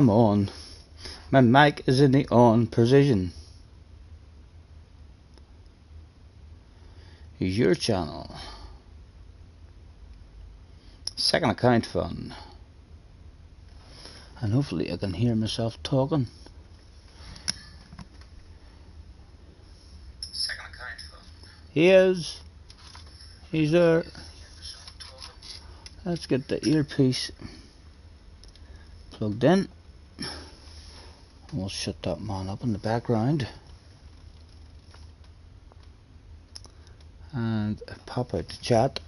I'm on. My mic is in the on position. Your channel. Second account fun. And hopefully I can hear myself talking. Second account fun. He is. He's there. Let's get the earpiece plugged in. We'll shut that man up in the background. And pop out the chat.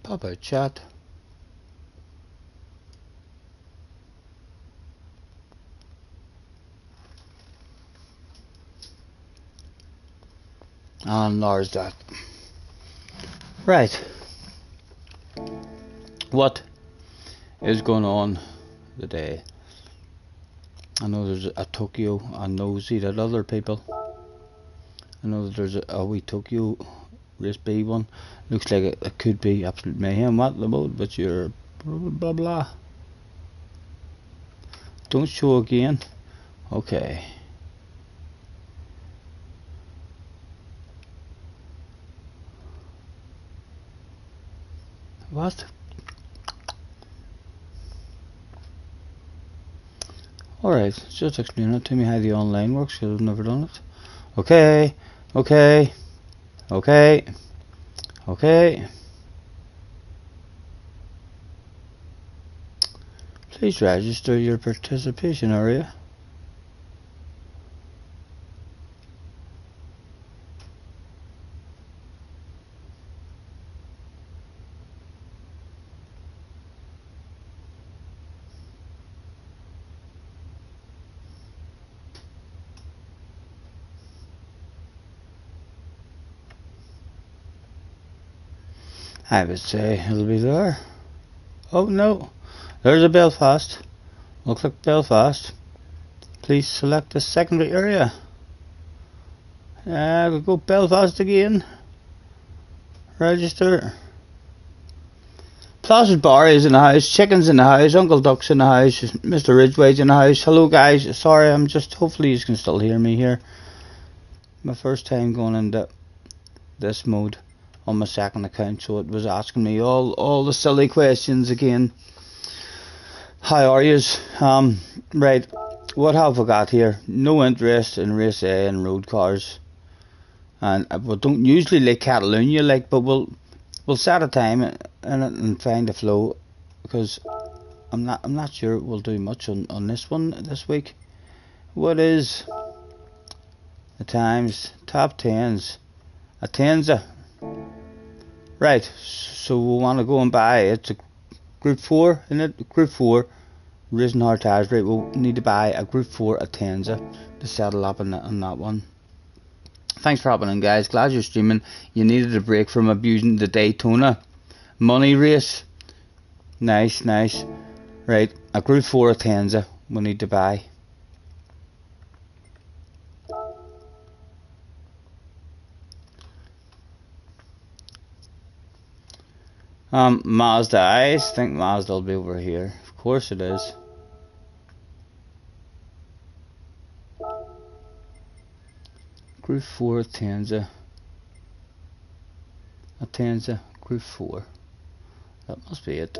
Pop out chat. And there's that. Right. What is going on today? I know there's a Tokyo and nosy that other people. I know that there's a wee Tokyo race B one. Looks like it could be absolute mayhem. What the mode? But you're blah blah blah. Don't show again. Okay. What? Alright, just explain it to me how the online works, because I've never done it. Okay, okay, okay, okay. Please register your participation area. I would say it'll be there. Oh no, there's a Belfast. We'll click Belfast. Please select the secondary area. We'll go Belfast again. Register. Placid Bar is in the house, Chicken's in the house, Uncle Duck's in the house, Mr. Ridgway's in the house. Hello guys, sorry, I'm just, hopefully you can still hear me here. My first time going into this mode on my second account, so it was asking me all the silly questions again. How are yous? Right, what have I got here? No interest in race A and road cars, and we don't usually like Catalonia, but we'll set a time in it and find a flow, because I'm not sure we'll do much on this one this week. What is the times? Top tens. A tenza. Right, so we want to go and buy, it's a group 4, isn't it? Group 4, racing hard tires. Right, we'll need to buy a group 4 Atenza to settle up on that one. Thanks for hopping in, guys. Glad you're streaming. You needed a break from abusing the Daytona money race. Nice, nice. Right, a group 4 Atenza we need to buy. Mazda, I think Mazda will be over here. Of course it is. Group 4 Atenza. Atenza Group 4. That must be it.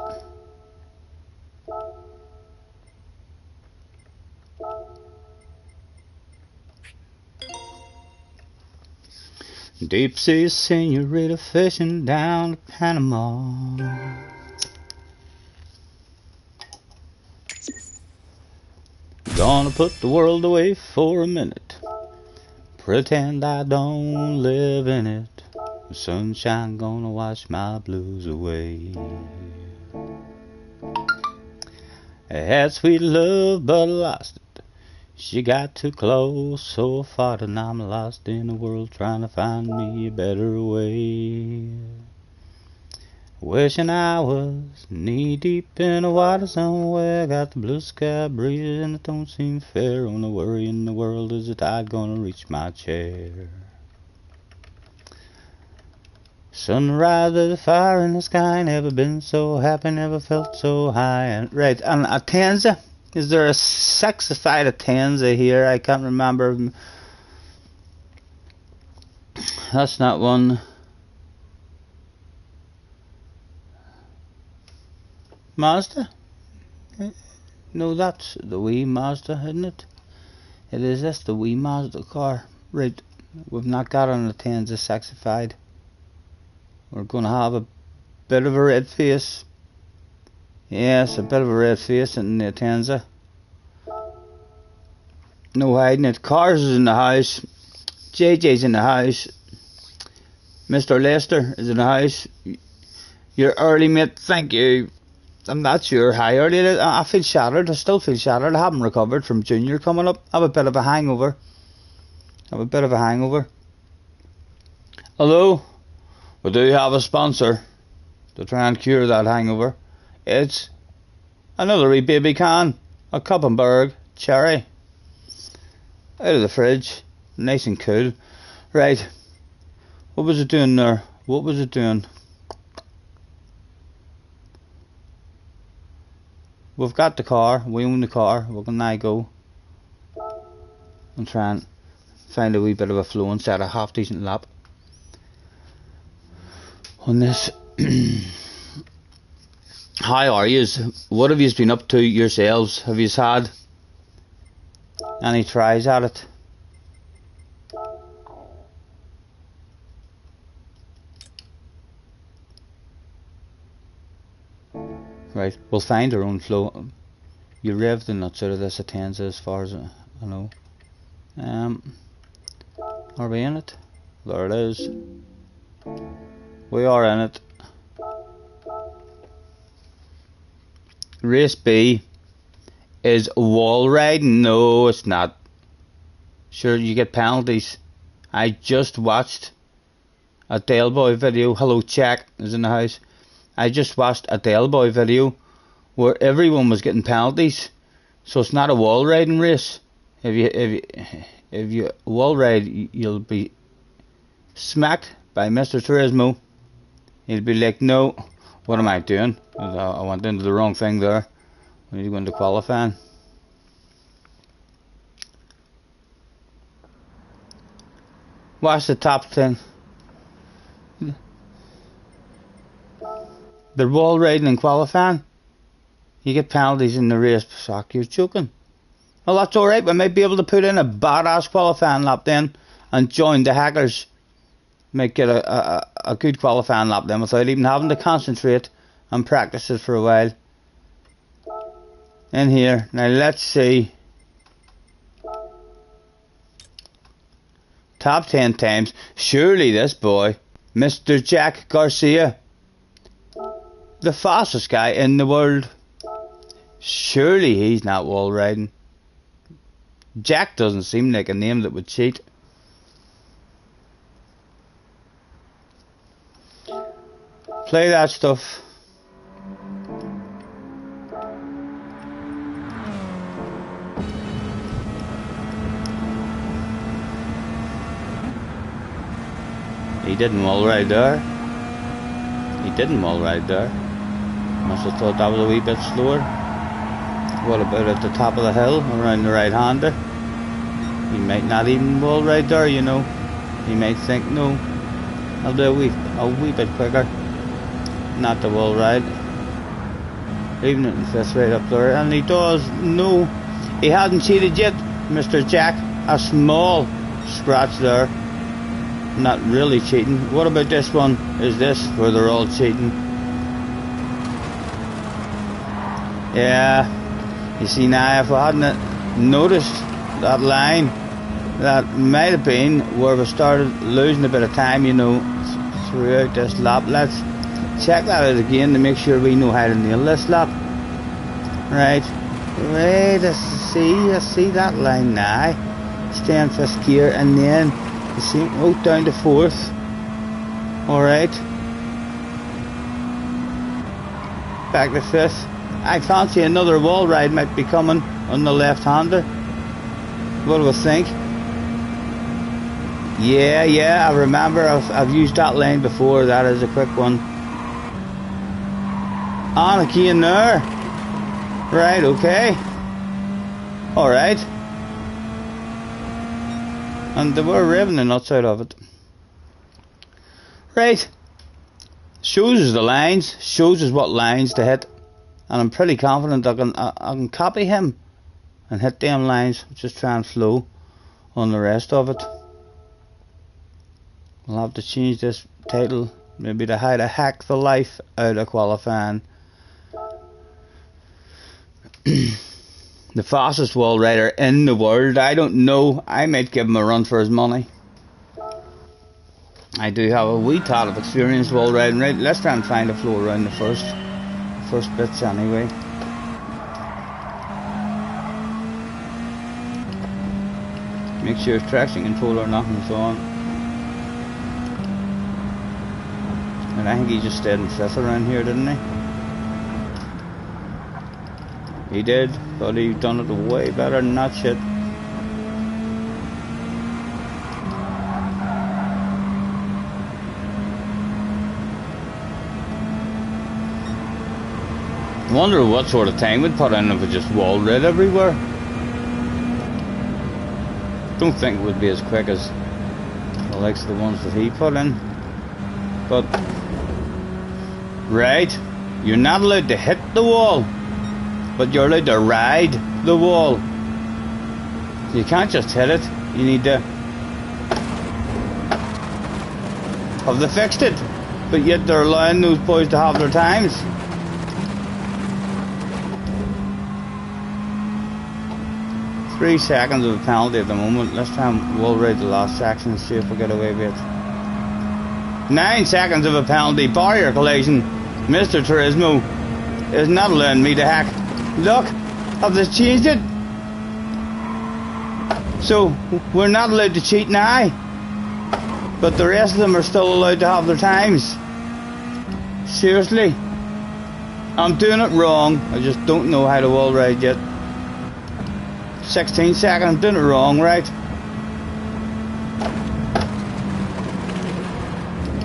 Deep sea senorita fishing down to Panama. Gonna put the world away for a minute. Pretend I don't live in it. The sunshine gonna wash my blues away. I had sweet love but I lost it. She got too close, so far that I'm lost in the world trying to find me a better way. Wishing I was knee deep in the water somewhere. Got the blue sky breeze and it don't seem fair. Only worry in the world is the tide gonna reach my chair. Sunrise with a fire in the sky, never been so happy, never felt so high. And right, and a Tenza. Is there a sexified Tenza here? I can't remember. That's not one. Mazda? No, that's the wee Mazda, isn't it? It is. That's the wee Mazda car. Right, we've not got on the Tenza sexified. We're going to have a bit of a red face. Yes, a bit of a red face in the Tenza. No hiding it. Cars is in the house. JJ's in the house. Mr. Lester is in the house. You're early, mate. Thank you. I'm not sure how early it is. I feel shattered. I still feel shattered. I haven't recovered from Junior coming up. I have a bit of a hangover. Hello? We do have a sponsor to try and cure that hangover. It's another wee baby can. A Koppenberg cherry. Out of the fridge. Nice and cool. Right. What was it doing there? What was it doing? We've got the car. We own the car. We can now go and try and find a wee bit of a flow and set a half decent lap on this. How are yous? What have yous been up to yourselves? Have yous had any tries at it? Right, we'll find our own flow. You rev the nuts out of this Tenza as far as I know. Are we in it? There it is. We are in it. Race B is wall riding. No, it's not. Sure, you get penalties. I just watched a Dale Boy video. Hello, Jack is in the house. I just watched a Dale Boy video where everyone was getting penalties. So it's not a wall riding race. If you wall ride, you'll be smacked by Mr. Turismo. He'll be like, no, what am I doing? I went into the wrong thing there. I need to go into qualifying. Watch the top thing. The wall riding and qualifying, you get penalties in the race. Sock, you're joking. Well, that's alright. We might be able to put in a badass qualifying lap then and join the hackers. Might get a good qualifying lap then without even having to concentrate and practice it for a while. In here. Now let's see. Top 10 times. Surely this boy, Mr. Jack Garcia, the fastest guy in the world. Surely he's not wall riding. Jack doesn't seem like a name that would cheat. Play that stuff. He didn't wall ride there. He didn't wall ride there. Must have thought that was a wee bit slower. What about at the top of the hill around the right hander? He might not even wall ride there, you know. He might think, no, I'll do a wee bit quicker. Not the wall ride. Even if that's right up there. And he does, no, he hasn't cheated yet, Mr. Jack. A small scratch there. Not really cheating. What about this one? Is this where they're all cheating? Yeah. You see now, if I hadn't noticed that line, that might have been where we started losing a bit of time, you know, throughout this lap. Let's check that out again to make sure we know how to nail this lap. Right. Wait, I see that line now. Stay in fifth gear and then you see, oh, down to fourth. Alright. Back to fifth. I fancy another wall ride might be coming on the left hander. What do we think? Yeah, I remember. I've used that lane before. That is a quick one. On again there. Right, okay. Alright. And they were raving the nuts out of it. Right. Shows us the lines. Shows us what lines to hit. And I'm pretty confident I can copy him and hit them lines. Just try and flow on the rest of it. We'll have to change this title. Maybe to how to hack the life out of qualifying. The fastest wall rider in the world. I don't know. I might give him a run for his money. I do have a wee tot of experience wall riding. Right, let's try and find a flow around the first bits anyway. Make sure his traction controller nothing's on. And I think he just stayed in fifth around here, didn't he? He did, but he done it way better than that shit. I wonder what sort of time we'd put in if it just wall rid everywhere. Don't think it would be as quick as the likes of the ones that he put in. But right, you're not allowed to hit the wall, but you're allowed to ride the wall. You can't just hit it. You need to have they fixed it, but yet they're allowing those boys to have their times. Three seconds of a penalty at the moment. Let's try and wall ride the last section and see if we get away with it. 9 seconds of a penalty. Barrier collision. Mr. Turismo is not allowing me to hack. Look, have they changed it? So we're not allowed to cheat now, but the rest of them are still allowed to have their times. Seriously, I'm doing it wrong. I just don't know how to wall ride yet. 16 seconds, I'm doing it wrong, right?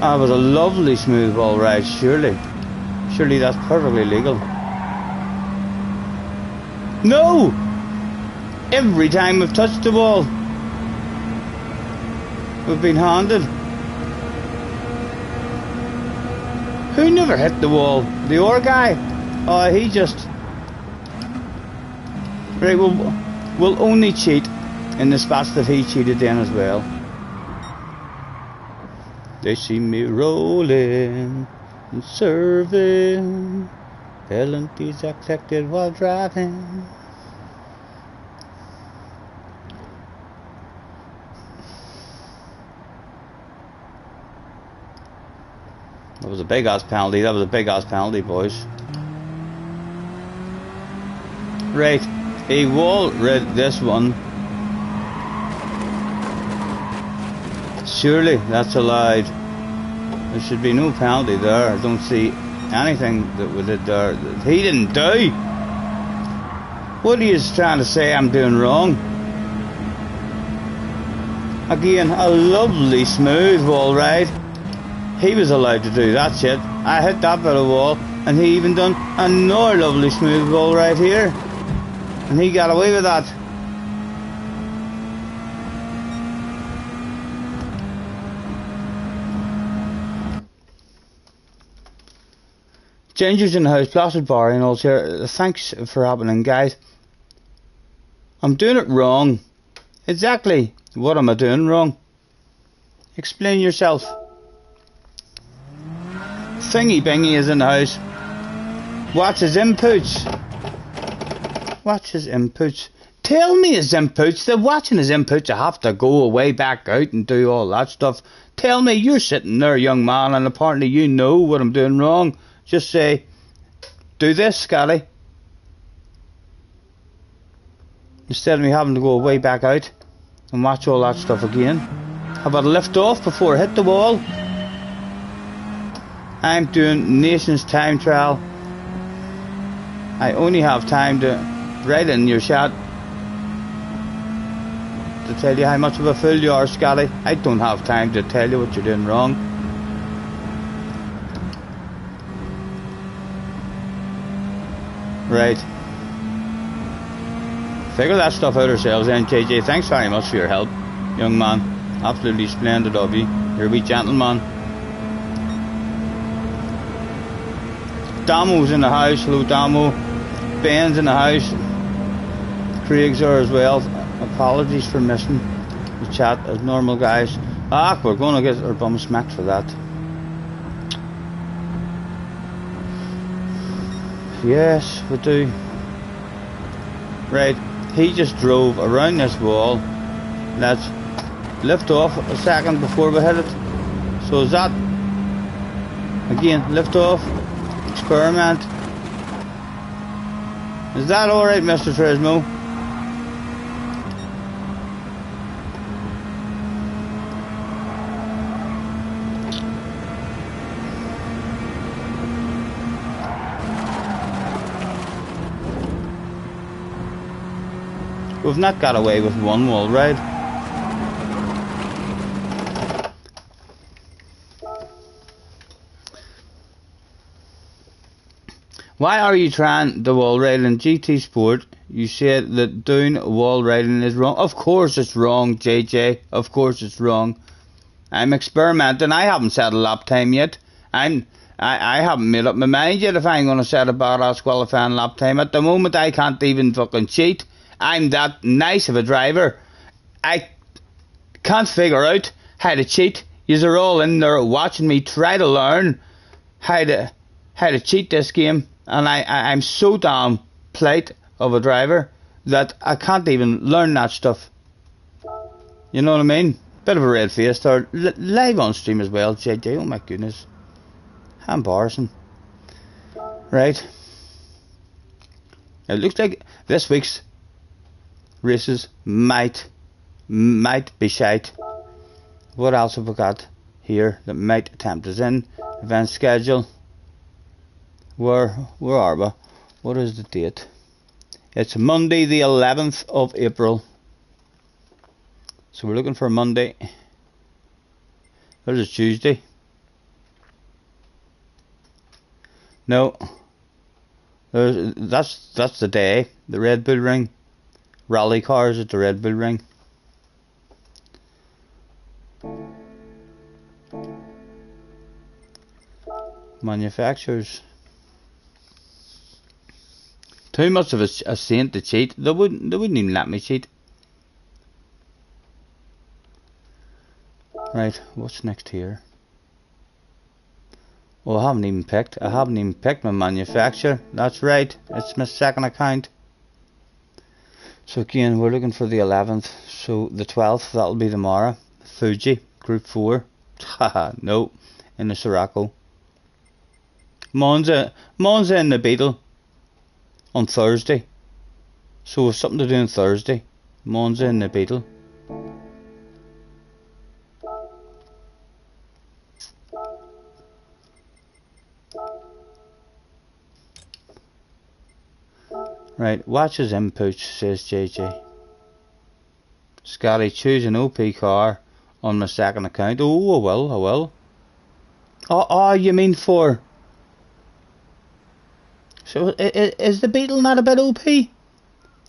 That was a lovely smooth wall ride, surely. Surely that's perfectly legal. No! Every time we've touched the wall, we've been handed. Who never hit the wall? The ore guy? Oh, he just... Right, we'll only cheat in the spots that he cheated in as well. They see me rolling and serving, penalties accepted while driving. That was a big ass penalty. That was a big ass penalty, boys. Right, he wall rid this one. Surely that's allowed. There should be no penalty there. I don't see anything that we did there that he didn't do. What are you trying to say I'm doing wrong? Again, a lovely smooth wall ride. He was allowed to do that shit. I hit that bit of wall and he even done another lovely smooth wall right here. And he got away with that. Gingers in the house, Placid Bar and all here. Thanks for happening, guys. I'm doing it wrong. Exactly. What am I doing wrong? Explain yourself. Thingy Bingy is in the house. Watch his inputs. Watch his inputs. Tell me his inputs. They're watching his inputs. I have to go way back out and do all that stuff. Tell me, you're sitting there, young man, and apparently you know what I'm doing wrong. Just say, do this, Scotty. Instead of me having to go way back out and watch all that stuff again. How about a lift off before I hit the wall? I'm doing Nations time trial. I only have time to write in your chat. to tell you how much of a fool you are, Scotty. I don't have time to tell you what you're doing wrong. Right. Figure that stuff out ourselves then, JJ. Thanks very much for your help, young man. Absolutely splendid of you. You're a wee gentleman. Damo's in the house. Hello, Damo. Ben's in the house. Craig's there as well. Apologies for missing the chat as normal, guys. We're going to get our bum smacked for that. Yes, we do. Right, he just drove around this wall. Let's lift off a second before we hit it. So is that, again, lift off, experiment. Is that alright, Mr. Trismo? We've not got away with one wall ride. Why are you trying the wall ride in GT Sport? You said that doing wall riding is wrong. Of course it's wrong, JJ. Of course it's wrong. I'm experimenting. I haven't set a lap time yet. I haven't made up my mind yet if I'm going to set a badass qualifying lap time. At the moment I can't even fucking cheat. I'm that nice of a driver. I can't figure out how to cheat. You're all in there watching me try to learn how to cheat this game, and I'm so damn plate of a driver that I can't even learn that stuff. You know what I mean? Bit of a red face there. Live on stream as well, JJ. Oh my goodness. How embarrassing. Right. It looks like this week's races might be shite. What else have we got here that might tempt us in? Event schedule. Where are we? What is the date? It's Monday the 11th of April. So we're looking for Monday. What is it, Tuesday? No. That's the day. The Red Bull Ring. Rally cars at the Red Bull Ring. Manufacturers. Too much of a saint to cheat. They wouldn't even let me cheat. Right, what's next here? Well, I haven't even picked my manufacturer. That's right, it's my second account. So again, we're looking for the 11th. So the 12th, that'll be tomorrow. Fuji, Group 4. Haha, no, in the Sirocco. Monza in the Beetle on Thursday. So we've something to do on Thursday. Monza in the Beetle. Right, watch his inputs, says JJ. Scotty, choose an OP car on my second account. Oh, I will. Oh, you mean for... So, is the Beetle not a bit OP?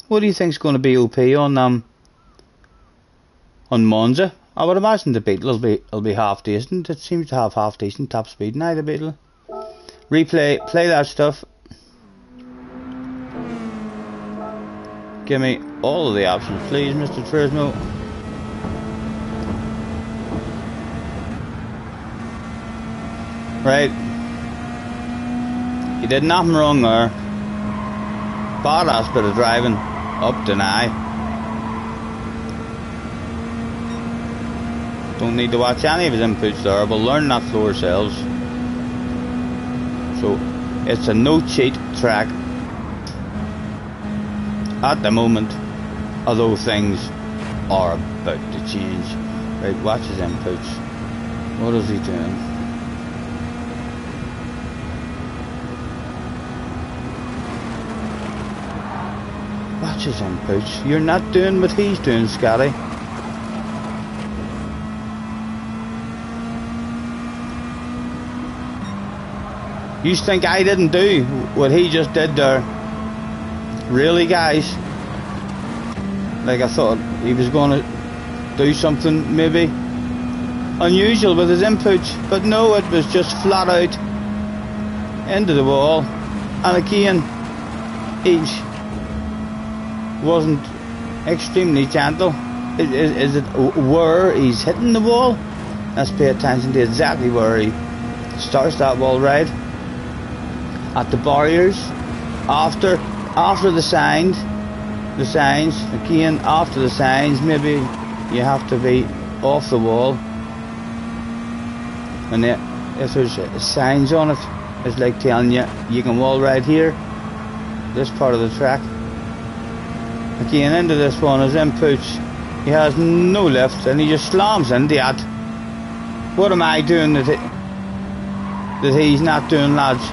What do you think's going to be OP on Monza? I would imagine the Beetle will be half decent. It seems to have half decent top speed now, the Beetle. Play that stuff. Give me all of the options, please, Mr. Trismo. Right. You did nothing wrong there. Badass bit of driving up deny. Don't need to watch any of his inputs there. We'll learn that for ourselves. So, it's a no cheat track. At the moment, although things are about to change. Right, watch his inputs. What is he doing? Watch his inputs. You're not doing what he's doing, Scotty. You think I didn't do what he just did there? Really, guys? Like, I thought he was going to do something maybe unusual with his inputs, but no, it was just flat out into the wall. And again, he wasn't extremely gentle. Is it where he's hitting the wall? Let's pay attention to exactly where he starts that wall ride. At the barriers, after the signs, again, after the signs, maybe you have to be off the wall. And if there's signs on it, it's like telling you, you can wall ride here, this part of the track. Again, into this one, his inputs, he has no lift, and he just slams into it. What am I doing that he's not doing, lads?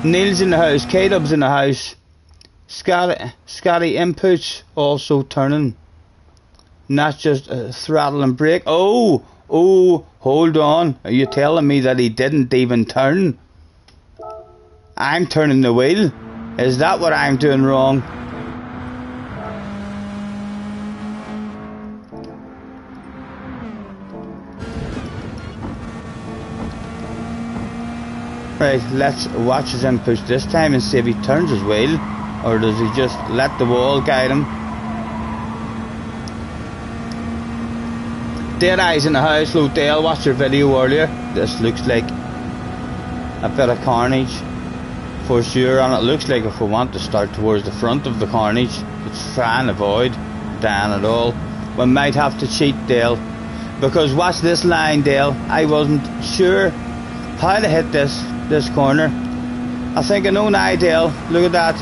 Neil's in the house, K-Dub's in the house. Scotty inputs also turning. Not just throttle and brake. Oh, hold on. Are you telling me that he didn't even turn? I'm turning the wheel. Is that what I'm doing wrong? Right, let's watch his inputs this time and see if he turns his wheel, or does he just let the wall guide him. Dead Eyes in the house. Hello Dale, watched your video earlier. This looks like a bit of carnage for sure, and it looks like if we want to start towards the front of the carnage, it's try and avoid Dan at all. We might have to cheat, Dale, because watch this line, Dale. I wasn't sure how to hit this corner. I think I know now, Dale. Look at that.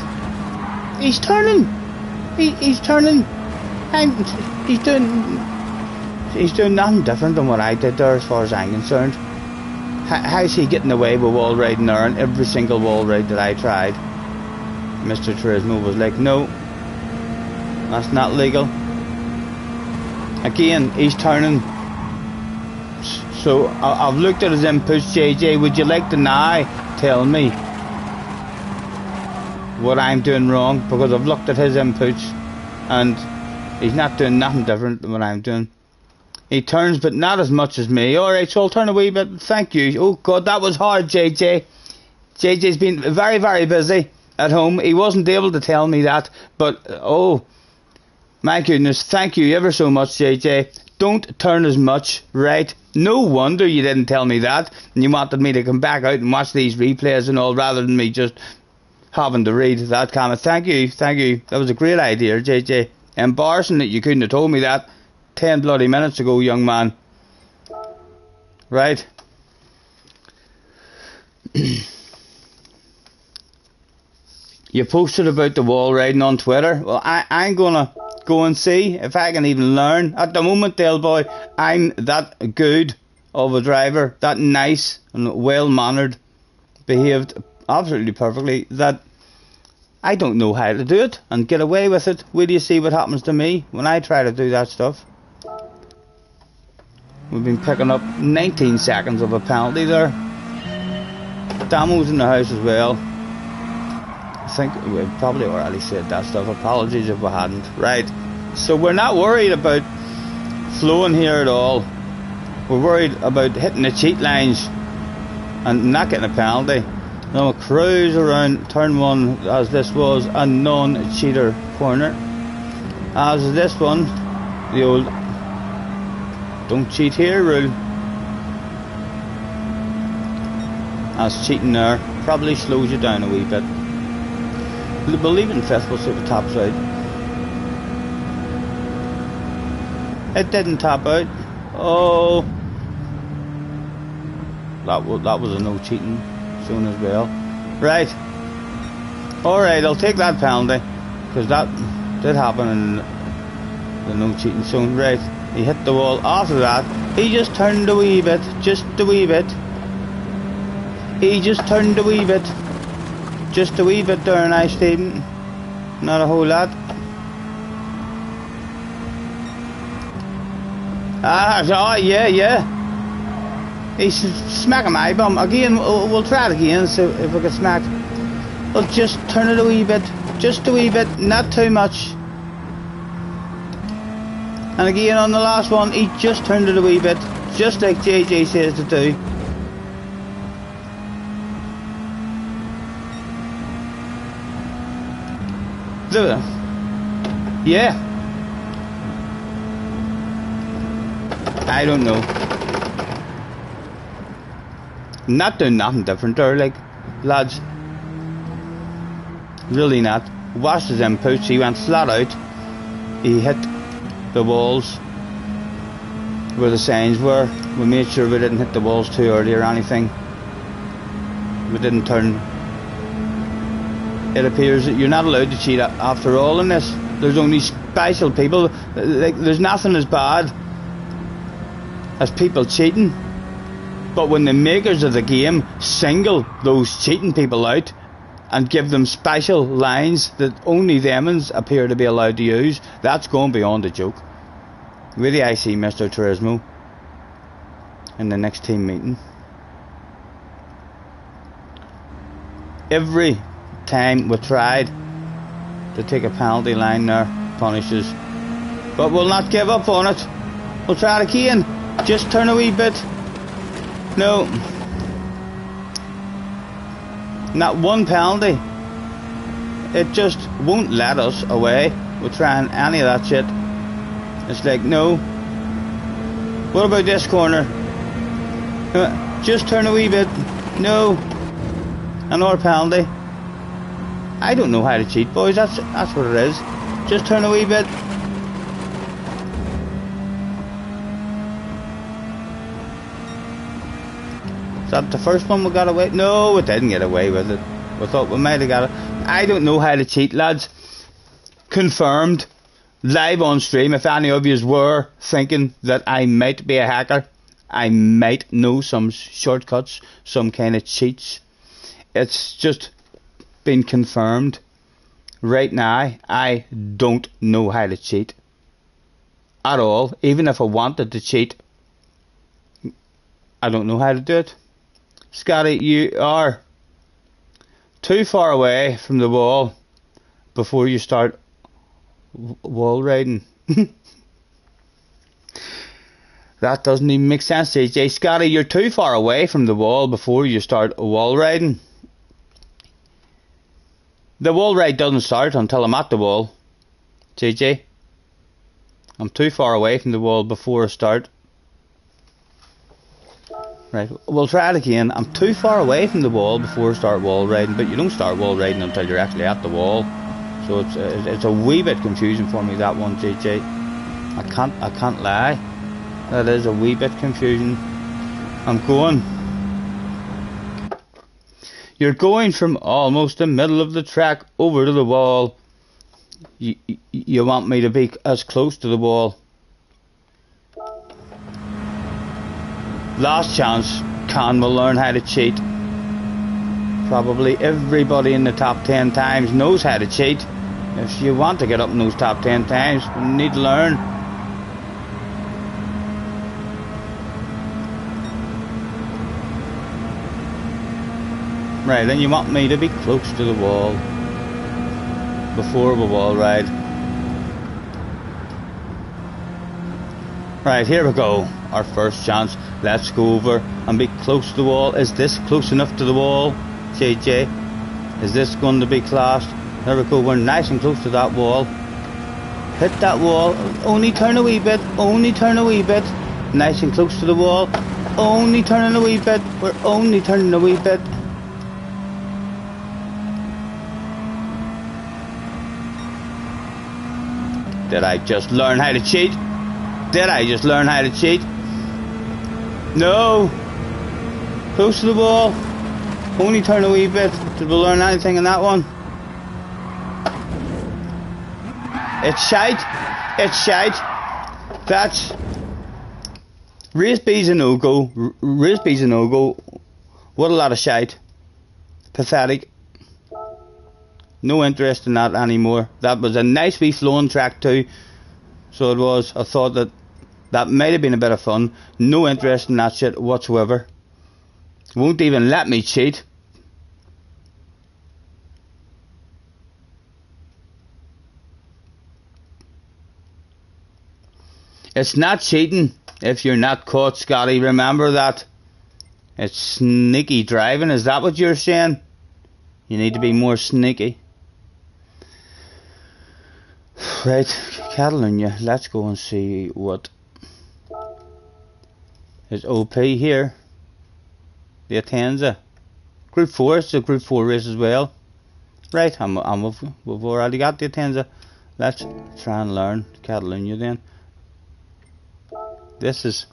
He's turning. He's turning. He's doing nothing different than what I did there, as far as I'm concerned. How's he getting away with wall riding there on every single wall ride that I tried? Mr. Turismo was like, no, that's not legal. Again, he's turning. So I've looked at his inputs, JJ. Would you like to now tell me what I'm doing wrong? Because I've looked at his inputs and he's not doing nothing different than what I'm doing. He turns, but not as much as me. Alright, so I'll turn a wee bit. Thank you. Oh God, that was hard, JJ. JJ's been very, very busy at home. He wasn't able to tell me that, but oh my goodness, thank you ever so much, JJ. Don't turn as much, right? No wonder you didn't tell me that, and you wanted me to come back out and watch these replays and all, rather than me just having to read that comment. Thank you. That was a great idea, JJ. Embarrassing that you couldn't have told me that 10 bloody minutes ago, young man. Right. You posted about the wall riding on Twitter. Well, I'm gonna go and see if I can even learn. At the moment, Dale boy, I'm that good of a driver, that nice and well-mannered, behaved absolutely perfectly, that I don't know how to do it and get away with it. Will you see what happens to me when I try to do that stuff? We've been picking up 19 seconds of a penalty there. Damo's in the house as well. I think we've probably already said that stuff. Apologies if we hadn't. Right. So we're not worried about flowing here at all. We're worried about hitting the cheat lines and not getting a penalty. Now we'll cruise around turn one as this was a non-cheater corner. As this one, the old don't cheat here rule. As cheating there probably slows you down a wee bit. We'll leave it in fifth, we'll see if it tops out. It didn't top out. Oh, that was a no cheating zone as well. Right. Alright, I'll take that penalty, because that did happen in the no cheating zone. Right. He hit the wall. After that, he just turned a wee bit. Just a wee bit. He just turned a wee bit. Just a wee bit there, and I stayed. Not a whole lot. Oh, yeah. He's smacking my bum. Again, we'll try it again, so if we get smacked. We'll just turn it a wee bit. Just a wee bit, not too much. And again, on the last one, he just turned it a wee bit. Just like JJ says to do. Yeah. I don't know. Not doing nothing different there, like, lads. Really not. Watched his inputs, he went flat out. He hit the walls where the signs were. We made sure we didn't hit the walls too early or anything. We didn't turn. It appears that you're not allowed to cheat after all in this. There's only special people. Like, there's nothing as bad as people cheating. But when the makers of the game single those cheating people out and give them special lines that only them's appear to be allowed to use, that's going beyond a joke. Really, I see Mr. Turismo in the next team meeting. Every time we tried to take a penalty line there, punishes. But we'll not give up on it. We'll try it again. Just turn a wee bit. No. Not one penalty. It just won't let us away with trying any of that shit. It's like, no. What about this corner? Just turn a wee bit. No. Another penalty. I don't know how to cheat, boys. That's what it is. Just turn a wee bit. Is that the first one we got away? No, we didn't get away with it. We thought we might have got it. I don't know how to cheat, lads. Confirmed. Live on stream. If any of you were thinking that I might be a hacker, I might know some shortcuts, some kind of cheats. It's just been confirmed. Right now, I don't know how to cheat. At all. Even if I wanted to cheat, I don't know how to do it. Scotty, you are too far away from the wall before you start wall riding. That doesn't even make sense, JJ. Scotty, you're too far away from the wall before you start wall riding. The wall ride doesn't start until I'm at the wall, JJ. I'm too far away from the wall before I start. Right, we'll try it again. I'm too far away from the wall before I start wall riding, but you don't start wall riding until you're actually at the wall. So it's a wee bit confusing for me, that one, JJ. I can't lie. That is a wee bit confusing. I'm going. You're going from almost the middle of the track over to the wall. You want me to be as close to the wall. Last chance. Can we learn how to cheat? Probably everybody in the top 10 times knows how to cheat. If you want to get up in those top 10 times, you need to learn. Right, then you want me to be close to the wall before we wall ride. Right, here we go. Our first chance. Let's go over and be close to the wall. Is this close enough to the wall, JJ? Is this going to be classed? There we go. We're nice and close to that wall. Hit that wall. Only turn a wee bit. Only turn a wee bit. Nice and close to the wall. Only turning a wee bit. We're only turning a wee bit. Did I just learn how to cheat? Did I just learn how to cheat? No. Close to the wall. Only turn a wee bit. Did we learn anything in that one? It's shite. It's shite. That's... Race B's a no-go. Race B's a no-go. What a lot of shite. Pathetic. No interest in that anymore. That was a nice wee flowing track too. So it was. I thought that That might have been a bit of fun. No interest in that shit whatsoever. Won't even let me cheat. It's not cheating if you're not caught, Scotty. Remember that. It's sneaky driving. Is that what you're saying? You need to be more sneaky. Right, Catalunya. Let's go and see what is OP here. The Atenza. Group 4. It's a Group 4 race as well. Right, we've already got the Atenza. Let's try and learn Catalunya then. This has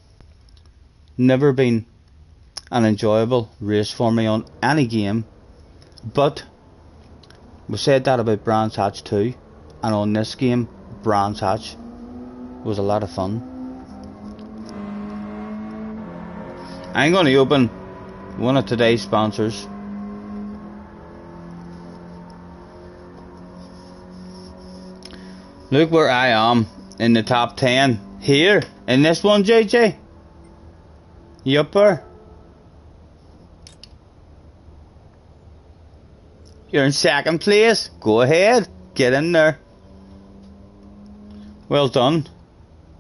never been an enjoyable race for me on any game, but we said that about Brands Hatch too, and on this game Brands Hatch was a lot of fun. I'm going to open one of today's sponsors. Look where I am in the top 10 here in this one, JJ. Yupper. You're in second place. Go ahead. Get in there. Well done.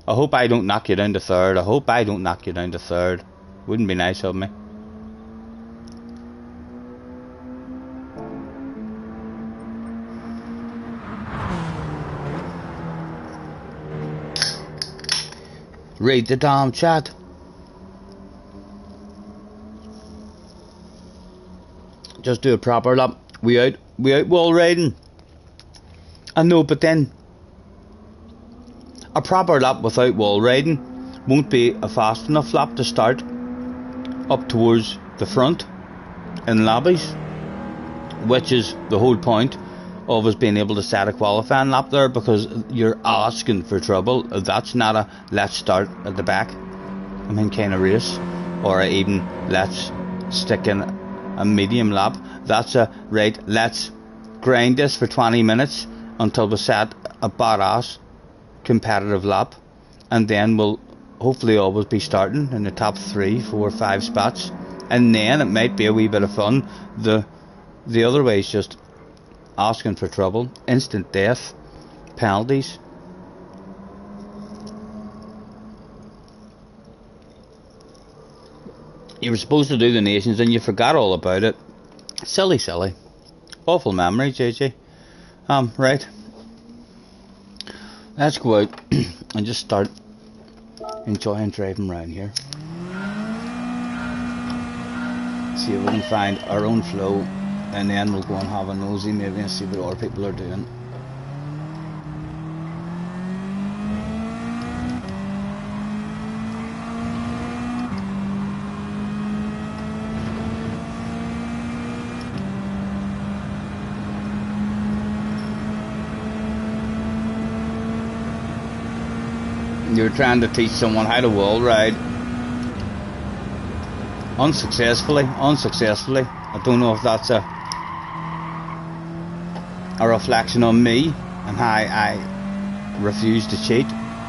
I hope I don't knock you down to third. I hope I don't knock you down to third. Wouldn't be nice of me. Read the damn chat. Just do a proper lap. We out wall riding. I know, but then a proper lap without wall riding won't be a fast enough lap to start up towards the front in lobbies, which is the whole point of us being able to set a qualifying lap there, because you're asking for trouble. That's not a let's start at the back, I mean, kind of race, or even let's stick in a medium lap. That's a right, let's grind this for 20 minutes until we set a badass competitive lap, and then we'll hopefully always be starting in the top 3, 4, 5 spots, and then it might be a wee bit of fun. The other way is just asking for trouble, instant death, penalties. You were supposed to do the nations and you forgot all about it. Silly. Awful memory, JJ. Right. Let's go out and just start enjoying driving around here. See if we can find our own flow, and then we'll go and have a nosy maybe and see what other people are doing. You're trying to teach someone how to wall ride. Unsuccessfully. I don't know if that's a reflection on me and how I refuse to cheat,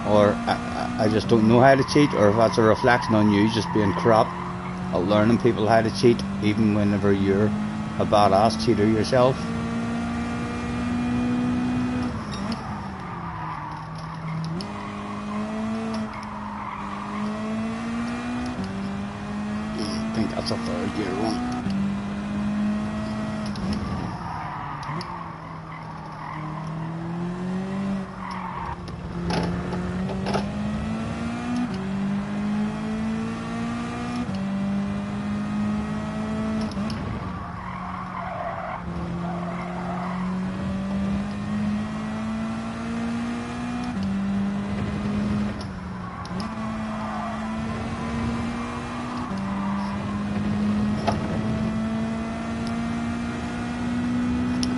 or I just don't know how to cheat, or if that's a reflection on you just being crap at learning people how to cheat, even whenever you're a badass cheater yourself. I think that's a third gear one.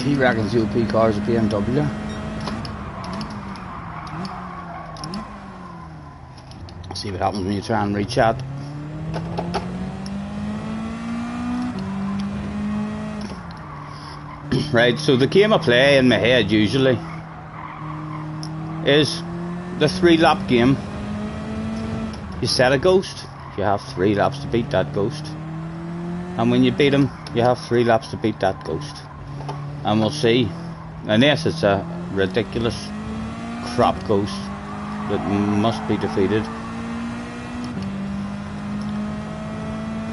He reckons the OP car is a BMW. See what happens when you try and reach out. Right, so the game I play in my head usually is the 3-lap game you set a ghost, you have 3 laps to beat that ghost. And when you beat him, you have 3 laps to beat that ghost. And we'll see. Unless it's a ridiculous crap ghost that must be defeated,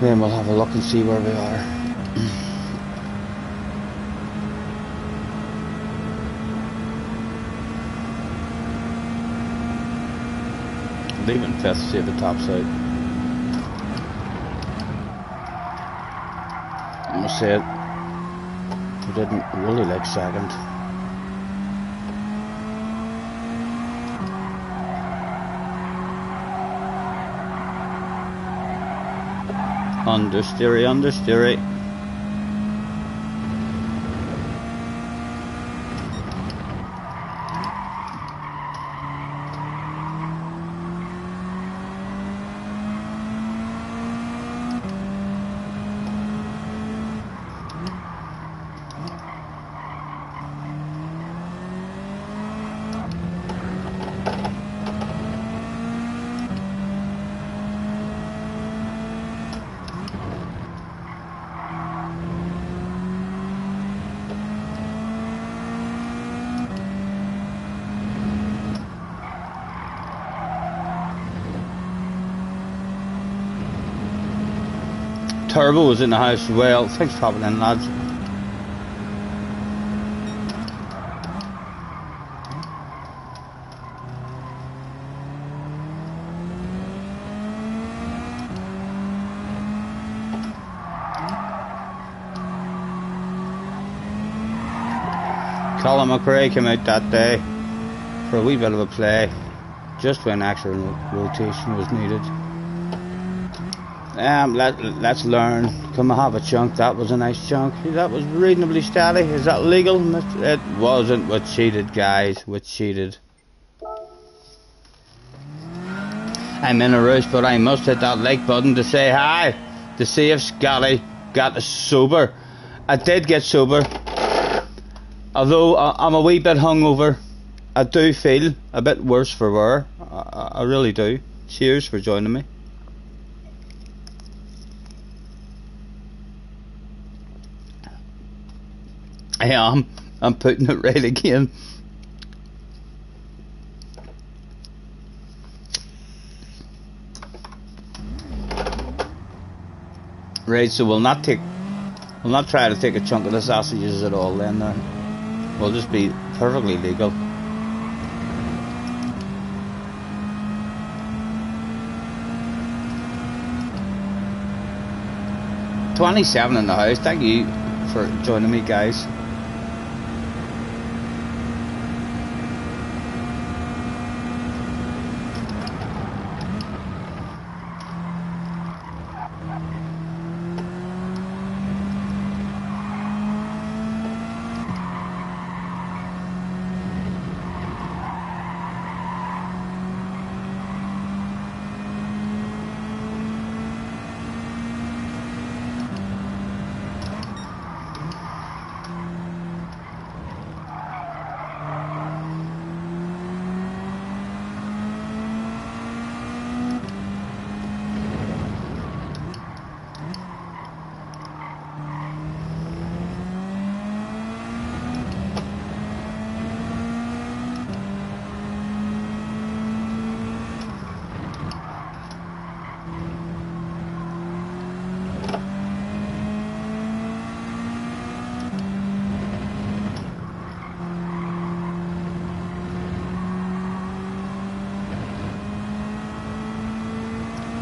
then we'll have a look and see where we are. Leaving 5th, see if it tops out. I must say it. I didn't really like 2nd. Understeery, understeery. Turbo was in the house as well. Thanks for popping in, lads. Colin McRae came out that day for a wee bit of a play, just when extra rotation was needed. Let's learn. Come and have a chunk. That was a nice chunk. That was reasonably steady. Is that legal? It wasn't. We cheated, guys. We cheated. I'm in a rush, but I must hit that like button to say hi, to see if Scotty got sober. I did get sober, although I'm a wee bit hungover. I do feel a bit worse for wear. I really do. Cheers for joining me. I am. I'm putting it right again. Right, so we'll not try to take a chunk of the sausages at all then. We'll just be perfectly legal. $27 in the house. Thank you for joining me, guys.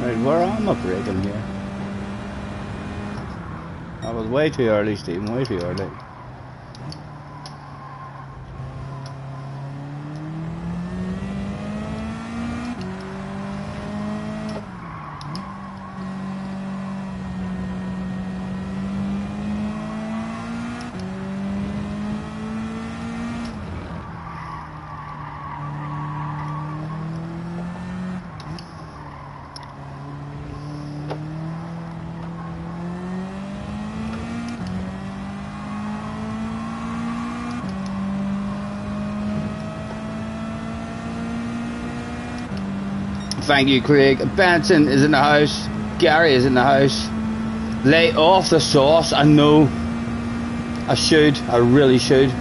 Right, where am I breaking here? I was way too early, Stephen, way too early. Thank you, Craig. Benson is in the house. Gary is in the house. Lay off the sauce. I know. I should. I really should.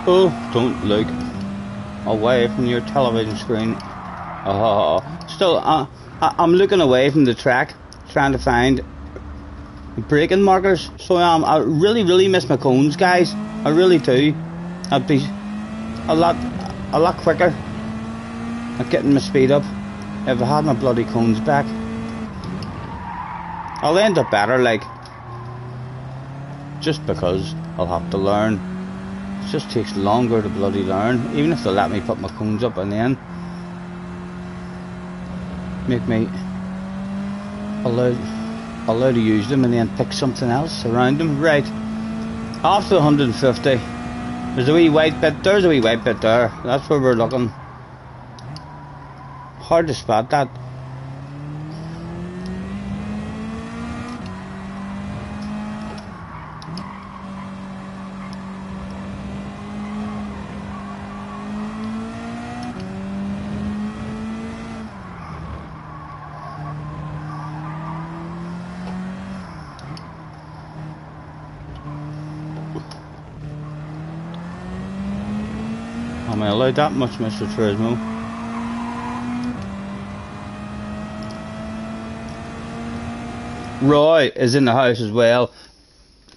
Oh, don't look away from your television screen. Oh, still, I'm looking away from the track, trying to find braking markers. So I really miss my cones, guys. I really do. I'd be a lot quicker at getting my speed up if I had my bloody cones back. I'll end up better, like, just because I'll have to learn. It just takes longer to bloody learn, even if they let me put my cones up and then make me allowed to use them and then pick something else around them. Right, after the 150, there's a wee white bit. There's a wee white bit there. That's where we're looking. Hard to spot that. Am I allowed that much, Mr. Turismo? Roy is in the house as well.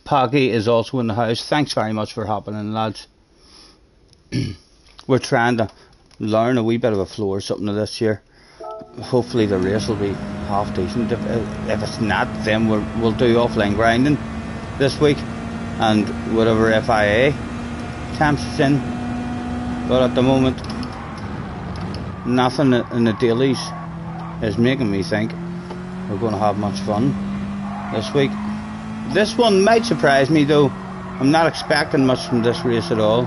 Poggy is also in the house. Thanks very much for hopping in, lads. We're trying to learn a wee bit of a flow or something of this year. Hopefully the race will be half decent. If it's not, then we'll do offline grinding this week and whatever FIA temps it's in. But at the moment, nothing in the dailies is making me think we're going to have much fun this week. This one might surprise me though. I'm not expecting much from this race at all.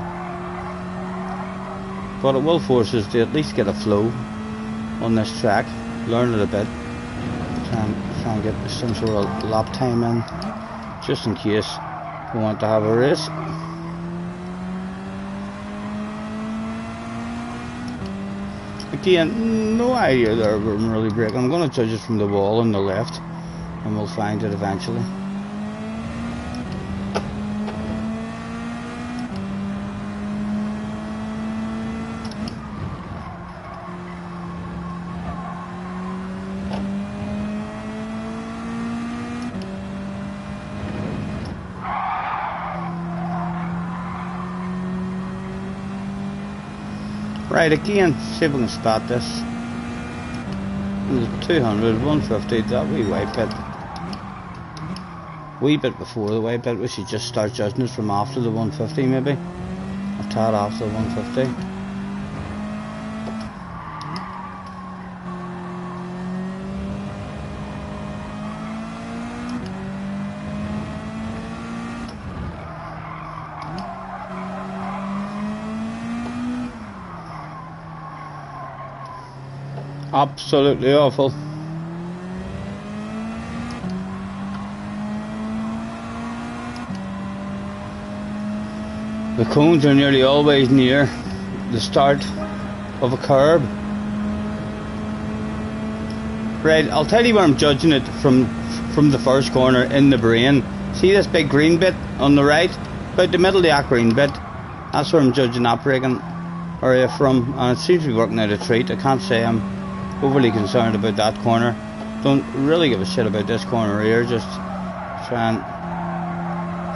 But it will force us to at least get a flow on this track. Learn it a bit. Try and get some sort of lap time in. Just in case we want to have a race. Again, no idea there where I'm really braking. I'm going to judge it from the wall on the left and we'll find it eventually. Right, again, see if we can spot this. 200, 150, that wee bit before the white bit. We should just start judging it from after the 150 maybe. A tad after the 150. Absolutely awful. The cones are nearly always near the start of a curb. Right, I'll tell you where I'm judging it from the first corner in the brain. See this big green bit on the right? About the middle of that green bit. That's where I'm judging that braking area from, and it seems to be working out a treat. I can't say I'm overly concerned about that corner. Don't really give a shit about this corner here, just try and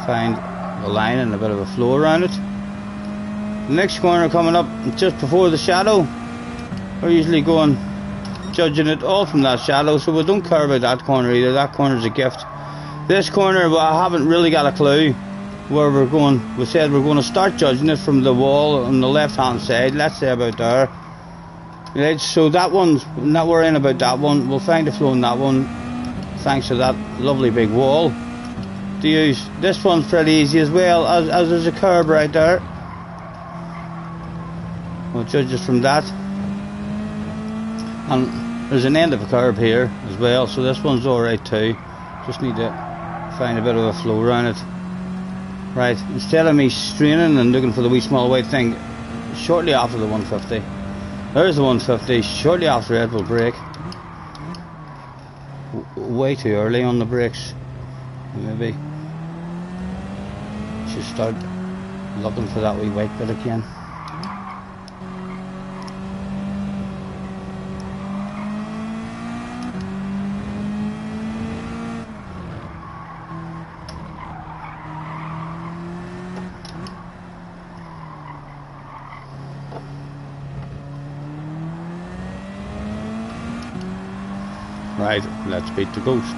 find a line and a bit of a flow around it. The next corner coming up just before the shadow, we're usually going judging it all from that shadow, so we don't care about that corner either. That corner's a gift. This corner, well, I haven't really got a clue where we're going. We said we're going to start judging it from the wall on the left hand side, let's say about there. Right, so that one's not worrying about that one. We'll find a flow in that one, thanks to that lovely big wall to use. This one's pretty easy as well, as there's a curb right there. We'll judge it from that. And there's an end of a curb here as well, so this one's alright too. Just need to find a bit of a flow around it. Right, instead of me straining and looking for the wee small white thing, shortly after the 150, there's the 150, shortly after it will brake. Way too early on the brakes, maybe. Should start looking for that wee white bit again. Right, let's beat the ghost.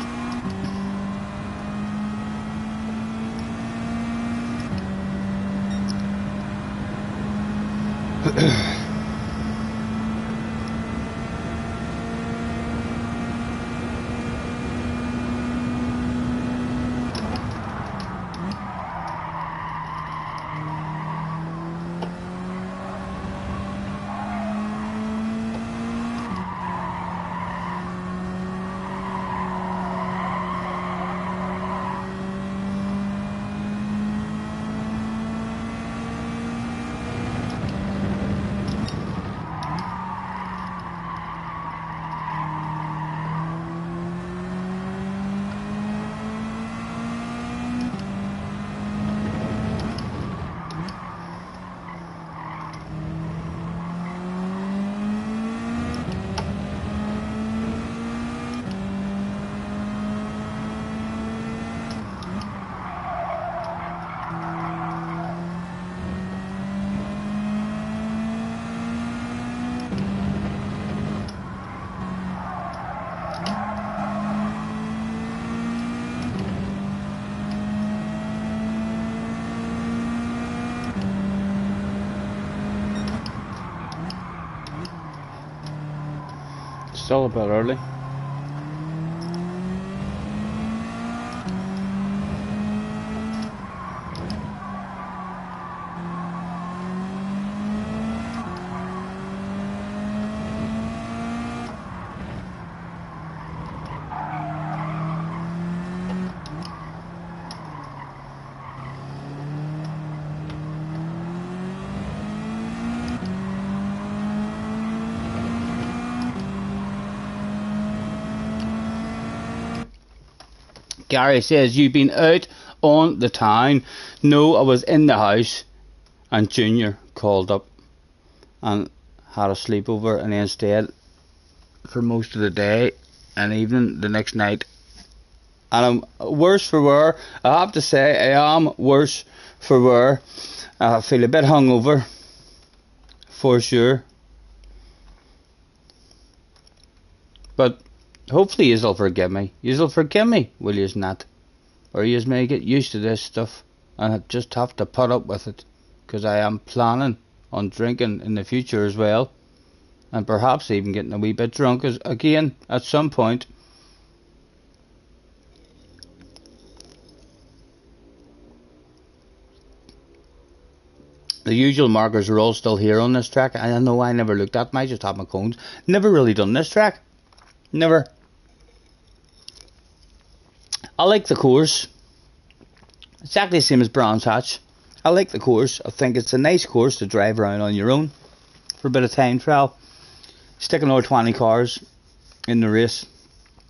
Still a bit early. Gary says, you've been out on the town. No, I was in the house, and Junior called up and had a sleepover, and then stayed for most of the day and evening the next night. And I'm worse for wear. I have to say, I am worse for wear. I feel a bit hungover, for sure. But hopefully you'll forgive me. You'll forgive me, will you not? Or you may get used to this stuff and I just have to put up with it, because I am planning on drinking in the future as well, and perhaps even getting a wee bit drunk again at some point. The usual markers are all still here on this track. I know I never looked at them. I just have my cones. Never really done this track. Never. I like the course. Exactly the same as Brands Hatch. I like the course. I think it's a nice course to drive around on your own for a bit of time trial. Sticking over 20 cars in the race,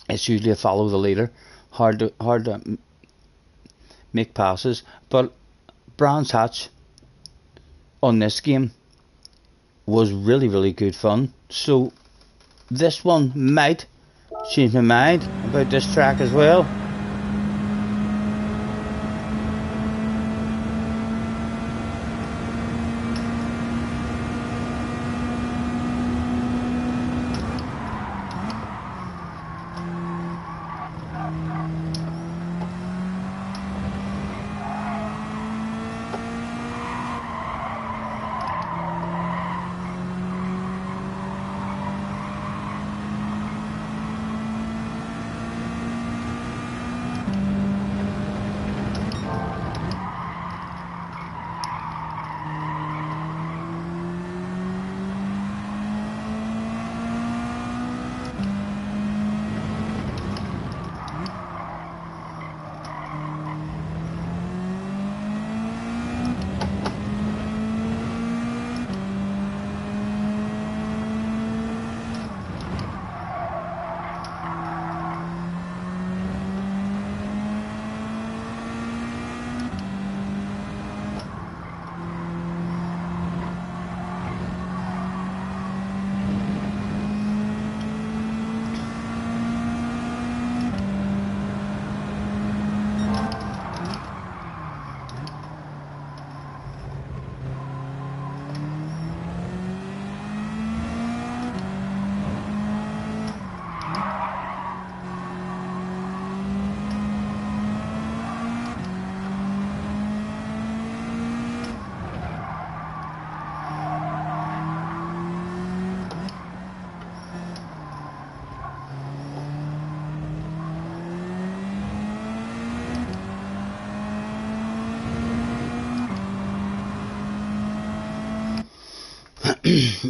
it's usually a follow the leader. Hard to make passes. But Brands Hatch on this game was really, really good fun. So this one might change my mind about this track as well.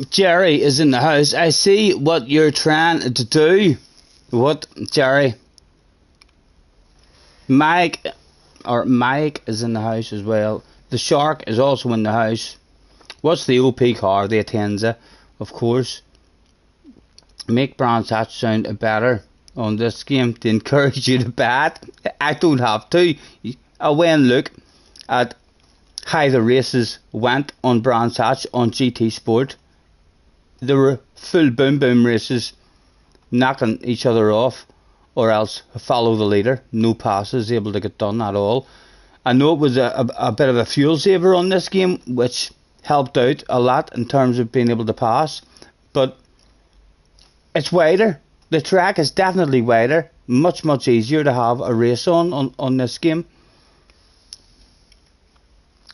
Jerry is in the house. I see what you're trying to do. What, Jerry? Mike is in the house as well. The Shark is also in the house. What's the OP car? The Atenza, of course. Make Brands Hatch sound better on this game to encourage you to bet. I don't have to. I went and look at how the races went on Brands Hatch on GT Sport. There were full boom boom races, knocking each other off, or else follow the leader. No passes able to get done at all. I know it was a bit of a fuel saver on this game, which helped out a lot in terms of being able to pass, but it's wider. The track is definitely wider. Much easier to have a race on this game.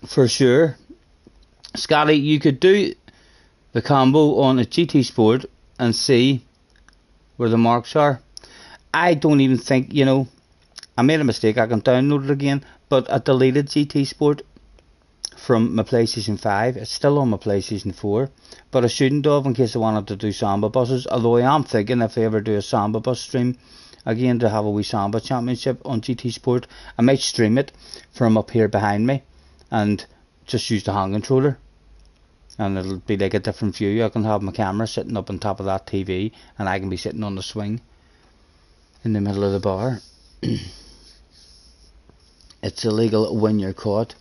For sure. Scotty, you could do the combo on a GT Sport and see where the marks are. I don't even think, you know, I made a mistake. I can download it again, but I deleted GT Sport from my PlayStation 5. It's still on my PlayStation 4, but I shouldn't have, in case I wanted to do Samba buses. Although I am thinking, if I ever do a Samba bus stream again to have a wee Samba championship on GT Sport, I might stream it from up here behind me and just use the hand controller, and it'll be like a different view. I can have my camera sitting up on top of that TV, and I can be sitting on the swing in the middle of the bar. It's illegal when you're caught.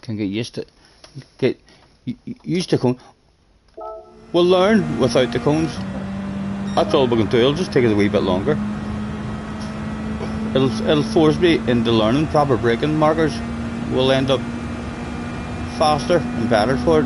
Can get used to cone. We'll learn without the cones. That's all we can do. It'll just take us a wee bit longer. It'll force me into learning proper braking markers. We'll end up faster and better for it.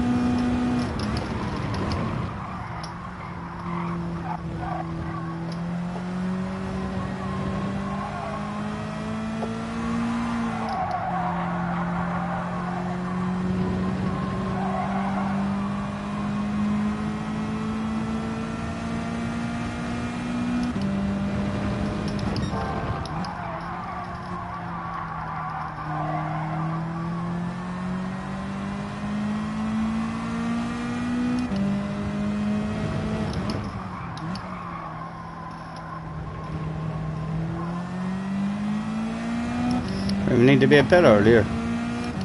We need to be a bit earlier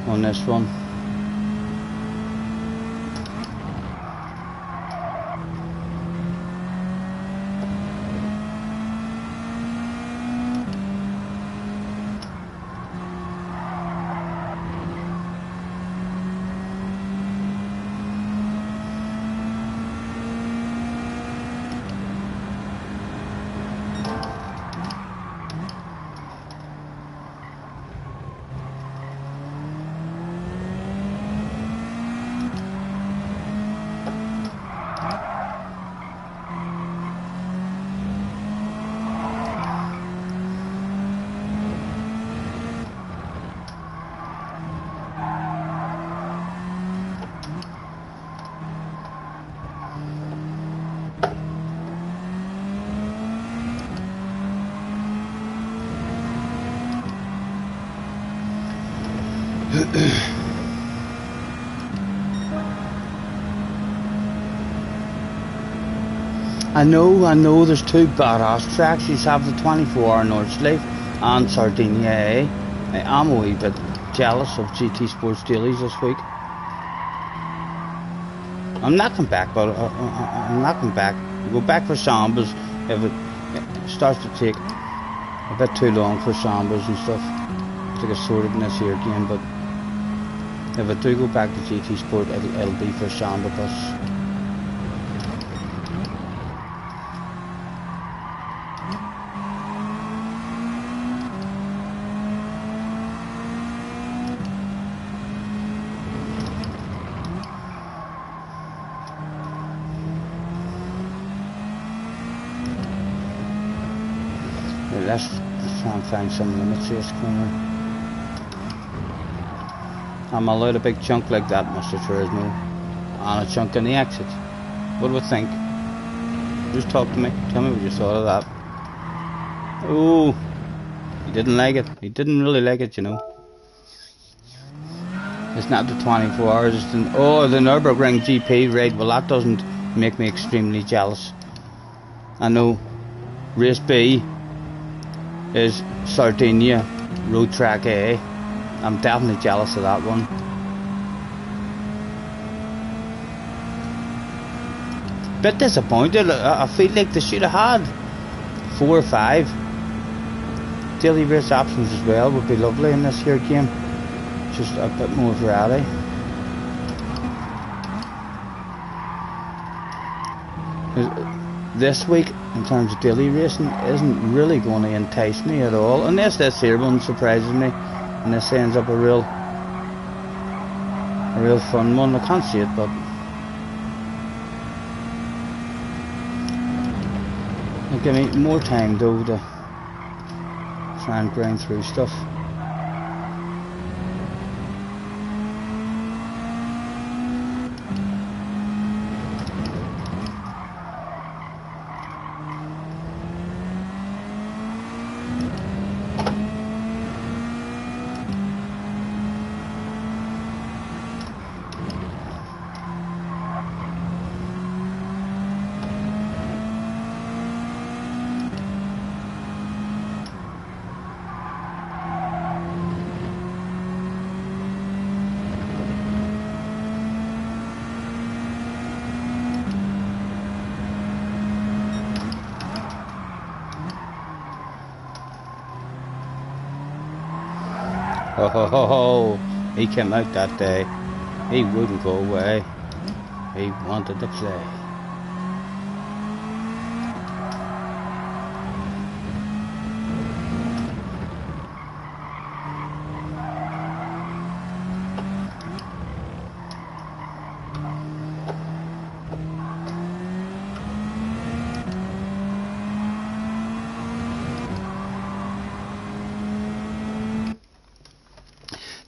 on this one. I know there's two badass tracks. You have the 24-hour Nordschleife and Sardinia A. I'm a wee bit jealous of GT Sports Dailies this week. I'm not coming back, but I'm not coming back. We'll go back for Sambas if it starts to take a bit too long for Sambas and stuff to get sorted in this here game. But if I do go back to GT Sport, it'll be for Samba bus. Let's try and find some limits here, this corner. I'm allowed a big chunk like that, Mr. Turismo, and a chunk in the exit. What do we think? Just talk to me. Tell me what you thought of that. Oh, he didn't like it. He didn't really like it, you know. It's not the 24 hours. It's the, oh, the Nürburgring GP, right? Well, that doesn't make me extremely jealous. I know race B is Sardinia Road Track A. I'm definitely jealous of that one. Bit disappointed. I feel like they should have had 4 or 5 daily race options as well. Would be lovely in this here game. Just a bit more variety. This week, in terms of daily racing, isn't really going to entice me at all. Unless this here one surprises me, and this ends up a real fun one. I can't see it, but it'll give me more time though to try and grind through stuff. Ho ho ho ho! He came out that day. He wouldn't go away. He wanted to play.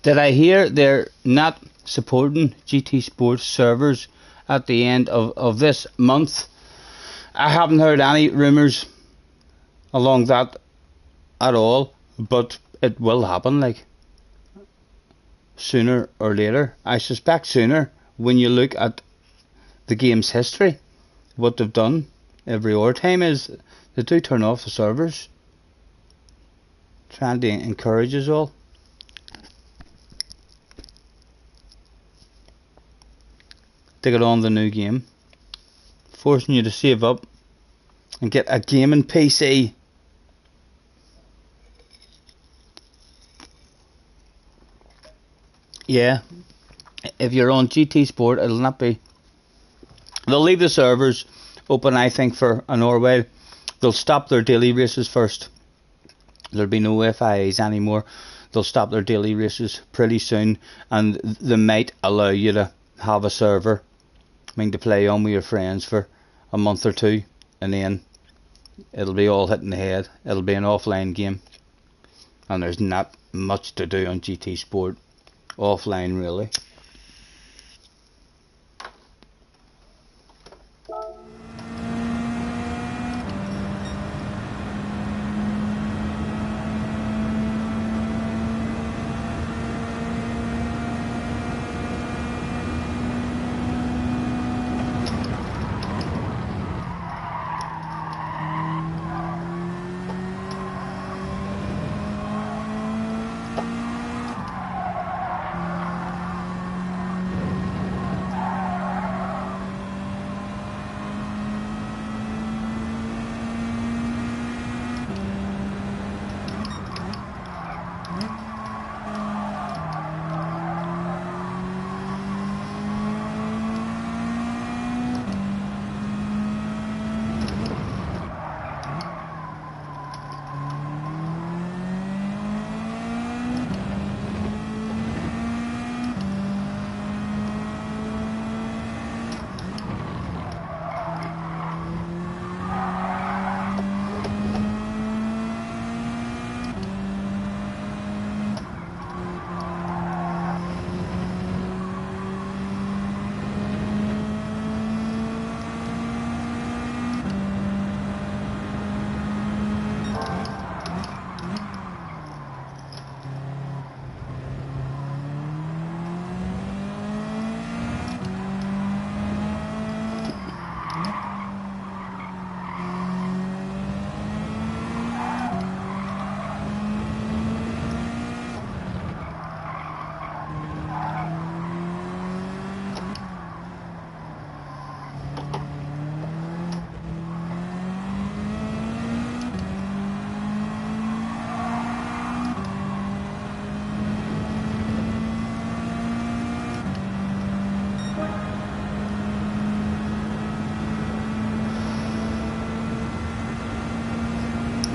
Did I hear they're not supporting GT Sports servers at the end of this month? I haven't heard any rumours along that at all, but it will happen, like, sooner or later. I suspect sooner, when you look at the game's history. What they've done every hour time is they do turn off the servers, trying to encourage us all. To get on the new game, forcing you to save up and get a gaming PC. Yeah, if you're on GT Sport, it'll not be. They'll leave the servers open, I think, for an hour while. They'll stop their daily races first. There'll be no FIAs anymore. They'll stop their daily races pretty soon, and they might allow you to have a server, to play on with your friends for a month or two, and then it'll be all hitting the head. It'll be an offline game, and there's not much to do on GT Sport offline, really.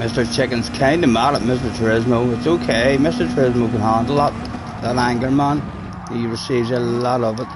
Mr. Chicken's kinda mad at Mr. Turismo. It's okay, Mr. Turismo can handle that anger, man. He receives a lot of it.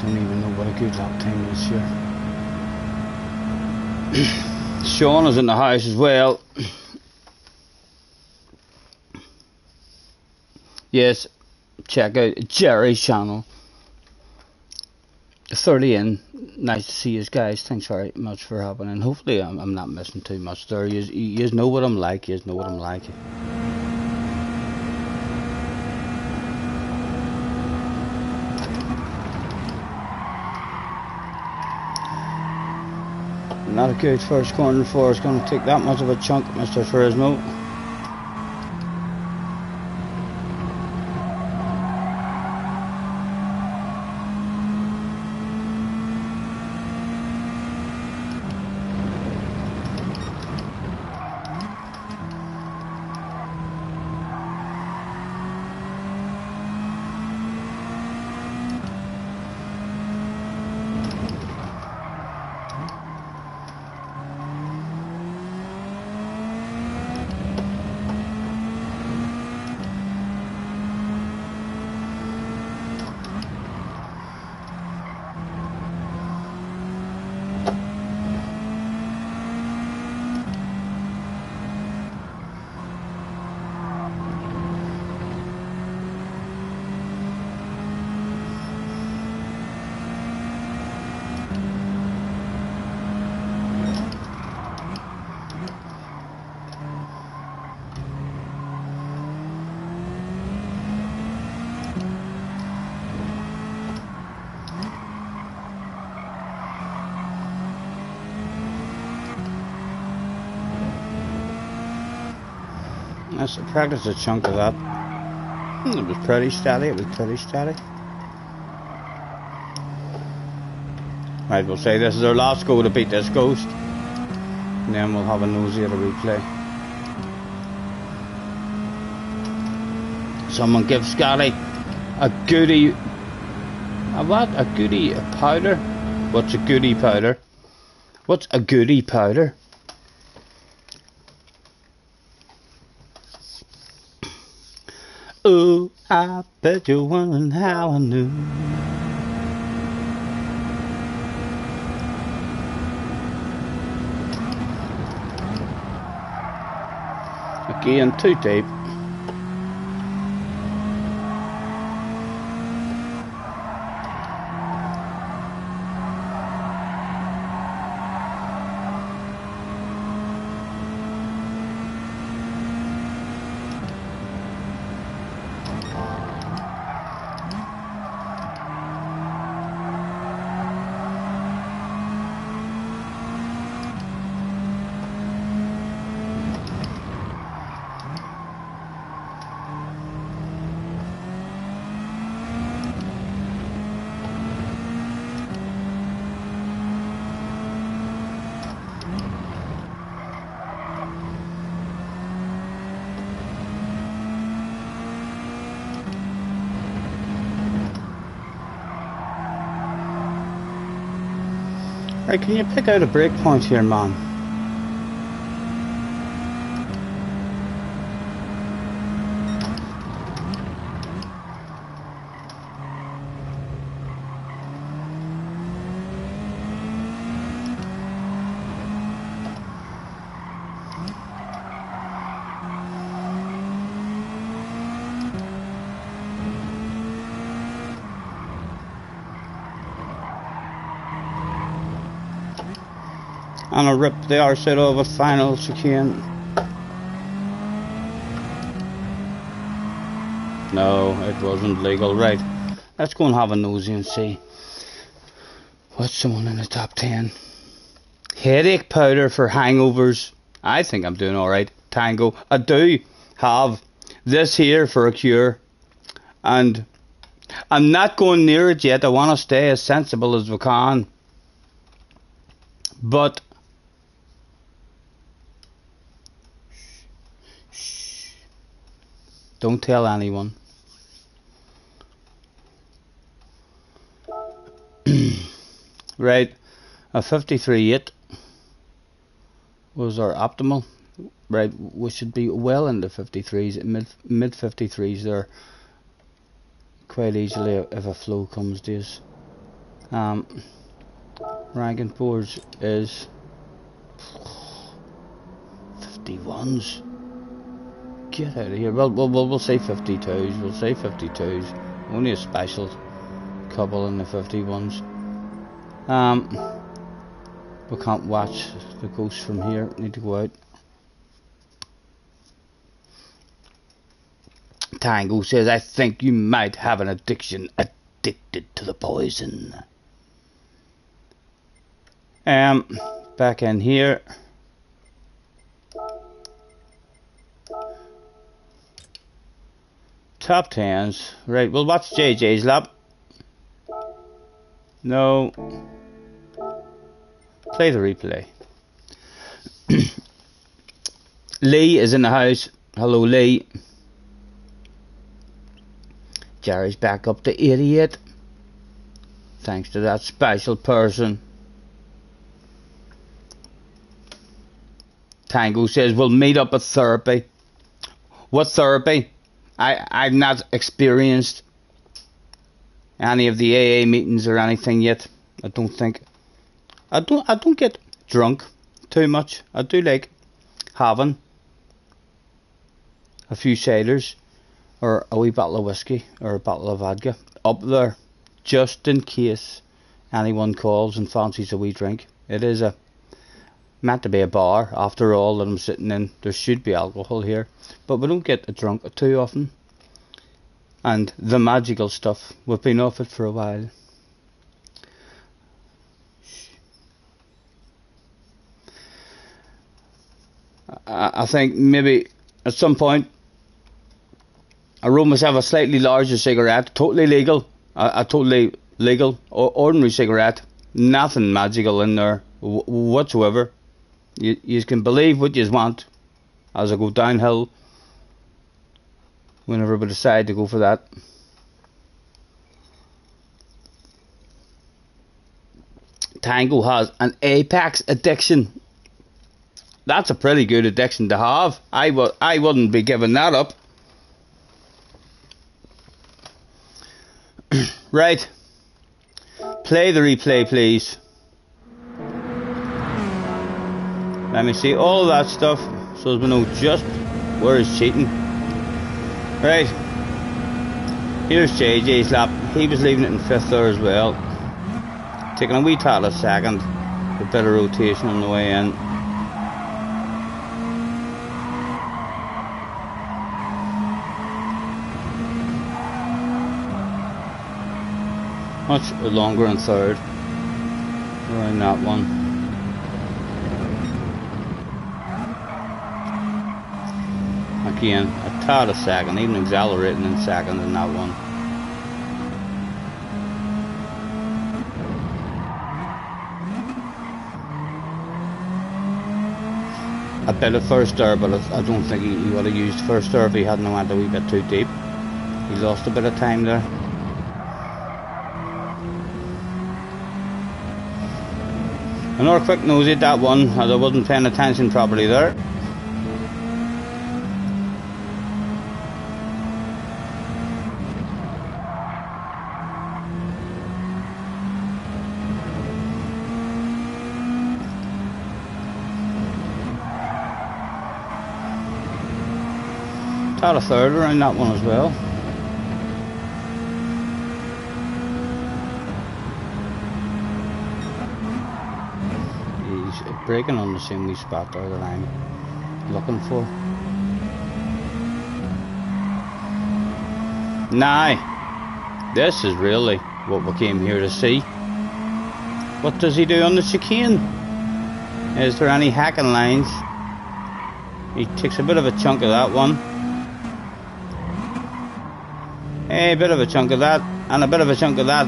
Don't even know what a good lap time is here. Sean is in the house as well. Yes, check out Jerry's channel. 30 in. Nice to see you guys. Thanks very much for having in. Hopefully I'm not missing too much there. You know what I'm like. You know what I'm like. Not a good first corner for us. Going to take that much of a chunk, Mr. Turismo. Let's practice a chunk of that. It was pretty steady, Right, we'll say this is our last go to beat this ghost. And then we'll have a nosy at a replay. Someone give Scotty a goodie. A what? A goodie powder? What's a goodie powder? What's a goodie powder? Oh, I bet you're wondering how I knew. Again, too deep. Right, can you pick out a break point here, man? And I rip the arse out of a final chicane. No, it wasn't legal. Right, let's go and have a nosy and see what's someone in the top 10. Headache powder for hangovers. I think I'm doing alright. Tango. I do have this here for a cure, and I'm not going near it yet. I want to stay as sensible as we can, but don't tell anyone. Right, a 53.8 was our optimal. Right, we should be well in the 53s, mid 53s there, quite easily if a flow comes to us. Ranking boards is 51s. Get out of here. We'll say 52s. We'll say 52s. Only a special couple in the 51s. We can't watch the ghost from here. Need to go out. Tango says, I think you might have an addiction. Addicted to the poison. Back in here. Top 10s. Right, we'll watch JJ's lap. No. Play the replay. Lee is in the house. Hello, Lee. Jerry's back up to 88. Thanks to that special person. Tango says we'll meet up at therapy. What therapy? I've not experienced any of the AA meetings or anything yet. I don't think. I don't get drunk too much. I do like having a few ciders or a wee bottle of whiskey or a bottle of vodka up there, just in case anyone calls and fancies a wee drink. It is meant to be a bar, after all, that I'm sitting in. There should be alcohol here, but we don't get drunk too often. And the magical stuff, we've been off it for a while. I think maybe at some point I roll myself a slightly larger cigarette, totally legal, a totally legal, ordinary cigarette, nothing magical in there whatsoever. You can believe what you want as I go downhill whenever we decide to go for that. Tango has an Apex addiction. That's a pretty good addiction to have. I wouldn't be giving that up. Right. Play the replay, please. Let me see all that stuff so we know just where he's cheating. Right. Here's JJ's lap. He was leaving it in 5th there as well. Taking a wee tad of second. A bit of rotation on the way in. Much longer in 3rd. Around that one. Again, a tad of second, even accelerating in 2nd in that one. A bit of 1st there, but I don't think he would have used 1st there if he hadn't went a wee bit too deep. He lost a bit of time there. Another quick nosy at that one, as I wasn't paying attention properly there. Had a third around that one as well. He's braking on the same wee spot there that I'm looking for. Now, this is really what we came here to see. What does he do on the chicane? Is there any hacking lines? He takes a bit of a chunk of that one. A bit of a chunk of that, and a bit of a chunk of that.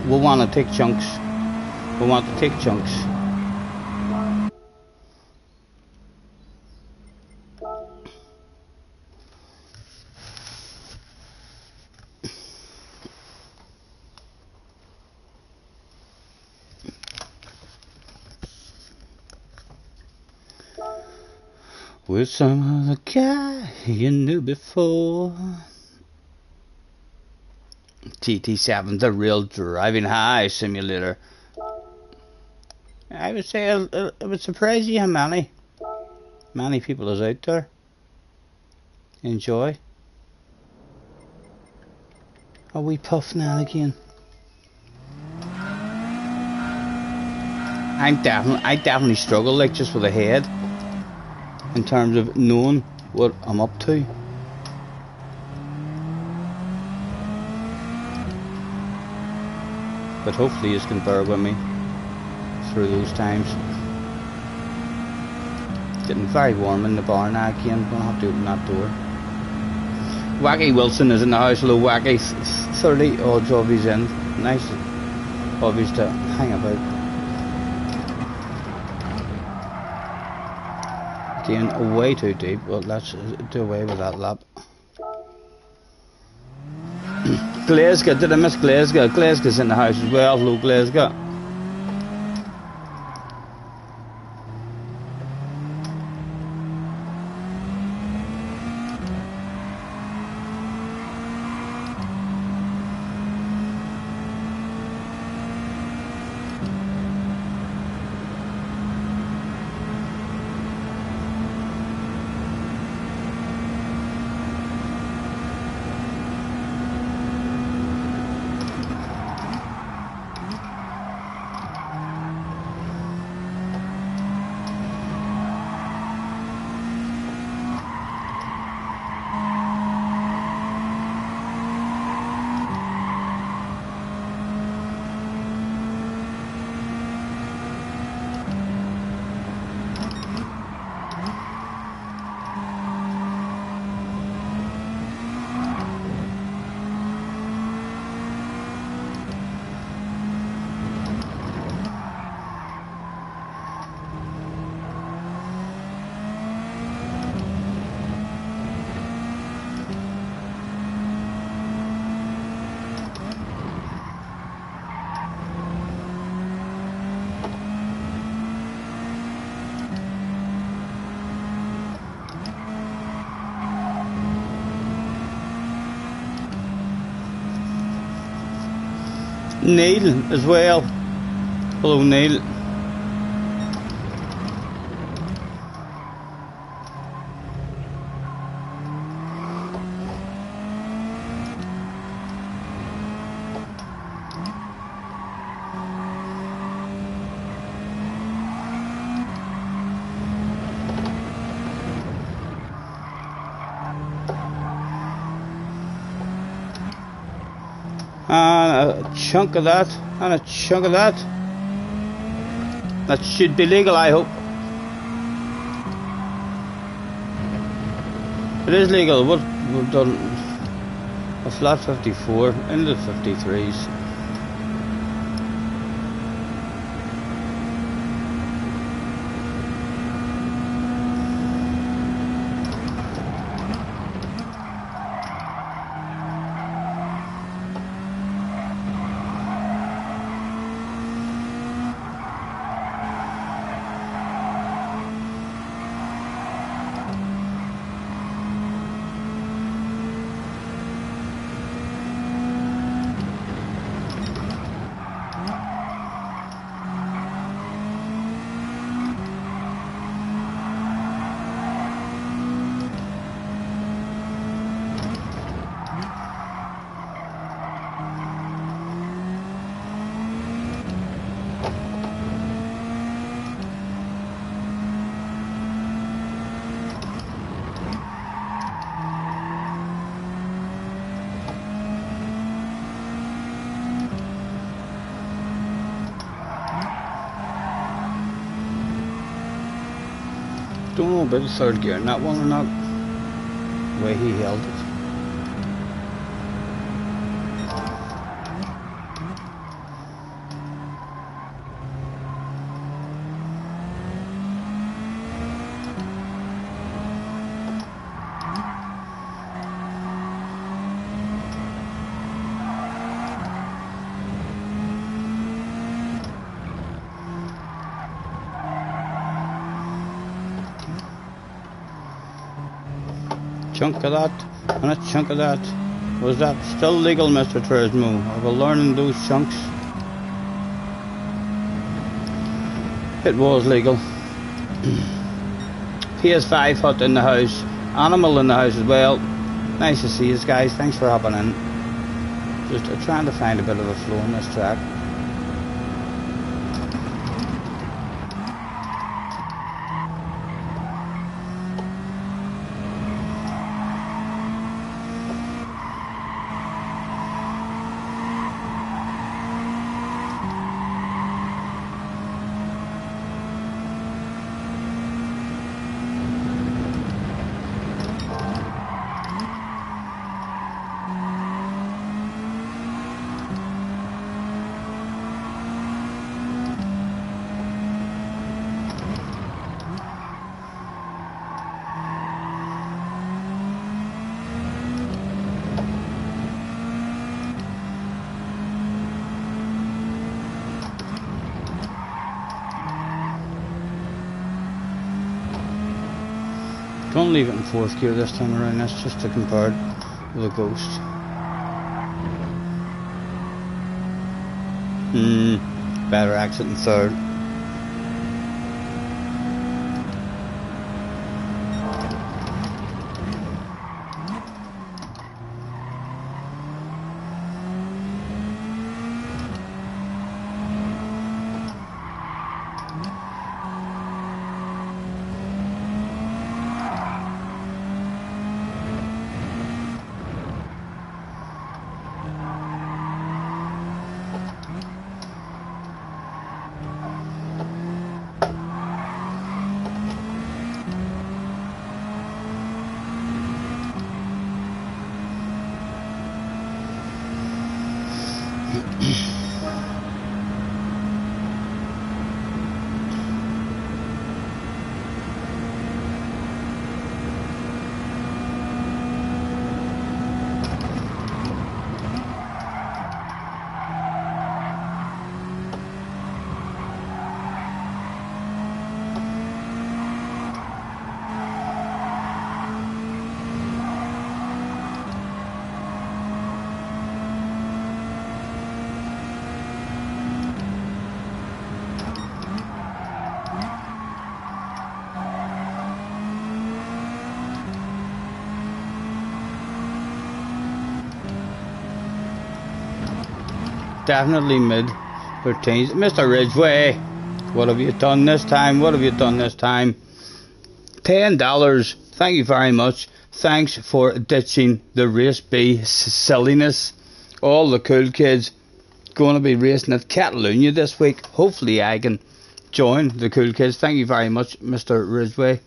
We want to take chunks. We want to take chunks. With some other guy you knew before. GT7's a real driving high simulator. I would say it would surprise you how many people is out there enjoy a wee puff now and again. I definitely struggle, like, just with the head in terms of knowing what I'm up to. But hopefully you can bear with me through those times. Getting very warm in the bar now again. Gonna have to open that door. Wacky Wilson is in the house. Hello Wacky. 30 odds of he's in. Nice hobbies to hang about. Again, way too deep. Well, let's do away with that lap. Glasgow, did I miss Glasgow? Glasgow's in the house as well. Hello Glasgow. Neil as well. Hello Neil. And a chunk of that, and a chunk of that. That should be legal, I hope. It is legal. We've done a flat 54 into 53s. Don't know about the third gear in that one or not. The way he held it. Chunk of that, and a chunk of that. Was that still legal, Mr. Turismo? Are we learning those chunks? It was legal. PS5 hut in the house. Animal in the house as well. Nice to see you guys. Thanks for hopping in. Just trying to find a bit of a flow on this track. Don't leave it in fourth gear this time around, that's just to compare it with a Ghost. Better exit in third. Definitely mid-13s. Mr. Ridgway, what have you done this time? What have you done this time? $10. Thank you very much. Thanks for ditching the race B silliness. All the cool kids going to be racing at Catalunya this week. Hopefully I can join the cool kids. Thank you very much, Mr. Ridgway.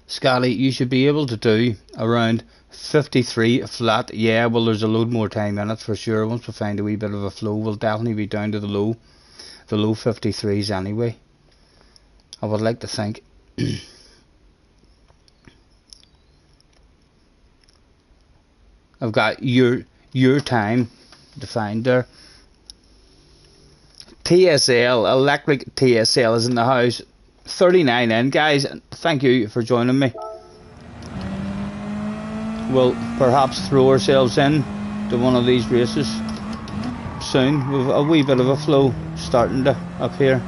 Scally, you should be able to do around 53 flat. Yeah, well, there's a load more time in it for sure. Once we find a wee bit of a flow, we'll definitely be down to the low 53s anyway, I would like to think. I've got your time defined there. TSL, electric TSL is in the house. 39 in, guys. Thank you for joining me. We'll perhaps throw ourselves in to one of these races soon with a wee bit of a flow starting to appear.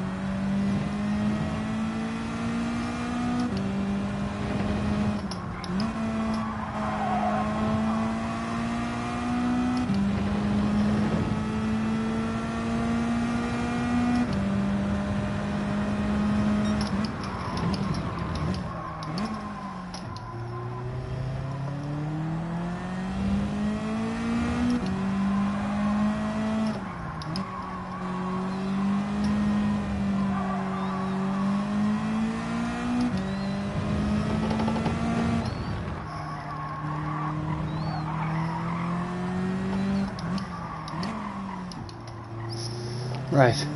Right.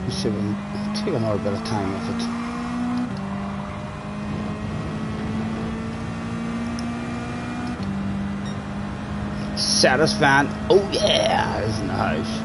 Let's see if we can take another bit of time with it. Satisfying. Oh yeah, it's in the house.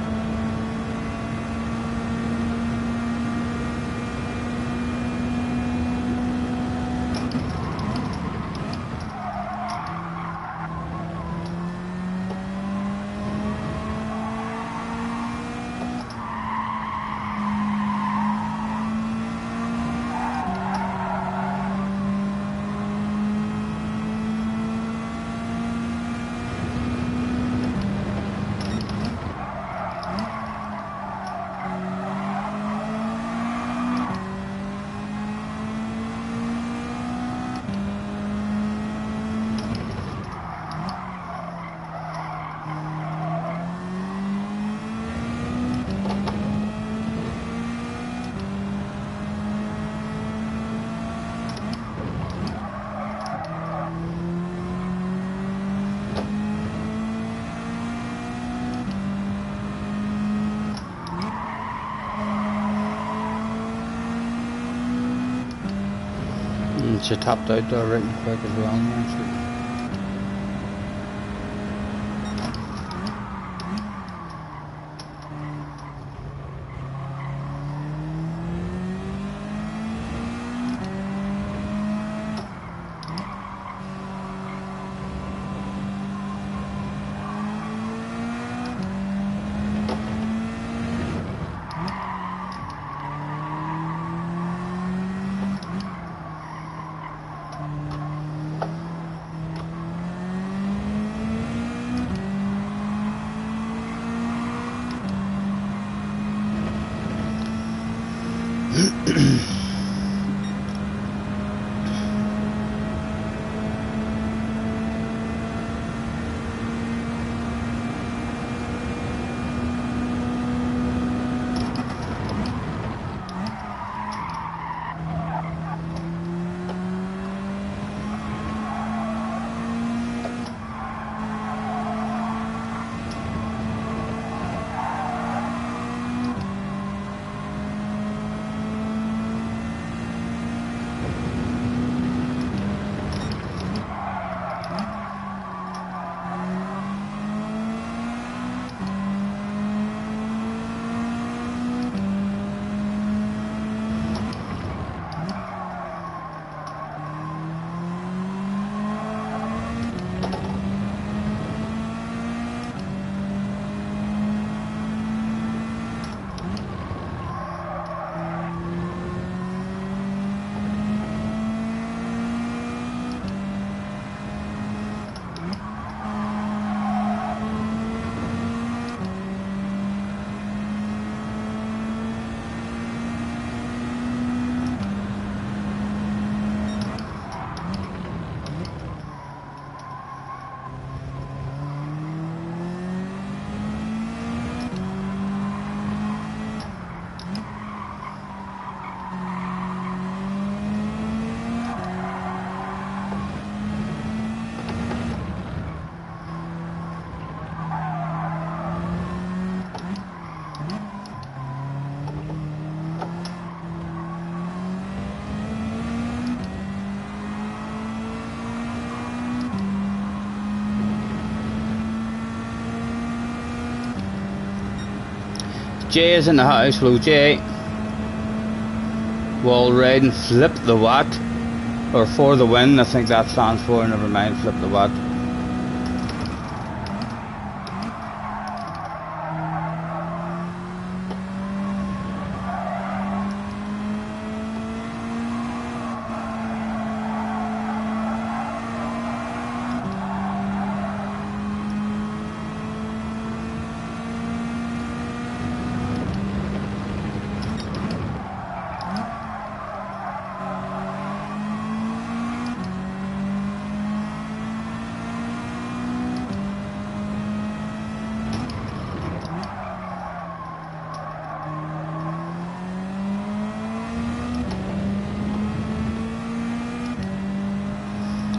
She topped out there right and quick as well. Jay is in the house. Hello, Jay. Wall ride and flip the watt, or for the win, I think that stands for. Never mind, flip the watt.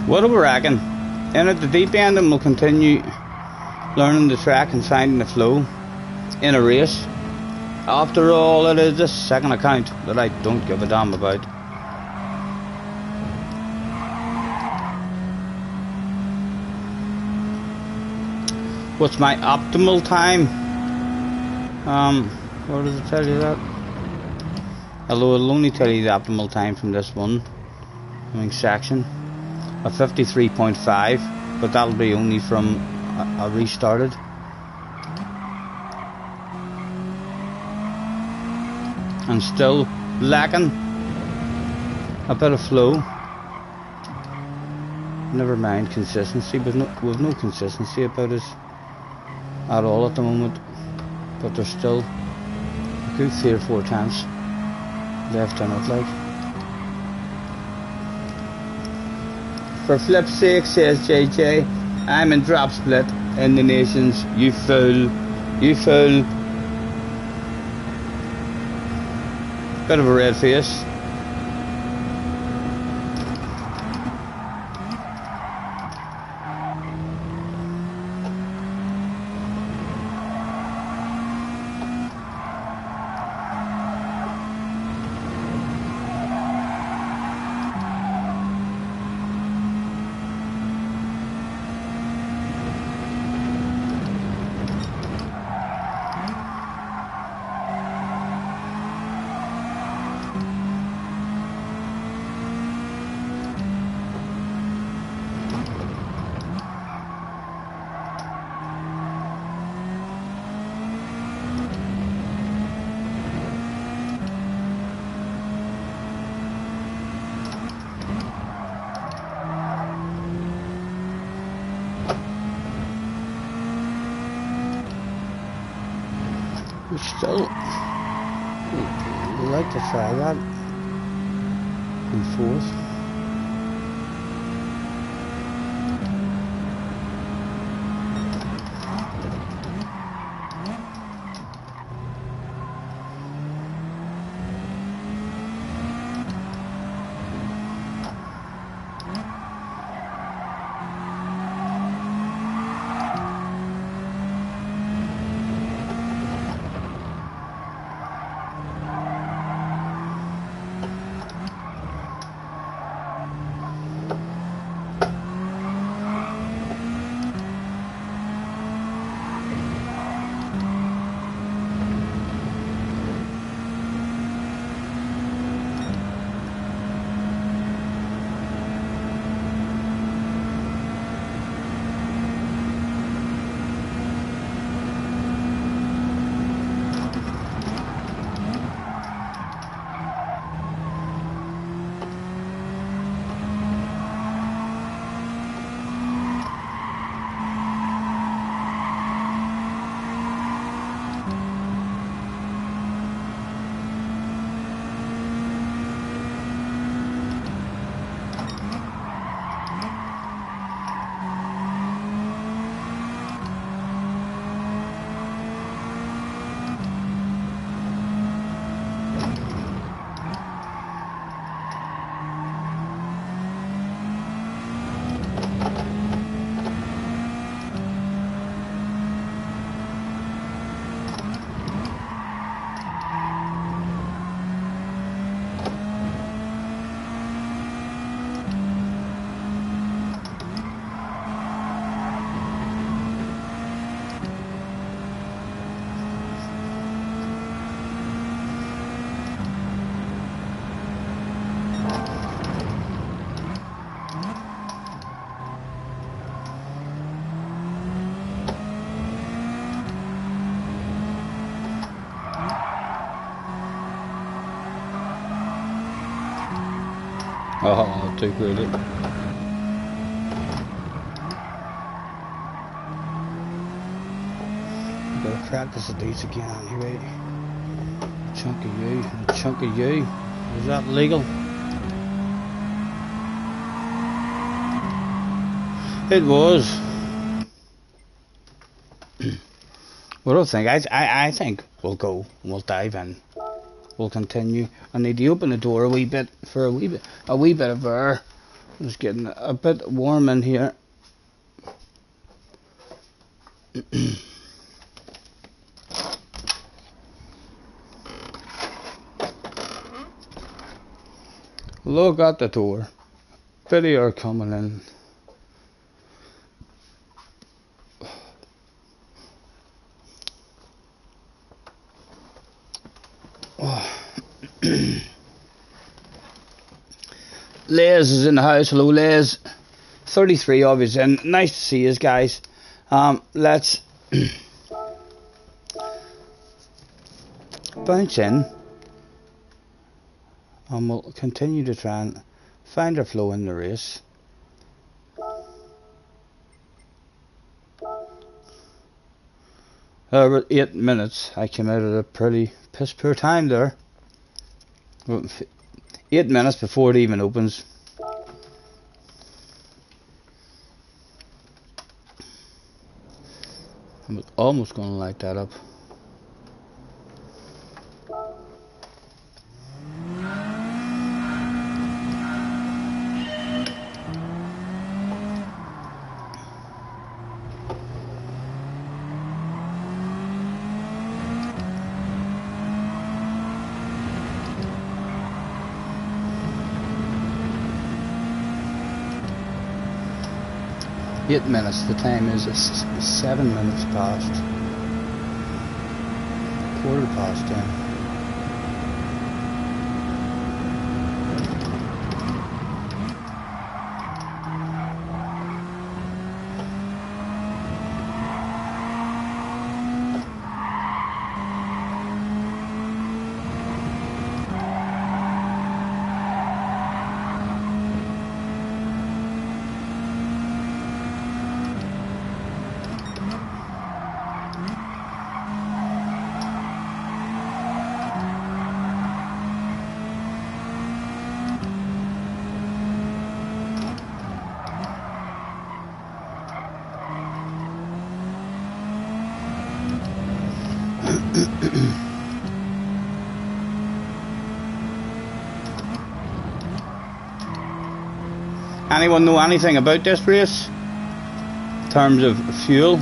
What do we reckon? In at the deep end and we'll continue learning the track and finding the flow in a race. After all, it is the second account that I don't give a damn about. What's my optimal time? Where does it tell you that? Although it'll only tell you the optimal time from this one section of 53.5, but that'll be only from I restarted. And still lacking a bit of flow. Never mind consistency, but we've no consistency about us at all at the moment. But there's still a good 3 or 4 times left in it, like. For flip's sake, says JJ, I'm in drop split in the nations. You fool. You fool. Bit of a red face. We still would like to try that in 4th. Oh, too good. Gotta practice the dates again anyway. Chunk of you and a chunk of you. Is that legal? It was. What do you think? I think we'll go and we'll dive in. We'll continue. I need to open the door a wee bit for a wee bit of air. It's getting a bit warm in here. Look at the door. Video coming in. Oh. Les is in the house. Hello, Les. 33 of you in. Nice to see you guys. Let's bounce in, and we'll continue to try and find our flow in the race. About 8 minutes. I came out at a pretty piss poor time there. 8 minutes before it even opens. I'm almost going to light that up. Eight minutes. The time is 7 minutes past. 10:15. Anyone know anything about this race? In terms of fuel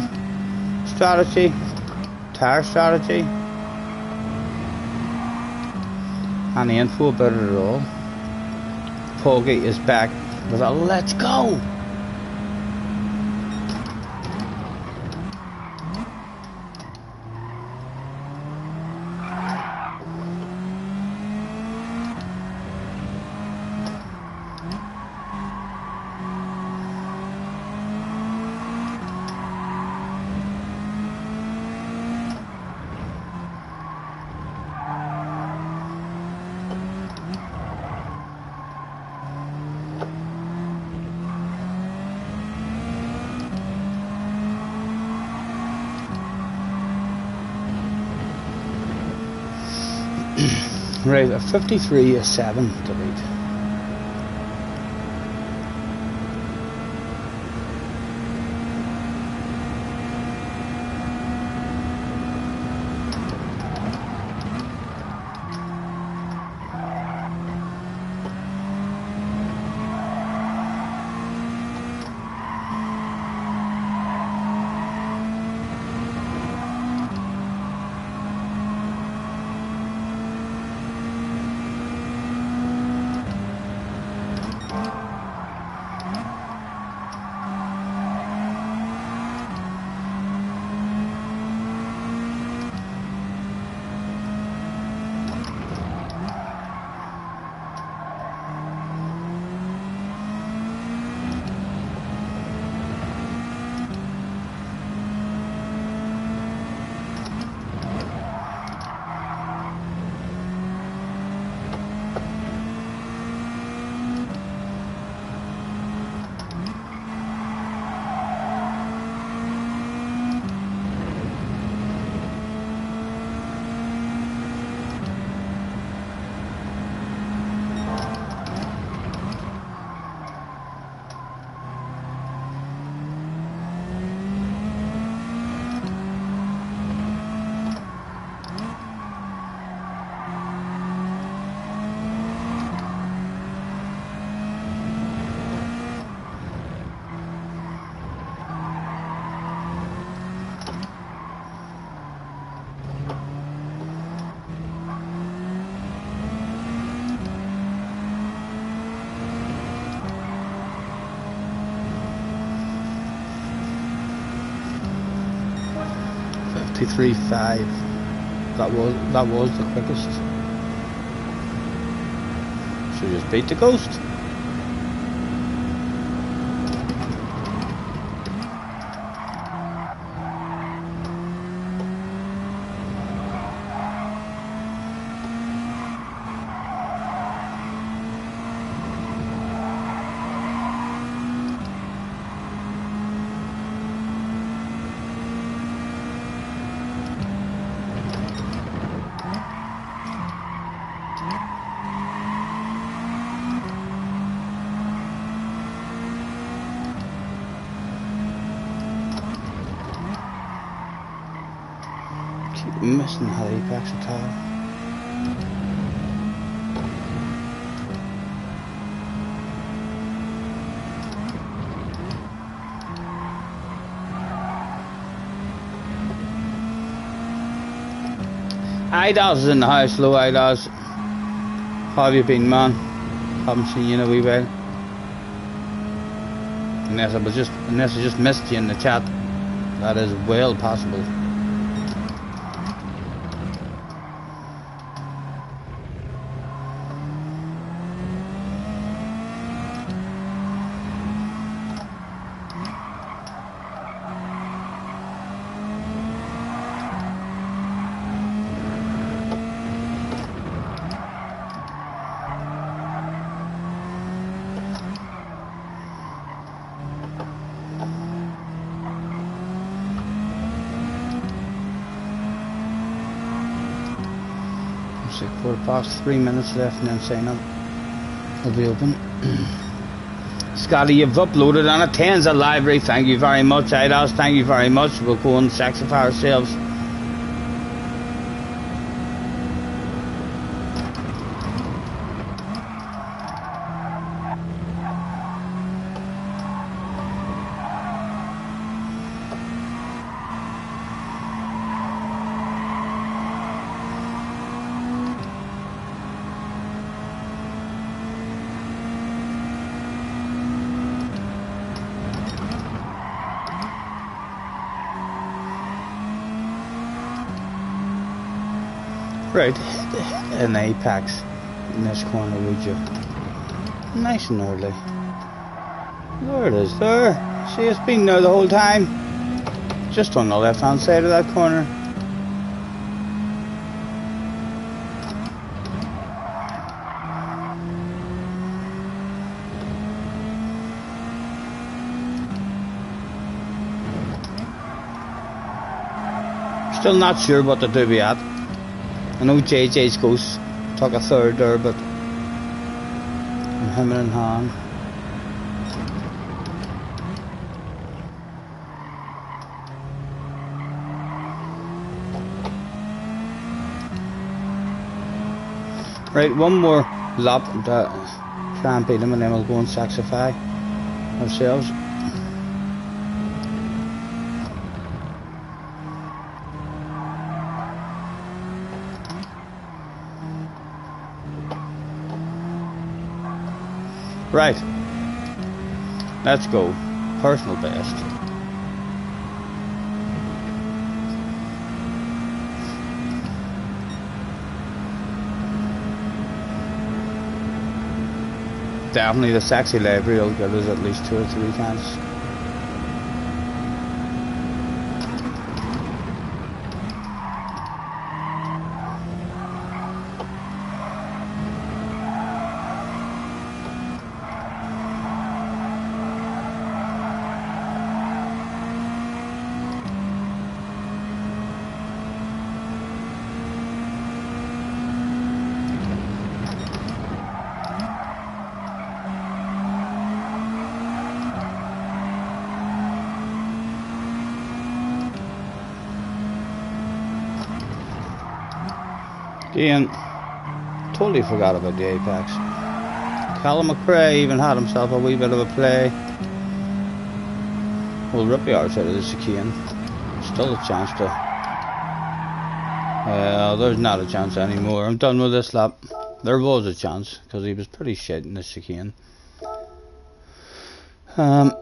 strategy, tire strategy? Any info about it at all? Poggy is back with a let's go! Right, a 53.7 to lead. 53.5. That was the quickest. So just beat the Ghost. Keep missing Halifax at all. Idos is in the house. Hello Idos. How have you been, man? Haven't seen you in a wee while. Unless I just missed you in the chat. That is well possible. Past 3 minutes left and then sign up. It'll be open. Scotty, you've uploaded on a Tenza library. Thank you very much. Idos, thank you very much. We'll go and saxify ourselves. Right, an apex in this corner, would you? Nice and early. There it is, there. See, it's been there the whole time. Just on the left hand side of that corner. Still not sure what to do with that. I know JJ's Ghost took a third there, but I'm hemming and hawing. Right, one more lap to try and beat him, and then we'll go and saxify ourselves. Right, let's go. Personal best. Definitely the sexy library will give us at least 2 or 3 times. Ian, totally forgot about the apex. Callum McRae even had himself a wee bit of a play. We'll rip the arse out of the chicane. Still a chance to... there's not a chance anymore. I'm done with this lap. There was a chance, because he was pretty shit in the chicane. I'll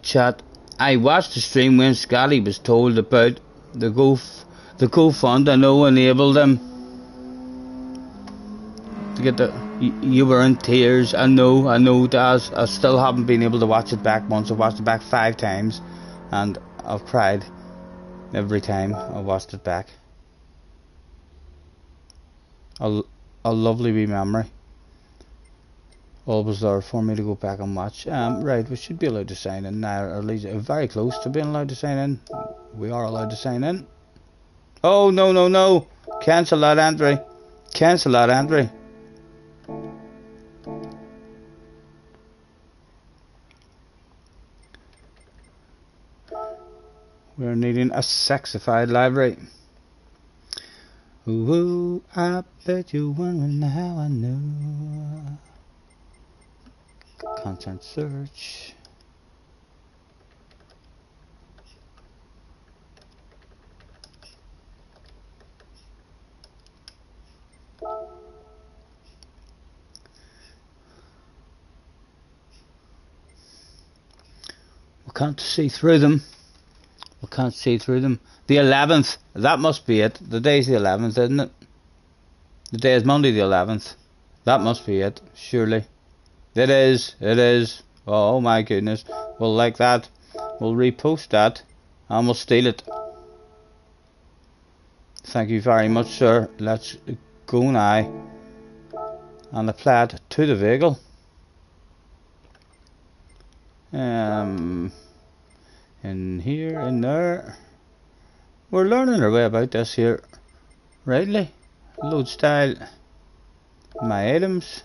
chat. I watched the stream when Scotty was told about the GoFund. I know enabled him to get the. You were in tears. I know, Daz. I still haven't been able to watch it back once. I watched it back 5 times, and I've cried every time I watched it back. A lovely wee memory. Always there for me to go back and watch. Right, we should be allowed to sign in now, or at least very close to being allowed to sign in. We are allowed to sign in. Oh, no. Cancel that entry. Cancel that entry. We're needing a sexified library. Ooh, I bet you're wondering how I know. Content search. We can't see through them. We can't see through them. The 11th. That must be it. The day's the 11th, isn't it? The day is Monday the 11th. That must be it, surely. It is. Oh my goodness. We'll like that. We'll repost that. And we'll steal it. Thank you very much, sir. Let's go now. And apply it to the vehicle. In here, in there. We're learning our way about this here. Rightly. Load style. My items.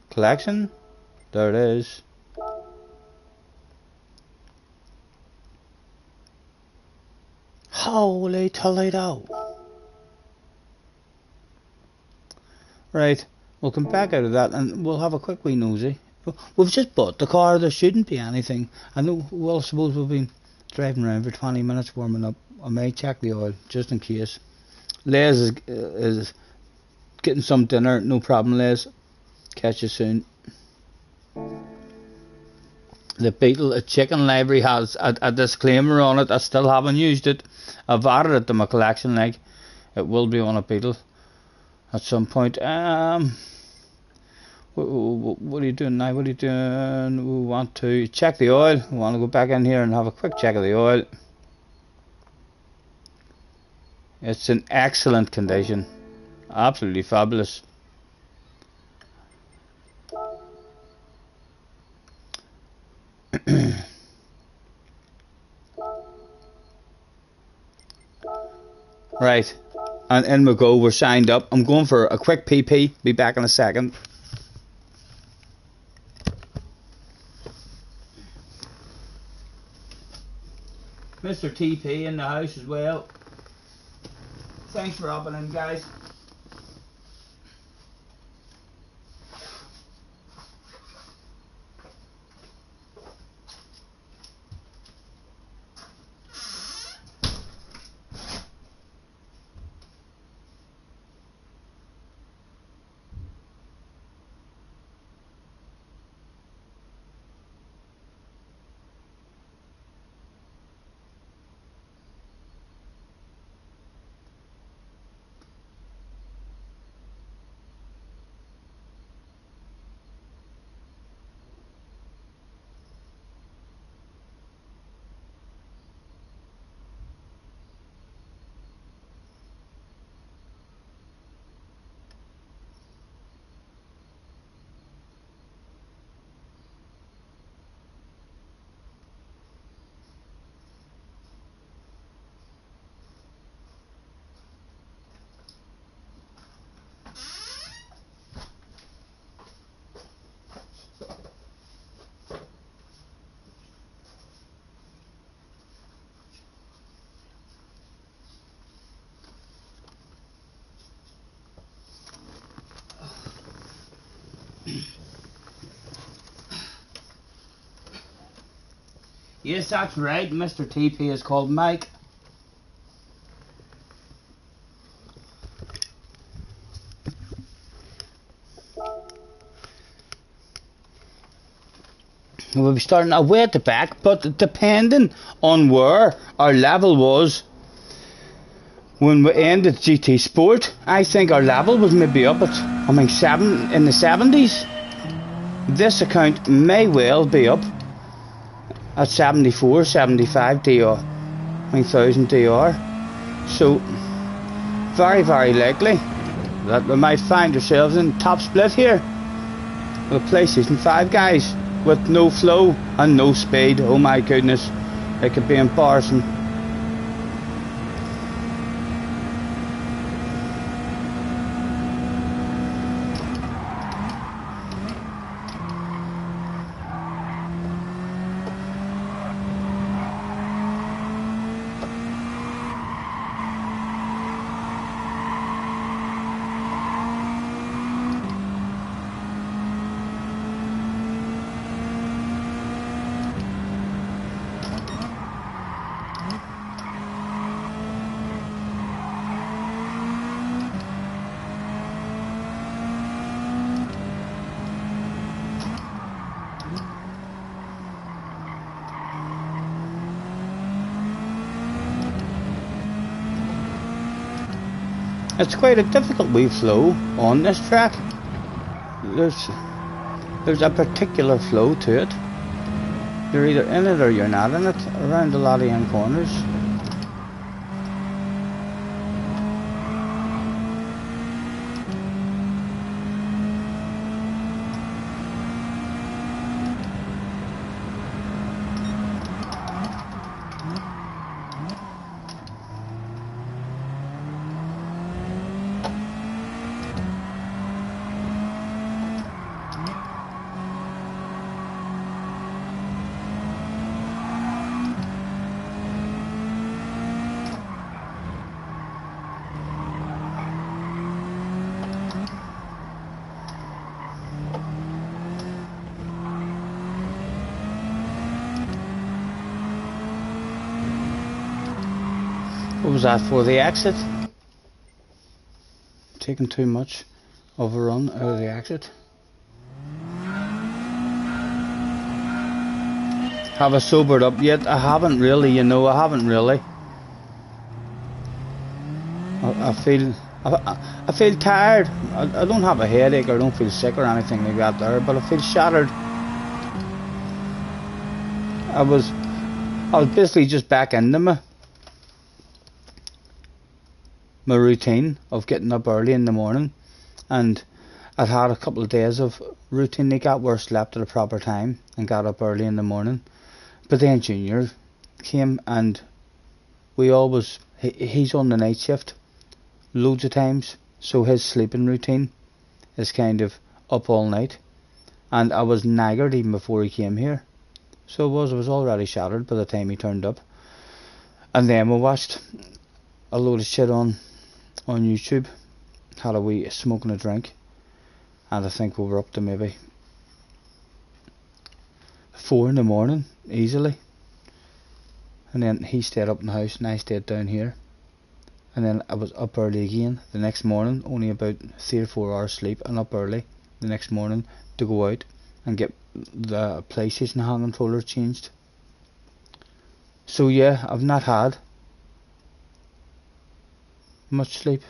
Collection. There it is. Holy Toledo. Right, we'll come back out of that and we'll have a quick wee nosy. We've just bought the car, there shouldn't be anything. I know, well, I suppose we've been driving around for 20 minutes warming up. I may check the oil, just in case. Les is getting some dinner, no problem, Les. Catch you soon. The Beetle Chicken Library has a disclaimer on it. I still haven't used it. I've added it to my collection, like. It will be on a Beetle at some point. What are you doing now? What are you doing? We want to check the oil. We want to go back in here and have a quick check of the oil. It's in excellent condition. Absolutely fabulous. Right. And in we go. We're signed up. I'm going for a quick PP. Be back in a second. Mr. TP in the house as well. Thanks for hopping in, guys. Yes, that's right. Mr. TP is called Mike. We'll be starting away at the back, but depending on where our level was when we ended GT Sport, I think our level was maybe up at, I mean, in the 70s. This account may well be up at 74, 75 DR, I mean 1000 DR. So, very, very likely that we might find ourselves in top split here with PlayStation 5 guys with no flow and no speed. Oh my goodness, it could be embarrassing. It's quite a difficult wee flow on this track. There's a particular flow to it. You're either in it or you're not in it around a lot of end corners. What was that for, the exit? Taking too much of a run out of the exit. Have I sobered up yet? I haven't really, you know, I haven't really. I feel tired. I don't have a headache, I don't feel sick or anything like that there, but I feel shattered. I was basically just back into my routine of getting up early in the morning, and I'd had a couple of days of routine like that where I slept at a proper time and got up early in the morning. But then Junior came, and he's on the night shift loads of times, so his sleeping routine is kind of up all night, and I was knackered even before he came here. So I was already shattered by the time he turned up. And then we watched a load of shit on YouTube, had a wee smoke and a drink, and I think we were up to maybe 4 in the morning easily. And then he stayed up in the house and I stayed down here, and then I was up early again the next morning, only about 3 or 4 hours sleep, and up early the next morning to go out and get the PlayStation hand controller changed. So yeah, I've not had much sleep.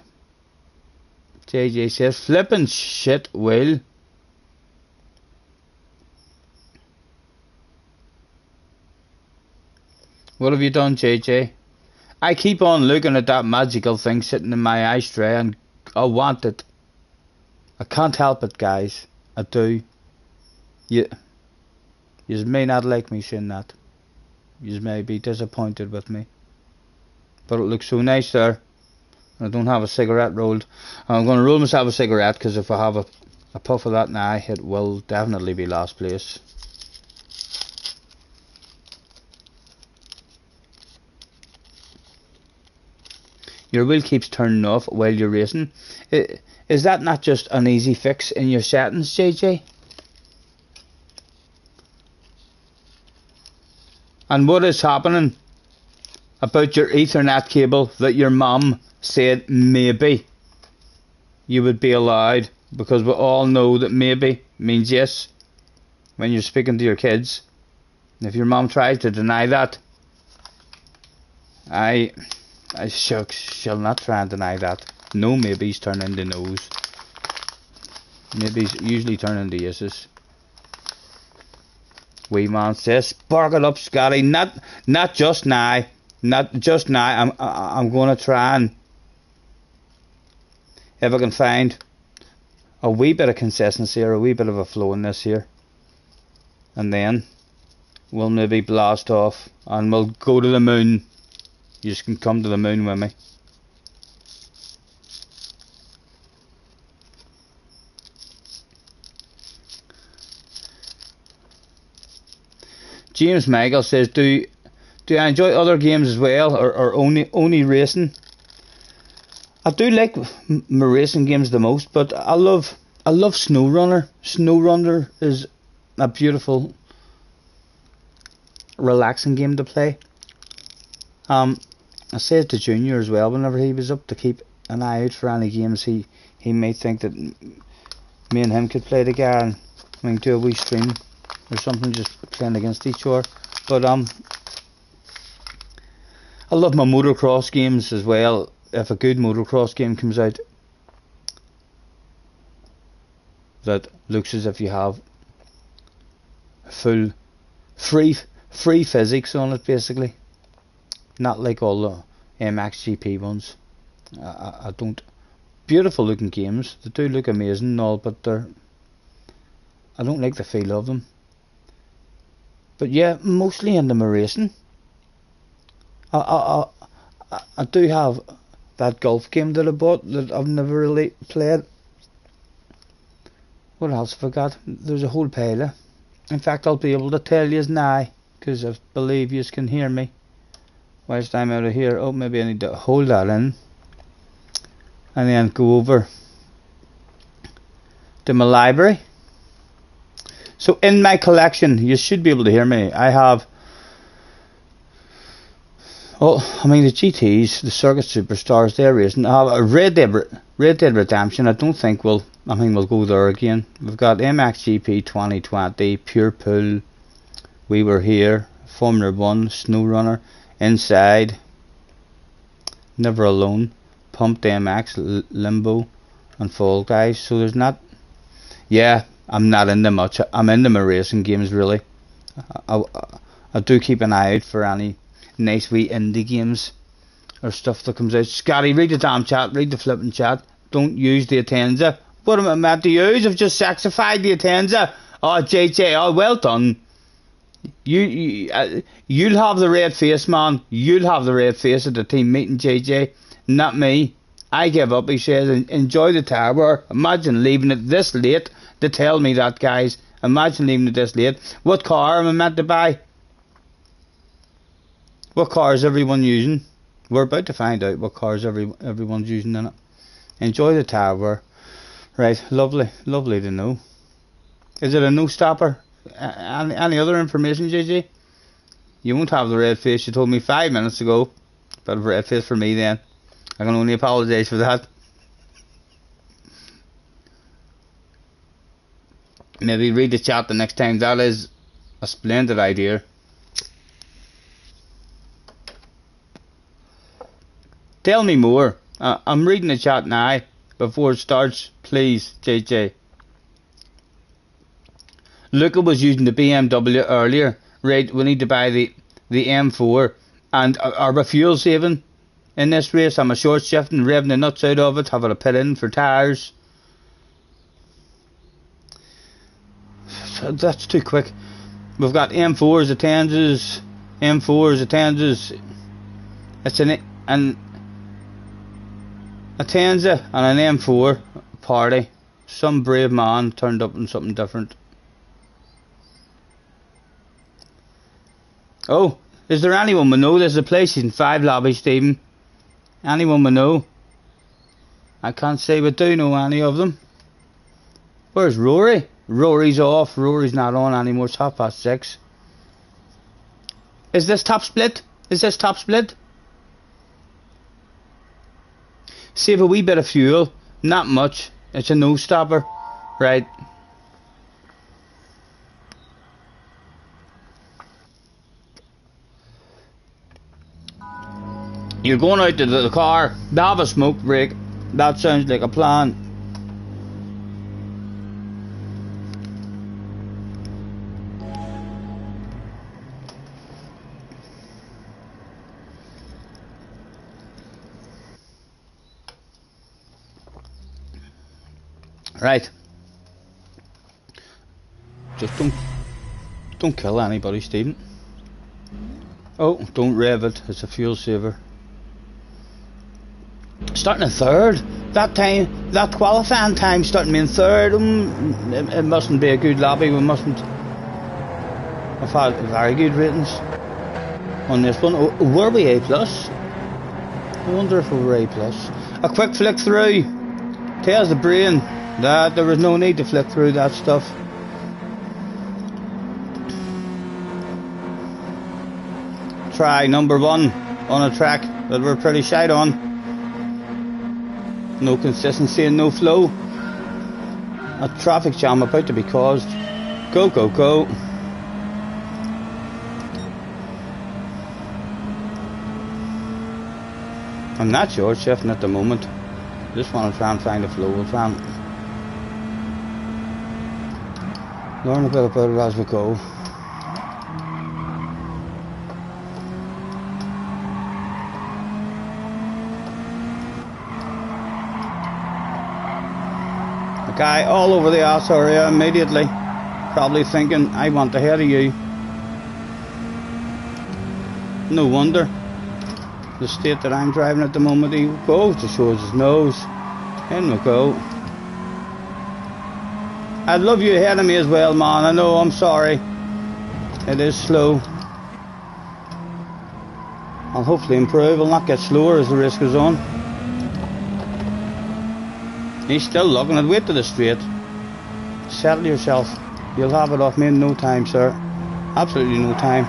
JJ says, flippin' shit, Will. What have you done, JJ? I keep on looking at that magical thing sitting in my ashtray and I want it. I can't help it, guys. I do. You may not like me saying that. You may be disappointed with me. But it looks so nice there. I don't have a cigarette rolled. I'm going to roll myself a cigarette, because if I have a puff of that now, it will definitely be last place. Your wheel keeps turning off while you're racing. Is that not just an easy fix in your settings, JJ? And what is happening about your Ethernet cable that your mum said maybe you would be allowed? Because we all know that maybe means yes. when you're speaking to your kids. If your mom tries to deny that, I shall not try and deny that. No maybes turn into no's. Maybes usually turn into yeses. Wee man says, spark it up, Scotty. Not just now. Not just now. I'm gonna try and, if I can find a wee bit of consistency or a wee bit of a flow in this here, and then we'll maybe blast off and we'll go to the moon. You just can come to the moon with me. James Michael says, do I enjoy other games as well, or only racing? I do like my racing games the most, but I love SnowRunner. SnowRunner is a beautiful, relaxing game to play. I said to Junior as well, whenever he was up, to keep an eye out for any games he might think that me and him could play together, and we can do a wee stream or something, just playing against each other. But I love my motocross games as well. If a good motocross game comes out that looks as if you have full free physics on it, basically, not like all the MXGP ones. I don't. Beautiful looking games, they do look amazing and all, but I don't like the feel of them. But yeah, mostly into my racing. I do have that golf game that I bought that I've never really played. What else have I got? There's a whole pile of. In fact, I'll be able to tell you now, because I believe you can hear me whilst I'm out of here. Oh, maybe I need to hold that in and then go over to my library. So in my collection, you should be able to hear me, I have, the GTs, the Circuit Superstars, they're racing. I have a Red Dead Redemption. I don't think we'll go there again. We've got MXGP 2020, Pure Pool, We Were Here, Formula 1, SnowRunner, Inside, Never Alone, Pumped MX, Limbo, and Fall Guys. So there's not, yeah, I'm not into much. I'm into my racing games, really. I do keep an eye out for any nice wee indie games or stuff that comes out. Scotty, read the damn chat, read the flipping chat. Don't use the Atenza. What am I meant to use? I've just sexified the Atenza. Oh, JJ, oh, well done. You'll have the red face, man. You'll have the red face at the team meeting, JJ. Not me. I give up, he says. Enjoy the tower. Imagine leaving it this late to tell me that, guys. Imagine leaving it this late. What car am I meant to buy? What car is everyone using? We're about to find out what cars everyone's using in it. Enjoy the tower. Right, lovely to know. Is it a no stopper? Any other information, JJ? You won't have the red face you told me 5 minutes ago. But a red face for me then. I can only apologise for that. Maybe read the chat the next time. That is a splendid idea. Tell me more. I'm reading the chat now. Before it starts, please, JJ. Luca was using the BMW earlier. Right, we need to buy the M4. And are we fuel saving in this race? I'm a short shifting, revving the nuts out of it, having a pit in for tyres. That's too quick. We've got M4s, Atenzas, M4s, Atenzas. It's an Atenza and an M4 party. Some brave man turned up in something different. Oh, is there anyone we know? There's a PlayStation 5 lobby, Stephen. Anyone we know? I can't say we do know any of them. Where's Rory? Rory's off. Rory's not on anymore. It's 6:30. Is this top split? Save a wee bit of fuel. Not much. It's a no stopper. Right. You're going out to the car, they have a smoke break. That sounds like a plan. Right. Just don't kill anybody, Stephen. Oh, don't rev it. It's a fuel saver. Starting in third. That time, that qualifying time, starting me in third. It mustn't be a good lobby. We mustn't have had very good ratings on this one. Oh, were we A plus? I wonder if we were A plus. A quick flick through. Tells the brain that there was no need to flick through that stuff. Try number 1 on a track that we're pretty shite on. No consistency and no flow. A traffic jam about to be caused. Go, go, go. I'm not sure shifting at the moment. Just want to try and find a flow. We'll try and learn a bit about it as we go. Guy all over the ass area immediately, probably thinking I want ahead of you. No wonder the state that I'm driving at the moment. He goes to show his nose. In we go. I'd love you ahead of me as well, man. I know, I'm sorry. It is slow. I'll hopefully improve. I'll not get slower as the race goes on. He's still looking at wait to the straight. Settle yourself. You'll have it off me in no time, sir. Absolutely no time.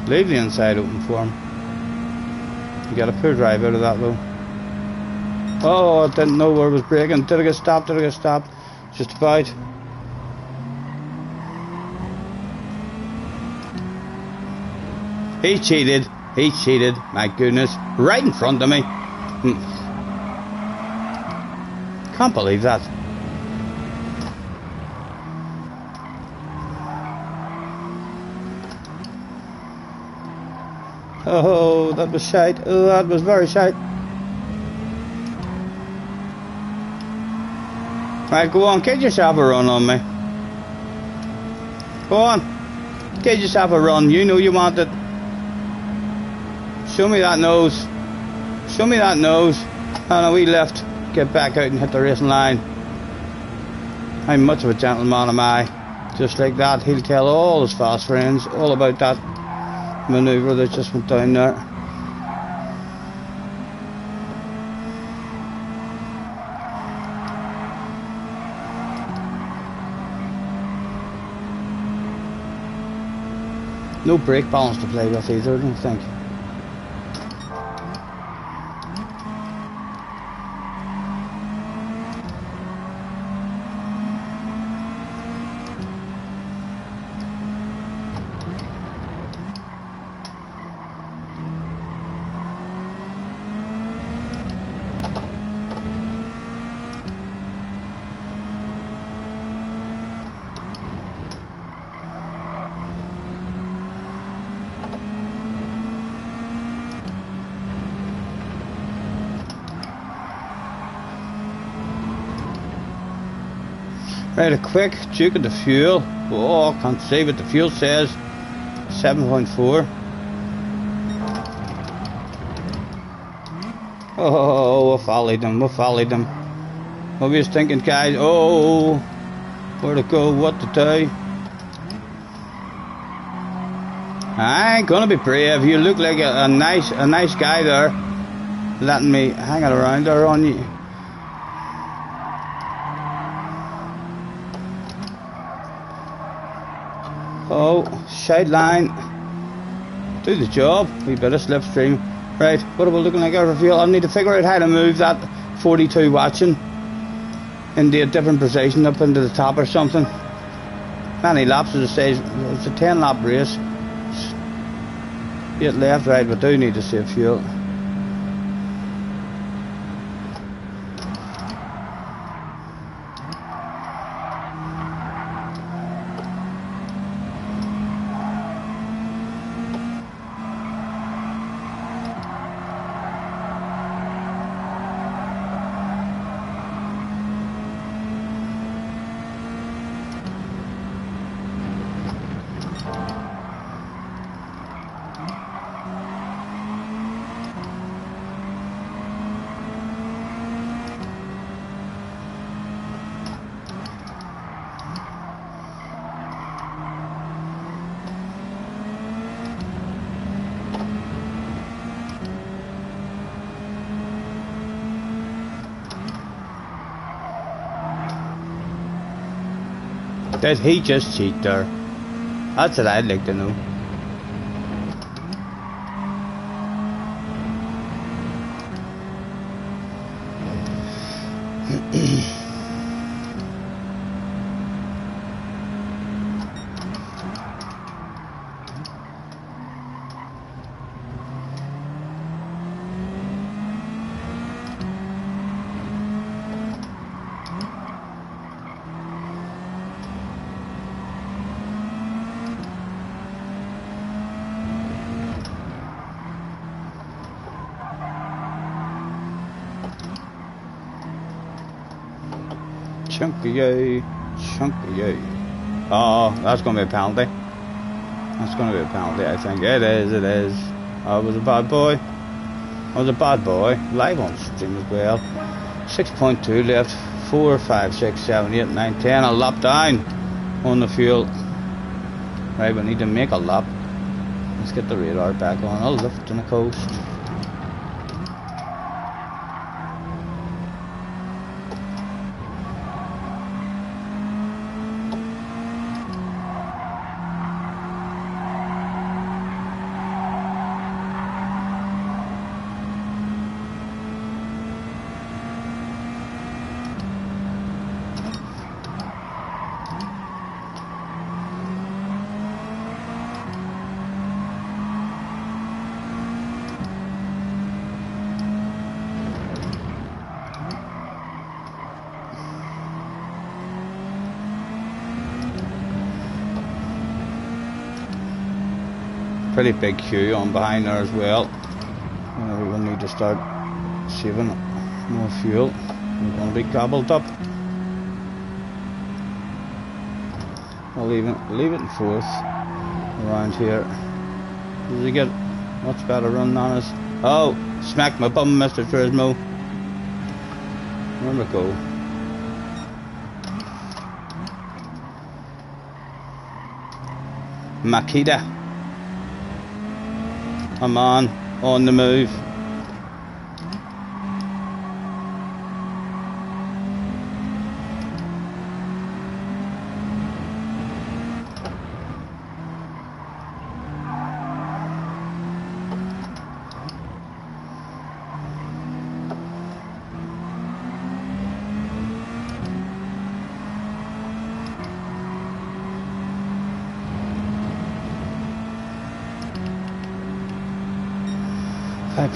Leave the inside open for him. You got a poor drive out of that though. Oh, I didn't know where it was braking. Did I get stopped? Did I get stopped? Just about. He cheated. He cheated. My goodness. Right in front of me. Can't believe that. Oh, that was shite. Oh, that was very shite. Right, go on. Get yourself a run on me. Go on. Get yourself a run. You know you want it. Show me that nose. Show me that nose. And a wee left. Get back out and hit the racing line. How much of a gentleman am I? Just like that, he'll tell all his fast friends all about that manoeuvre that just went down there. No brake balance to play with either, I don't think. Right, a quick juke at the fuel. Oh, I can't see what the fuel says. 7.4. Oh, we followed them, we followed them. What were you thinking, guys? Oh, where to go, what to do? I ain't gonna be brave. You look like a nice guy there, letting me hang it around there on you. Oh, shite line. Do the job. We better slipstream. Right, what are we looking like out of fuel? I need to figure out how to move that 42 watching. into a different position up into the top or something. Many laps as it says, it's a 10 lap race. 8 left, right, but do need to save fuel. Did he just cheat there? That's what I'd like to know. Chunky, chunky. Oh, that's going to be a penalty. That's going to be a penalty, I think. It is, it is. I was a bad boy. I was a bad boy. Live on stream as well. 6.2 left. 4, 5, 6, 7, 8, 9, 10. A lap down on the fuel. Right, we need to make a lap. Let's get the radar back on. I'll lift on the coast. Pretty big queue on behind there as well. We will need to start saving more fuel. We're going to be gobbled up. I'll leave it in fourth around here. Does he get much better run on us? Oh, smack my bum, Mr. Turismo. Where we go? Makita. I'm on the move.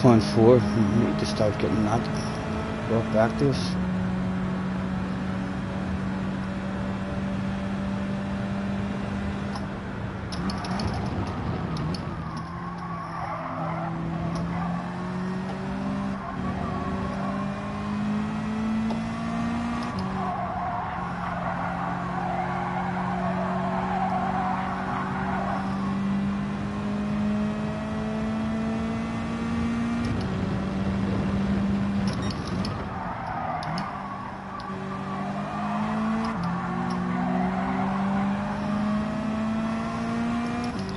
.4, we need to start getting that brought back to us.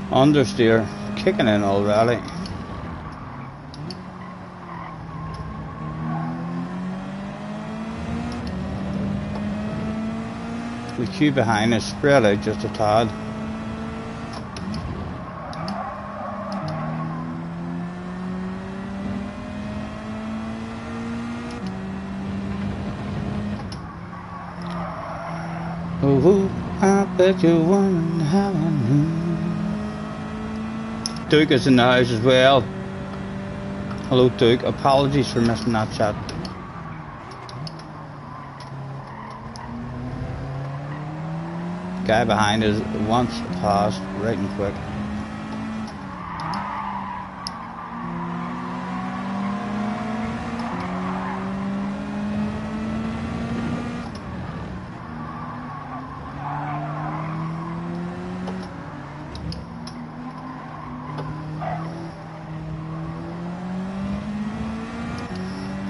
Understeer kicking in already. The queue behind is spread out just a tad. Oh, I bet you wonder how I knew. Duke is in the house as well. Hello Duke, apologies for missing that chat. Guy behind us wants passed right and quick.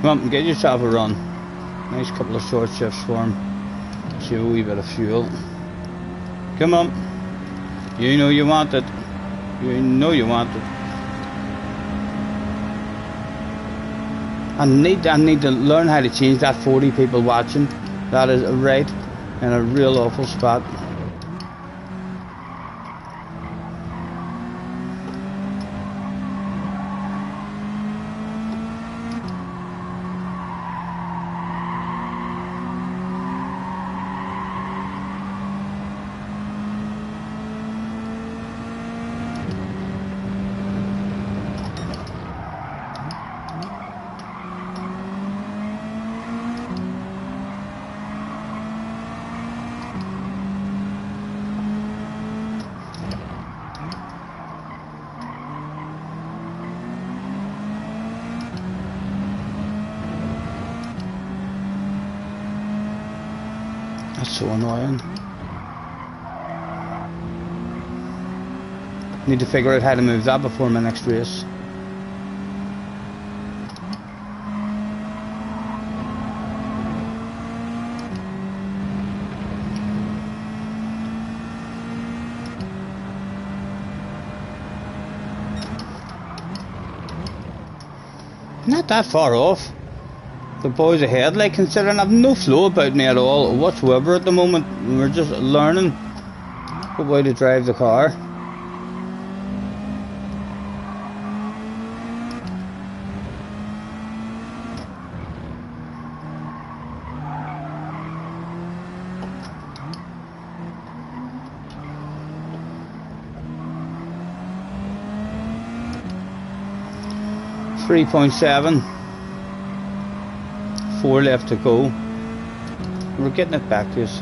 Come on, get yourself a run. Nice couple of short shifts for him. Save a wee bit of fuel. Come on. You know you want it. You know you want it. I need to learn how to change that 40 people watching. That is right in a real awful spot. That's so annoying. Need to figure out how to move that before my next race. Not that far off. The boys ahead, like, considering I've no flow about me at all whatsoever at the moment. We're just learning what way to drive the car. .7. 4 left to go. We're getting it back to us.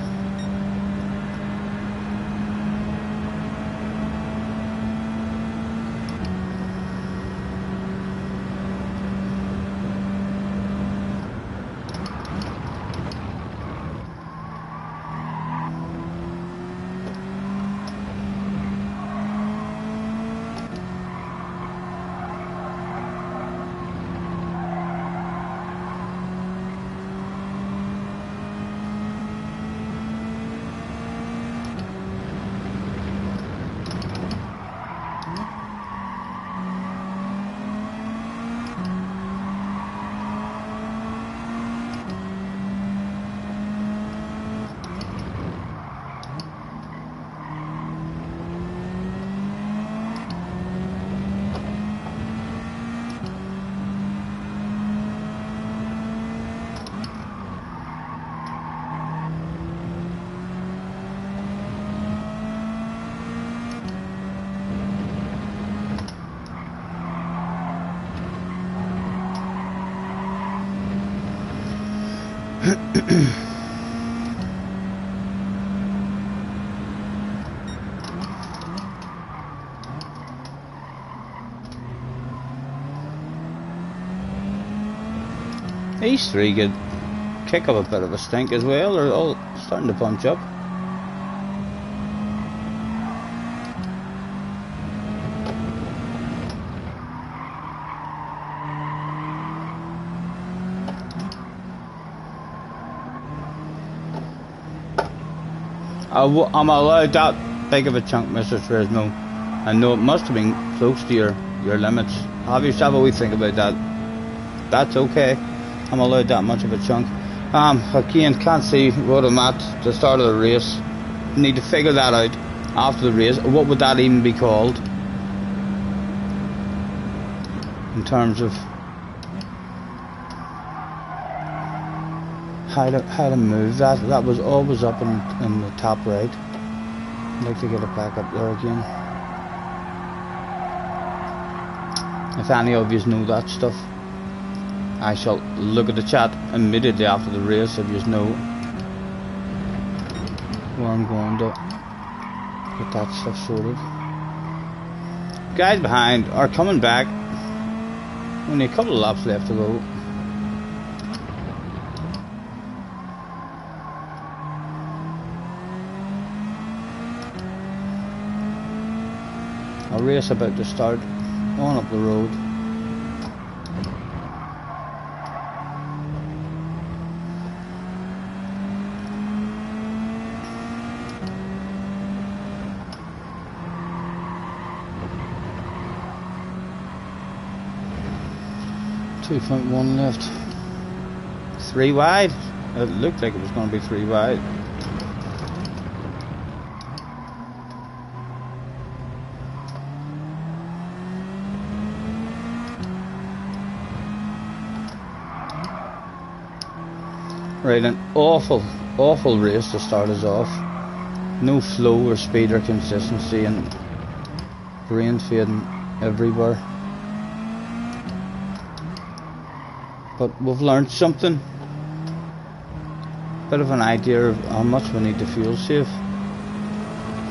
These three could kick up a bit of a stink as well. They're all starting to punch up. I'm allowed that big of a chunk, Mr. Fresno. I know it must have been close to your limits. Have yourself a wee think about that. That's okay. I'm allowed that much of a chunk. Again, can't see what I'm at the start of the race. Need to figure that out after the race. What would that even be called? In terms of how to move that. That was always up in the top right. I'd like to get it back up there again. If any of you know that stuff, I shall look at the chat immediately after the race if you know where I'm going to get that stuff sorted. Guys behind are coming back. Only a couple of laps left to go. A race about to start on up the road. .1 left. 3 wide. It looked like it was going to be 3 wide. Right, an awful race to start us off. No flow or speed or consistency, and brain fading everywhere. But we've learned something. Bit of an idea of how much we need to fuel save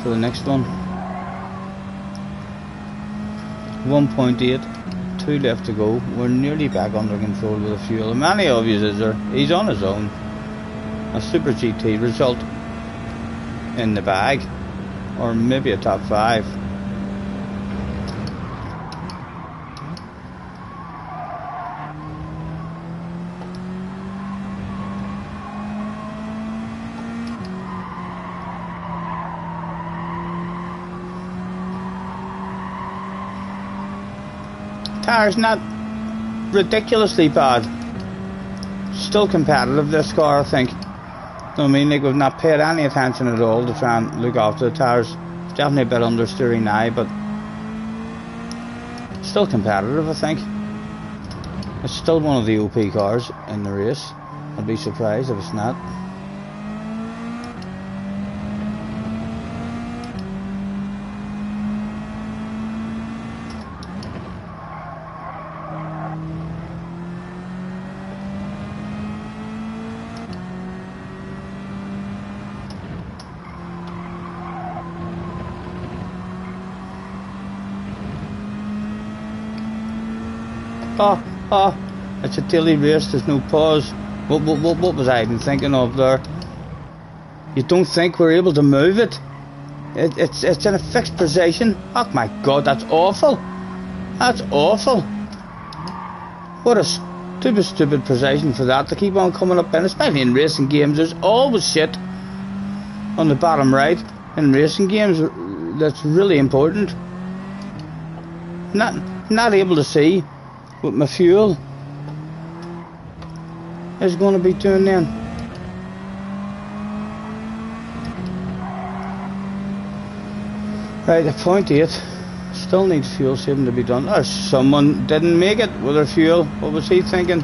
for the next one. 1.8, 2 left to go. We're nearly back under control with the fuel. And many of you is there. He's on his own. A Super GT result in the bag, or maybe a top 5. Tires not ridiculously bad. Still competitive, this car, I think. I mean, like, we've not paid any attention at all to try and look after the tires. It's definitely a bit understeering now, but still competitive, I think. It's still one of the OP cars in the race. I'd be surprised if it's not. It's a daily race, there's no pause. What was I even thinking of there? You don't think we're able to move it? It's in a fixed position. Oh my god, that's awful. That's awful. What a stupid position for that to keep on coming up in, especially in racing games. There's always shit on the bottom right in racing games that's really important. Not able to see what my fuel is going to be doing then. Right, at 0.8, still needs fuel saving to be done. Or someone didn't make it with their fuel. What was he thinking?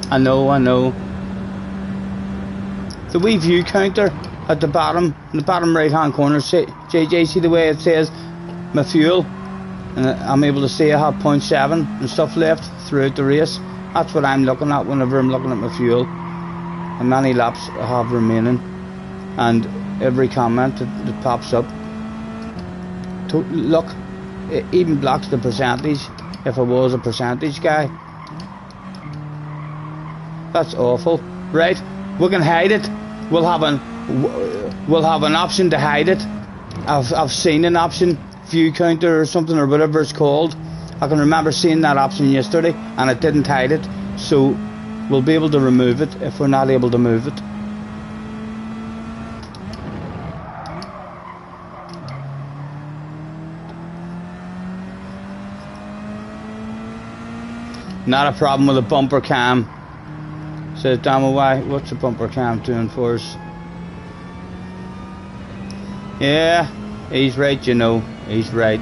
I know. The wee view counter at the bottom, in the bottom right hand corner, JJ, see the way it says my fuel? And I'm able to see I have 0.7 and stuff left throughout the race. That's what I'm looking at whenever I'm looking at my fuel. And many laps I have remaining. And every comment that pops up, look, it even blocks the percentage if I was a percentage guy. That's awful. Right, we can hide it. We'll have an option to hide it. I've seen an option, view counter or something, or whatever it's called. I can remember seeing that option yesterday and it didn't hide it, so we'll be able to remove it if we're not able to move it. Not a problem with a bumper cam. Says Damo, why? What's the bumper cam doing for us? Yeah, he's right, you know. He's right.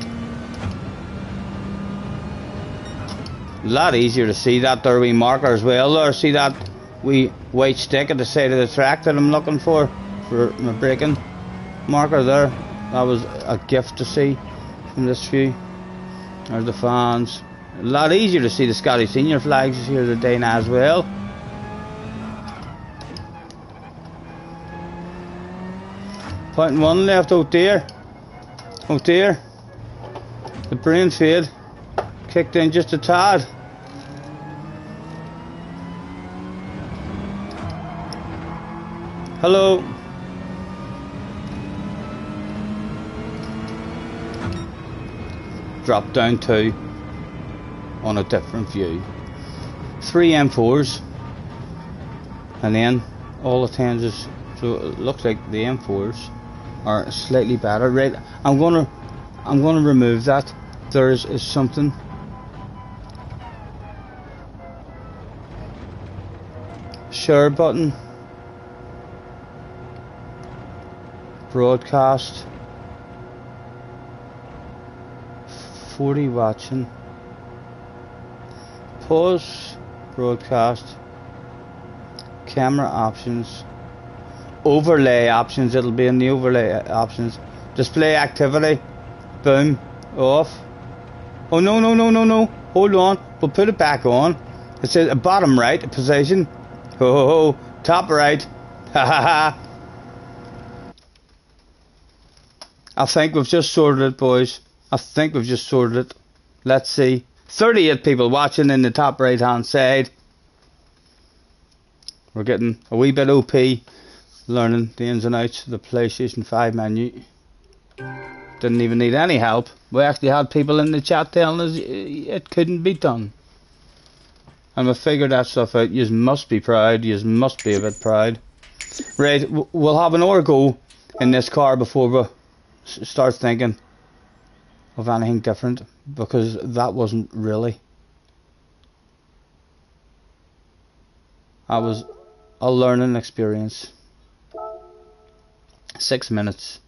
A lot easier to see that there wee marker as well there. See that wee white stick at the side of the track that I'm looking for my braking marker there. That was a gift to see from this view. There's the fans. A lot easier to see the Scottish senior flags here today now as well. Point one left. Oh dear. Oh dear. The brain fade kicked in just a tad. Hello. Drop down 2 on a different view. 3 M4s and then all the 10s. So it looks like the M4s are slightly better. Right, I'm gonna remove that. There is something. Share button. Broadcast. 40 watching. Pause. Broadcast. Camera options. Overlay options. It'll be in the overlay options. Display activity. Boom. Off. Oh no. Hold on. We'll put it back on. It says bottom right position. Ho. Top right. Ha ha. I think we've just sorted it, boys. I think we've just sorted it. Let's see. 38 people watching in the top right hand side. We're getting a wee bit OP, learning the ins and outs of the PlayStation 5 menu. Didn't even need any help. We actually had people in the chat telling us it couldn't be done. And we figured that stuff out. You must be proud. You must be a bit proud. Right, we'll have an hour go in this car before we start thinking of anything different, because that wasn't really. That was a learning experience. 6 minutes.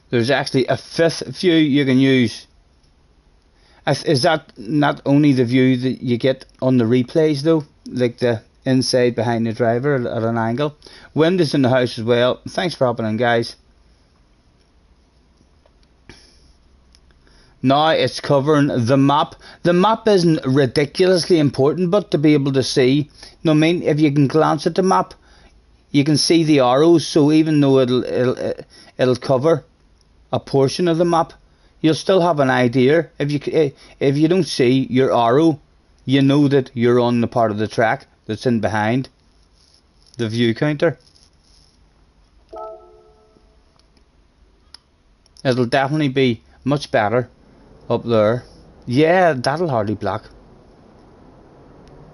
There's actually a 5th view you can use. Is that not only the view that you get on the replays though, like the inside behind the driver at an angle? Windows in the house as well. Thanks for hopping in, guys. Now it's covering the map. The map isn't ridiculously important, but to be able to see, you know what I mean, if you can glance at the map, you can see the arrows. So even though it'll cover a portion of the map, you'll still have an idea. If you don't see your arrow, you know that you're on the part of the track that's in behind the view counter. It'll definitely be much better up there. Yeah, that'll hardly block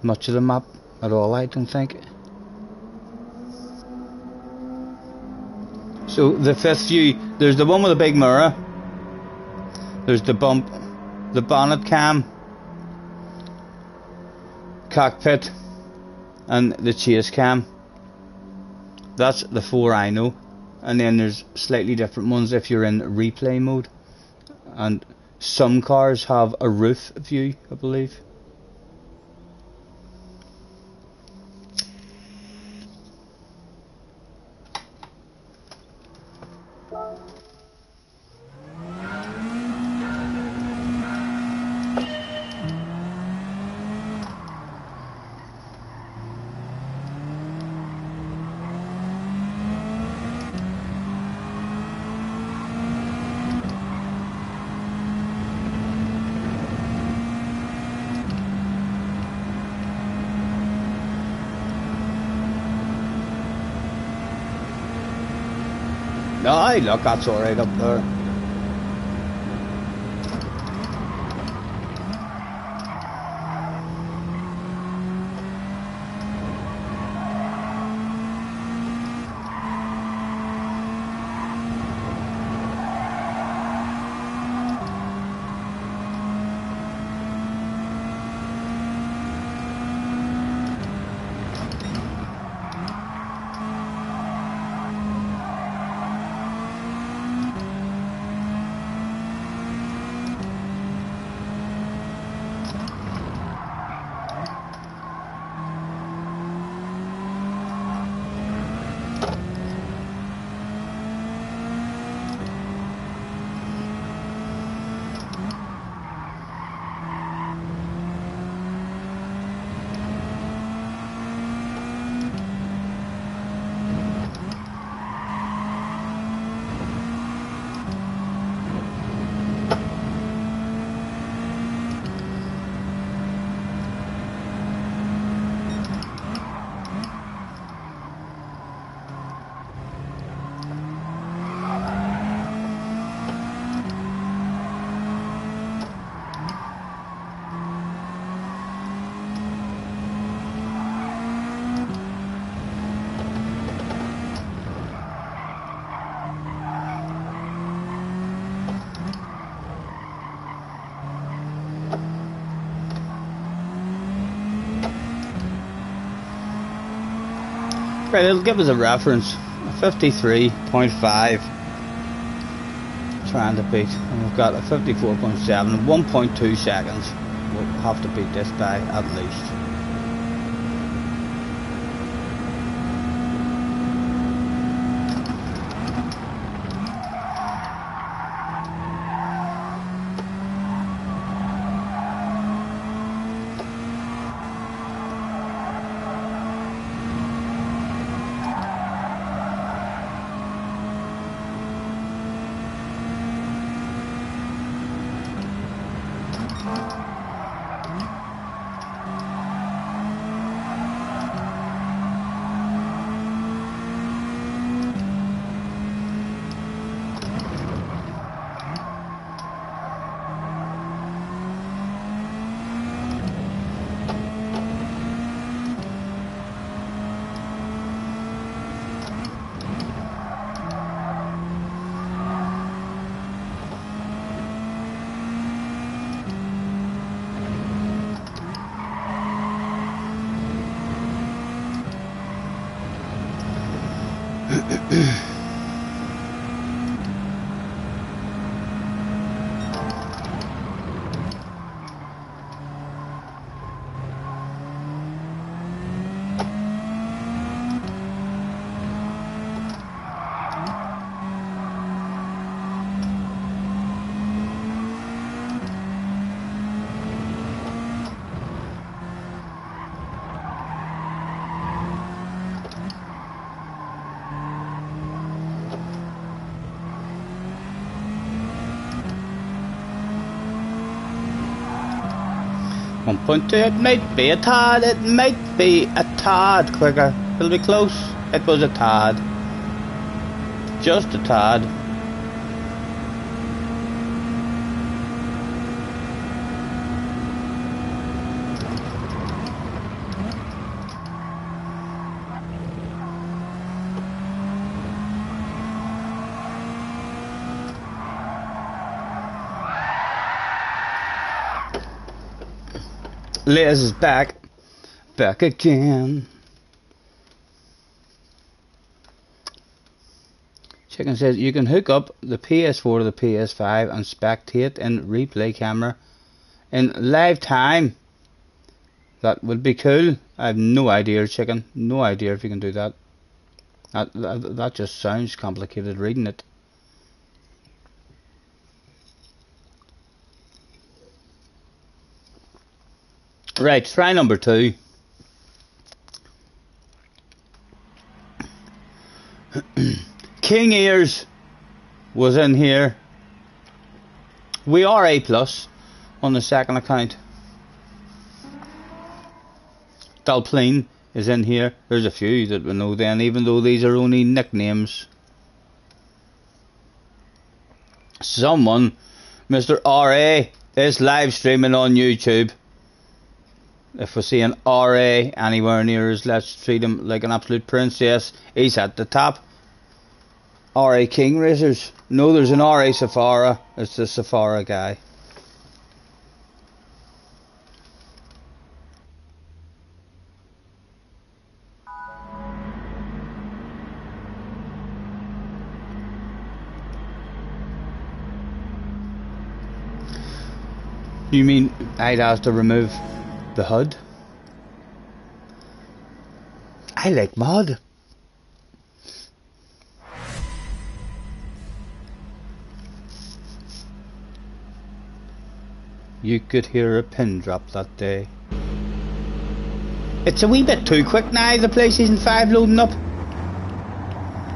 much of the map at all, I don't think. So the 5th view, there's the one with the big mirror, there's the bump, the bonnet cam, cockpit, and the chase cam. That's the 4 I know. And then there's slightly different ones if you're in replay mode, and some cars have a roof view, I believe. Aye, look, that's alright up there. Right, it'll give us a reference. 53.5. Trying to beat. And we've got a 54.7. 1.2 seconds. We'll have to beat this by at least. It might be a tad, it might be a tad quicker. It'll be close. It was a tad. Just a tad. Liz is back again. Chicken says you can hook up the PS4 to the PS5 and spectate in replay camera in live time. That would be cool. I have no idea, Chicken. No idea if you can do that. That just sounds complicated reading it. Right, try number 2. King Ears was in here. We are A+ on the second account. Dalplane is in here. There's a few that we know then, even though these are only nicknames. Someone, Mr. RA, is live streaming on YouTube. If we see an RA anywhere near us, let's treat him like an absolute princess. He's at the top. RA King Racers. No, there's an RA Safara. It's the Safara guy. You mean I'd have to remove the HUD? I like mod. You could hear a pin drop that day. It's a wee bit too quick now, the PlayStation 5 loading up.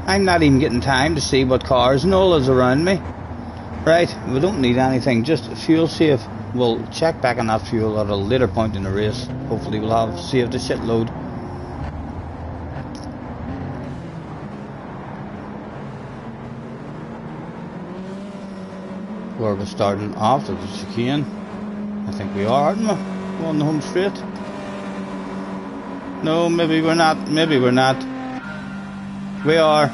I'm not even getting time to see what cars and all is around me. Right, we don't need anything, just fuel save. We'll check back on that fuel at a later point in the race. Hopefully we'll have saved a shitload. Where we're starting after the chicane. I think we are, aren't we? We're on the home straight. No, maybe we're not. Maybe we're not. We are.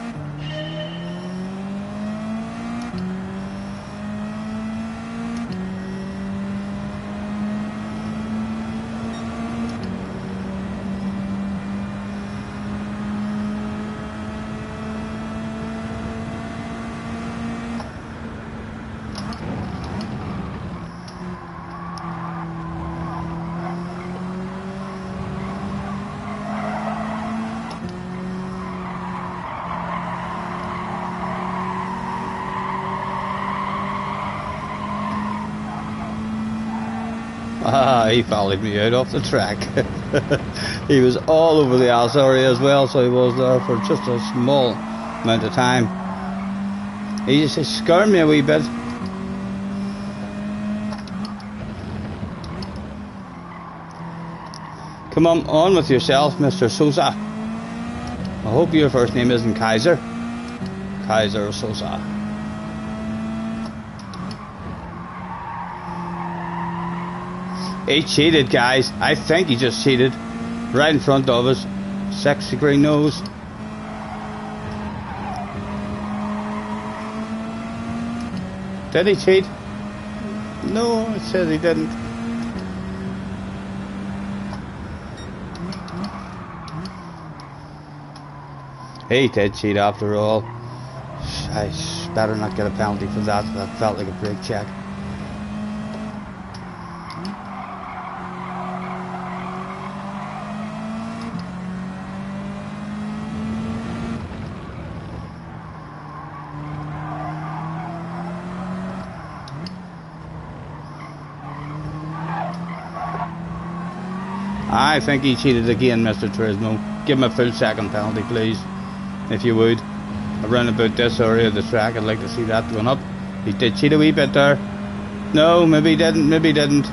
Ah, he followed me out off the track. He was all over the Alps area as well, so he was there for just a small amount of time. He just scared me a wee bit. Come on with yourself, Mr. Sosa. I hope your first name isn't Kaiser. Kaiser Sosa. He cheated, guys. I think he just cheated. Right in front of us. Sexy green nose. Did he cheat? No, it says he didn't. He did cheat after all. I better not get a penalty for that. That felt like a brake check. I think he cheated again, Mr. Turismo. Give him a full second penalty, please, if you would. Around about this area of the track, I'd like to see that going up. He did cheat a wee bit there. No, maybe he didn't, maybe he didn't.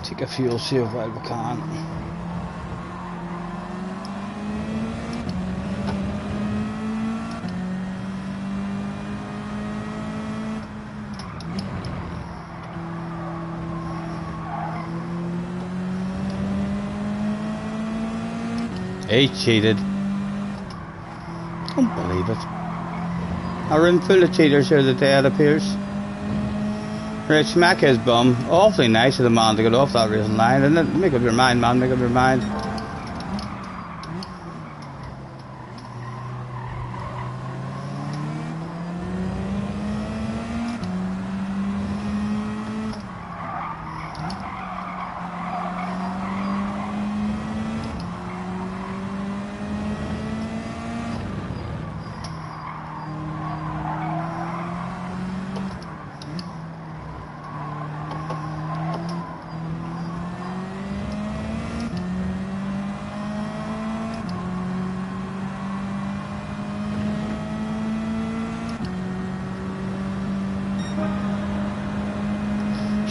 Take a fuel save while we can. He cheated. Don't believe it. A room full of cheaters here today, it appears. Right, smack his bum. Awfully nice of the man to get off that racing line, isn't it? Make up your mind, man, make up your mind.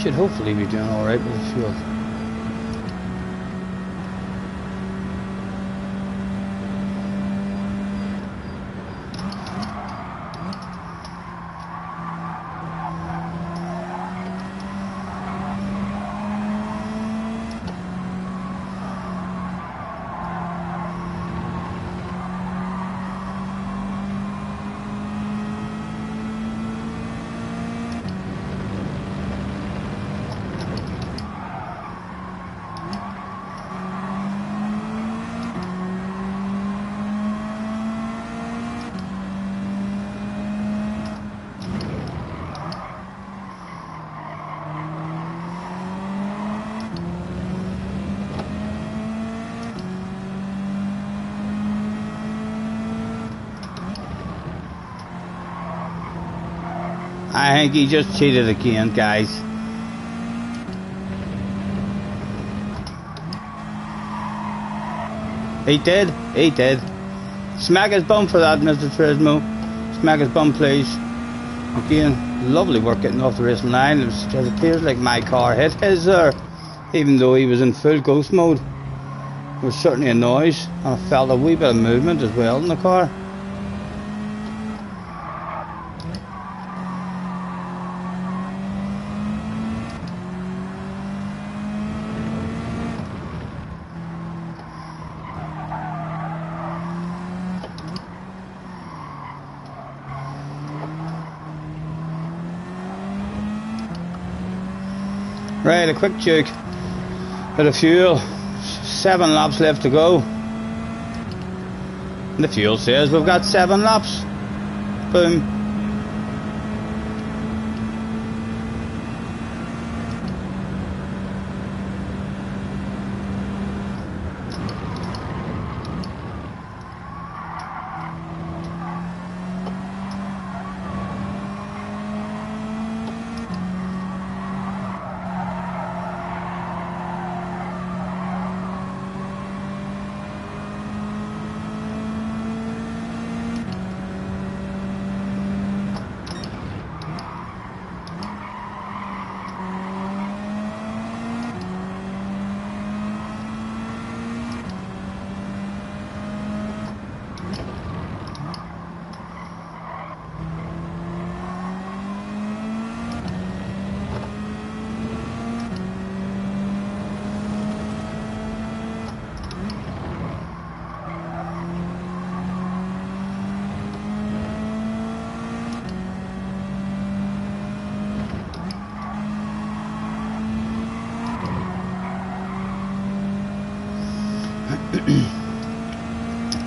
Should hopefully be doing alright with the fuel. I think he just cheated again, guys. He did. Smack his bum for that, Mr. Turismo. Smack his bum, please. Again, lovely work getting off the racing line. It appears like my car hit his there, even though he was in full ghost mode. There was certainly a noise, and I felt a wee bit of movement as well in the car. Right, a quick juke. Bit of fuel. 7 laps left to go. And the fuel says we've got 7 laps. Boom.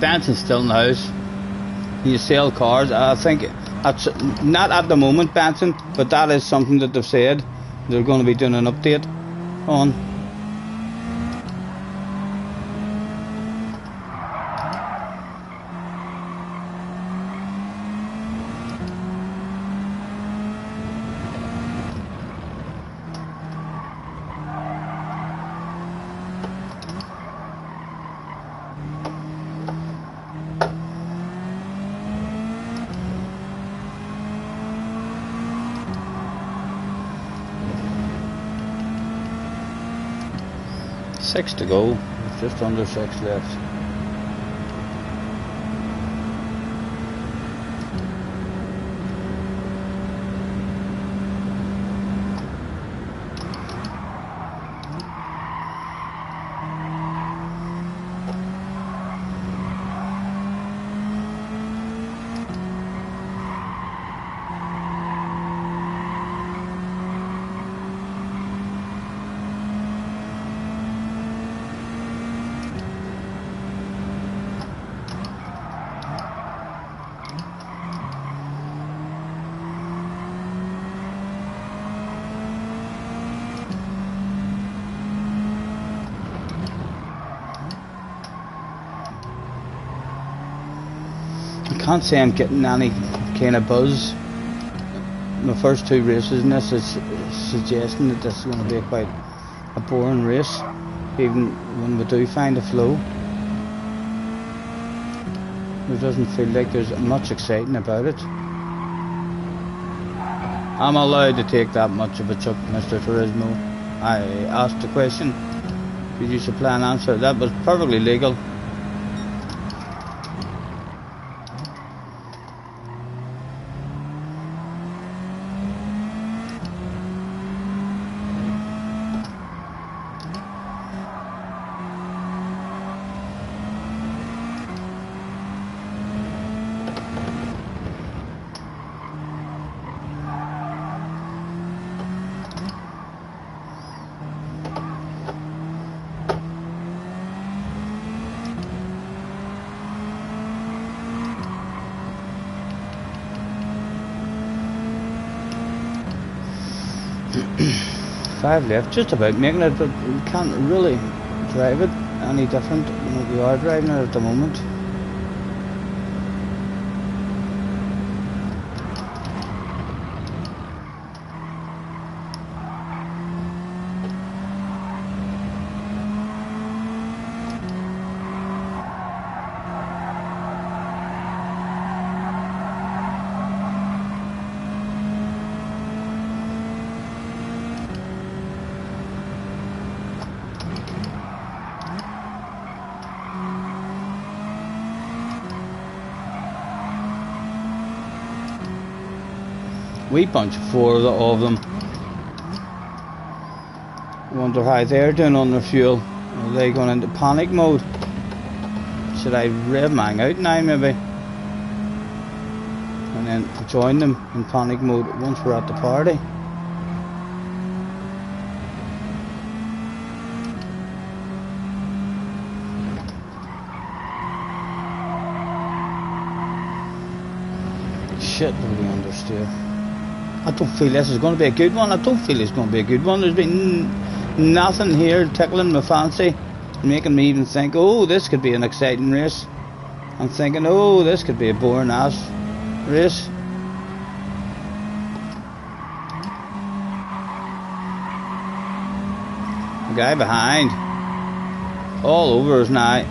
Benson's still in the house. You sell cars. I think that's not at the moment, Benson, but that is something that they've said they're going to be doing an update on. Six to go, just under 6 left. I can't say I'm getting any kind of buzz. My first 2 races in this is suggesting that this is going to be quite a boring race, even when we do find a flow. It doesn't feel like there's much exciting about it. I'm allowed to take that much of a chuck, Mr. Turismo. I asked the question. Could you supply an answer? That was perfectly legal. Five left, just about making it, but we can't really drive it any different than what we are driving it at the moment. Wee bunch of 4 of them. Wonder how they're doing on their fuel. Are they going into panic mode? Should I rev mine out now maybe? And then join them in panic mode once we're at the party. shitload of understeer. I don't feel this is going to be a good one. I don't feel it's going to be a good one. There's been nothing here tickling my fancy, making me even think, oh, this could be an exciting race. I'm thinking, oh, this could be a boring ass race. The guy behind, all over us now.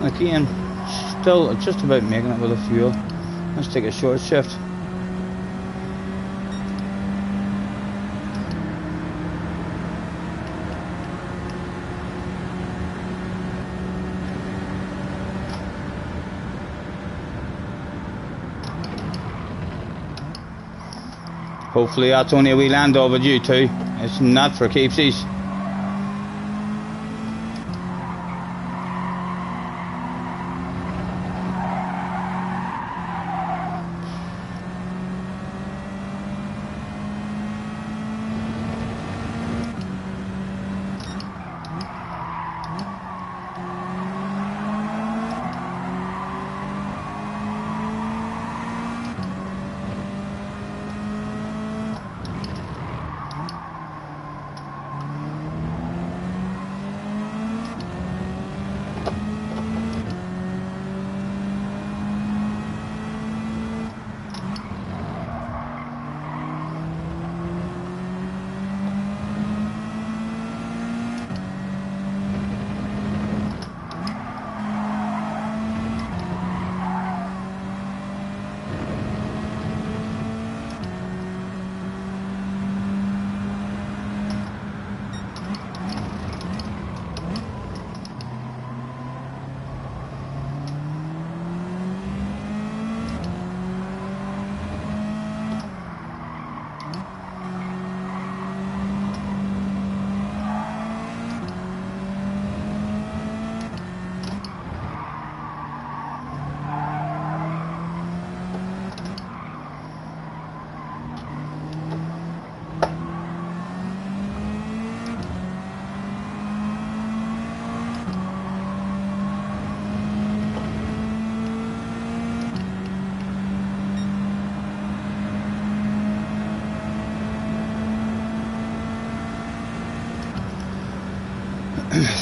Again, still just about making it with the fuel. Let's take a short shift. Hopefully that's only a wee land over you too. It's not for keepsies.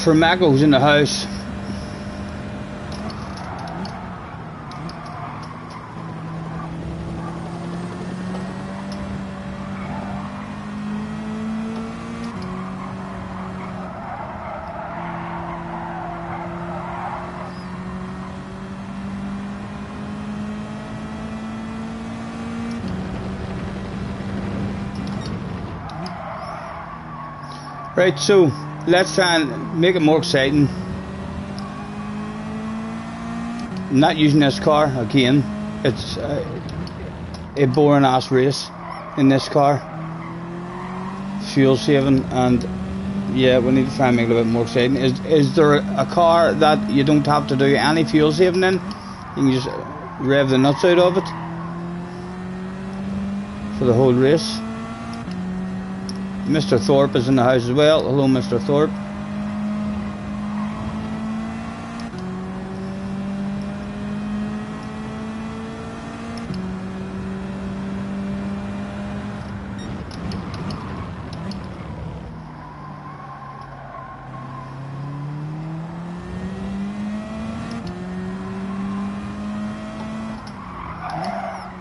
For Maggos in the house. Right, so let's try and make it more exciting. Not using this car again. It's a boring ass race in this car. Fuel saving, and yeah, we need to try and make it a bit more exciting. Is there a car that you don't have to do any fuel saving in? You can just rev the nuts out of it for the whole race. Mr. Thorpe is in the house as well. Hello, Mr. Thorpe.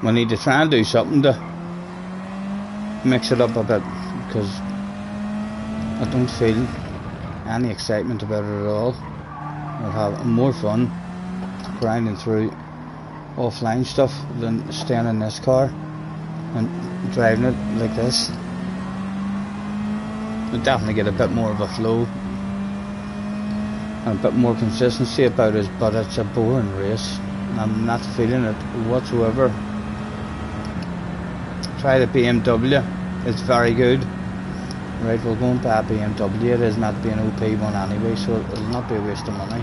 We need to try and do something to mix it up a bit, because I don't feel any excitement about it at all. I'll have more fun grinding through offline stuff than staying in this car and driving it like this. We'll definitely get a bit more of a flow and a bit more consistency about it, but it's a boring race. I'm not feeling it whatsoever. Try the BMW, it's very good. Right, we'll go and buy a BMW. It is not being OP one anyway, so it'll not be a waste of money.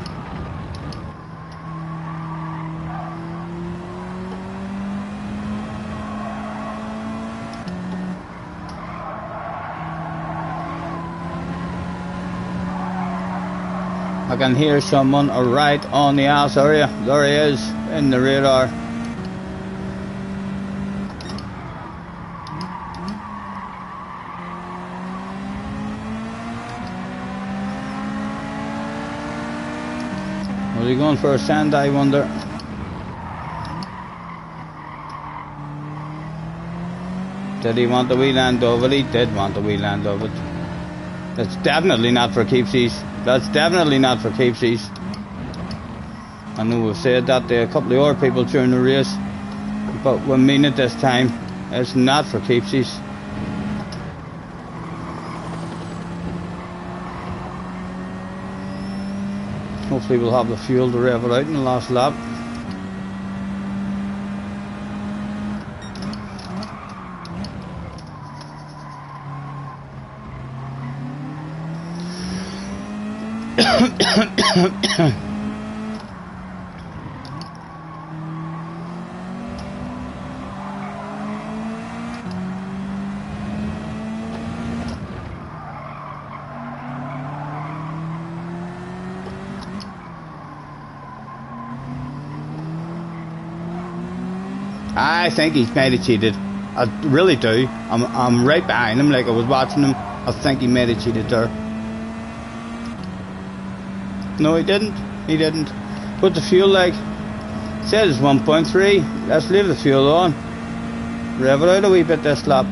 I can hear someone right on the ass area. There he is, in the radar. Was he going for a sand, I wonder? Did he want the wee land of it? He did want the wee land of it. That's definitely not for keepsies. That's definitely not for keepsies. I know we've said that to a couple of other people during the race, but we mean it this time. It's not for keepsies. Hopefully we'll have the fuel to rev it out in the last lap. I think he's might have cheated. I really do. I'm right behind him, like I was watching him. I think he might have cheated there. No, he didn't. He didn't. Put the fuel, like, it says it's 1.3. Let's leave the fuel on. Rev it out a wee bit this lap.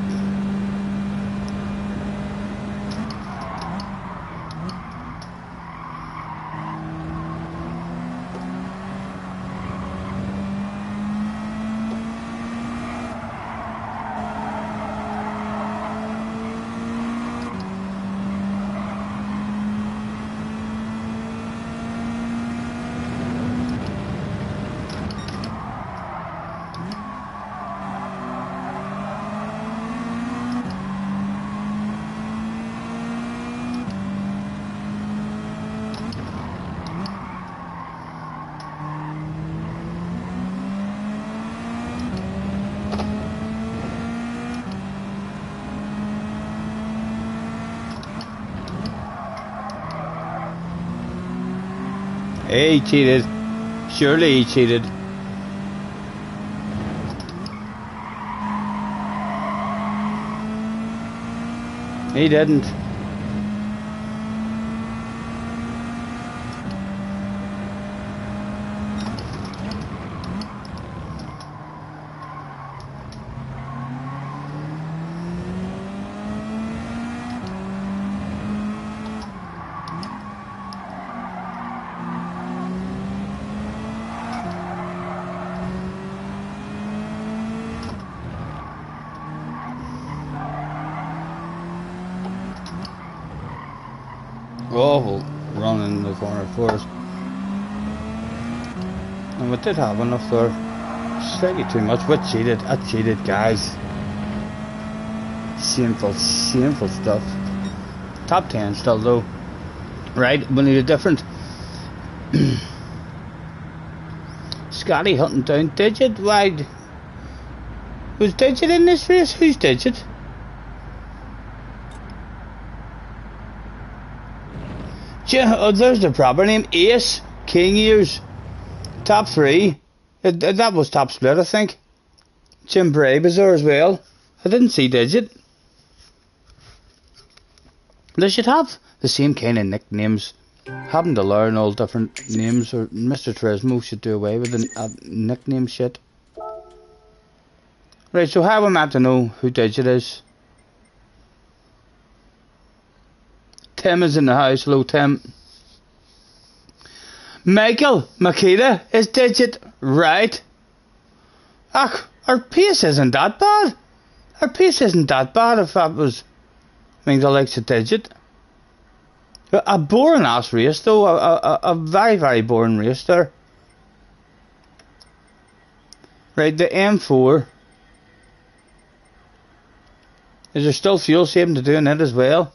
He cheated. Surely he cheated. He didn't. Awful run in the corner first. And we did have enough there. Slightly too much. We cheated. I cheated, guys. Shameful, shameful stuff. Top 10 still though. Right, we need a different. Scotty hunting down Digit. Why? Was Digit in this race? Who's Digit? Oh, there's the proper name. Ace, King Ears, top 3. That was top split, I think. Jim Brave is there as well. I didn't see Digit. They should have the same kind of nicknames. Having to learn all different names, or Mr. Turismo should do away with the nickname shit. Right, so how am I to know who Digit is? Tim is in the house. Hello, Tim. Michael Makita is Digit, right? Ach, our pace isn't that bad. Our pace isn't that bad if that was means I likes a Digit. A boring ass race though, a very, very boring race there. Right, the M4. Is there still fuel saving to do in it as well?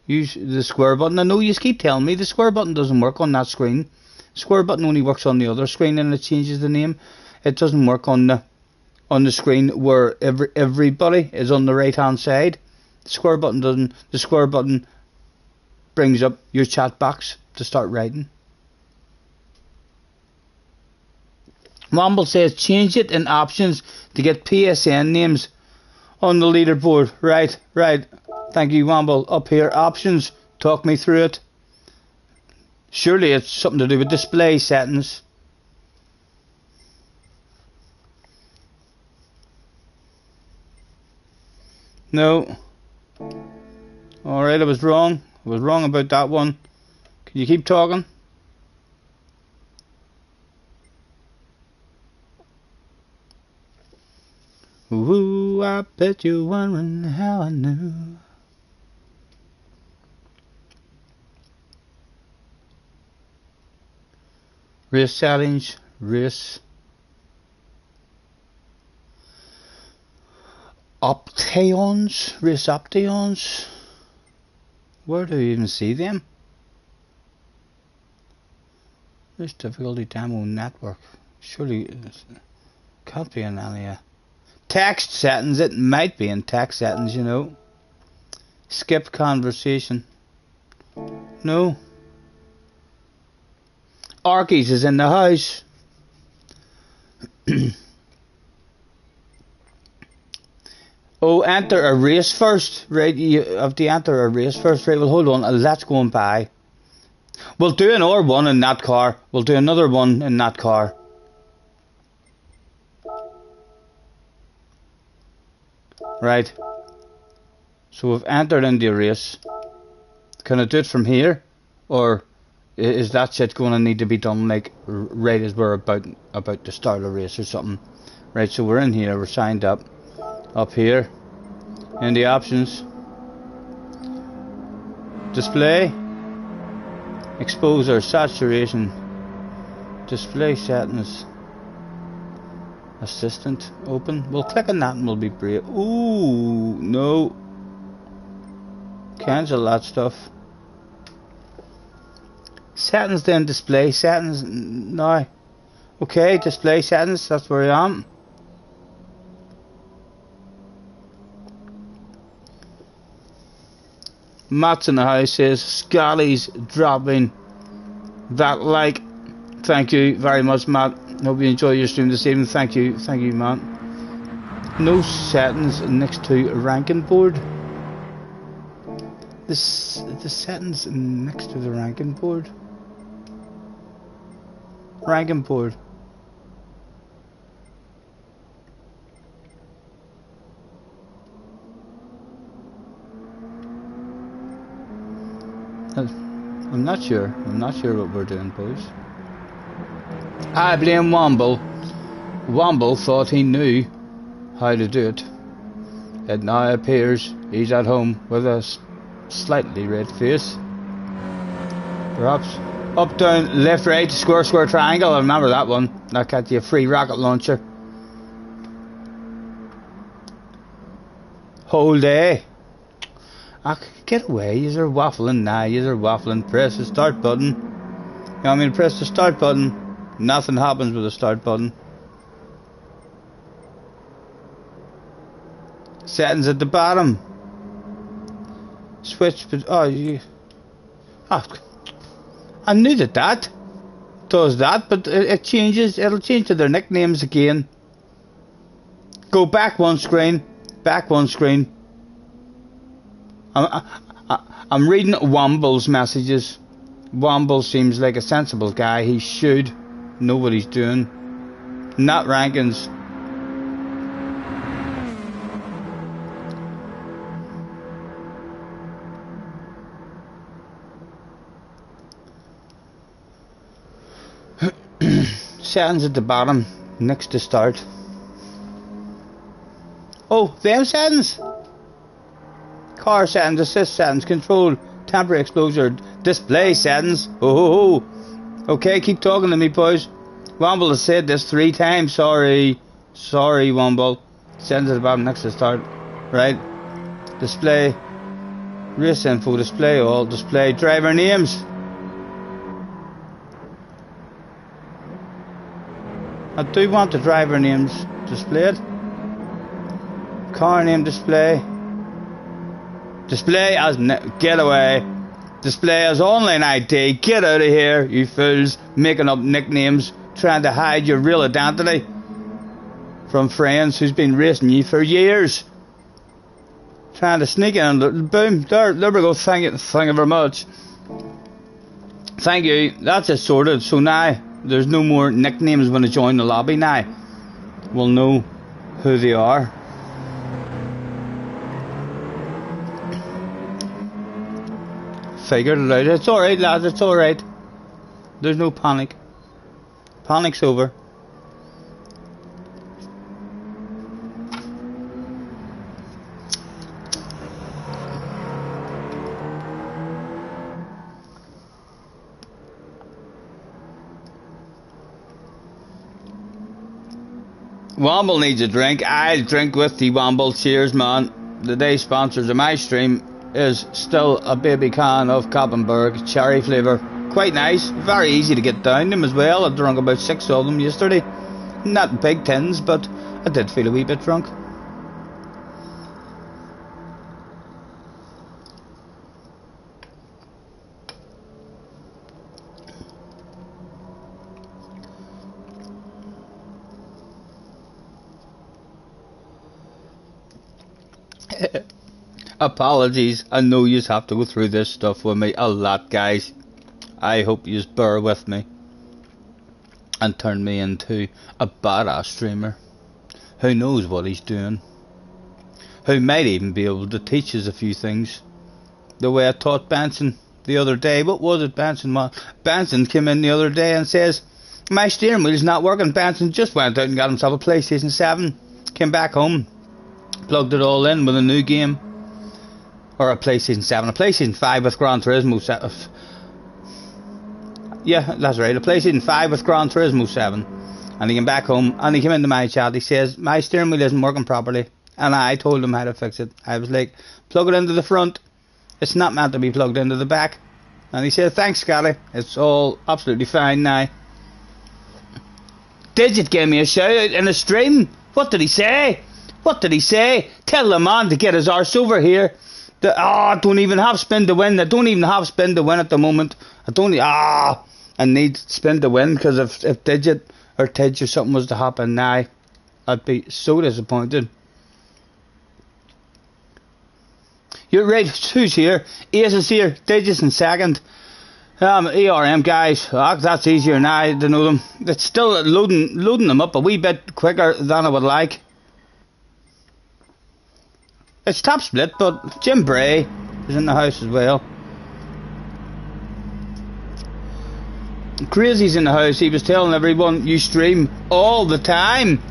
Use the square button. I know you keep telling me the square button doesn't work on that screen. Square button only works on the other screen and it changes the name. It doesn't work on the screen where everybody is on the right hand side. The square button doesn't. The square button brings up your chat box to start writing. Womble says change it in options to get PSN names on the leaderboard. Right. Thank you, Womble. Up here, options. Talk me through it. Surely it's something to do with display settings. No. Alright, I was wrong. I was wrong about that one. Can you keep talking? Ooh, I bet you're wondering how I knew. Race settings, race options, race options. Where do you even see them? Race difficulty demo network. Surely it can't be in any text settings. It might be in text settings, you know. Skip conversation. No. Arkies is in the house. Oh, enter a race first, right? You have to enter a race first, right? Well, hold on, let's go and buy. We'll do another one in that car. We'll do another one in that car. Right. So we've entered in the race. Can I do it from here? Or is that shit going to need to be done like right as we're about to start a race or something? Right, so we're in here, we're signed up. Up here in the options, display, exposure, saturation, display settings, assistant, open. We'll click on that and we'll be brave. Ooh, no, cancel that stuff. Settings, then display settings now. Okay, display settings, that's where I am. Matt's in the house says Scally's dropping that like. Thank you very much, Matt. Hope you enjoy your stream this evening. Thank you, Matt. No settings next to ranking board. The settings next to the ranking board. Ranking board. I'm not sure what we're doing, boys. I blame Womble. Womble thought he knew how to do it. It now appears he's at home with a slightly red face. Perhaps up, down, left, right, square, square, triangle. I remember that one. That got you a free rocket launcher. Whole day. Get away, you're waffling now, you're waffling. Press the start button. You know what I mean? Press the start button. Nothing happens with the start button. Settings at the bottom. Switch, but I knew that does that, but it changes. It'll change to their nicknames again. Go back one screen. Back one screen. I'm reading Womble's messages. Womble seems like a sensible guy. He should know what he's doing. Not rankings. Settings at the bottom, next to start. Oh, them settings. Car settings, assist settings, control, temporary exposure, display settings. Oh. Okay, keep talking to me, boys. Womble has said this 3 times. Sorry, Womble. Settings at the bottom, next to start. Right. Display. Race info, display all, display driver names. I do want the driver names displayed. Car name display. Display as get away. Display as online ID. Get out of here, you fools. Making up nicknames. Trying to hide your real identity from friends who's been racing you for years. Trying to sneak in. Boom. There we go. Thank you very much. Thank you. That's it sorted. So now there's no more nicknames when I join the lobby now. We'll know who they are. Figured it out. It's alright, lads. It's alright. There's no panic. Panic's over. Womble needs a drink. I'll drink with the Womble. Cheers, man. The day sponsors of my stream is still a baby can of Koppenberg cherry flavour. Quite nice. Very easy to get down them as well. I drank about 6 of them yesterday. Not big tins, but I did feel a wee bit drunk. Apologies, I know you have to go through this stuff with me a lot, guys. I hope you bear with me and turn me into a badass streamer who knows what he's doing, who might even be able to teach us a few things, the way I taught Benson the other day. What was it, Benson? Benson came in the other day and says, my steering wheel's not working. Benson just went out and got himself a PlayStation 7, came back home, plugged it all in with a new game. Or a PlayStation 7, a PlayStation 5 with Gran Turismo 7. Yeah, that's right, a PlayStation 5 with Gran Turismo 7. And he came back home and he came into my chat. He says, my steering wheel isn't working properly. And I told him how to fix it. I was like, plug it into the front. It's not meant to be plugged into the back. And he said, thanks, Scotty. It's all absolutely fine now. Digit gave me a shout out in a stream. What did he say? What did he say? Tell the man to get his arse over here. I don't even have spin to win. I don't even have spin to win at the moment. I need spin to win, because if Digit or Tidge or something was to happen now, I'd be so disappointed. You're right. Who's here? Ace is here. Digit's in second. ERM guys. That's easier now to know them. It's still loading them up a wee bit quicker than I would like. It's top split, but Jim Bray is in the house as well. Crazy's in the house. He was telling everyone, you stream all the time.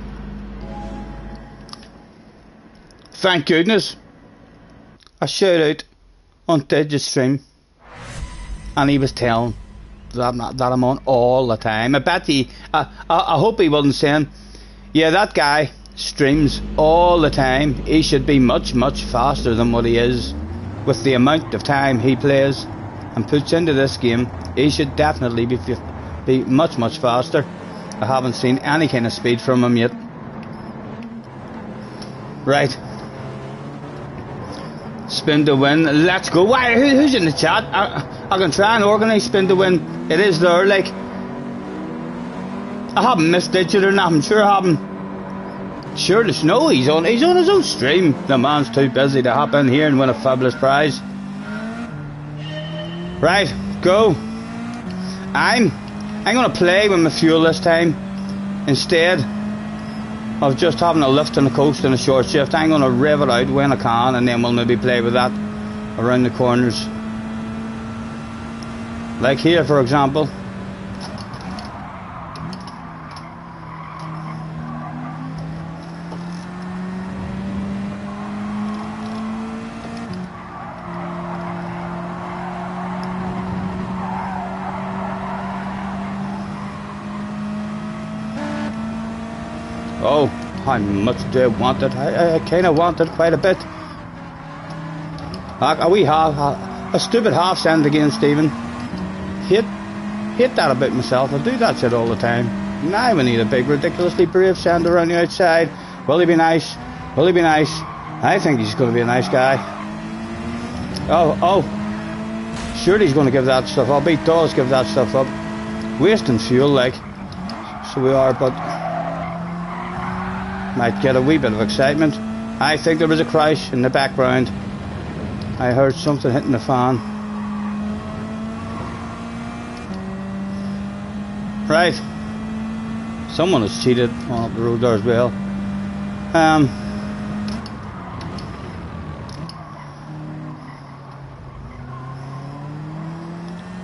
Thank goodness. A shout out on Digit's stream. And he was telling that I'm on all the time. I bet I hope he wasn't saying, yeah, that guy streams all the time. He should be much faster than what he is with the amount of time he plays and puts into this game. He should definitely be much faster. I haven't seen any kind of speed from him yet. Right, spin to win. Let's go. Why? Who's in the chat? I can try and organise spin to win. It is there. Like, I haven't missed Digit or nothing. Sure I haven't. Sure, there's no, he's on his own stream. The man's too busy to hop in here and win a fabulous prize. Right, go. I'm gonna play with my fuel this time instead of just having a lift and a coast and a short shift. I'm gonna rev it out when I can, and then we'll maybe play with that around the corners. Like here, for example. Oh, how much do I want it? I kind of want it quite a bit. A stupid half send again, Stephen. Hate that about myself. I do that shit all the time. Now we need a big, ridiculously brave send around the outside. Will he be nice? Will he be nice? I think he's going to be a nice guy. Oh. Surely he's going to give that stuff up. He does give that stuff up. Wasting fuel, like. So we are, but might get a wee bit of excitement. I think there was a crash in the background. I heard something hitting the fan. Right. Someone has cheated on the road there as well.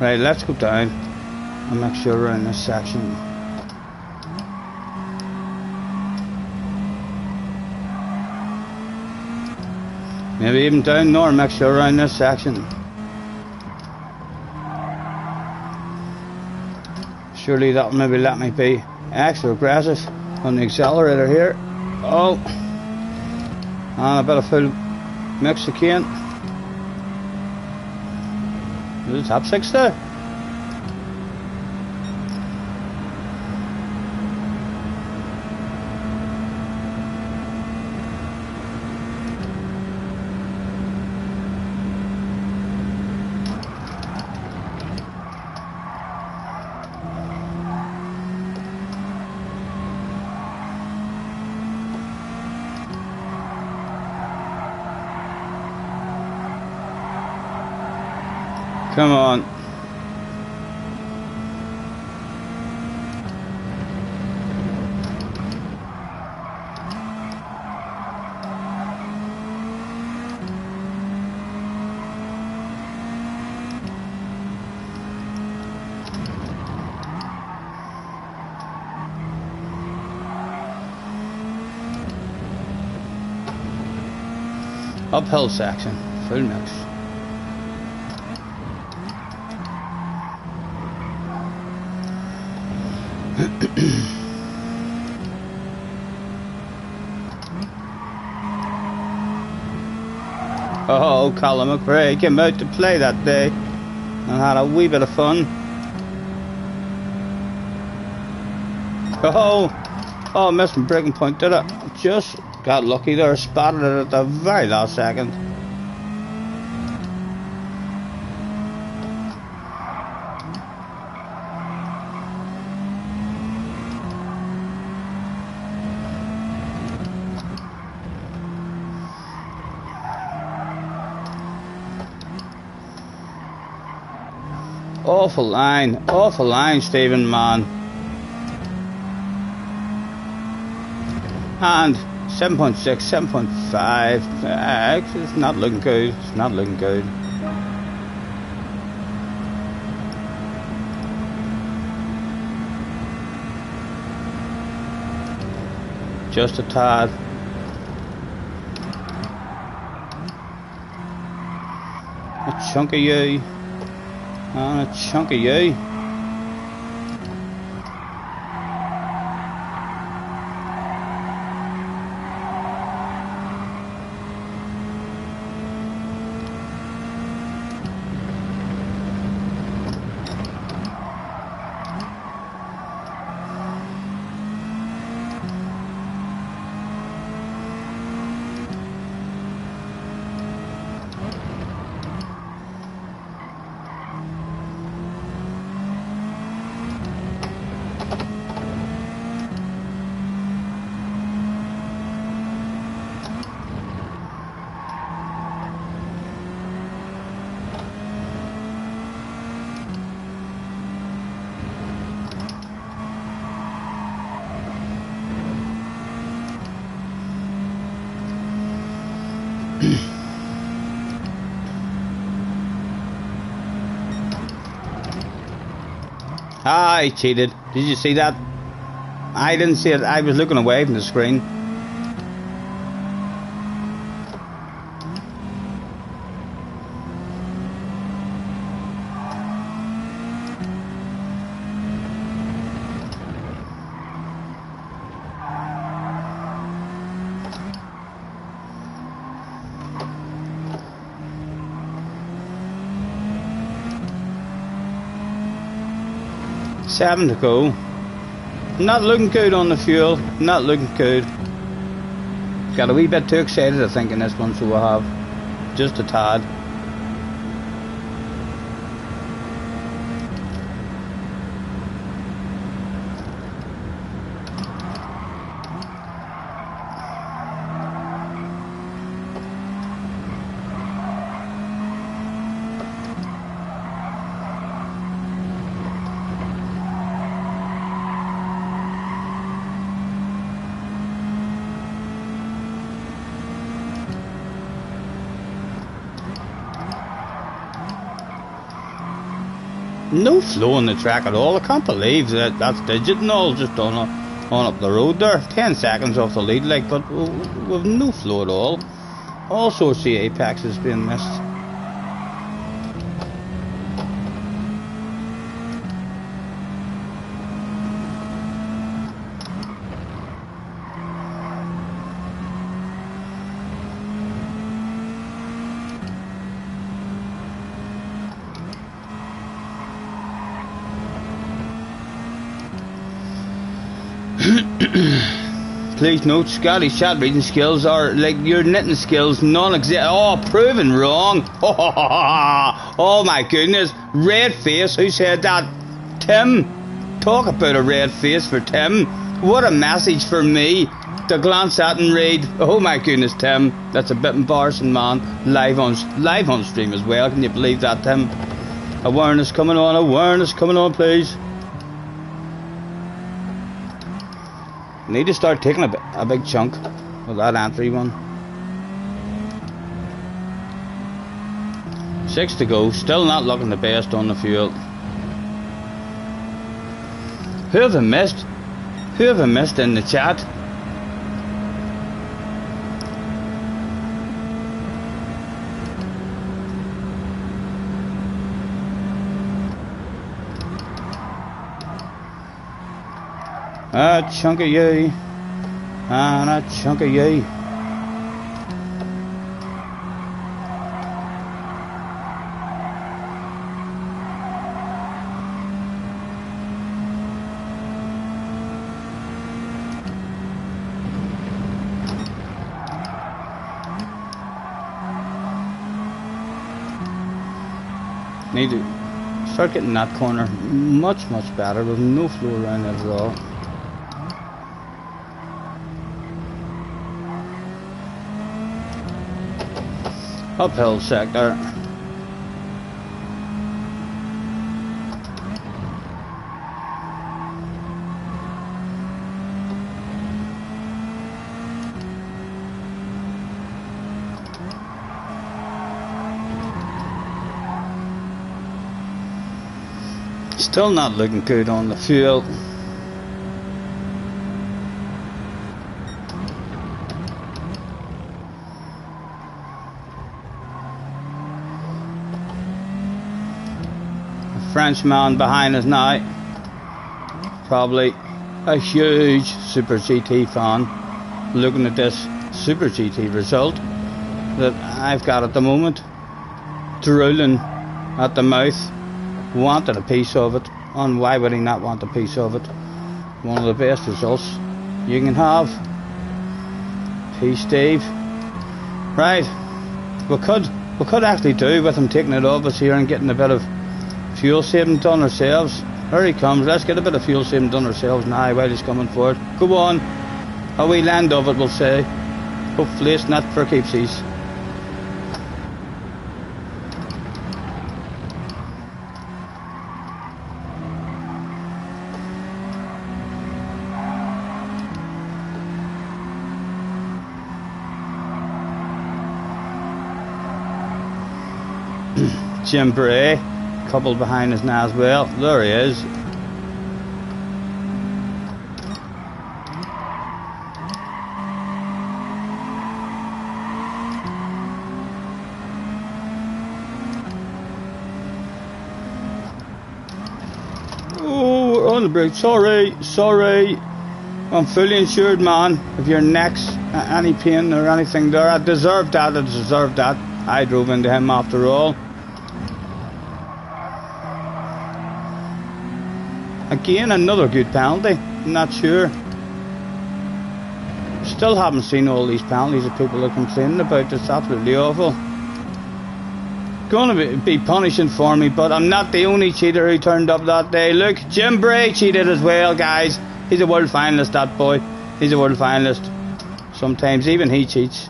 Right, let's go down and make sure we're in this section. Maybe even down there and make sure we're in this section. Surely that'll maybe let me be extra aggressive on the accelerator here. Oh, and a bit of full mix again. There's the top 6 there. Come on. Uphill section, full mix. Oh, Colin McRae came out to play that day and had a wee bit of fun. Oh, missed my breaking point, did it? Just got lucky there, spotted it at the very last second. Awful line, Stephen, man. And 7.6, 7.5. It's not looking good. It's not looking good. Just a tad. A chunk of you. And a chunk of you. Ah, I cheated. Did you see that? I didn't see it. I was looking away from the screen. Seven to go. Not looking good on the fuel. Not looking good. Got a wee bit too excited, I think, in this one, so we'll have just a tad. No flow in the track at all. I can't believe that's digit and all just on up the road there. 10 seconds off the lead, like, but with no flow at all. All sorts of apexes being missed. Please note, Scotty's chat reading skills are like your knitting skills, non-existent. Oh, proven wrong. Oh my goodness. Red face, who said that? Tim. Talk about a red face for Tim. What a message for me to glance at and read. Oh my goodness, Tim. That's a bit embarrassing, man. Live on stream as well. Can you believe that, Tim? Awareness coming on, please. Need to start taking a big chunk of that entry one. 6 to go, still not looking the best on the fuel. Who have I missed? Who have I missed in the chat? A chunk of yay, and a chunk of yay. Need to start getting that corner much better with no flow around it at all. Uphill sector. Still not looking good on the fuel. Frenchman behind us now, probably a huge Super GT fan, looking at this Super GT result that I've got at the moment, drooling at the mouth, wanted a piece of it, and why would he not want a piece of it? One of the best results you can have. Peace, Steve. Right, we could actually do with him taking it off us here and getting a bit of fuel saving done ourselves. There he comes. Let's get a bit of fuel saving done ourselves now while he's coming forward. Go on. A wee land of it, we'll say. Hopefully it's not for keepsies. Jim Bray. Couple behind us now as well. There he is. Oh, we're on the brake. Sorry. I'm fully insured, man. If your neck's any pain or anything there, I deserved that. I drove into him after all. Again, another good penalty. I'm not sure. Still haven't seen all these penalties that people are complaining about. It's absolutely awful. Going to be punishing for me, but I'm not the only cheater who turned up that day. Look, Jim Bray cheated as well, guys. He's a world finalist, that boy. He's a world finalist. Sometimes even he cheats.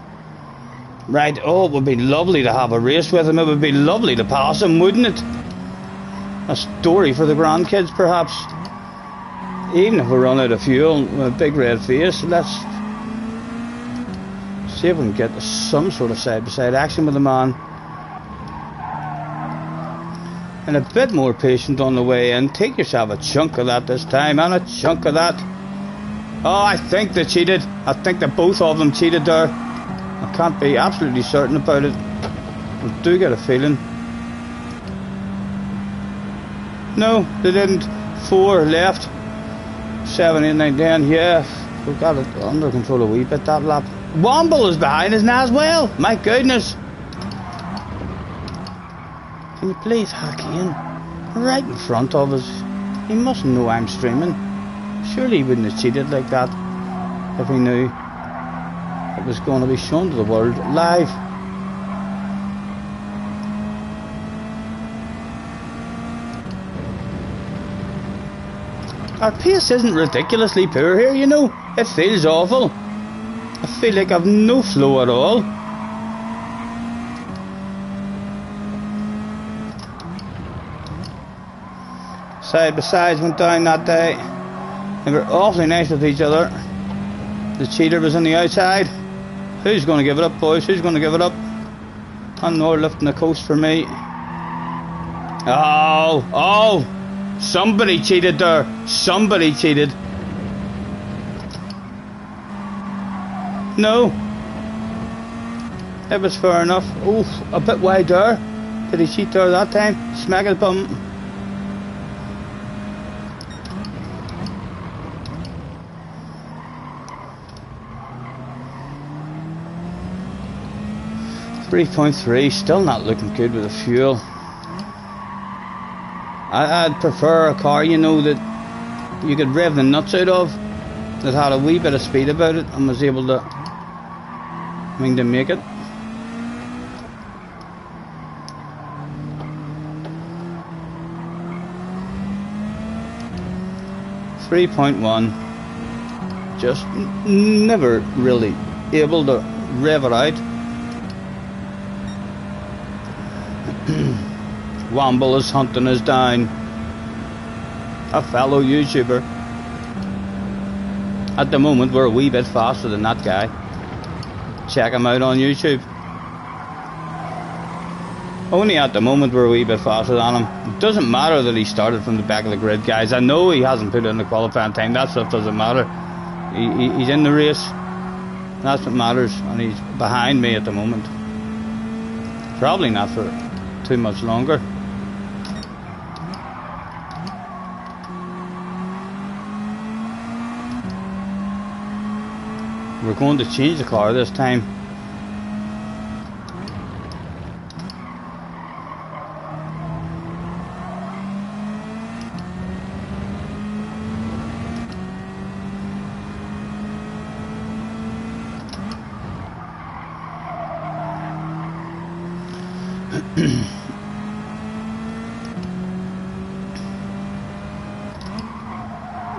Right, oh, it would be lovely to have a race with him. It would be lovely to pass him, wouldn't it? A story for the grandkids, perhaps. Even if we run out of fuel with a big red face, let's see if we can get some sort of side-by-side action with the man. and a bit more patient on the way in. Take yourself a chunk of that this time, and a chunk of that. Oh, I think they cheated. I think that both of them cheated there. I can't be absolutely certain about it. I do get a feeling. No, they didn't. 4 left. 7, 8, 9, 10. Yeah, we've got it under control a wee bit that lap. Womble is behind us now as well. My goodness. Can you please hack in? Right in front of us. He mustn't know I'm streaming. Surely he wouldn't have cheated like that if he knew it was going to be shown to the world live. Our pace isn't ridiculously poor here, you know. It feels awful. I feel like I've no flow at all. Side by sides went down that day. They were awfully nice with each other. The cheater was on the outside. Who's going to give it up, boys? Who's going to give it up? And Nor lifting the coast for me. Oh! Somebody cheated there. Somebody cheated. No. It was fair enough. Oh, a bit wide there. Did he cheat there that time? Smack his bum. .3, still not looking good with the fuel. I'd prefer a car, you know, that you could rev the nuts out of, that had a wee bit of speed about it and was able to, to make it. .1, just never really able to rev it out. Womble is hunting us down. A fellow YouTuber. At the moment we're a wee bit faster than that guy. Check him out on YouTube. Only at the moment we're a wee bit faster than him. It doesn't matter that he started from the back of the grid, guys. I know he hasn't put in the qualifying time. That stuff doesn't matter. He's in the race. That's what matters. And he's behind me at the moment. Probably not for too much longer. We're going to change the car this time.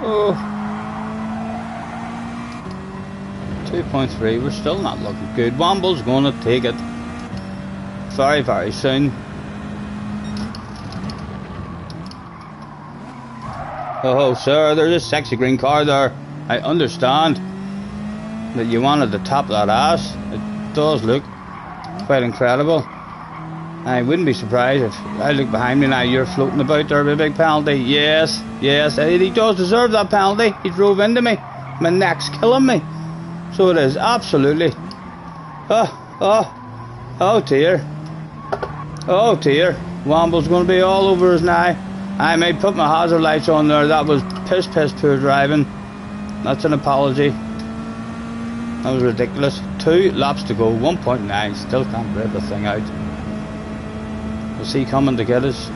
Oh. 2.3, we're still not looking good. Womble's going to take it very, very soon. Oh, sir, there's a sexy green car there. I understand that you wanted to top that ass. It does look quite incredible. I wouldn't be surprised if I look behind me now, you're floating about there with a big penalty. Yes, he does deserve that penalty. He drove into me. My neck's killing me. So it is, absolutely. Oh dear. Oh dear. Womble's going to be all over us now. I may put my hazard lights on there. That was piss poor driving. That's an apology. That was ridiculous. 2 laps to go, 1.9. Still can't rev the thing out. Is he coming to get us?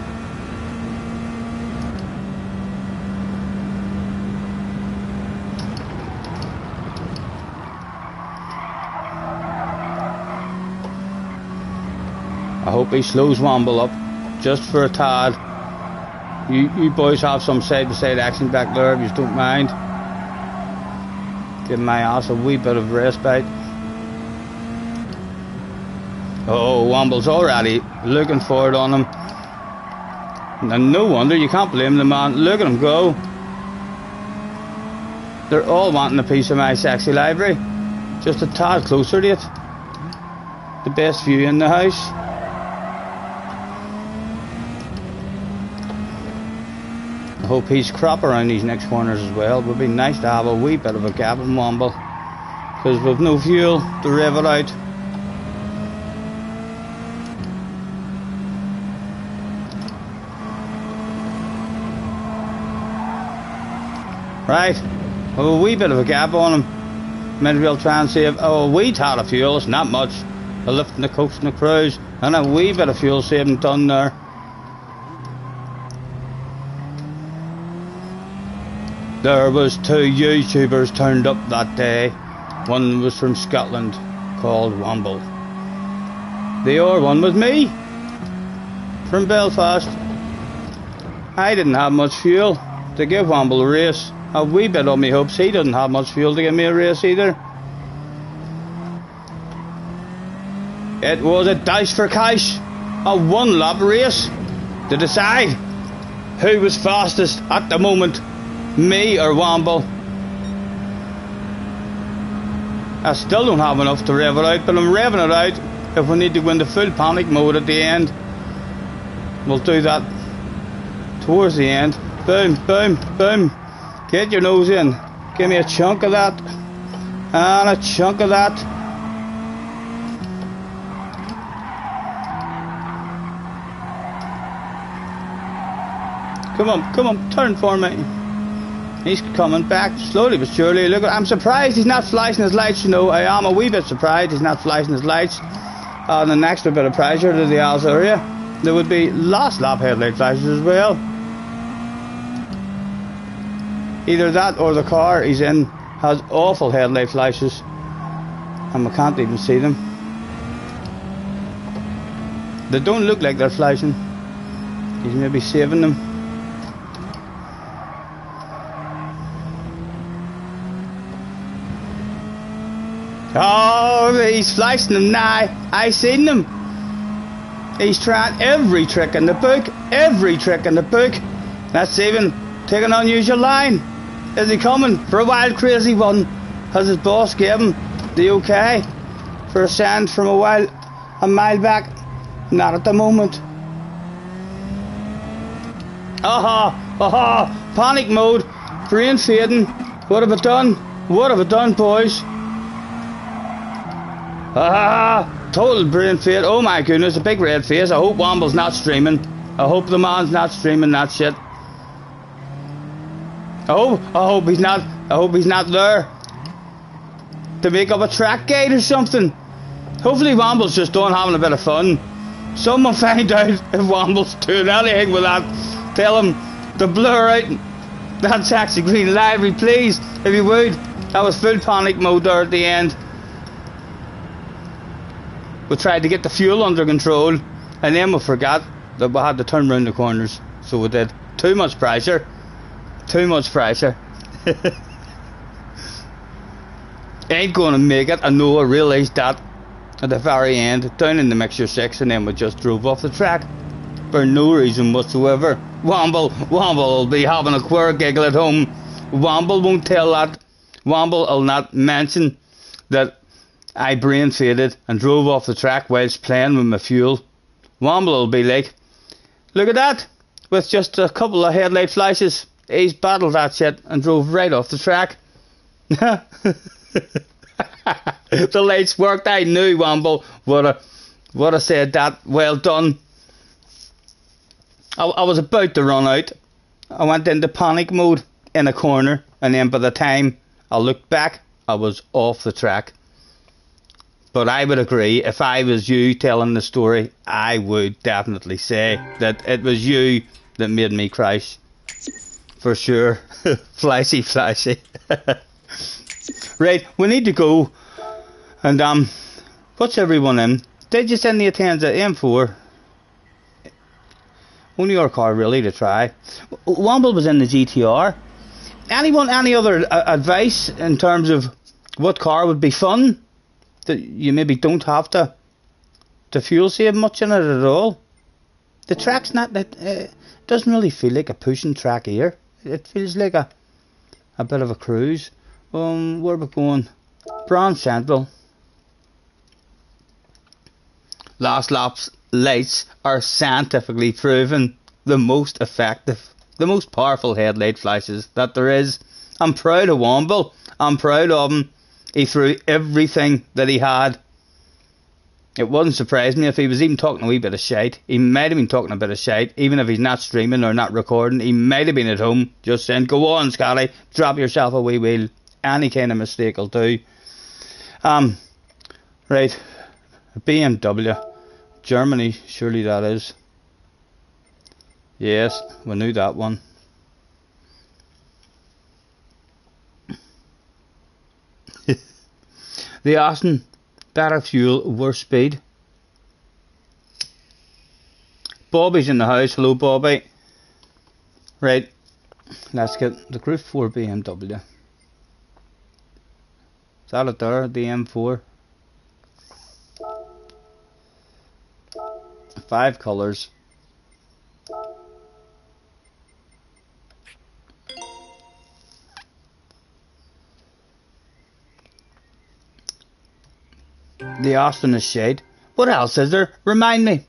I hope he slows Womble up just for a tad. You boys have some side-by-side action back there if you don't mind. Give my ass a wee bit of respite. Oh, Womble's already looking for it on him. And no wonder, you can't blame the man. Look at him go. They're all wanting a piece of my sexy library. Just a tad closer to it. The best view in the house. hope he's crap around these next corners as well. It would be nice to have a wee bit of a gap in Womble, because we've no fuel to rev it out. Right, we have a wee bit of a gap on him. Maybe we'll try and save a wee tad of fuel. It's not much. A lift in the coast and the cruise, and a wee bit of fuel saving done there. There was 2 YouTubers turned up that day. One was from Scotland, called Womble. The other one was me, from Belfast. I didn't have much fuel to give Womble a race. A wee bit on me hopes he doesn't have much fuel to give me a race either. It was a dice for cash, a 1 lap race to decide who was fastest at the moment, me or Womble. I still don't have enough to rev it out, but I'm revving it out. If we need to go into full panic mode at the end, we'll do that towards the end. Boom, boom, boom. Get your nose in. Give me a chunk of that. And a chunk of that. Come on, turn for me. He's coming back slowly but surely. Look, I'm surprised he's not flashing his lights, you know. I am a wee bit surprised he's not flashing his lights. And an extra bit of pressure to the Al's area. There would be last lap headlight flashes as well. Either that or the car he's in has awful headlight flashes. And we can't even see them. They don't look like they're flashing. He's maybe saving them. Oh, he's flashing them now. I seen them. He's trying every trick in the book. Every trick in the book. That's even taking an unusual line. Is he coming for a wild crazy one? Has his boss given him the okay for a send from a mile back? Not at the moment. Aha, panic mode, brain fading. What have I done? What have I done, boys? Total brain fade. Oh my goodness, a big red face. I hope Womble's not streaming. I hope the man's not streaming that shit. I hope he's not there to make up a track guide or something. Hopefully Womble's just done having a bit of fun. Someone find out if Womble's doing anything with that. Tell him to blur out that taxi green library, please, if you would. That was full panic mode there at the end. We tried to get the fuel under control, and then we forgot that we had to turn round the corners. So we did. Too much pressure. Too much pressure. Ain't gonna make it. I know, I realised that at the very end, down in the mixture 6, and then we just drove off the track for no reason whatsoever. Womble will be having a queer giggle at home. Womble won't tell that. Womble will not mention that I brain faded and drove off the track whilst playing with my fuel. Womble will be like, look at that, with just a couple of headlight flashes. He's battled that shit and drove right off the track. The lights worked. I knew Womble would have said that. Well done. I was about to run out. I went into panic mode in a corner, and then by the time I looked back, I was off the track. But I would agree, if I was you telling the story, I would definitely say that it was you that made me crash. For sure. Flashy. Right, we need to go. And what's everyone in? Did you send the attendance at M4? Only your car really to try. Womble was in the GTR. Anyone, any other advice in terms of what car would be fun? That you maybe don't have to fuel save much in it at all. The track's not that. It doesn't really feel like a pushing track here. It feels like a bit of a cruise. Where are we going? Bronze Central. Last lap's lights are scientifically proven the most effective The most powerful headlight flashes that there is. I'm proud of Womble. I'm proud of him. He threw everything that he had. It wouldn't surprise me if he was even talking a wee bit of shite. He might have been talking a bit of shite, even if he's not streaming or not recording. He might have been at home just saying, go on, Scotty, drop yourself a wee wheel. Any kind of mistake will do. Right, BMW. Germany, surely that is. Yes, we knew that one. The Austin, better fuel, worse speed. Bobby's in the house. Hello, Bobby. Right, let's get the Group 4 BMW. Is that it there, the M4? 5 colours. The Austin is shade. What else is there? Remind me.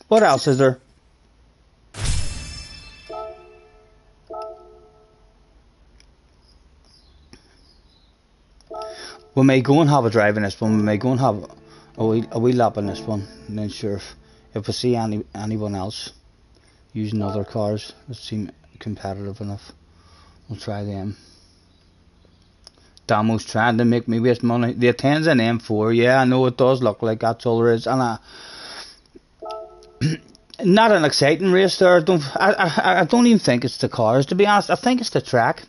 What else is there? We may go and have a drive in this one. We may go and have a wee lap in this one. And then sure, if we see anyone else using other cars that seem competitive enough, we'll try them. Damo's trying to make me waste money. The 10's an M4, yeah, I know it does look like that's all there is. And not an exciting race there. I don't even think it's the cars, to be honest. I think it's the track.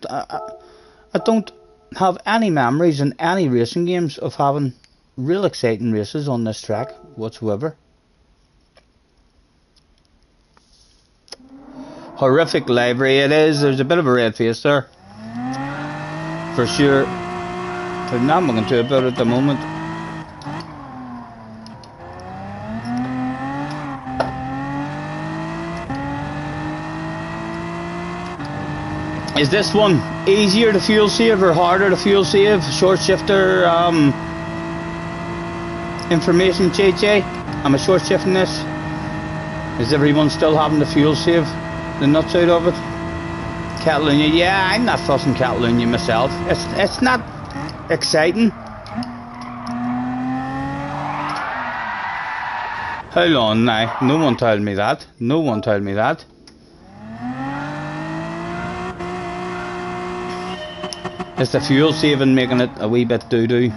I don't have any memories in any racing games of having real exciting races on this track whatsoever. Horrific livery it is. There's a bit of a red face there. For sure. There's not much to about it at the moment. Is this one easier to fuel save or harder to fuel save? Short shifter information, JJ. I'm a short shifting this. Is everyone still having to fuel save the nuts out of it? Catalunya, yeah, I'm not fussing Catalunya myself. It's not exciting. Hold on now. No one told me that. No one told me that. It's the fuel saving making it a wee bit doo-doo.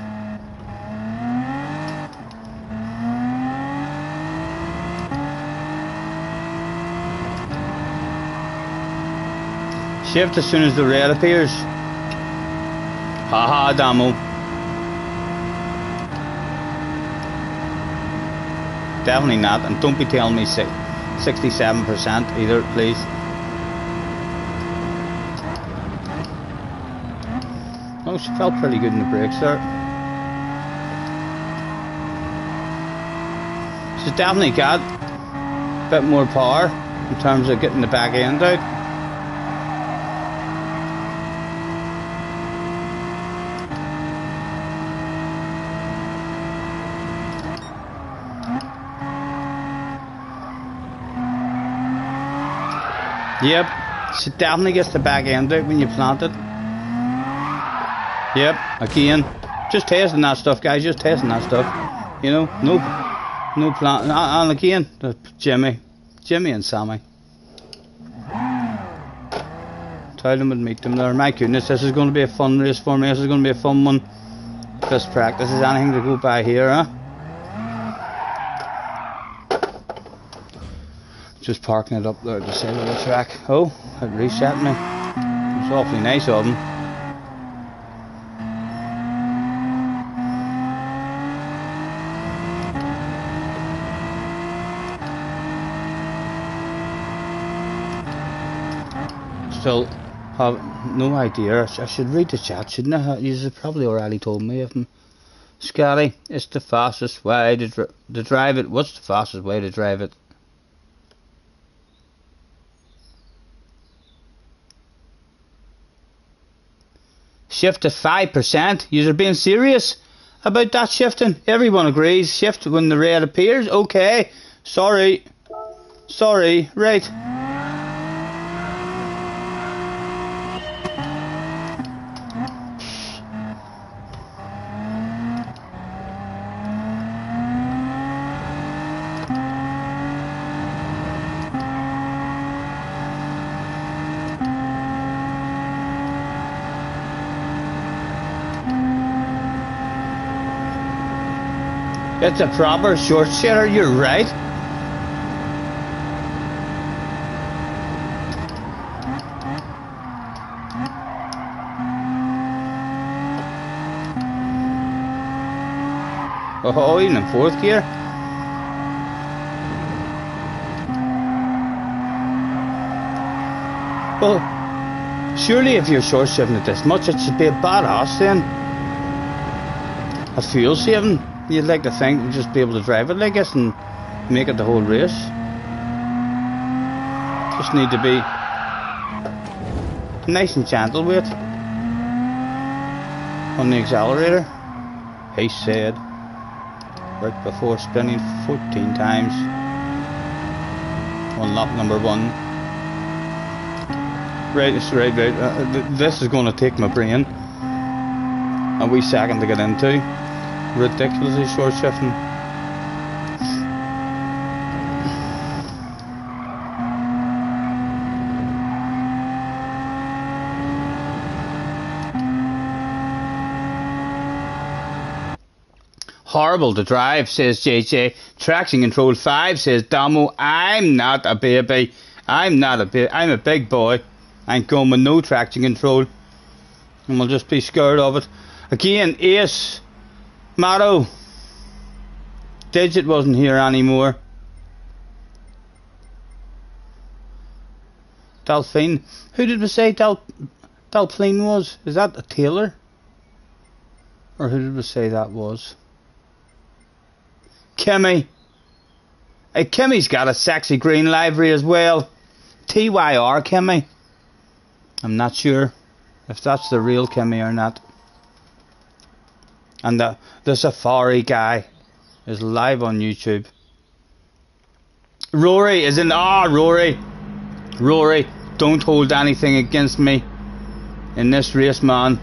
Shift as soon as the red appears. Haha, Damo. Definitely not, and don't be telling me 67% either, please. Oh, she felt pretty good in the brakes there. She's definitely got a bit more power in terms of getting the back end out. Yep, she definitely gets the back end out when you plant it. Yep, again, just testing that stuff, guys, just testing that stuff. You know, no plant. And again, Jimmy and Sammy. Told them we'd meet them there. My goodness, this is going to be a fun race for me. This is going to be a fun one. Best practice is anything to go by here, huh? Just parking it up there at the side of the track. Oh, it reset me. It's awfully nice of them. Still have no idea. I should read the chat, shouldn't I? You probably already told me of them. Scotty, it's the fastest way to drive it. What's the fastest way to drive it? Shift to 5%. You're being serious about that shifting? Everyone agrees. Shift when the red appears. Okay. Sorry. Right. It's a proper short setter, you're right. Oh, even in fourth gear. Well, surely if you're short shifting it this much, it should be a badass then. A fuel saving. You'd like to think you'd just be able to drive it like this and make it the whole race. Just need to be nice and gentle with it on the accelerator. He said right before spinning 14 times on lap number 1. Right. This is going to take my brain a wee second to get into. Ridiculously short shifting. Horrible to drive, says JJ. Traction control 5, says Damo. I'm not a baby. I'm a big boy. I ain't going with no traction control. And we'll just be scared of it. Again, Ace. Matto. Digit wasn't here anymore. Delphine. Who did we say Delphine was? Is that a Taylor? Or who did we say that was? Kimmy. Hey, Kimmy's got a sexy green livery as well. TYR Kimmy. I'm not sure if that's the real Kimmy or not. And the Safari guy is live on YouTube. Rory is in. Rory, don't hold anything against me in this race, man.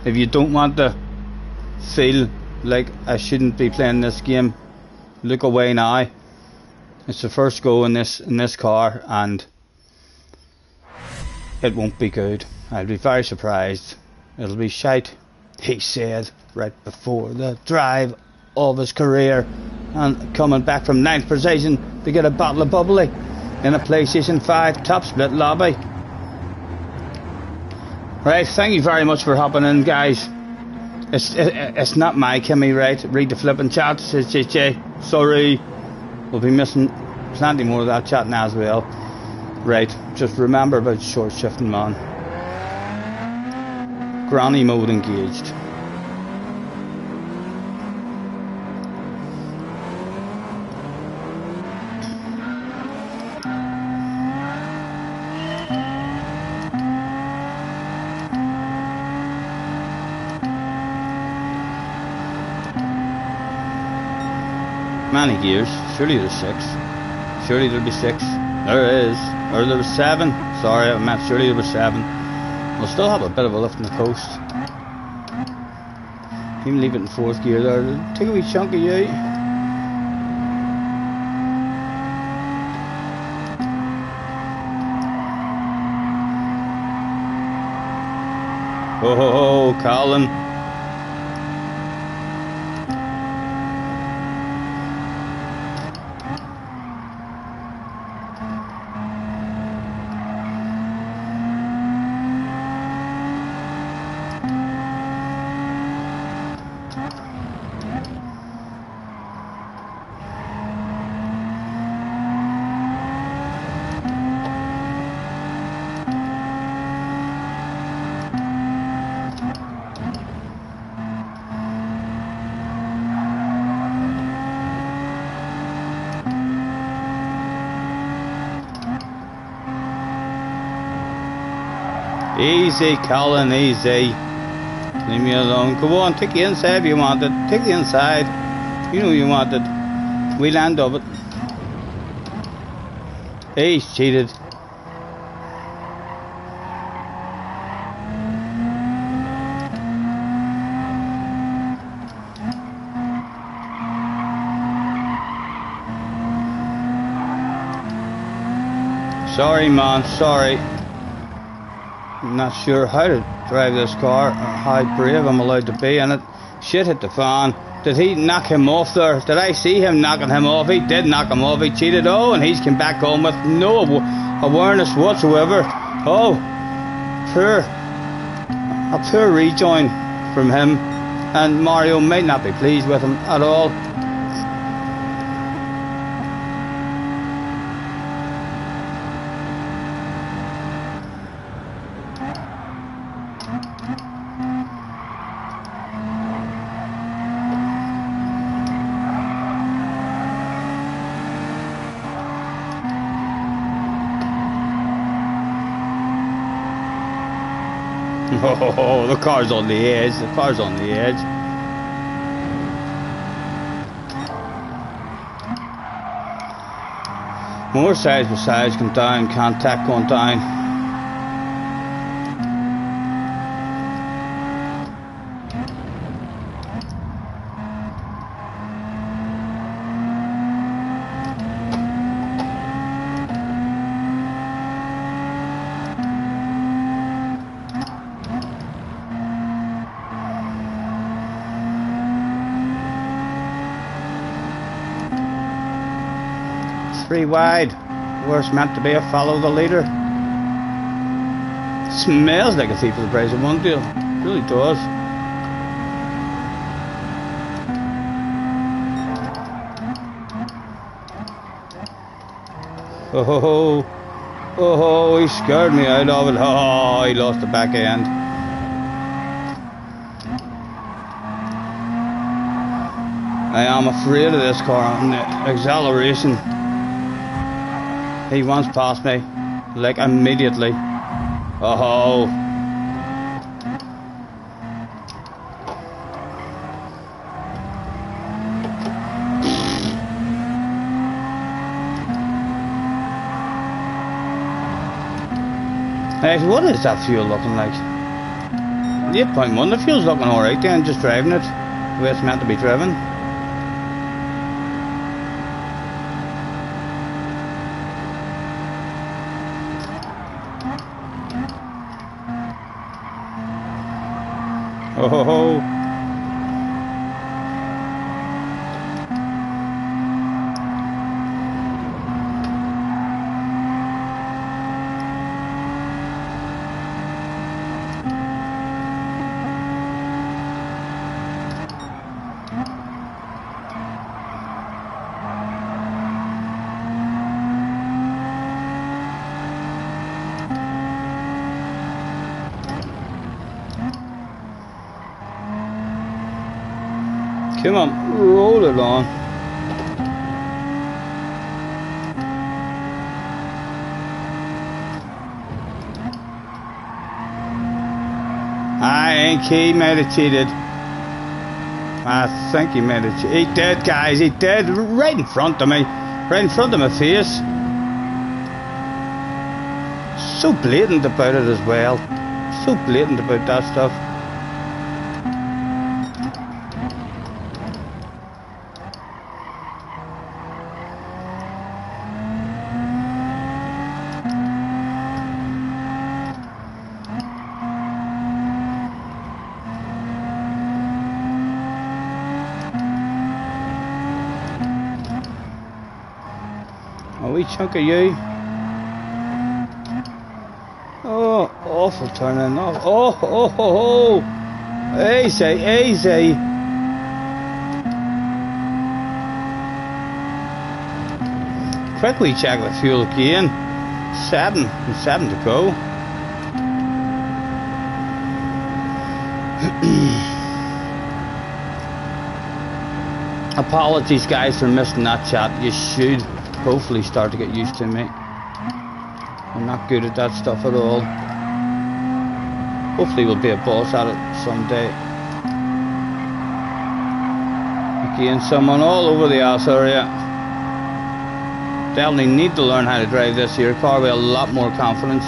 If you don't want to feel like I shouldn't be playing this game, look away now. It's the first go in this car, and it won't be good. I'll be very surprised. It'll be shite, he said right before the drive of his career, and coming back from 9th position to get a bottle of bubbly in a PlayStation 5 top split lobby. Right, thank you very much for hopping in, guys. It's not my Kimmy, right? Read the flipping chat, says JJ. Sorry, we'll be missing plenty more of that chat now as well. Right, just remember about short shifting, man. Granny mode engaged. Many gears. Surely there's 6. Surely there'll be 6. There is. Or there was 7. Sorry, I meant surely there was 7. We'll still have a bit of a lift in the coast. Even leave it in 4th gear there. Take a wee chunk of you. Oh, Colin. Easy, Colin, easy. Leave me alone. Go on, take the inside if you want it. Take the inside. You know you want it. We'll end of it. He's cheated. Sorry, man, sorry. I'm not sure how to drive this car or how brave I'm allowed to be in it. Shit hit the fan. Did he knock him off there? Did I see him knocking him off? He did knock him off. He cheated. Oh, and he's come back home with no awareness whatsoever. Oh, a poor rejoin from him. And Mario might not be pleased with him at all. Oh, the car's on the edge. The car's on the edge. More sides by sides going down. Contact going down. Three wide. Where's meant to be a follow the leader. Smells like a thief for the price of one deal. Really does. Oh, oh, he scared me out of it. Oh, he lost the back end. I am afraid of this car on the acceleration. He wants past me, like immediately. Oh. Hey, what is that fuel looking like? 8.1, the fuel's looking alright then, just driving it the way it's meant to be driven. Oh, come on, roll it on. I think he might have cheated. I think he might have cheated. He did, guys, he did. Right in front of me. Right in front of my face. So blatant about it as well. So blatant about that stuff. A wee chunk of you. Oh, awful turning off. Oh, oh, oh, oh. Easy, easy. Quick wee check the fuel again. 7 to go. Apologies guys for missing that chat. You should hopefully start to get used to me. I'm not good at that stuff at all. Hopefully we'll be a boss at it someday. Again, someone all over the ass area. Definitely need to learn how to drive this here car with a lot more confidence.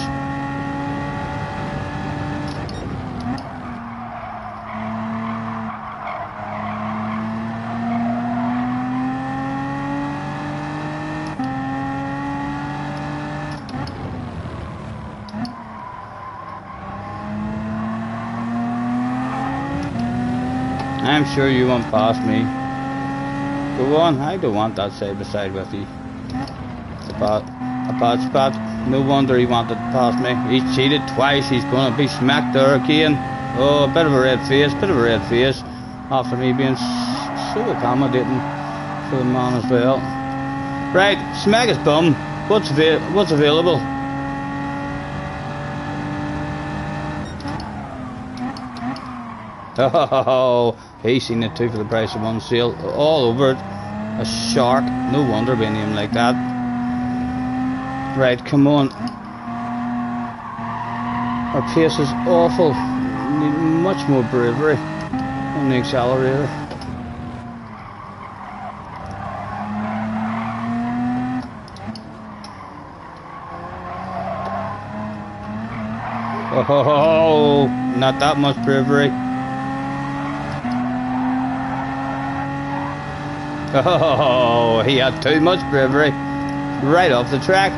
I'm sure you won't pass me. Go on, I don't want that side by side with you. It's a bad spot. No wonder he wanted to pass me. He's cheated twice, he's gonna be smacked there again. Oh, a bit of a red face, after me being so accommodating for the man as well. Right, smack his bum. What's available? Oh, he's seen it too for the price of one sale. All over it. A shark. No wonder we name him like that. Right, come on. Our pace is awful. Need much more bravery on the accelerator. Oh, not that much bravery. Oh, he had too much bravery. Right off the track.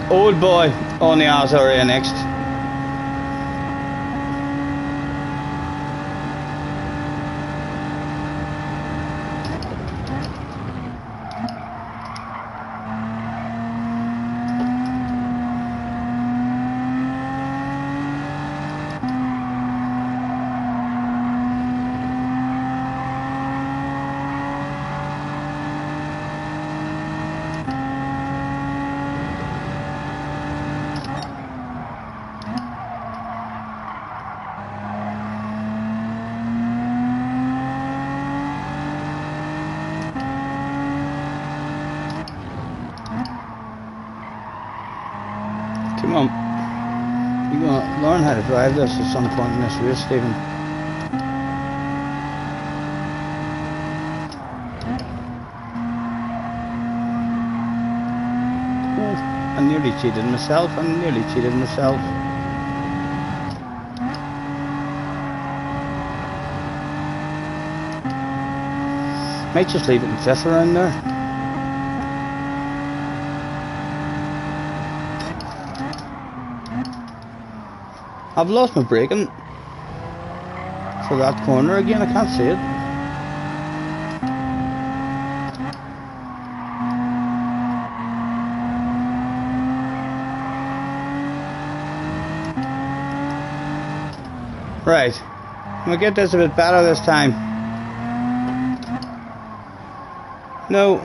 Old boy on the Azarea next. Come on. You're going to learn how to drive this at some point in this race, Stephen. Ooh, I nearly cheated myself. Might just leave it in fifth around there. I've lost my braking for that corner again, I can't see it. Right, I'm gonna get this a bit better this time. No,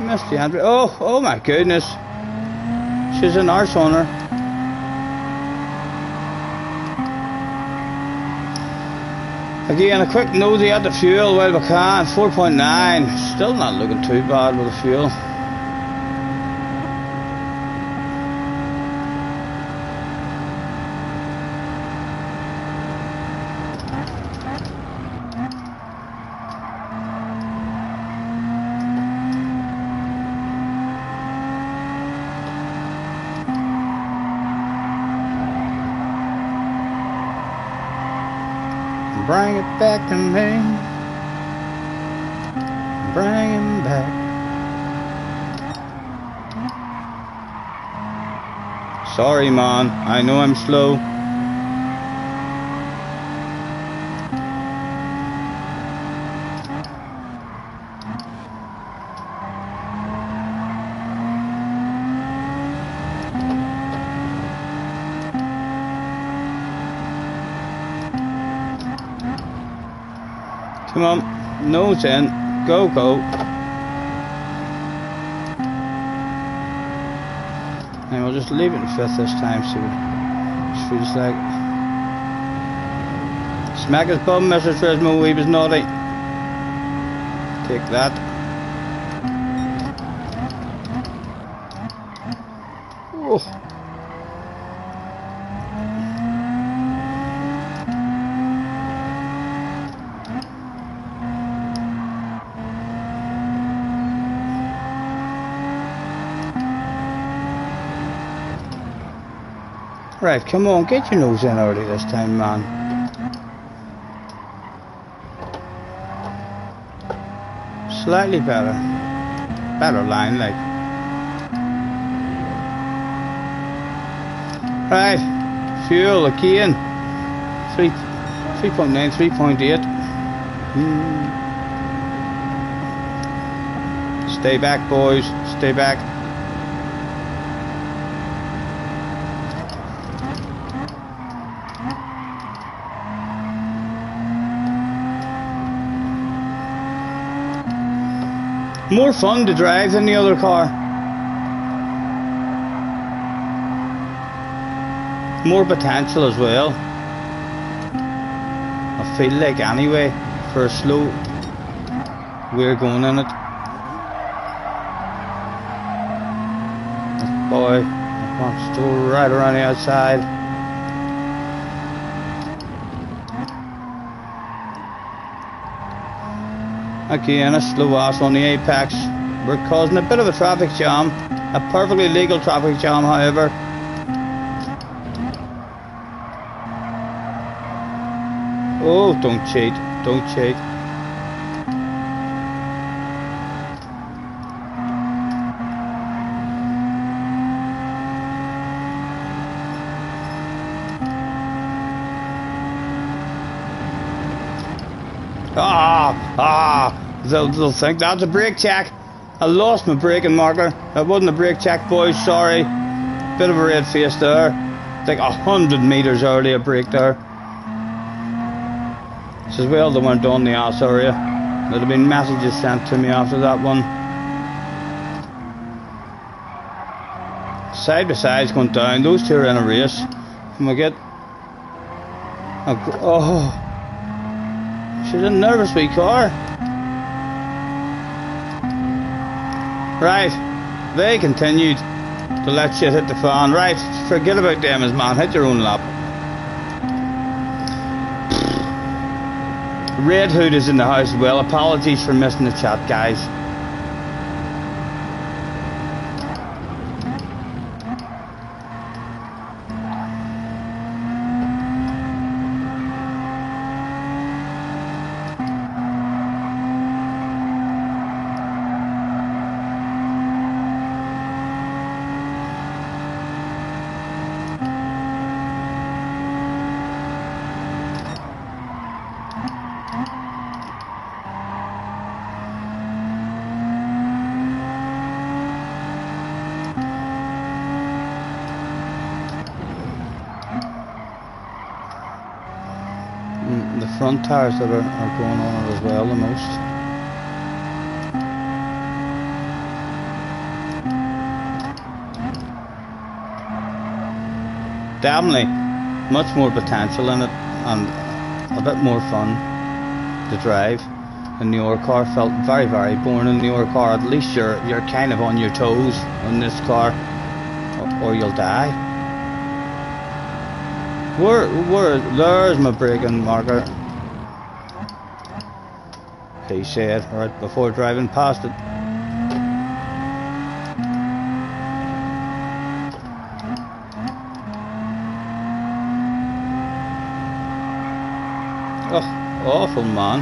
missed the entry. Oh my goodness. She's an arse on her. Again, a quick nosy at the fuel while we can. 4.9. Still not looking too bad with the fuel. Bring it back to me. Bring him back. Sorry, man. I know I'm slow. Come on, nose in, go. And we'll just leave it in fifth this time, see what it feels like. Smack his bum, Mr. Trismo, he was naughty. Take that. Oh. Right, come on, get your nose in early this time, man. Slightly better. Better line, like. Right, fuel again. 3.9, 3.8. Stay back, boys. Stay back. More fun to drive than the other car. More potential as well. I feel like anyway, for a slow, we're going in it. This boy wants to go right around the outside. Again, a slow ass on the apex. We're causing a bit of a traffic jam. A perfectly legal traffic jam, however. Oh, don't cheat. Don't cheat. They'll think that's a brake check. I lost my braking marker. That wasn't a brake check, boys, sorry. Bit of a red face there. Like 100 meters earlier brake there. It's as well they weren't on the ass area. There'd have been messages sent to me after that one. Side by side's going down. Those two are in a race. And we get... Oh... She's a nervous wee car. Right, they continued to let shit hit the fan. Right, forget about them as man, hit your own lap. Red Hood is in the house as well. Apologies for missing the chat, guys. The front tires that are going on it as well the most. Definitely much more potential in it and a bit more fun to drive. In the other car felt very, very boring. In the other car, at least you're kind of on your toes in this car, or you'll die. There's my braking marker. He said right before driving past it. Oh, awful man.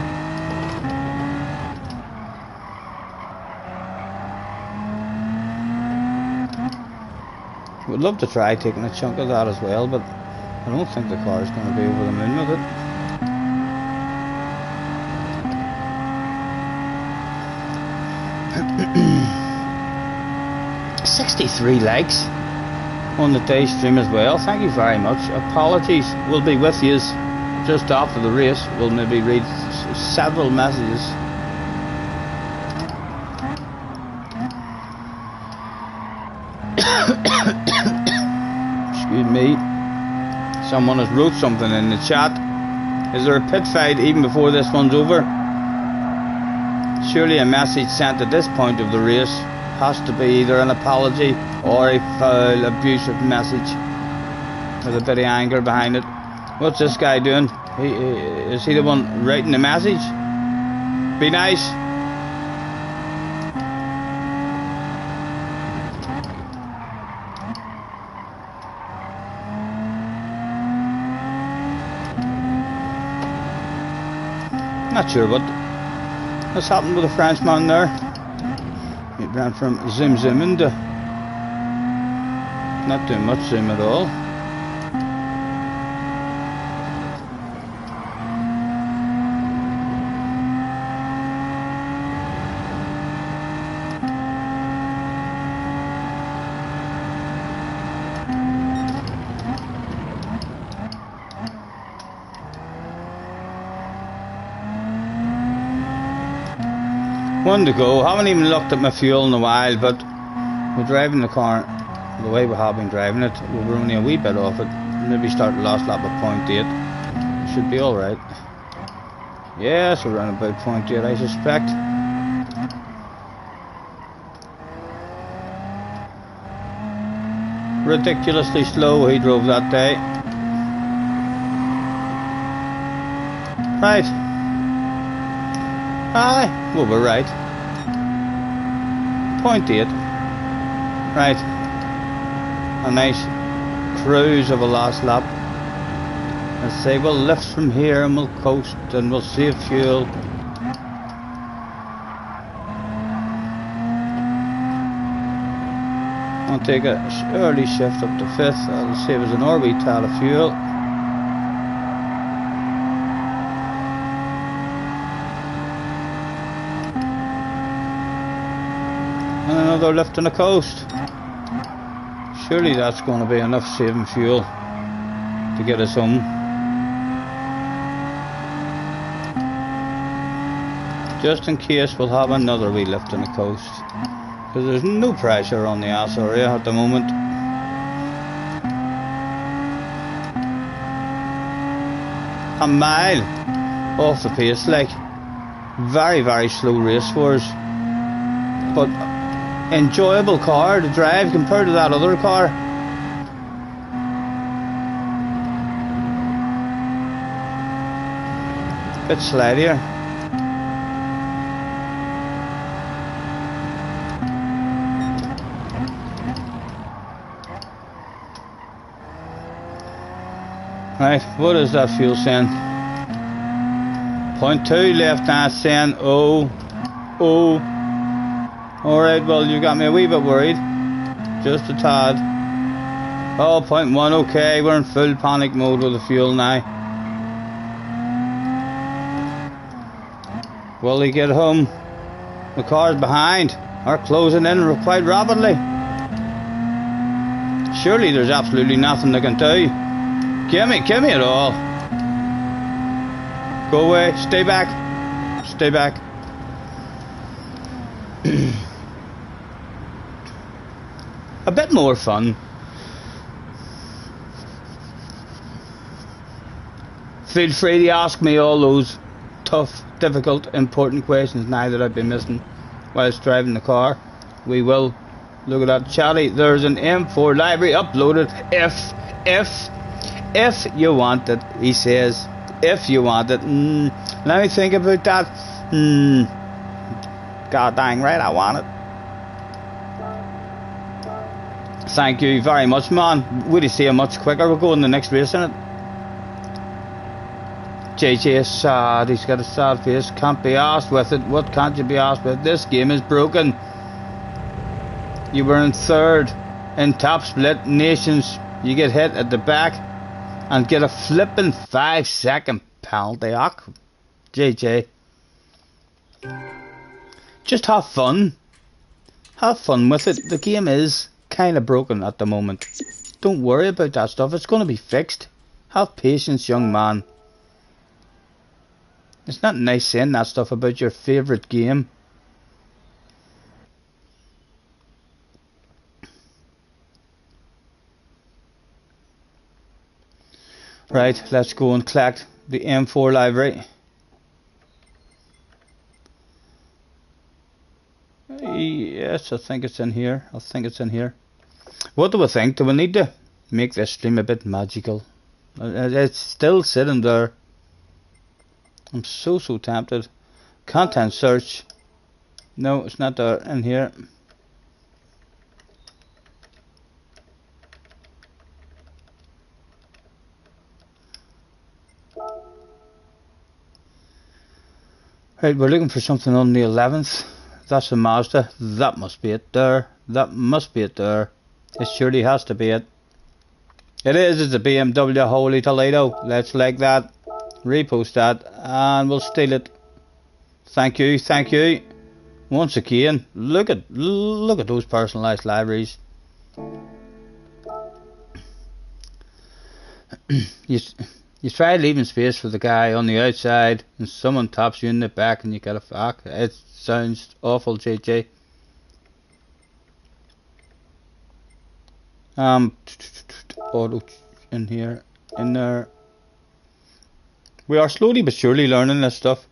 Would love to try taking a chunk of that as well, but I don't think the car is going to be over the moon with it. $63 likes on the day stream as well. Thank you very much. Apologies. We'll be with you just after the race. We'll maybe read several messages. Excuse me. Someone has wrote something in the chat. Is there a pit fight even before this one's over? Surely a message sent at this point of the race has to be either an apology or a foul, abusive message with a bit of anger behind it. What's this guy doing? Is he the one writing the message? Be nice. Not sure what's happened with the Frenchman there. He ran from zoom into not doing much zoom at all. One to go. Haven't even looked at my fuel in a while, but we're driving the car the way we have been driving it. We were only a wee bit off it. Maybe start the last lap at 0.8. Should be alright. Yes, we're around about 0.8, I suspect. Ridiculously slow he drove that day. Right. Aye, well, we're right. 0.8. Right. A nice cruise of a last lap. Let's say we'll lift from here and we'll coast and we'll save fuel. I'll take a early shift up to 5th. That'll save us an orbital of fuel. And another lift on the coast. Surely that's going to be enough saving fuel to get us home. Just in case, we'll have another wee lift on the coast, because there's no pressure on the ass area at the moment. A mile off the pace, like. Very, very slow race for us, but enjoyable car to drive compared to that other car. Bit slidier. Right, what is that fuel saying? 0.2 left now, saying oh. Alright, well, you got me a wee bit worried. Just a tad. Oh, 0.1, okay, we're in full panic mode with the fuel now. Will he get home? The car's behind. Are closing in quite rapidly. Surely there's absolutely nothing they can do. Gimme it all. Go away, stay back. Stay back. A bit more fun. Feel free to ask me all those tough, difficult, important questions now that I've been missing whilst driving the car. We will. Look at that chatty. There's an M4 library uploaded. If you want it, he says. If you want it. Let me think about that. God dang right, I want it. Thank you very much, man. Would you see how much quicker we'll go in the next race in it? JJ is sad. He's got a sad face. Can't be asked with it. What can't you be asked with? This game is broken. You were in 3rd in top split nations. You get hit at the back and get a flipping 5-second penalty. JJ. Just have fun. Have fun with it. The game is kind of broken at the moment. Don't worry about that stuff. It's going to be fixed. Have patience, young man. It's not nice saying that stuff about your favourite game. Right, let's go and collect the M4 library. Yes, I think it's in here. What do we think? Do we need to make this stream a bit magical? It's still sitting there. I'm so tempted. Content search. No, it's not there. In here. Right, we're looking for something on the 11th. That's a Mazda. That must be it there. That must be it there. It surely has to be it. It is. It's a BMW. Holy Toledo. Let's like that. Repost that. And we'll steal it. Thank you. Thank you. Once again. Look at those personalised libraries. You try leaving space for the guy on the outside, and someone taps you in the back, and you get a fuck. It sounds awful, JJ. Auto in here, in there. We are slowly but surely learning this stuff.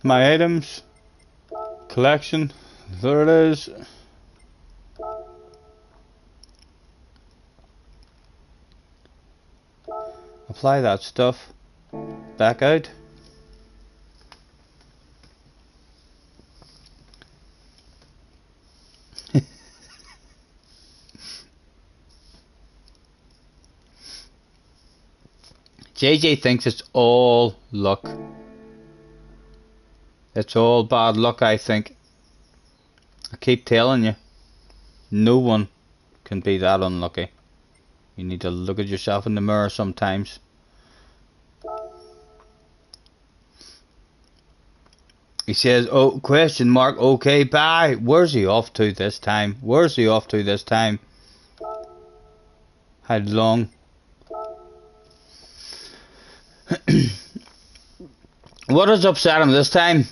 My items, collection, there it is. Apply that stuff back out. JJ thinks it's all luck. It's all bad luck, I think. I keep telling you, no one can be that unlucky. You need to look at yourself in the mirror sometimes. He says, oh, question mark, okay, bye. Where's he off to this time? Where's he off to this time? How long? What has upset him this time?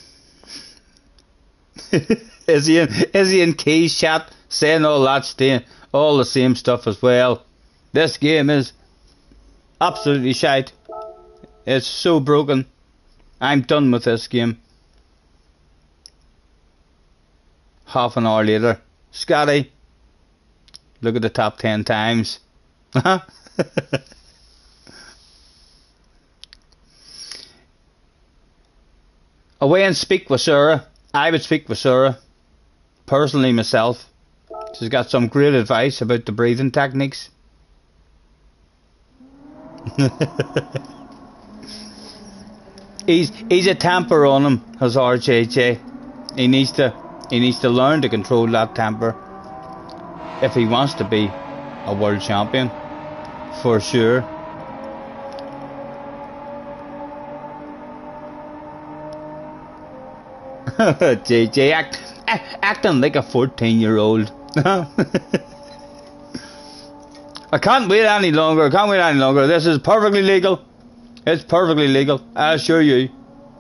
Is he in Key's chat saying all the same stuff as well? This game is absolutely shite. It's so broken. I'm done with this game. Half an hour later, Scotty, look at the top 10 times. Away and speak with Sarah. I would speak with Sarah, personally myself. She's got some great advice about the breathing techniques. he's a temper on him, has RJJ. He needs to learn to control that temper if he wants to be a world champion, for sure. JJ acting like a 14-year-old. I can't wait any longer. This is perfectly legal. It's perfectly legal. I assure you.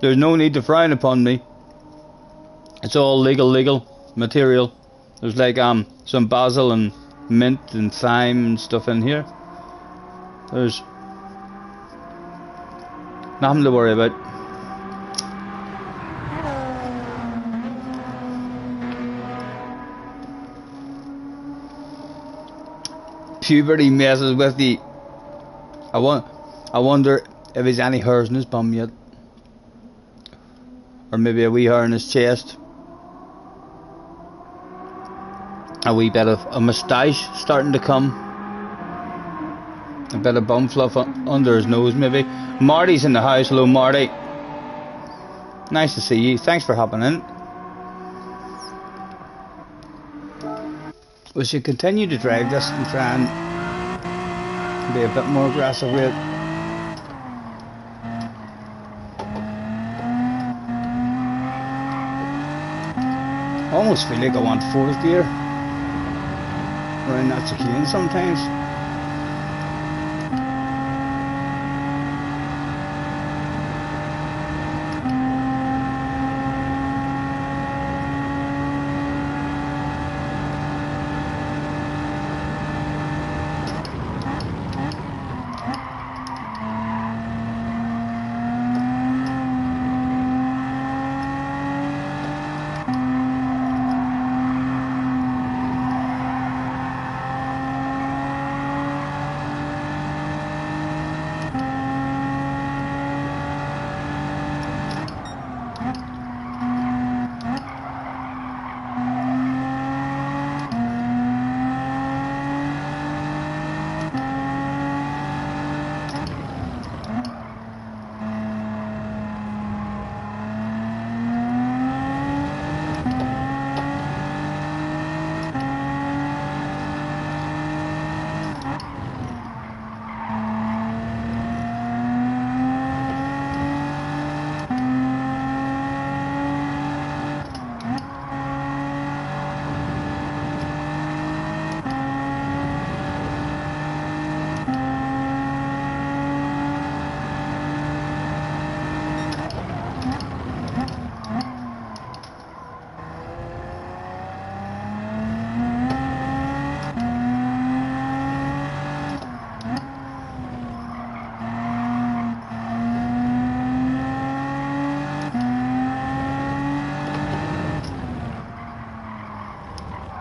There's no need to frown upon me. It's all legal material. There's like some basil and mint and thyme and stuff in here. There's nothing to worry about. Puberty messes with you. I wonder if he's any hairs in his bum yet, or maybe a wee hair in his chest, a wee bit of a moustache starting to come, a bit of bum fluff under his nose maybe. Marty's in the house. Hello Marty, nice to see you, thanks for hopping in. We should continue to drive this and try and be a bit more aggressive with it. I almost feel like I want fourth gear around that chicane sometimes.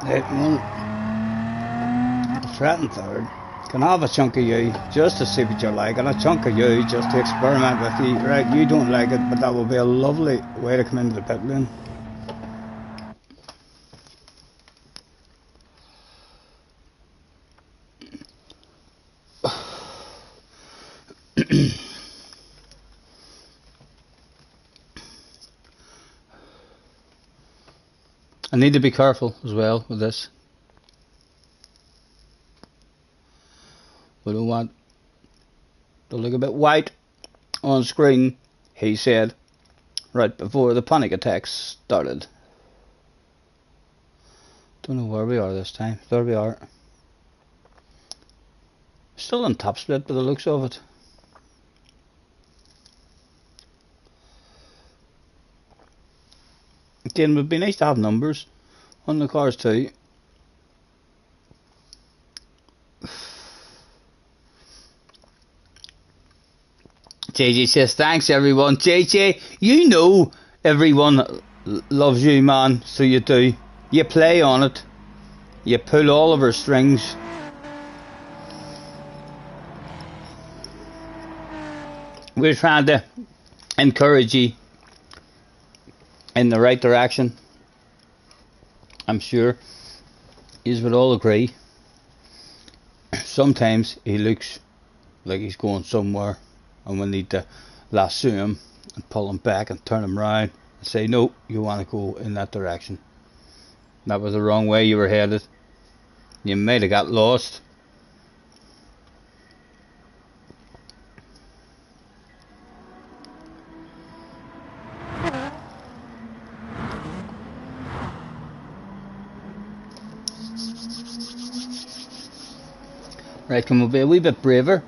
Right, well, threatened third. Can have a chunk of you just to see what you're like, and a chunk of you just to experiment with you. Right, you don't like it, but that will be a lovely way to come into the pit lane. I need to be careful as well with this. We don't want to look a bit white on screen, he said, right before the panic attacks started. Don't know where we are this time. There we are. Still in top split by the looks of it. Again, it would be nice to have numbers on the cars too. JJ says thanks everyone. JJ, you know everyone loves you, man, so you do. You play on it. You pull all of our strings. We're trying to encourage you in the right direction. I'm sure you would all agree. Sometimes he looks like he's going somewhere, and we need to lasso him and pull him back and turn him round and say, no, you want to go in that direction. That was the wrong way you were headed. You might have got lost. Right, can we be a wee bit braver?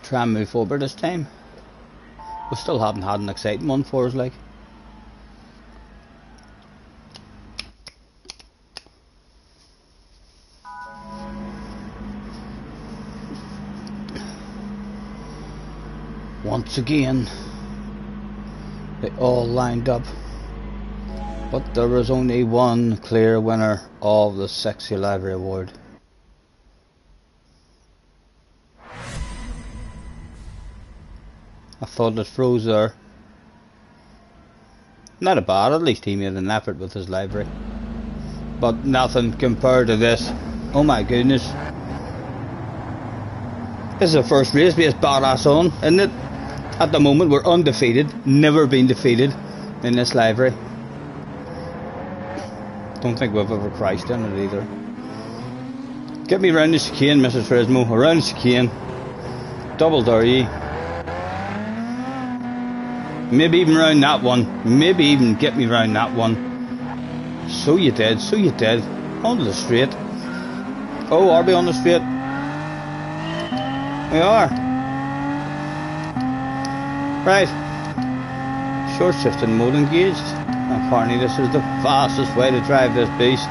Try and move forward this time. We still haven't had an exciting one for us, like. Once again, they all lined up, but there was only one clear winner of the Sexy Library Award. I thought it froze there. Not a bad, at least he made an effort with his library. But nothing compared to this. Oh my goodness. This is the first race we have badass on, isn't it? At the moment we're undefeated, never been defeated in this library. Don't think we've ever crashed in it either. Get me round the chicane, Mrs. Fresmo, around the chicane. Double dare ye. Maybe even round that one. Maybe even get me round that one. So you did, so you did. Onto the straight. Oh, are we on the straight? We are. Right. Short shifting mode engaged. Apparently this is the fastest way to drive this beast.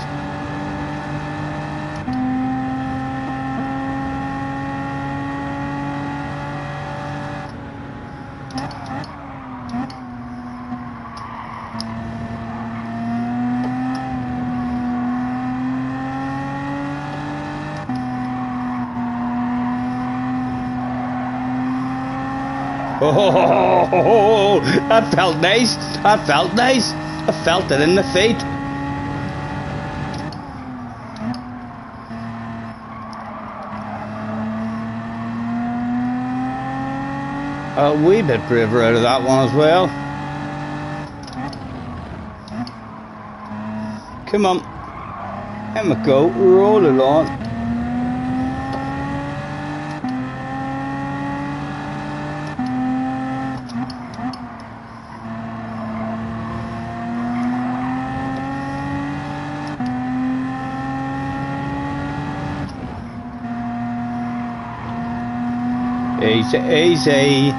Oh, that felt nice. That felt nice. I felt it in the feet. A wee bit braver out of that one as well. Come on. Here we go. Roll it on. Easy, easy.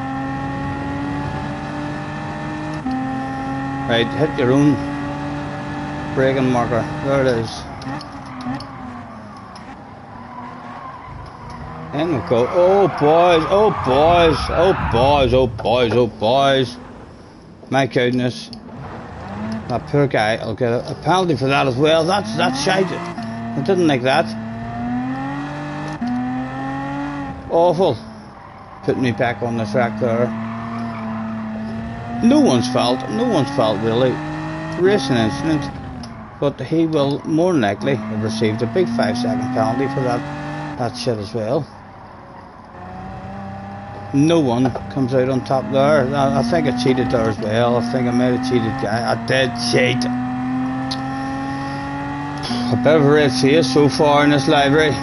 Right, hit your own braking marker. There it is. In we go. Oh boys, oh boys, oh boys, oh boys, oh boys. My goodness. That poor guy will get a penalty for that as well. That's shite. I didn't like that. Awful. Putting me back on the track there. No one's fault really. Racing incident. But he will more than likely have received a big 5-second penalty for that shit as well. No one comes out on top there. I think I cheated there as well. I think I might have cheated, guy. I did cheat. A bit of a red face so far in this library.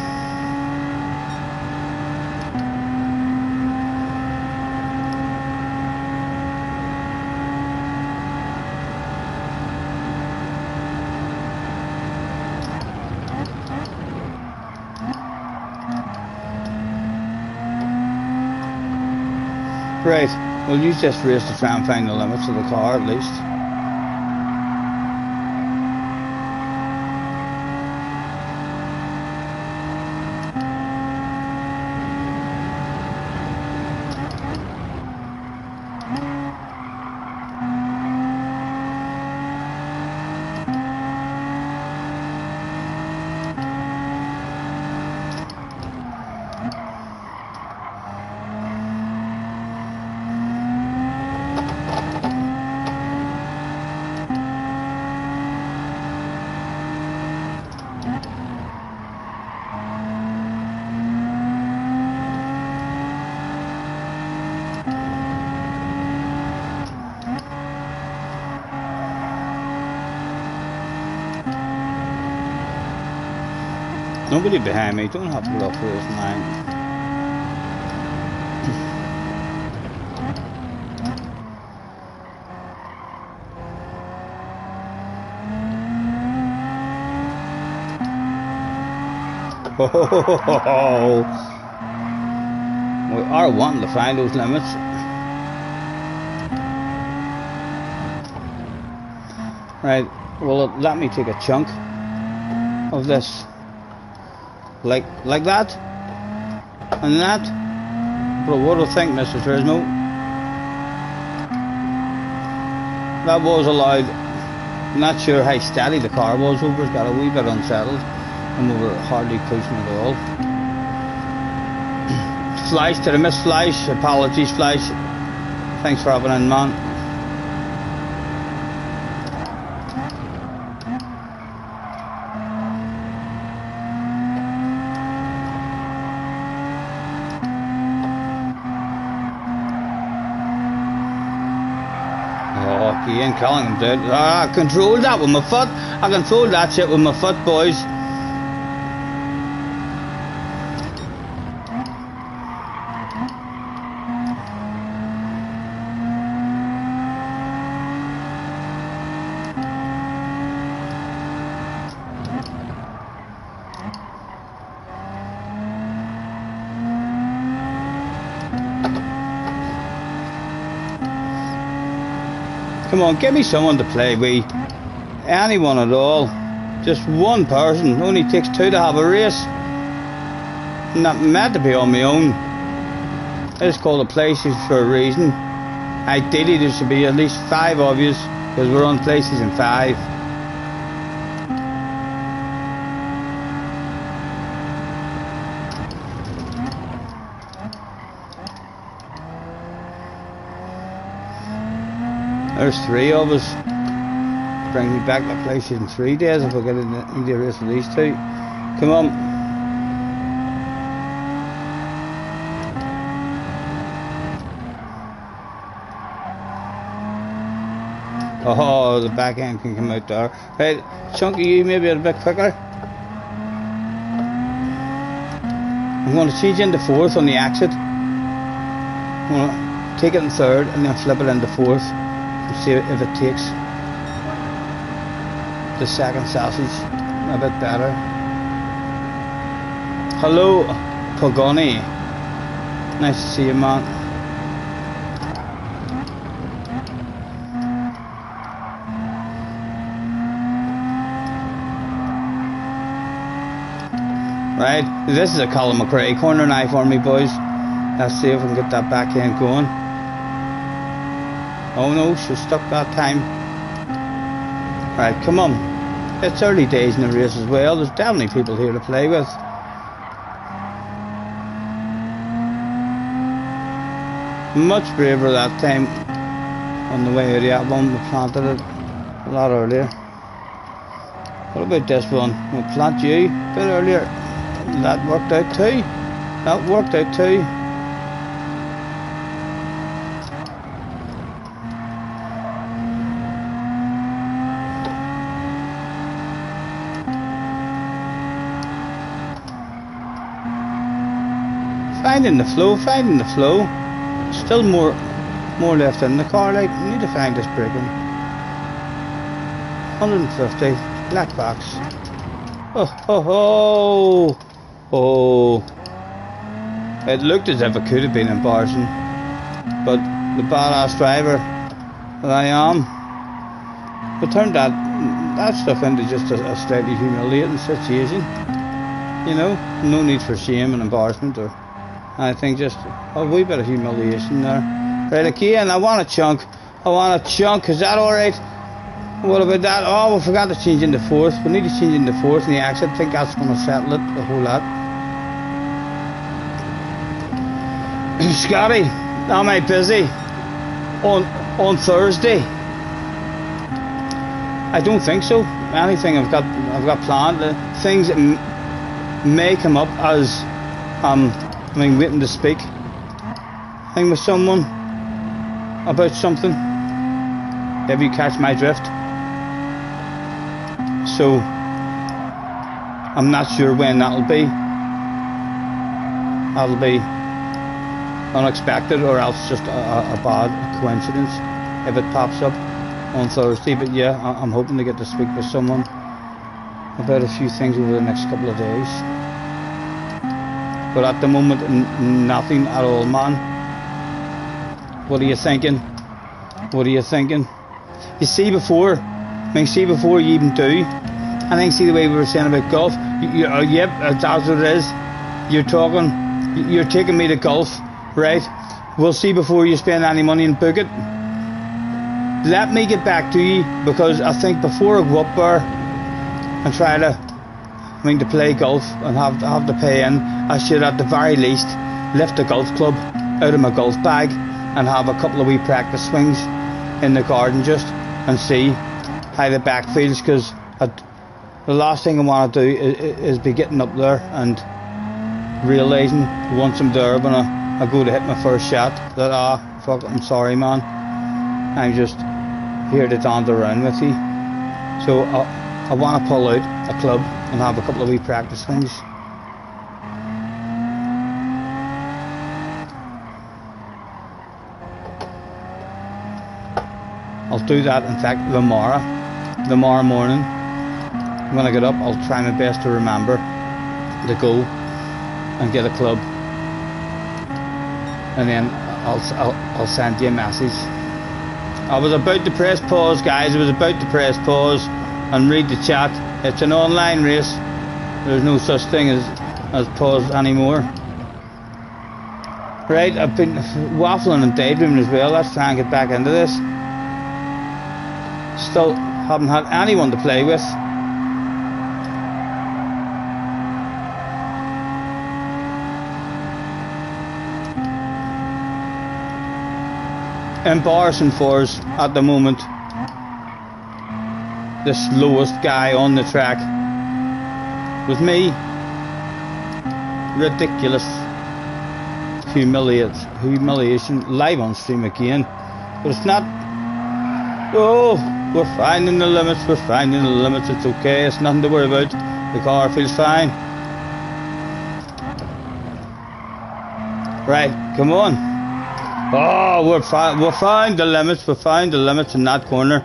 Right, we'll use this race to try and find the limits of the car at least. Nobody behind me, don't have to look for this line. Oh, we are wanting to find those limits. Right, well, let me take a chunk of this. Like that, and that. But what do you think, Mr. Turismo? That was allowed. I'm not sure how steady the car was. Over's got a wee bit unsettled, and we were hardly pushing at all. Flash, did I miss Flash? Apologies, Flash. Thanks for having in, man. Ian Cunningham did. I controlled that with my foot. I controlled that shit with my foot, boys. Come on, give me someone to play with. Anyone at all. Just one person. It only takes two to have a race. I'm not meant to be on my own. I just call the places for a reason. Ideally there should be at least 5 of you, because we're on places in 5. There's 3 of us. Bring me back to places in 3 days if I get into a race with these 2. Come on. Oh, the back end can come out there. Right, Chunky, you maybe a bit quicker. I'm going to change into 4th on the exit. I'm going to take it in 3rd and then flip it into 4th. See if it takes the second sausage a bit better. Hello, Pagani. Nice to see you, man. Right, this is a Colin McRae corner now for me, boys. Let's see if we can get that back end going. Oh no, she stuck that time. Right, come on. It's early days in the race as well. There's definitely people here to play with. Much braver that time on the way out of that one. We planted it a lot earlier. What about this one? We'll plant you a bit earlier. That worked out too. That worked out too. Finding the flow, finding the flow. Still more left in the car. Like, we need to find this braking. 150, black box. Oh. It looked as if it could have been embarrassing, but the badass driver that I am, we turned that stuff into just a slightly humiliating situation. You know, no need for shame and embarrassment or anything, just a wee bit of humiliation there. Right, again, I want a chunk. Is that alright? What about that? Oh, we forgot to change into fourth. We need to change into fourth in the exit. I think that's going to settle it a whole lot. Scotty, am I busy on Thursday? I don't think so. Anything I've got planned. Things that may come up as I'm waiting to speak. Thing with someone about something. If you catch my drift. So I'm not sure when that'll be. That'll be unexpected or else just a bad coincidence if it pops up on Thursday. But yeah, I'm hoping to get to speak with someone about a few things over the next couple of days. But at the moment, nothing at all, man. What are you thinking? What are you thinking? You see before you even do. I think, see the way we were saying about golf. Yep, that's what it is. You're taking me to golf, right? We'll see before you spend any money and book it. Let me get back to you, because I think before I go up there and try to play golf and have to pay in, I should at the very least lift the golf club out of my golf bag and have a couple of wee practice swings in the garden just and see how the back feels, because the last thing I want to do is be getting up there and realising once I'm there when I go to hit my first shot that fuck, I'm sorry man, I'm just here to dance around with you. So I want to pull out a club and have a couple of wee practice swings. I'll do that in fact tomorrow morning. When I get up, I'll try my best to remember to go and get a club, and then I'll send you a message. I was about to press pause, guys. I was about to press pause and read the chat. It's an online race. There's no such thing as pause anymore. Right, I've been waffling and daydreaming as well. Let's try and get back into this. Still haven't had anyone to play with. Embarrassing for us at the moment. The slowest guy on the track with me. Ridiculous. Humiliation. Live on stream again. But it's not. Oh, we're finding the limits. It's okay. It's nothing to worry about. The car feels fine. Right, come on. Oh, we found the limits. We found the limits in that corner.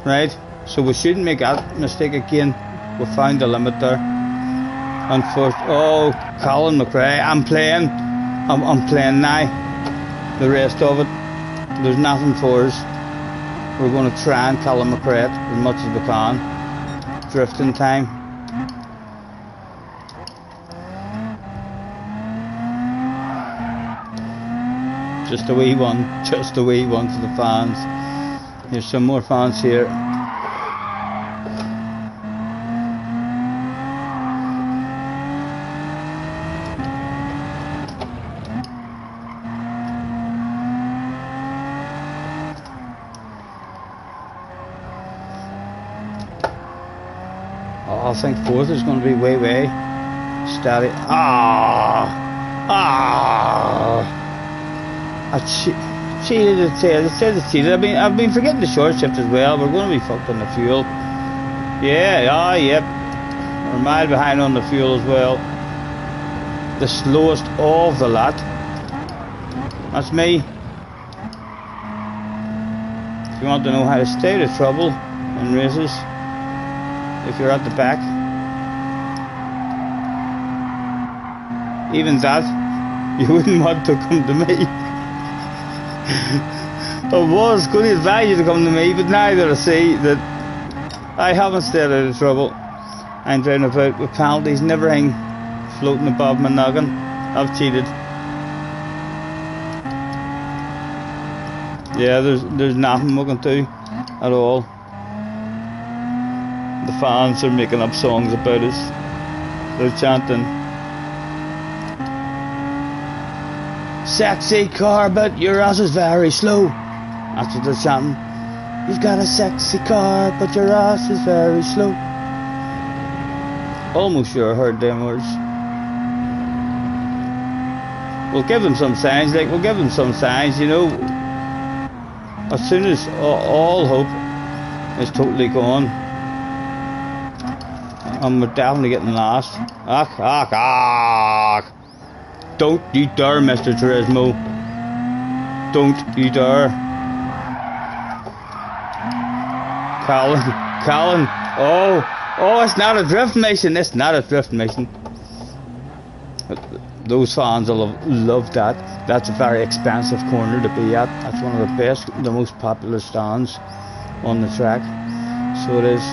Right, so we shouldn't make that mistake again. We found the limit there. And first, oh, Colin McRae. I'm playing now. The rest of it, there's nothing for us. We're going to try and Colin McRae as much as we can. Drifting time. Just a wee one for the fans. There's some more fans here. Oh, I think fourth is going to be way steady. I cheated the tail. It says it's cheated. I've been forgetting the short shift as well. We're going to be fucked on the fuel. Yeah, yep. We're a mile behind on the fuel as well. The slowest of the lot. That's me. If you want to know how to stay out of trouble in races, if you're at the back, even that, you wouldn't want to come to me. I was going to advise you to come to me, but now that I see that I haven't stayed out of trouble, I'm driving about with penalties and everything floating above my noggin. I've cheated. Yeah, there's nothing we can do at all. The fans are making up songs about us. They're chanting, "Sexy car, but your ass is very slow." That's what they're chanting. "You've got a sexy car, but your ass is very slow." Almost sure I heard them words. We'll give them some signs, you know. As soon as all hope is totally gone, and we're definitely getting last. Don't you dare, Mr. Turismo. Don't you dare. Colin. Oh, it's not a drift mission. It's not a drift mission. Those fans will have loved that. That's a very expensive corner to be at. That's one of the best, the most popular stands on the track. So it is.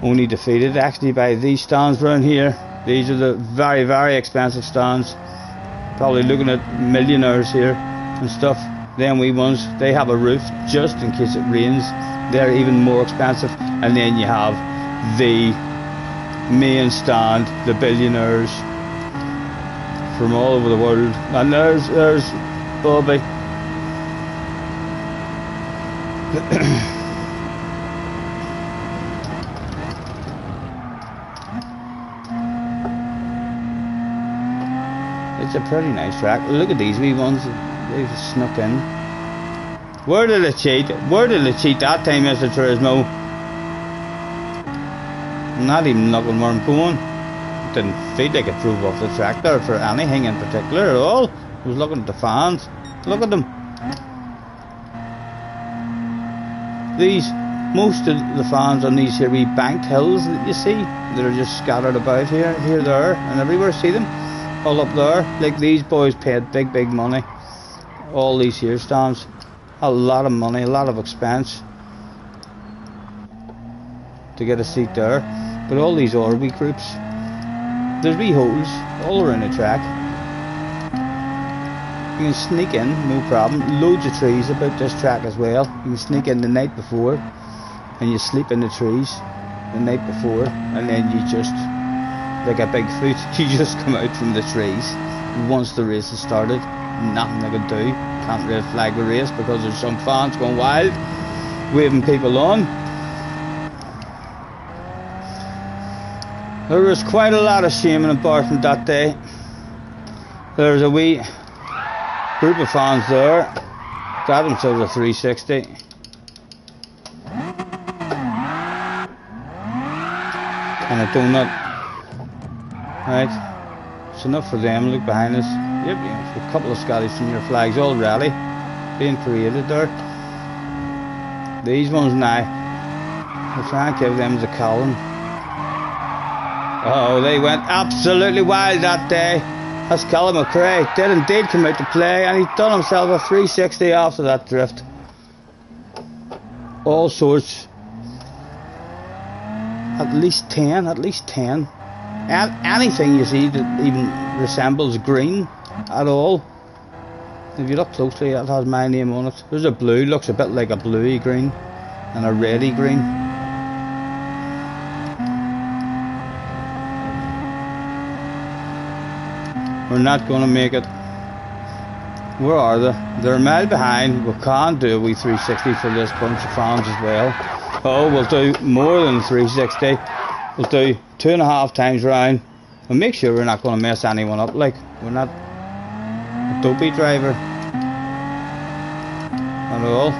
Only defeated actually by these stands around here. These are the very, very expensive stands. Probably looking at millionaires here and stuff. Them wee ones, they have a roof just in case it rains. They're even more expensive. And then you have the main stand, the billionaires from all over the world. And there's Bobby. It's a pretty nice track. Look at these wee ones. They've snuck in. Where did it cheat? Where did it cheat that time, Mr. Turismo? I'm not even looking where I'm going. It didn't feel like it drove off the track there for anything in particular at all. I was looking at the fans. Look at them. Most of the fans on these here wee banked hills that you see, that are just scattered about here, there, and everywhere. See them? All up there. Like these boys paid big money. All these here stands. A lot of money, a lot of expense to get a seat there. But all these other wee groups, there's wee holes all around the track. You can sneak in, no problem. Loads of trees about this track as well. You can sneak in the night before and you sleep in the trees the night before, and then you just, like a Bigfoot, you just come out from the trees once the race has started. Nothing I can do. Can't red flag the race because there's some fans going wild, waving people on. There was quite a lot of shaming and barking that day. There's a wee group of fans there. Got themselves a 360. And a donut. Right. It's enough for them. Look behind us. Yep, a couple of Scottish senior flags already being created there. These ones now, I'll try and give them to Colin. Oh, they went absolutely wild that day. That's Colin McRae. Did indeed come out to play, and he's done himself a 360 after that drift. All sorts. At least 10. And anything you see that even resembles green at all, if you look closely, it has my name on it. There's a blue, looks a bit like a bluey green and a reddy green. We're not going to make it. Where are they? They're a mile behind. We can't do a wee 360 for this bunch of fans as well. Oh, we'll do more than 360. we'll do 2.5 times round and make sure we're not going to mess anyone up. Like, we're not a dopey driver at all.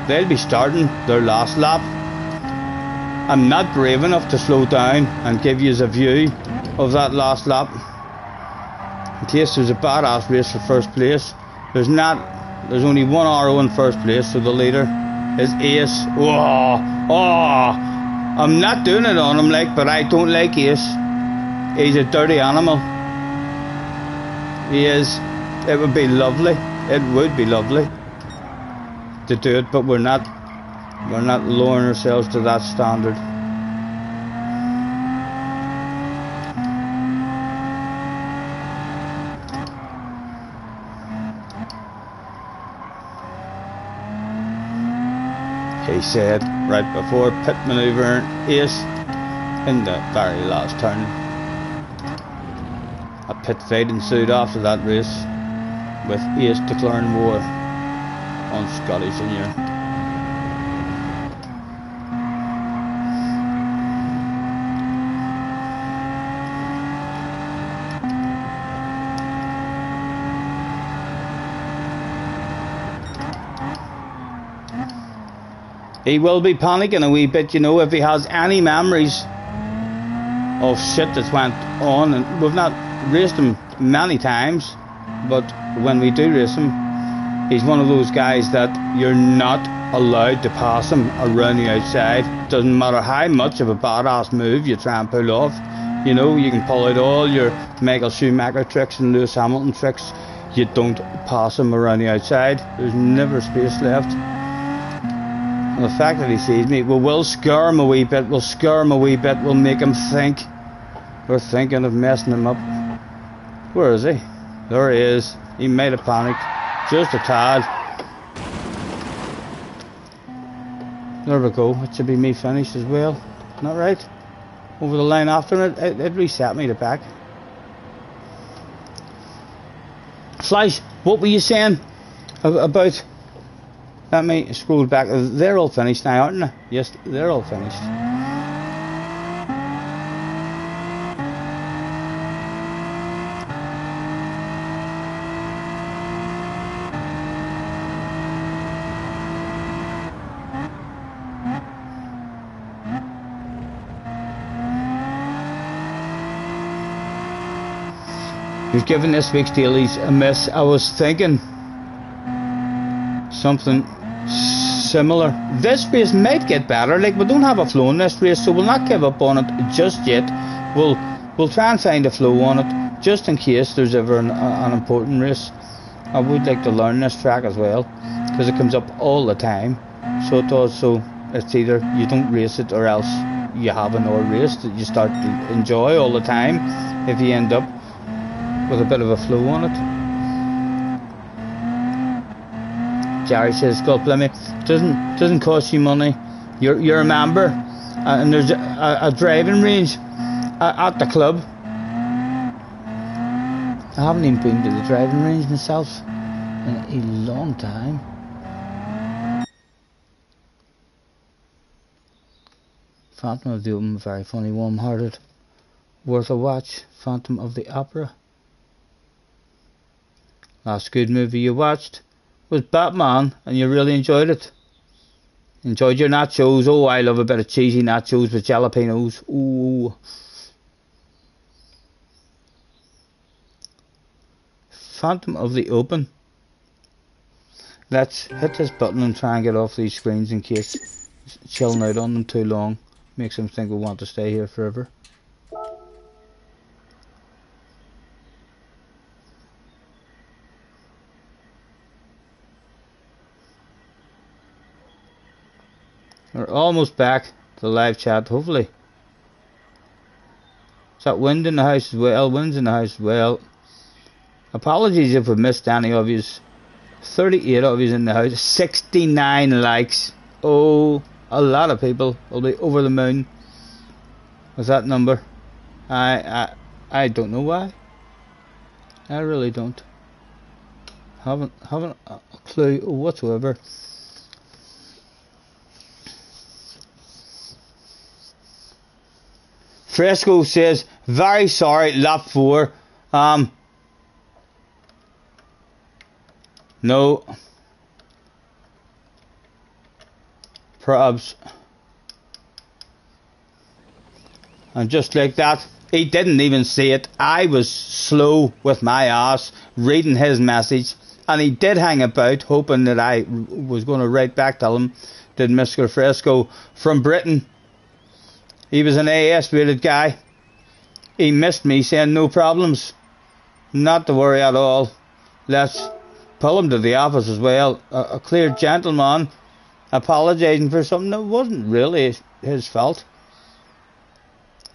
They'll be starting their last lap. I'm not brave enough to slow down and give you a view of that last lap in case there's a badass race for first place. There's only one RO in first place, so the leader is Ace. I'm not doing it on him, like, but I don't like Ace. He's a dirty animal. He is. It would be lovely. It would be lovely to do it, but we're not lowering ourselves to that standard. He said right before pit manoeuvre, Ace in the very last turn. A pit fight ensued after that race, with Ace declaring war on Scotty Senior. He will be panicking a wee bit, you know, if he has any memories of shit that's went on. And we've not raced him many times, but when we do race him, he's one of those guys that you're not allowed to pass him around the outside. Doesn't matter how much of a badass move you try and pull off. You know, you can pull out all your Michael Schumacher tricks and Lewis Hamilton tricks. You don't pass him around the outside. There's never space left. And the fact that he sees me, we'll scare him a wee bit. We'll scare him a wee bit. We'll make him think we're thinking of messing him up. Where is he? There he is. He might have panicked just a tad. There we go. It should be me finished as well. Not right? Over the line after it reset me to back. Flash, what were you saying about? Let me scroll back. They're all finished now, aren't they? Yes, they're all finished. We've given this week's dailies a miss. I was thinking something similar. This race might get better. Like, we don't have a flow in this race, so we'll not give up on it just yet. We'll try and find a flow on it just in case there's ever an important race. I would like to learn this track as well, because it comes up all the time. So it does. So it's either you don't race it or else you have another race that you start to enjoy all the time if you end up with a bit of a flow on it. Jerry says, God bless me, doesn't cost you money. You're a member, and there's a driving range at the club. I haven't even been to the driving range myself in a long time. Phantom of the Opera, very funny, warm-hearted, worth a watch. Phantom of the Opera. Last good movie you watched was Batman, and you really enjoyed it. Enjoyed your nachos. Oh, I love a bit of cheesy nachos with jalapenos. Ooh. Phantom of the Open. Let's hit this button and try and get off these screens in case chilling out on them too long makes them think we want to stay here forever. We're almost back to the live chat, hopefully. Is that wind in the house as well? Wind's in the house as well. Apologies if we missed any of you. 38 of you in the house. 69 likes. Oh, a lot of people will be over the moon with that number. I don't know why. I really don't. Haven't a clue whatsoever. Fresco says, very sorry, lap 4. No. Probs. And just like that, he didn't even see it. I was slow with my ass reading his message, and he did hang about hoping that I was going to write back to him. Did Mr. Fresco from Britain. He was an AS rated guy. He missed me saying no problems. Not to worry at all. Let's pull him to the office as well. A clear gentleman apologising for something that wasn't really his fault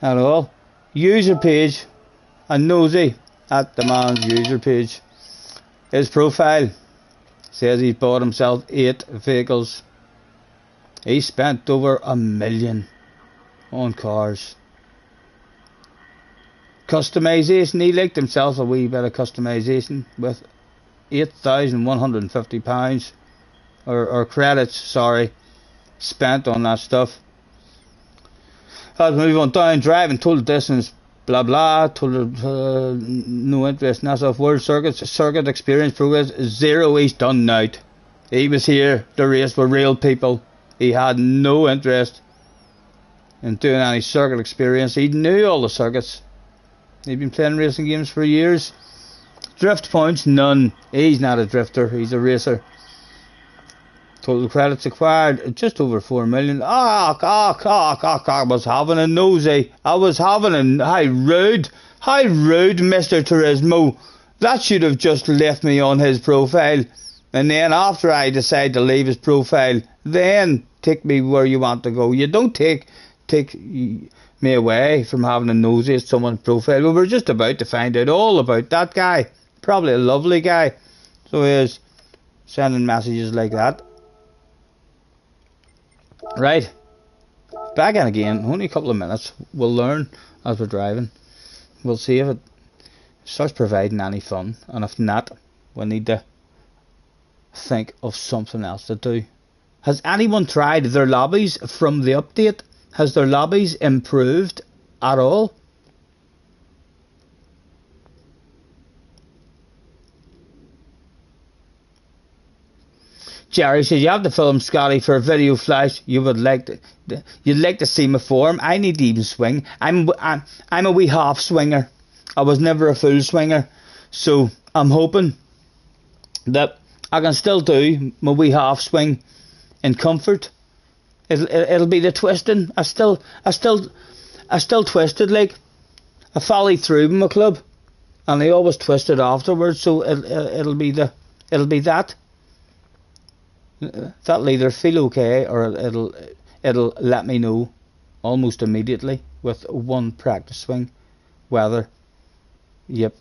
at all. User page, and nosy at the man's user page. His profile says he bought himself 8 vehicles. He spent over $1 million on cars. Customization, he liked himself a wee bit of customization with £8,150 or credits, sorry, spent on that stuff. As we went down driving, told the distance, blah blah, told no interest in that stuff. World circuits, circuit experience, progress 0. He's done out. He was here, the race were real people. He had no interest in doing any circuit experience. He knew all the circuits. He'd been playing racing games for years. Drift points, none. He's not a drifter, he's a racer. Total credits acquired, just over 4 million. I was having a nosy. I was having a how rude, Mr. Turismo. That should have just left me on his profile. And then after I decide to leave his profile, then take me where you want to go. You don't take me away from having a nosy at someone's profile. We were just about to find out all about that guy. Probably a lovely guy. So he is sending messages like that. Right, back in again, only a couple of minutes. We'll learn as we're driving. We'll see if it starts providing any fun, and if not, we need to think of something else to do. Has anyone tried their lobbies from the update? Has their lobbies improved at all? Jerry says, you have to film Scotty for a video flash. You'd like to see my form. I need to even swing. I'm a wee half swinger. I was never a full swinger, so I'm hoping that I can still do my wee half swing in comfort. It'll be the twisting. I still twisted, like I followed through with my club, and I always twisted afterwards. So it'll be that. That'll either feel okay or it'll let me know almost immediately with one practice swing whether you'll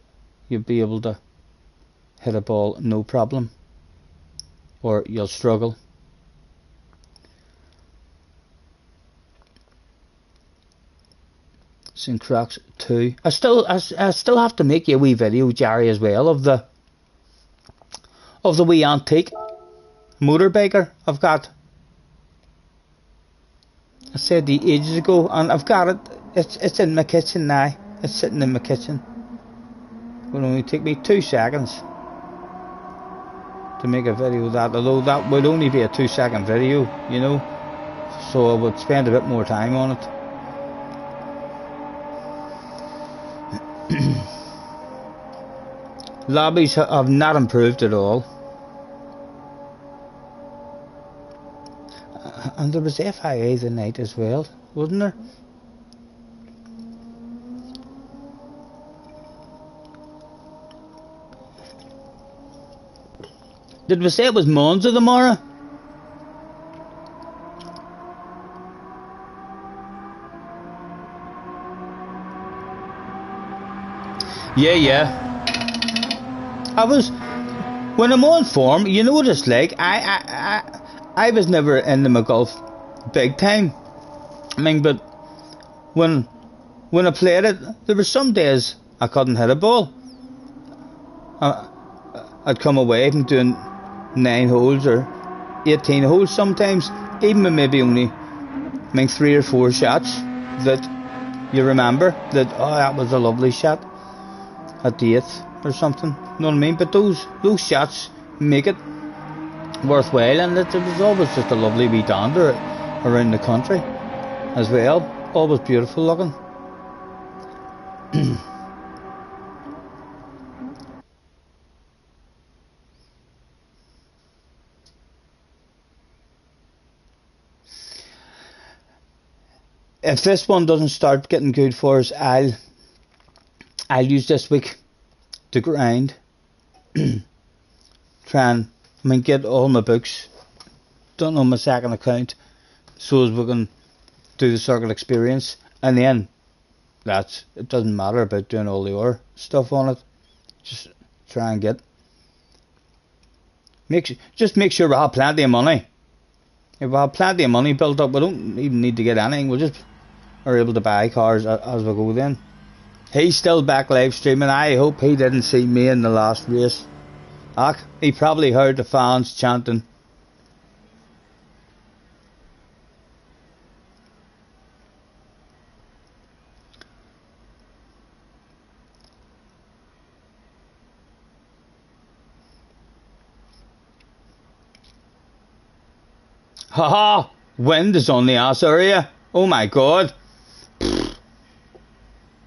be able to hit a ball no problem or you'll struggle. St. Crocs 2. I still have to make you a wee video, Jerry, as well of the wee antique motorbiker I've got. I said the ages ago, and I've got it. It's in my kitchen now. It's sitting in my kitchen. It will only take me 2 seconds to make a video of that, although that would only be a 2-second video, you know, so I would spend a bit more time on it. Lobbies have not improved at all. And there was FIA the night as well, wasn't there? Did we say it was Monza tomorrow? Yeah. When I'm on form, you notice, like, I was never into my golf big time. I mean, but when I played it, there were some days I couldn't hit a ball. I'd come away from doing 9 holes or 18 holes sometimes, even with maybe only 3 or 4 shots that you remember that, oh, that was a lovely shot at the 8th or something. You know what I mean? But those shots make it worthwhile, and it was always just a lovely wee dander around the country as well. Always beautiful looking. If this one doesn't start getting good for us, I'll use this week to grind. Try and get all my books done on my second account, so as we can do the circuit experience, and then it doesn't matter about doing all the other stuff on it. Just try and just make sure we have plenty of money. If we have plenty of money built up, we don't even need to get anything. We'll just are able to buy cars as we go then. He's still back live streaming. I hope he didn't see me in the last race. He probably heard the fans chanting. Haha! Wind is on the ass area. Oh my god.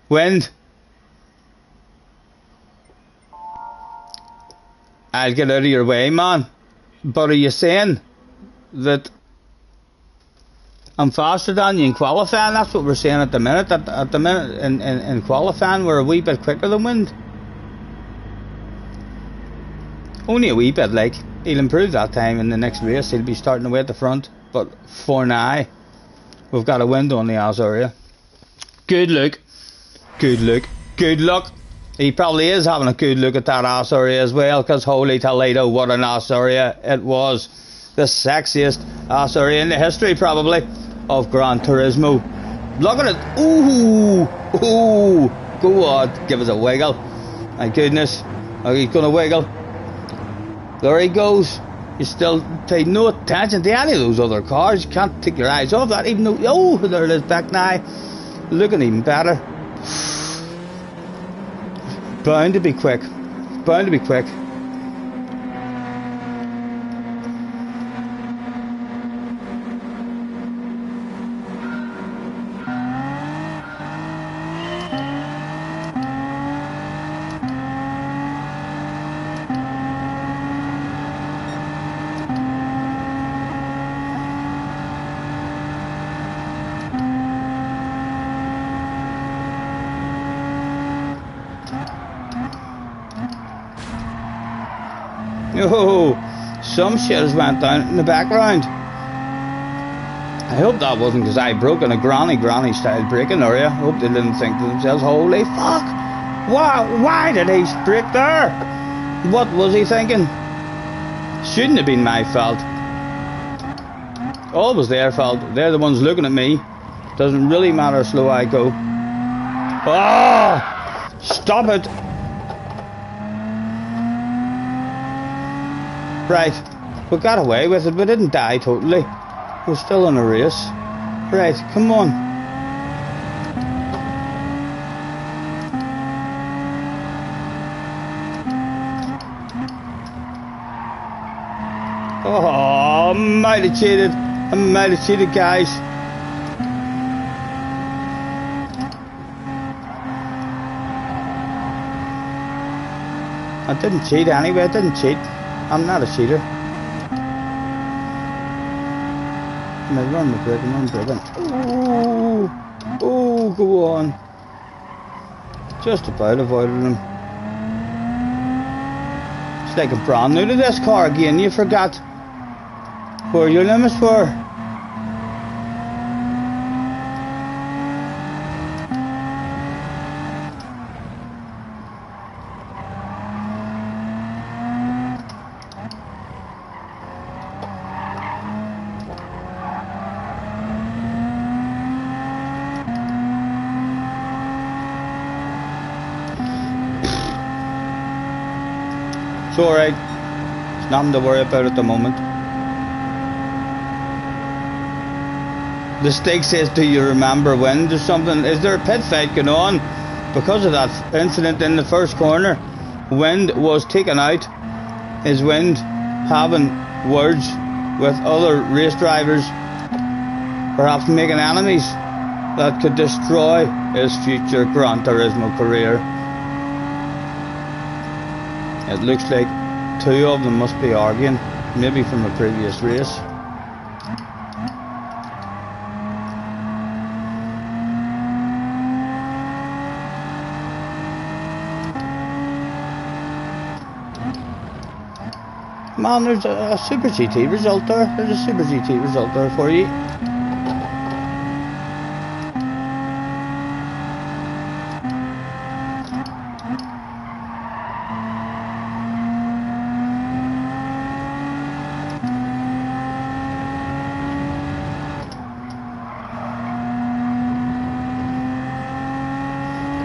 Wind. I'll get out of your way, man. But are you saying that I'm faster than you in qualifying? That's what we're saying at the minute. At the minute in qualifying, we're a wee bit quicker than Wind. Only a wee bit, like. He'll improve that time in the next race. He'll be starting away at the front. But for now, we've got a Wind on the ass area. Good look. Good look. Good luck. He probably is having a good look at that ass area as well, because holy Toledo, what an ass area it was. The sexiest ass area in the history, probably, of Gran Turismo. Look at it. Ooh. Ooh. Go on. Give us a wiggle. My goodness. Oh, he's going to wiggle. There he goes. You still pay no attention to any of those other cars. You can't take your eyes off that, even though, oh, there it is back now. Looking even better. Bound to be quick. Bound to be quick. Oh, some shit has went down in the background. I hope that wasn't because I broke in a granny style braking area. I hope they didn't think to themselves, holy fuck, why did he brake there? What was he thinking? Shouldn't have been my fault. Always their fault. They're the ones looking at me. Doesn't really matter how slow I go. Oh, stop it. Right, we got away with it. We didn't die totally. We're still in a race. Right, come on. Oh, I might have cheated. I might have cheated, guys. I didn't cheat anyway. I didn't cheat. I'm not a cheater. I'm braking. Oh, go on. Just about avoided him. It's like a brand new to this car again. You forgot where your limits were. It's alright. It's nothing to worry about at the moment. The stake says, do you remember when? There's something. Is there a pit fight going on? Because of that incident in the first corner, Wind was taken out. Is Wind having words with other race drivers, perhaps making enemies that could destroy his future Gran Turismo career? It looks like two of them must be arguing, maybe from a previous race. Man, there's a Super GT result there. There's a Super GT result there for you.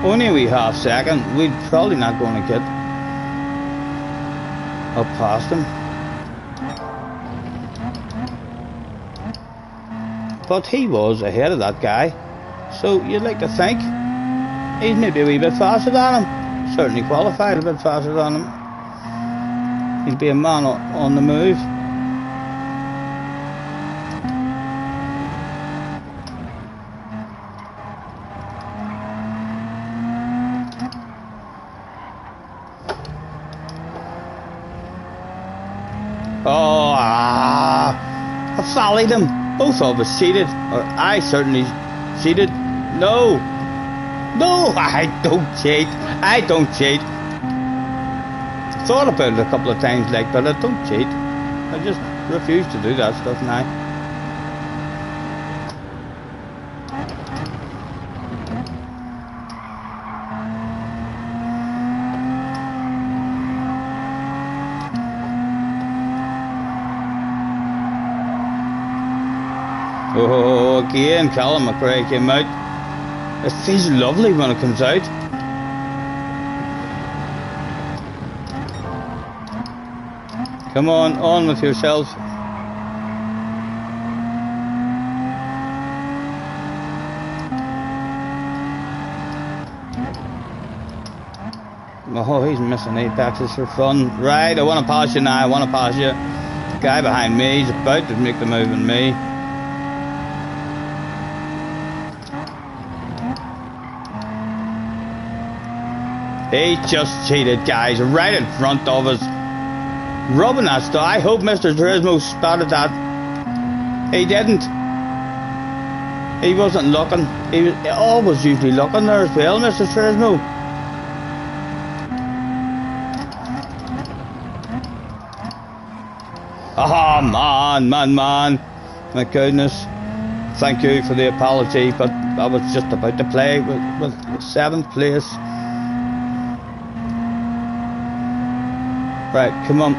Only a wee half second. We're probably not going to get up past him. But he was ahead of that guy, so you'd like to think he's maybe a wee bit faster than him. Certainly qualified a bit faster than him. He'll be a man on the move. Oh, I followed him. Both of us cheated, or I certainly cheated. No, I don't cheat. I don't cheat. Thought about it a couple of times, like, but I don't cheat. I just refuse to do that stuff now. Oh, again, Callum McRae came out. It feels lovely when it comes out. Come on with yourself. Oh, he's missing apexes for fun. Right, I want to pass you now. I want to pass you. The guy behind me, he's about to make the move on me. He just cheated, guys, right in front of us. Rubbing that stuff. I hope Mr. Turismo spotted that. He didn't. He wasn't looking. He was always usually looking there as well, Mr. Turismo. Ah, man. My goodness. Thank you for the apology, but I was just about to play with 7th place. Right, come on.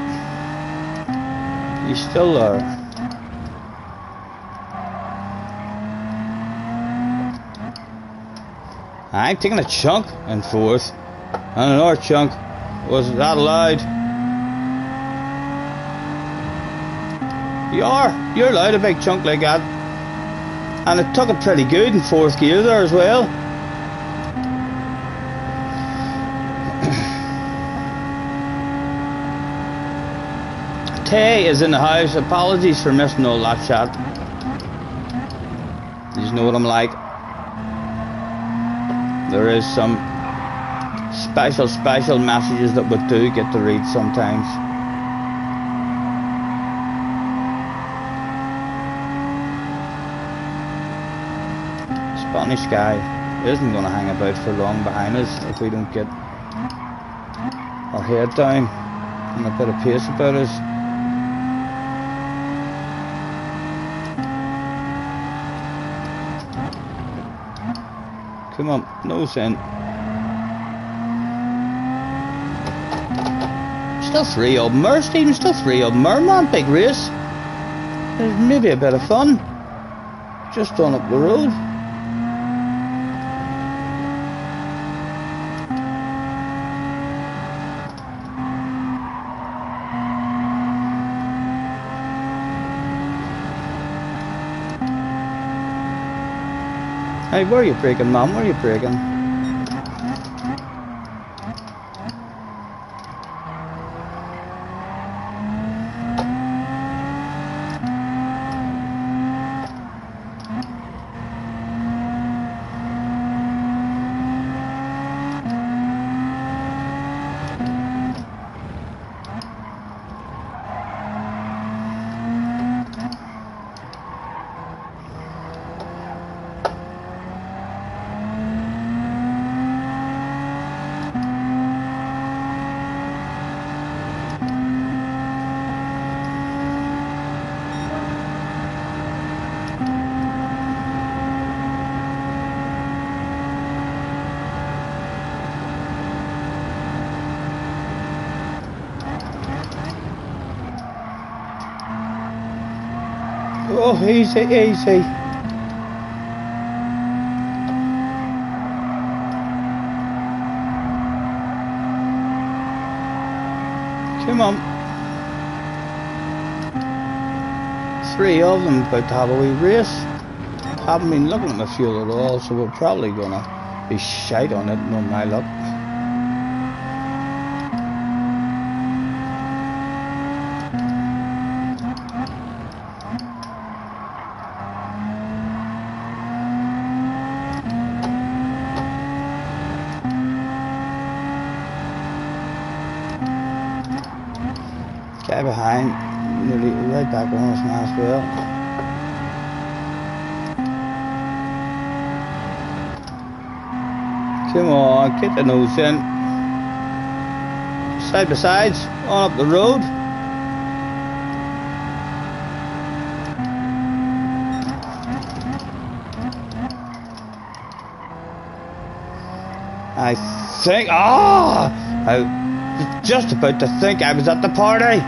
He's still there. I'm taking a chunk in 4th. And another chunk. Was that allowed? You're allowed a big chunk like that. And it took it pretty good in 4th gear there as well. Tay is in the house. Apologies for missing all that chat. You know what I'm like. There is some special messages that we do get to read sometimes. Spanish guy isn't going to hang about for long behind us if we don't get our head down and a bit of pace about us. Come on, no sin. Still 3 of them are, Stephen, still 3 of them are, man, big race. There's maybe a bit of fun. Just on up the road. Hey, where are you braking, Mum? Where are you braking? Oh, easy, easy. Come on. 3 of them about to have a wee race. Haven't been looking at my fuel at all, so we're probably gonna be shite on it, no my luck. Guy behind, nearly right back on us now as well. Come on, get the nose in. Side by sides, on up the road. I think, I was just about to think I was at the party.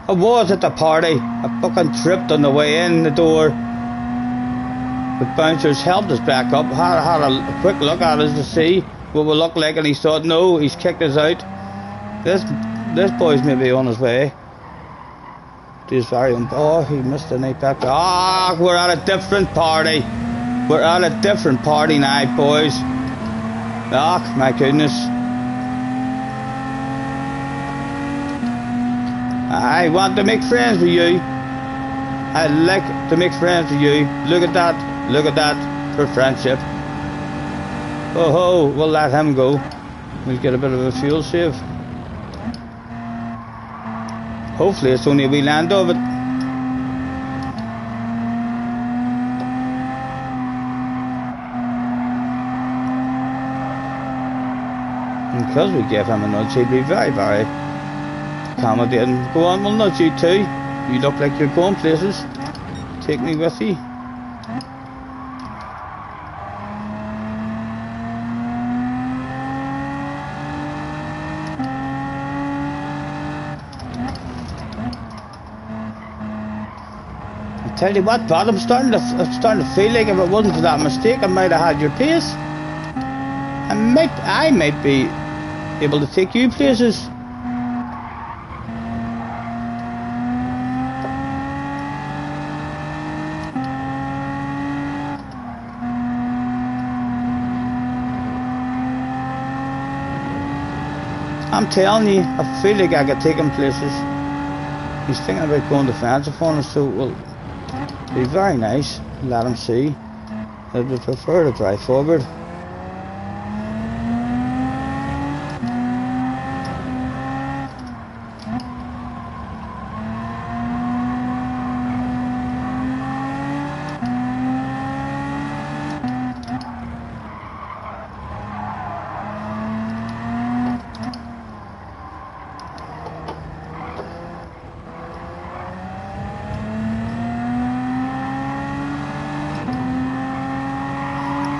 I was at the party. I fucking tripped on the way in the door. The bouncers helped us back up. Had a quick look at us to see what we looked like, and he thought, no, he's kicked us out. This boy's maybe on his way. He's very oh, he missed the night back. We're at a different party. We're at a different party now, boys. My goodness. I want to make friends with you. I like to make friends with you. Look at that for friendship. Oh ho, we'll let him go. We'll get a bit of a fuel save. Hopefully it's only a wee land of it. And because we gave him a nudge, he'd be very, very accommodating. Go on, we'll nudge you too. You look like you're going places. Take me with you. I tell you what, Bob, I'm starting to feel like if it wasn't for that mistake, I might have had your pace. I might be able to take you places. I'm telling you, I feel like I could take him places. He's thinking about going defensive on us, so we'll be very nice. Let him see. I would prefer to drive forward.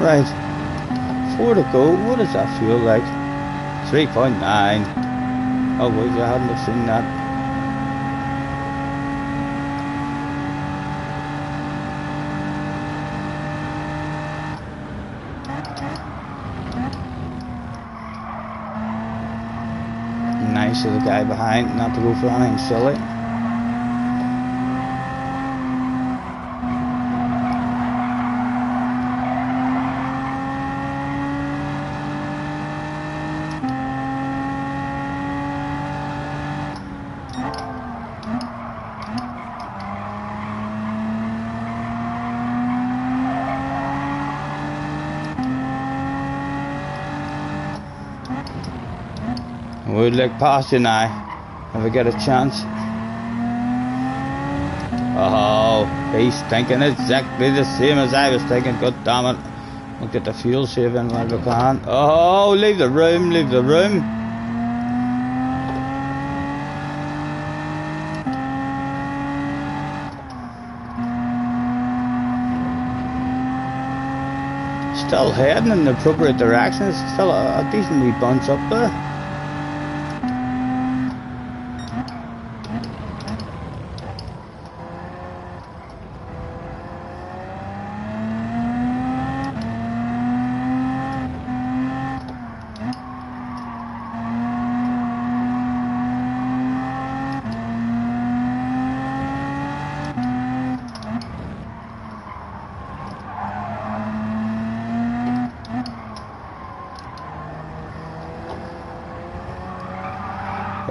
Right, 4 to go. What does that feel like? 3.9. Oh wait, I hadn't have seen that. Nice of the guy behind not to go for anything silly. Would like past you now if I get a chance. Oh, he's thinking exactly the same as I was thinking. God damn it. We'll get the fuel saving while we can. Oh, leave the room, leave the room. Still heading in the appropriate direction. It's still a decent wee bunch up there.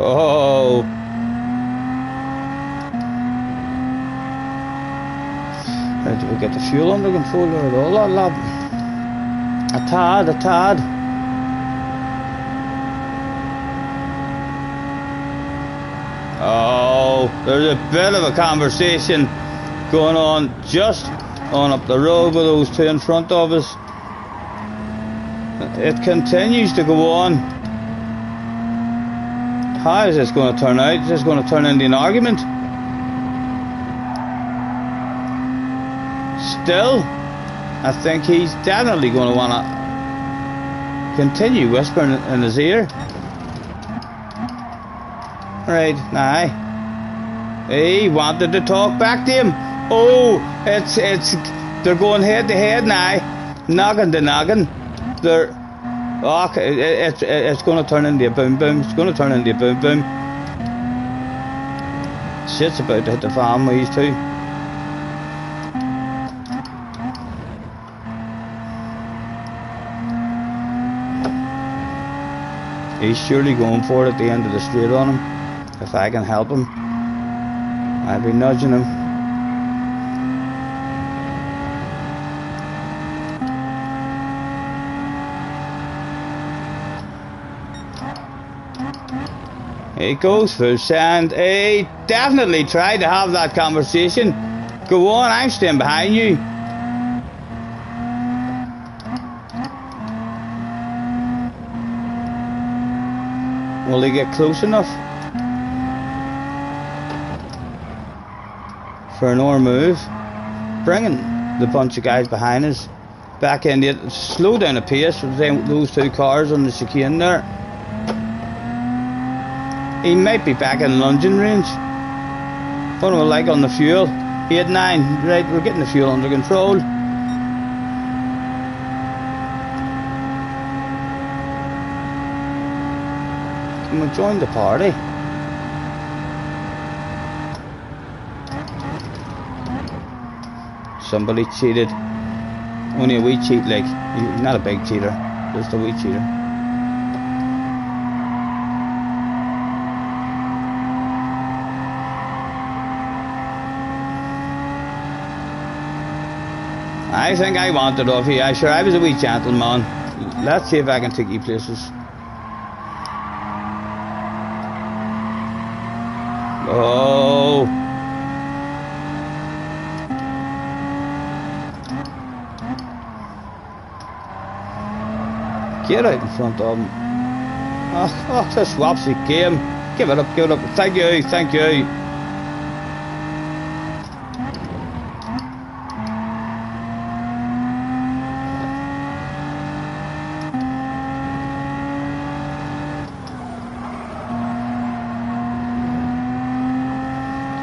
Oh, right, do we get the fuel under control or at all, lad? A tad. Oh, there's a bit of a conversation going on just on up the road with those two in front of us. It continues to go on. How is this going to turn out? Is this going to turn into an argument? Still, I think he's definitely going to want to continue whispering in his ear. Right, now. He wanted to talk back to him. Oh, they're going head to head now. Noggin to noggin. They're... Oh, it's going to turn into a boom boom. It's going to turn into a boom boom. Shit's about to hit the fan with these two. He's surely going for it at the end of the straight on him. If I can help him, I'll be nudging him. He goes full send. He definitely tried to have that conversation. Go on, I'm staying behind you. Will he get close enough for an arm move? Bringing the bunch of guys behind us back in it. Slow down the pace with those two cars on the chicane there. He might be back in lunging range. What do we like on the fuel? 8-9. Right, we're getting the fuel under control. Can we join the party? Somebody cheated. Only a wee cheat, like. He's not a big cheater, just a wee cheater. I think I wanted off here. Sure, I was a wee gentleman. Let's see if I can take you places. Oh. Get out in front of him. Oh, it's a swapsy game. Give it up. Thank you.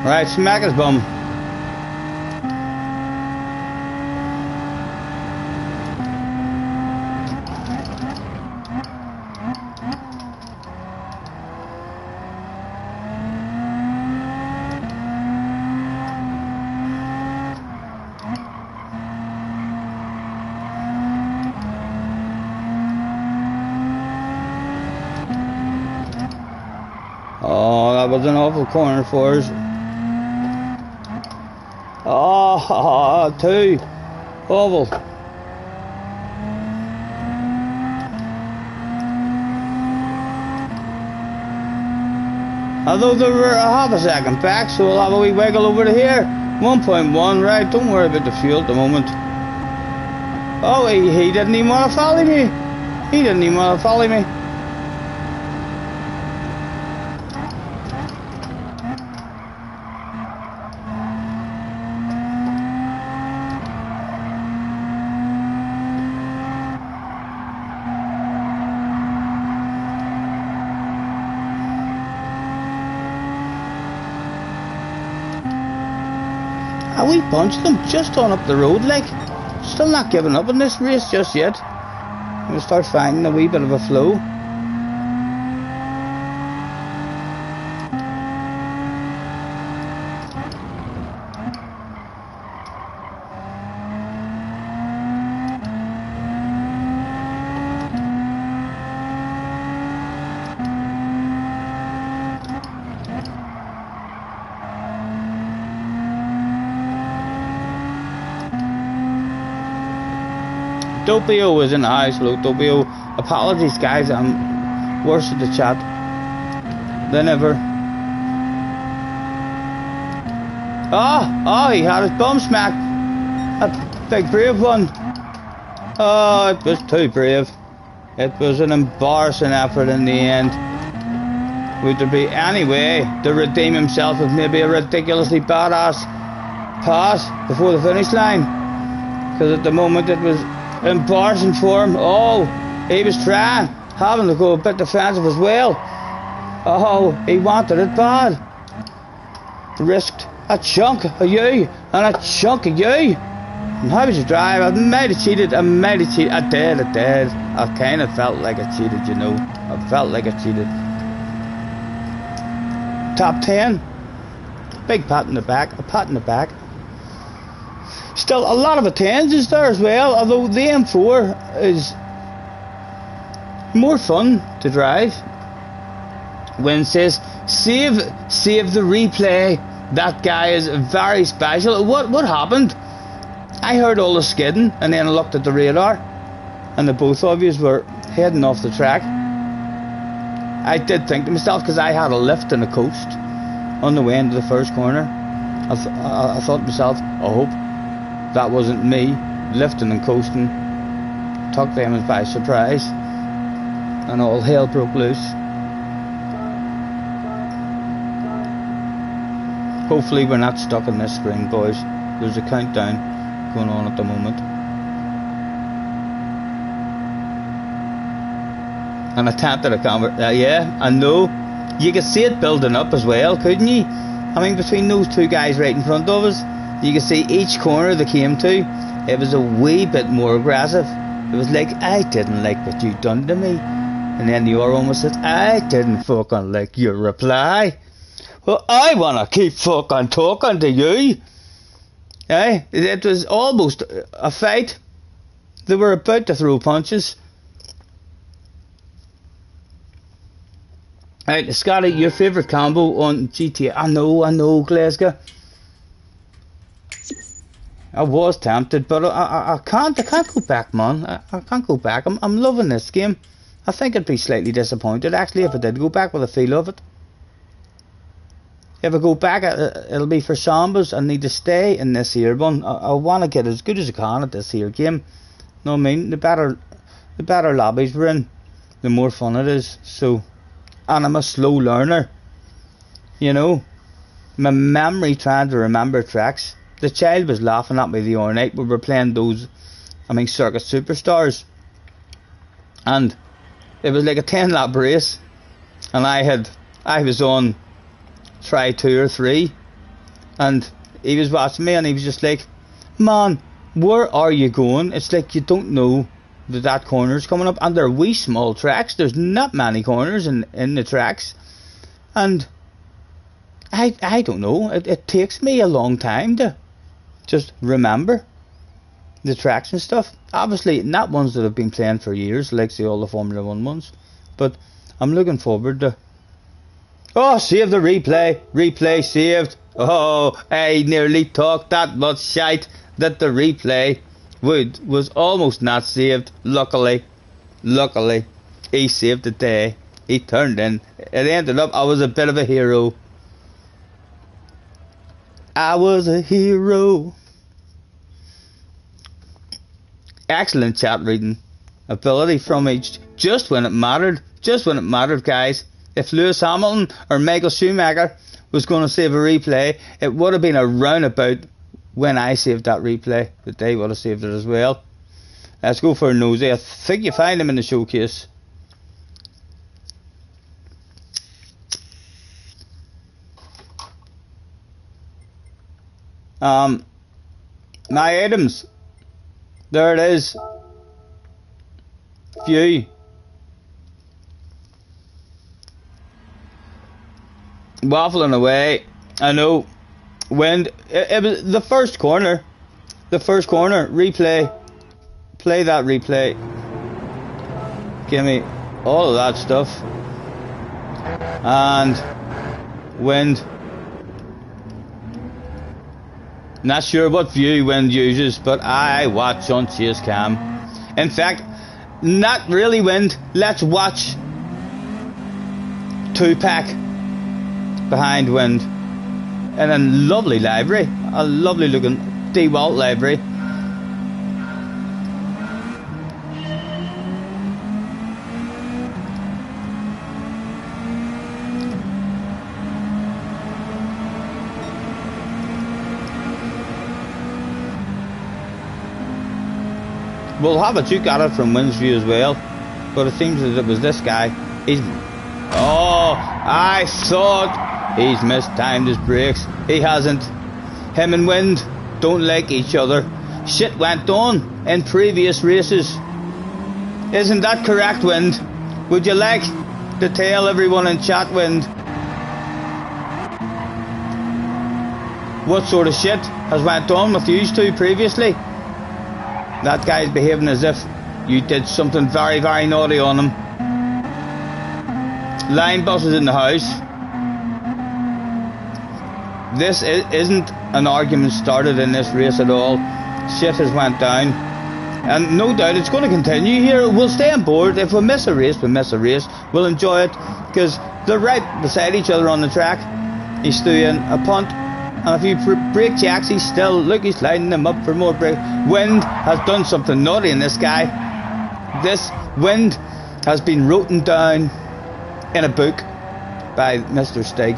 Right, smack his bum. Oh, that was an awful corner for us. Oh, two. Oval. Although they were a half a second back, so we'll have a wee wiggle over to here. 1.1, right, don't worry about the fuel at the moment. Oh, he didn't even want to follow me. He didn't even want to follow me. We punched them just on up the road, like. Still not giving up in this race just yet. We'll start finding a wee bit of a flow. Dopio was in the house. Hello, Dopio. Apologies, guys. I'm worse at the chat than ever. Oh, he had his bum smacked. That big brave one. Oh, it was too brave. It was an embarrassing effort in the end. Would there be any way to redeem himself with maybe a ridiculously badass pass before the finish line? Because at the moment it was embarrassing for him. Oh, he was trying, having to go a bit defensive as well. Oh, he wanted it bad. Risked a chunk of you and a chunk of you. And how was your drive? I might have cheated. I did. I kind of felt like I cheated, you know. I felt like I cheated. Top 10. Big pat in the back. A pat in the back. Still a lot of attentions there as well, although the M4 is more fun to drive. When it says save the replay, that guy is very special. What happened? I heard all the skidding and then I looked at the radar and the both of you were heading off the track. I did think to myself, because I had a lift and a coast on the way into the first corner. I thought to myself, I hope that wasn't me lifting and coasting. Took them by surprise and all hell broke loose. Hopefully we're not stuck in this screen, boys. There's a countdown going on at the moment. And I attempted a camera. Yeah, I know. You could see it building up as well, couldn't you? I mean, between those two guys right in front of us, you could see each corner they came to, it was a wee bit more aggressive. It was like, I didn't like what you done to me. And then the other one was said, I didn't fucking like your reply. Well, I want to keep fucking talking to you. Eh? It was almost a fight. They were about to throw punches. Right, Scotty, your favourite combo on GTA? I know, Glasgow. I was tempted, but I can't go back, man. I can't go back. I'm loving this game. I think I'd be slightly disappointed, actually, if I did go back with a feel of it. If I go back, it'll be for Sambas. I need to stay in this here one. I want to get as good as I can at this here game. Know what I mean? The better lobbies we're in, the more fun it is. So, and I'm a slow learner. You know, my memory trying to remember tracks. The child was laughing at me the other night. We were playing those, Circuit Superstars, and it was like a 10-lap race, and I was on try 2 or 3, and he was watching me and he was just like, man, where are you going? It's like you don't know that corner's coming up, and they're wee small tracks. There's not many corners in the tracks, and I don't know, it takes me a long time to just remember the tracks and stuff. Obviously not ones that I've been playing for years, like say all the Formula 1 ones, but I'm looking forward to. Oh, save the replay saved. Oh, I nearly talked that much shite that the replay was almost not saved. Luckily he saved the day. He turned in. It ended up I was a bit of a hero. I was a hero. Excellent chat reading ability from each. Just when it mattered. Just when it mattered, guys. If Lewis Hamilton or Michael Schumacher was going to save a replay, it would have been a roundabout when I saved that replay that they would have saved it as well. Let's go for a nosy. I think you find him in the showcase. My items. There it is. View. Waffling away. I know. Wind. It was the first corner. The first corner. Replay. Play that replay. Give me all of that stuff. And wind. Not sure what view wind uses, but I watch on chase cam. In fact, not really wind. Let's watch 2-pack behind wind. And a lovely library. A lovely looking DeWalt library. We'll have a look at it from Wind's view as well, but it seems that it was this guy. He's... Oh, I thought he's mistimed his brakes. He hasn't. Him and Wind don't like each other. Shit went on in previous races. Isn't that correct, Wind? Would you like to tell everyone in chat, Wind, what sort of shit has went on with you two previously? That guy's behaving as if you did something very, very naughty on him. Line bus is in the house. This isn't an argument started in this race at all. Shit has went down. And no doubt it's going to continue here. We'll stay on board. If we miss a race, we miss a race. We'll enjoy it because they're right beside each other on the track. He's doing a punt. And a few brake checks, he's still, look, he's lining them up for more brake. Wind has done something naughty in this guy. This Wind has been written down in a book by Mr. Stig.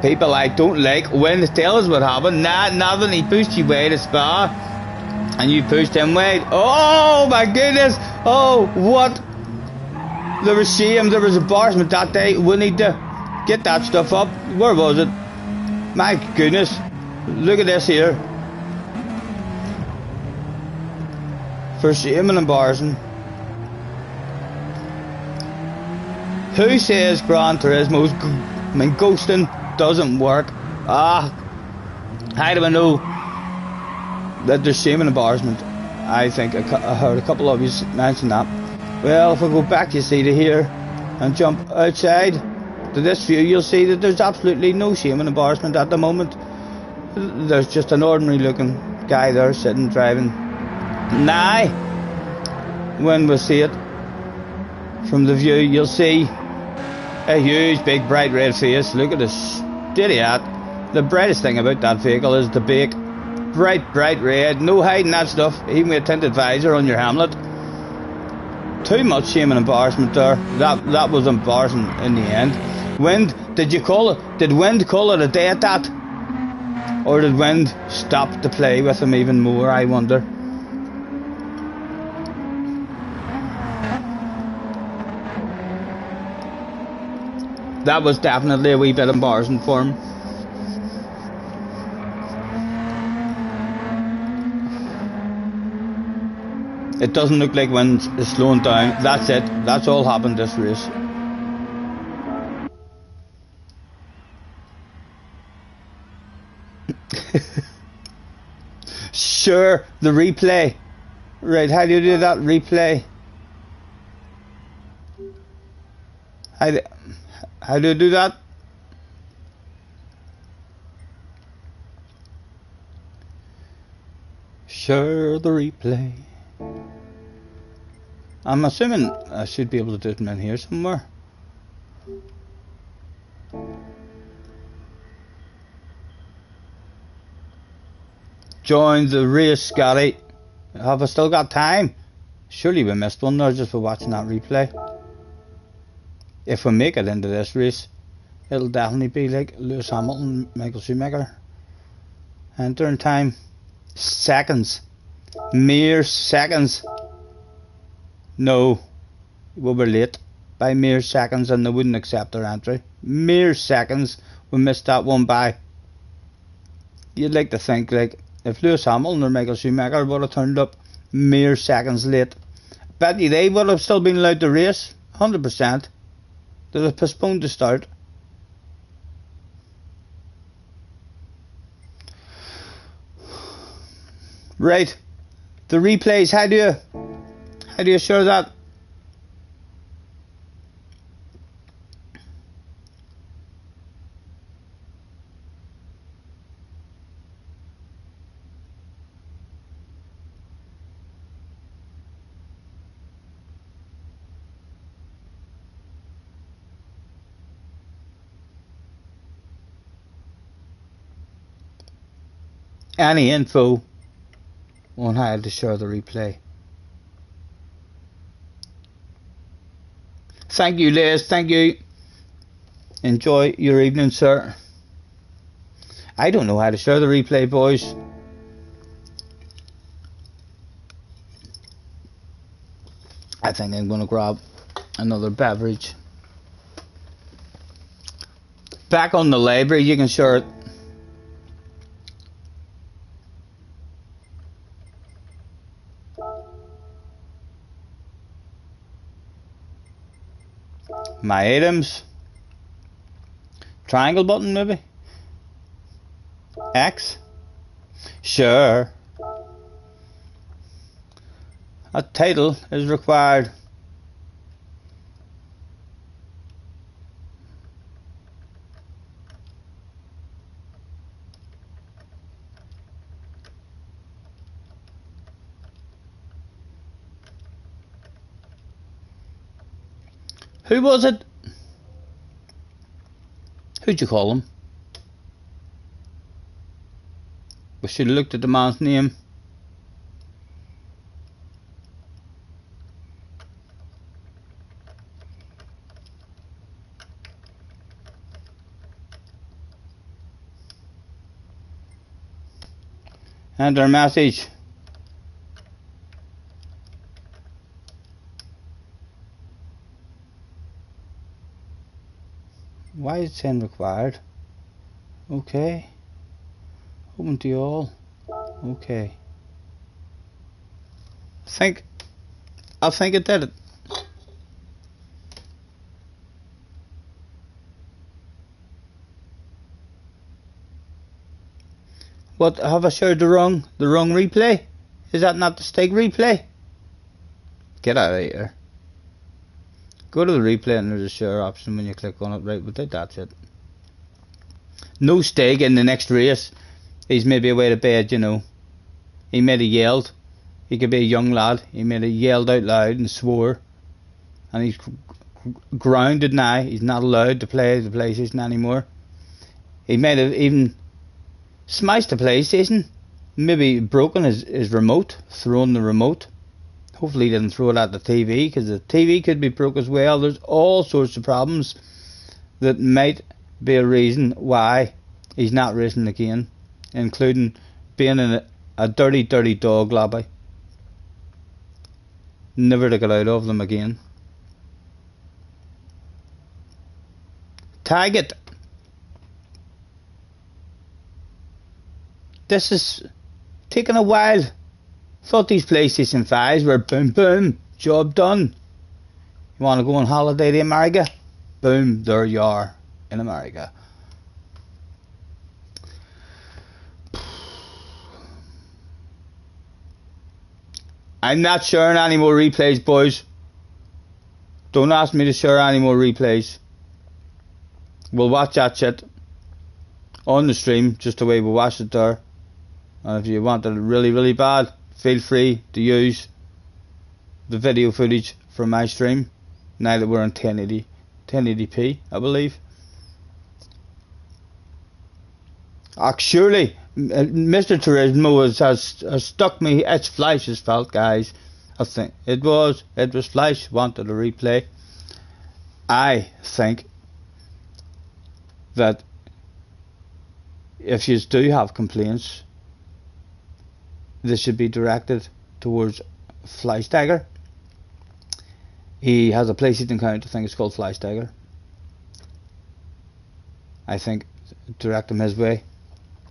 People I don't like. Wind, tell us what happened. Nah, nothing. He pushed you way to Spa. And you pushed him way. Oh my goodness. Oh, what? There was shame, there was embarrassment that day. We need to get that stuff up. Where was it? My goodness. Look at this here. For shame and embarrassing. Who says Gran Turismo's ghosting doesn't work? How do I know that there's shame and embarrassment? I think I heard a couple of you mention that. Well, if we go back, you see, to here and jump outside to this view, you'll see that there's absolutely no shame and embarrassment at the moment. There's just an ordinary looking guy there sitting driving. Now, when we see it from the view, you'll see a huge big bright red face. Look at this idiot. The brightest thing about that vehicle is the bake. Bright red, no hiding that stuff, even with a tinted visor on your Hamlet. Too much shame and embarrassment there. That was embarrassing in the end. Wind, did Wind call it a day at that? Or did Wind stop to play with him even more, I wonder? That was definitely a wee bit embarrassing for him. It doesn't look like Wind is slowing down. That's it. That's all happened this race. Sure, the replay. Right, how do you do that replay? How do you do that? Sure, the replay. I'm assuming I should be able to do it in here somewhere. Join the race, Scotty. Have I still got time? Surely we missed one there just for watching that replay. If we make it into this race, it'll definitely be like Lewis Hamilton, Michael Schumacher. Enter in time. Seconds. Mere seconds. No. We were late by mere seconds and they wouldn't accept our entry. Mere seconds. We missed that one by. You'd like to think like if Lewis Hamilton or Michael Schumacher would have turned up mere seconds late, bet you they would have still been allowed to race. 100%. They'd have postponed the start. Right. The replays, how do you assure that? Any info on how to share the replay. Thank you, Liz. Thank you. Enjoy your evening, sir. I don't know how to share the replay, boys. I think I'm going to grab another beverage. Back on the library, you can share it. My items. Triangle button maybe. X. Sure. A title is required. Who was it? Who'd you call him? We should have looked at the man's name. Enter message. Why is it saying required? Okay. Open to all. Okay. I think it did it. What, have I shared the wrong replay? Is that not the stake replay? Get out of here. Go to the replay and there's a share option when you click on it. Right, but that's it. No stake in the next race. He's maybe away to bed, you know. He may have yelled. He could be a young lad. He may have yelled out loud and swore. And he's grounded now. He's not allowed to play the PlayStation anymore. He may have even smashed the PlayStation. Maybe broken his remote. Thrown the remote. Hopefully he didn't throw it at the TV, because the TV could be broke as well. There's all sorts of problems that might be a reason why he's not racing again, including being in a dirty dog lobby. Never to get out of them again. Tag it. This is taking a while. Thought these PlayStation 5s were boom boom, job done. You want to go on holiday to America? Boom, there you are in America. I'm not sharing any more replays, boys. Don't ask me to share any more replays. We'll watch that shit on the stream, just the way we watched it there. And if you want it really bad, feel free to use the video footage from my stream now that we're on 1080p, I believe. Surely Mr. Turismo has stuck me. It's Flash's fault, guys. I think it was Flash wanted a replay. I think that if you do have complaints, this should be directed towards Flash Dagger. He has a PlayStation account, I think it's called Flash Dagger. I think direct him his way.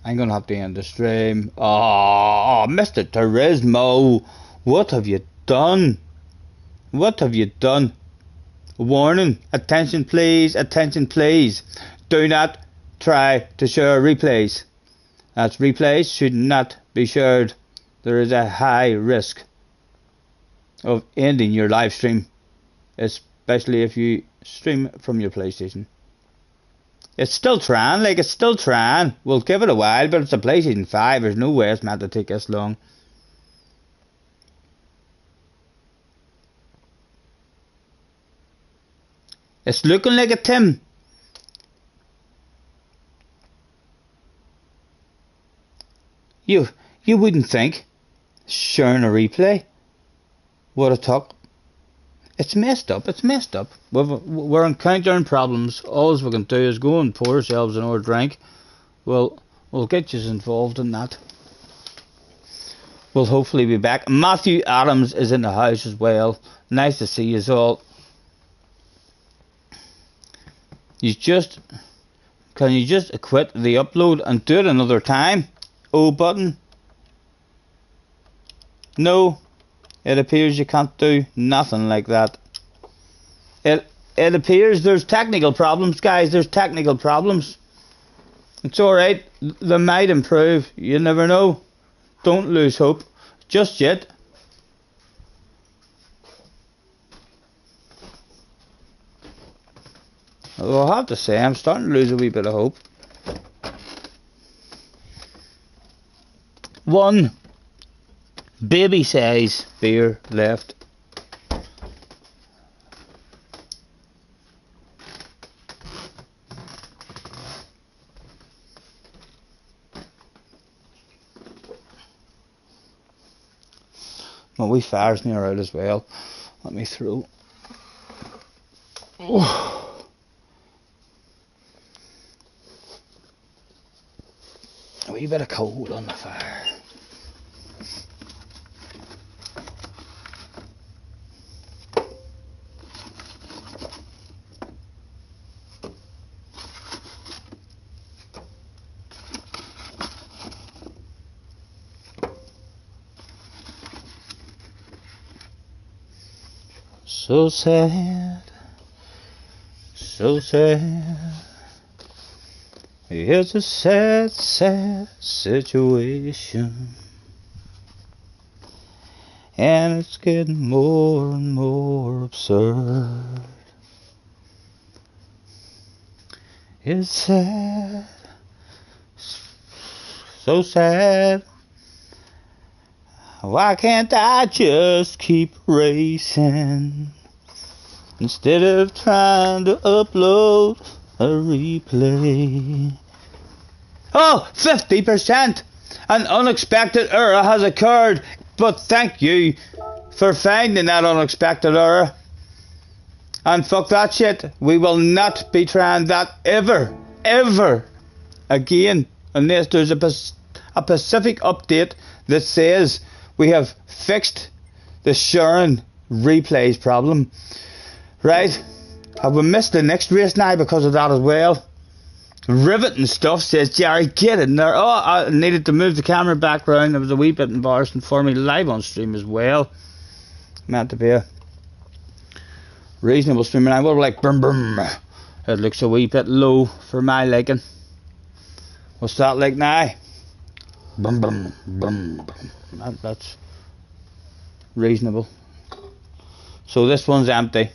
I'm gonna have to end the stream. Oh, Mr. Turismo, what have you done? What have you done? Warning, attention please, attention please. Do not try to share replays. That's replays should not be shared. There is a high risk of ending your live stream, especially if you stream from your PlayStation. It's still trying, it's still trying. We'll give it a while, but it's a PlayStation 5. There's no way it's meant to take this long. It's looking like it, Tim. You wouldn't think sharing a replay would have took. It's messed up. It's messed up. We're encountering problems. All we can do is go and pour ourselves another drink. We'll get you involved in that. We'll hopefully be back. Matthew Adams is in the house as well. Nice to see you all. Can you just quit the upload and do it another time? O button. No, it appears you can't do nothing like that. It appears there's technical problems, guys. There's technical problems. It's alright. They might improve. You never know. Don't lose hope just yet. Although I have to say, I'm starting to lose a wee bit of hope. One baby size beer left. My wee fire's near out as well. Let me throw. Oh. A wee bit of coal on the fire. So sad, so sad. It's a sad, sad situation, and it's getting more and more absurd. It's sad, so sad. Why can't I just keep racing instead of trying to upload a replay? Oh, 50%! An unexpected error has occurred, but thank you for finding that unexpected error. And fuck that shit. We will not be trying that ever again, unless there's a specific update that says we have fixed the sharing replays problem. Right? Have we missed the next race now because of that as well? Riveting stuff, says Jerry. Get in there. Oh, I needed to move the camera back round. It was a wee bit embarrassing for me live on stream as well. Meant to be a reasonable stream. And I will like brum brum. It looks a wee bit low for my liking. What's that like now? Bum bum bum bum. That's reasonable. So this one's empty.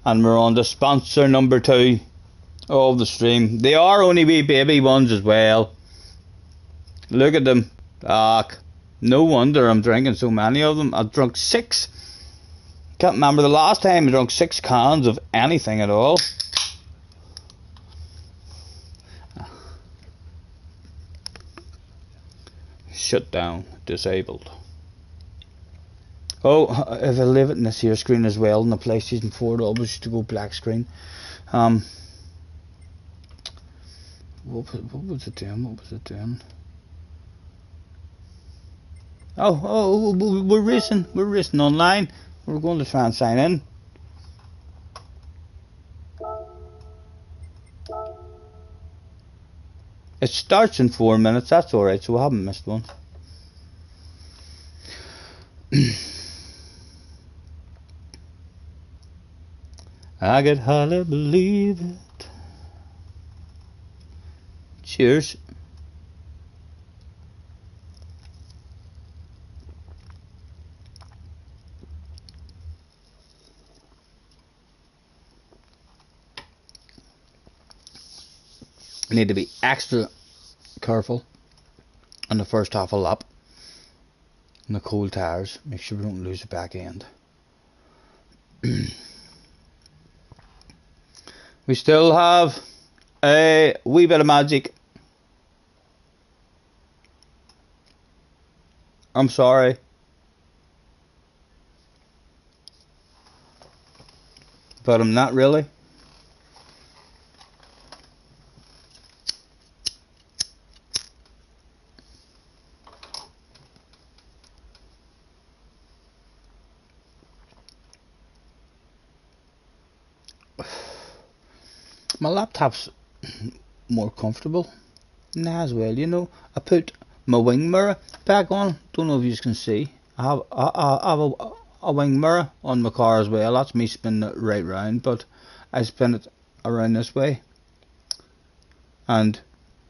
And we're on to sponsor number 2 of the stream. They are only wee baby ones as well. Look at them. Ah, No wonder I'm drinking so many of them. I've drunk 6. Can't remember the last time I drank 6 cans of anything at all. Shut down. Disabled. Oh, if I leave it in this here screen as well, in the PlayStation 4, it always used to go black screen. What was it doing? What was it doing? Oh, we're racing. We're racing online. We're going to try and sign in. It starts in 4 minutes. That's alright, so we haven't missed one. I could hardly believe it. Cheers. I need to be extra careful on the first half a lap on the cold tires. Make sure we don't lose the back end. We still have a wee bit of magic. I'm sorry. But I'm not really. My laptop's more comfortable now as well, you know. I put my wing mirror back on. Don't know if you can see. I have a wing mirror on my car as well. That's me spinning it right round, but I spin it around this way, and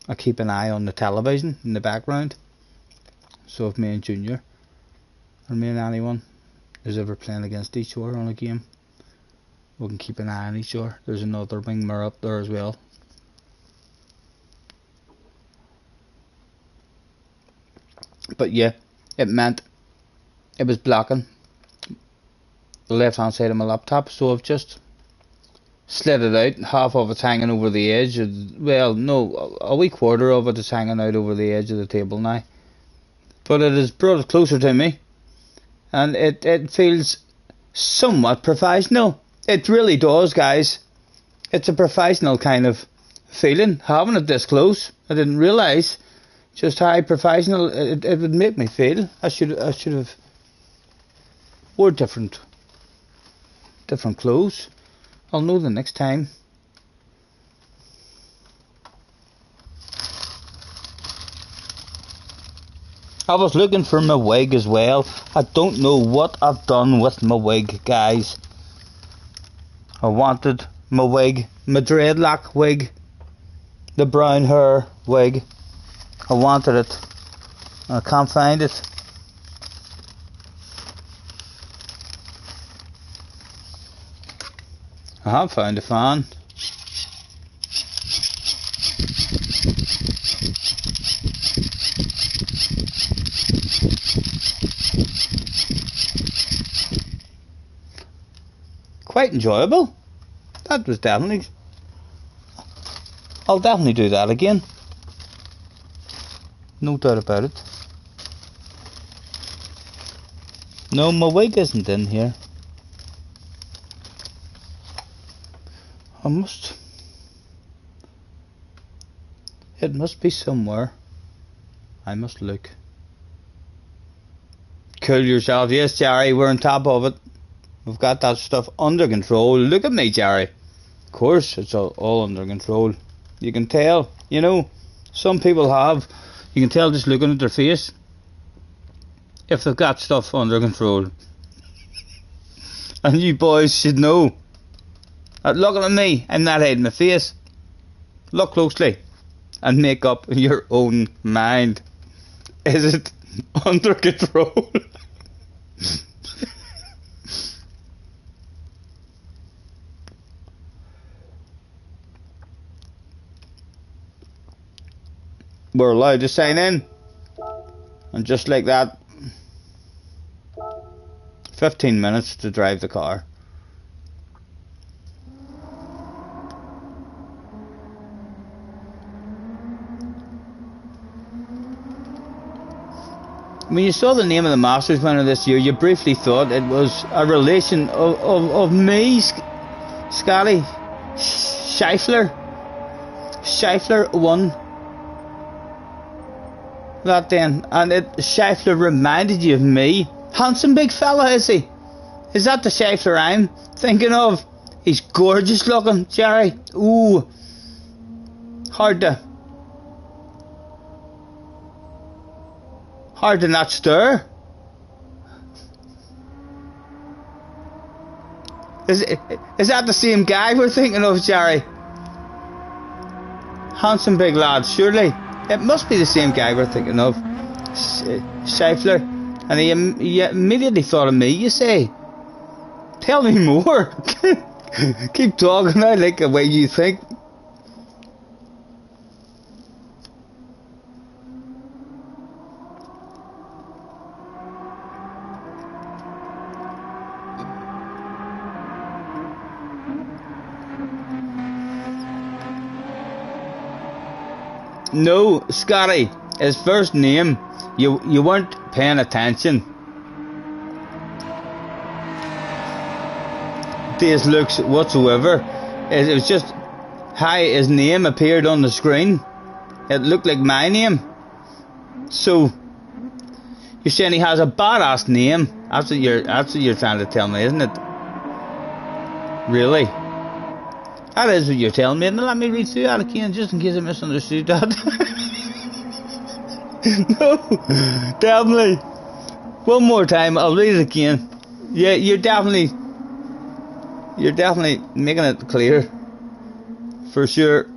I keep an eye on the television in the background. So if me and Junior or me and anyone is ever playing against each other on a game, we can keep an eye on each other. There's another wing mirror up there as well. But yeah, it meant it was blocking the left hand side of my laptop, so I've just slid it out. Half of it's hanging over the edge. Well, no, a wee quarter of it is hanging out over the edge of the table now. But it has brought it closer to me, and it feels somewhat professional. It really does, guys. It's a professional kind of feeling having it this close. I didn't realise just how professional it would make me feel. I should have wore different clothes. I'll know the next time. I was looking for my wig as well. I don't know what I've done with my wig, guys. I wanted my wig, my dreadlock wig, the brown hair wig. I wanted it. I can't find it. I have found a fan. Quite enjoyable. That was definitely. I'll definitely do that again. No doubt about it. No, my wig isn't in here. It must be somewhere. I must look. Cool yourself. Yes, Jerry, we're on top of it. We've got that stuff under control. Look at me, Jerry. Of course, it's all under control. You can tell, you know, some people have. You can tell just looking at their face if they've got stuff under control. And you boys should know. Looking at me, I'm not hiding my face. Look closely and make up your own mind. Is it under control? We're allowed to sign in, and just like that, 15 minutes to drive the car. When you saw the name of the Masters winner this year, you briefly thought it was a relation of me, Scotty Scheifler. Scheifler won that then, and Scheifler reminded you of me. Handsome big fella, is he? Is that the Scheifler I'm thinking of? He's gorgeous looking, Jerry. Ooh, hard to not stir. Is that the same guy we're thinking of, Jerry? Handsome big lad, surely. It must be the same guy we're thinking of. Scheifler. And he immediately thought of me, you say. Tell me more. Keep talking, I like the way you think. No, Scotty, his first name, you weren't paying attention to his looks whatsoever. It was just how his name appeared on the screen. It looked like my name. So you're saying he has a badass name? That's what you're trying to tell me, isn't it? Really? That is what you're telling me. Now let me read through that again, just in case I misunderstood that. No, definitely. One more time, I'll read it again. Yeah, you're definitely making it clear. For sure.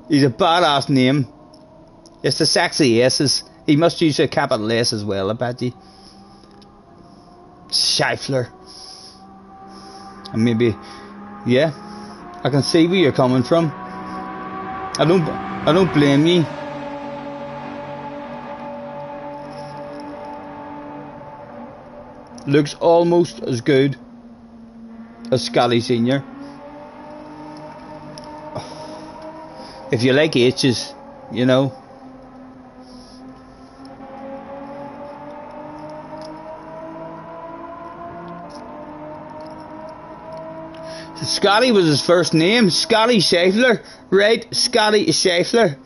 He's a badass name. It's the sexy S's. He must use a capital S as well, I bet you. Scheifler. And maybe, yeah, I can see where you're coming from. I don't blame you. Looks almost as good as Scotty Senior. If you like H's, you know. Scotty was his first name. Scotty Scheifler. Right, Scotty Scheifler.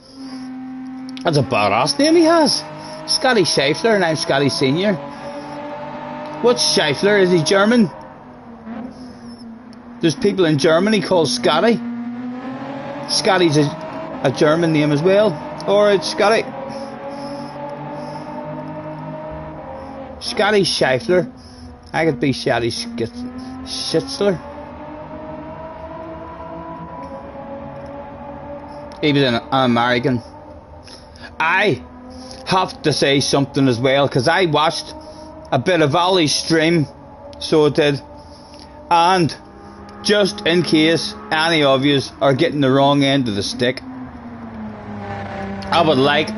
That's a badass name he has. Scotty Scheifler, and I'm Scotty Senior. What's Scheifler? Is he German? There's people in Germany called Scotty. Scotty's a German name as well. Or it's Scotty. Scotty Scheifler. I could be Scotty Schitzler. He was an American. I have to say something as well, because I watched a bit of Ollie's stream, so it did, and just in case any of you are getting the wrong end of the stick, I would like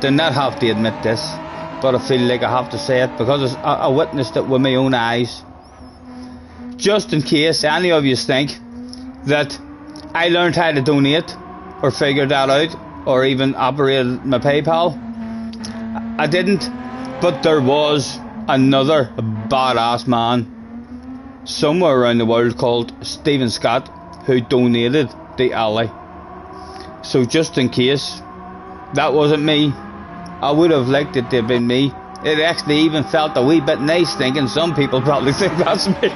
to not have to admit this, but I feel like I have to say it because I witnessed it with my own eyes. Just in case any of you think that I learned how to donate or figured that out or even operated my PayPal, I didn't, but there was another badass man somewhere around the world called Stephen Scott who donated the alley. So just in case that wasn't me, I would have liked it to have been me. It actually even felt a wee bit nice, thinking some people probably think that's me.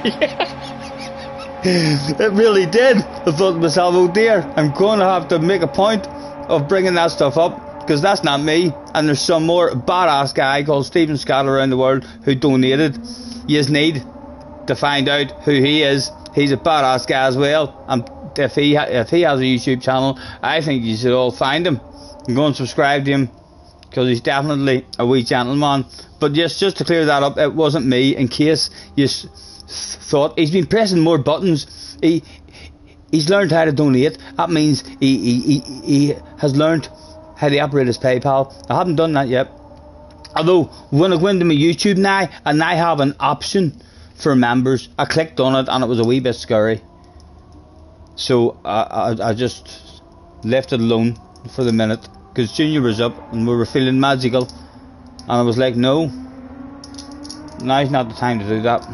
It really did. I thought to myself, oh dear, I'm going to have to make a point of bringing that stuff up, because that's not me. And there's some more badass guy called Stephen Scott around the world who donated. You just need to find out who he is. He's a badass guy as well, and if he has a YouTube channel, I think you should all find him and go and subscribe to him, because he's definitely a wee gentleman. But yes, just to clear that up, it wasn't me, in case you thought. He's been pressing more buttons. He's learned how to donate. That means he has learned how to operate his PayPal. I haven't done that yet. Although when I go into my YouTube now and I have an option for members, I clicked on it and it was a wee bit scary. So I just left it alone for the minute because Junior was up and we were feeling magical, and I was like, no, now's not the time to do that.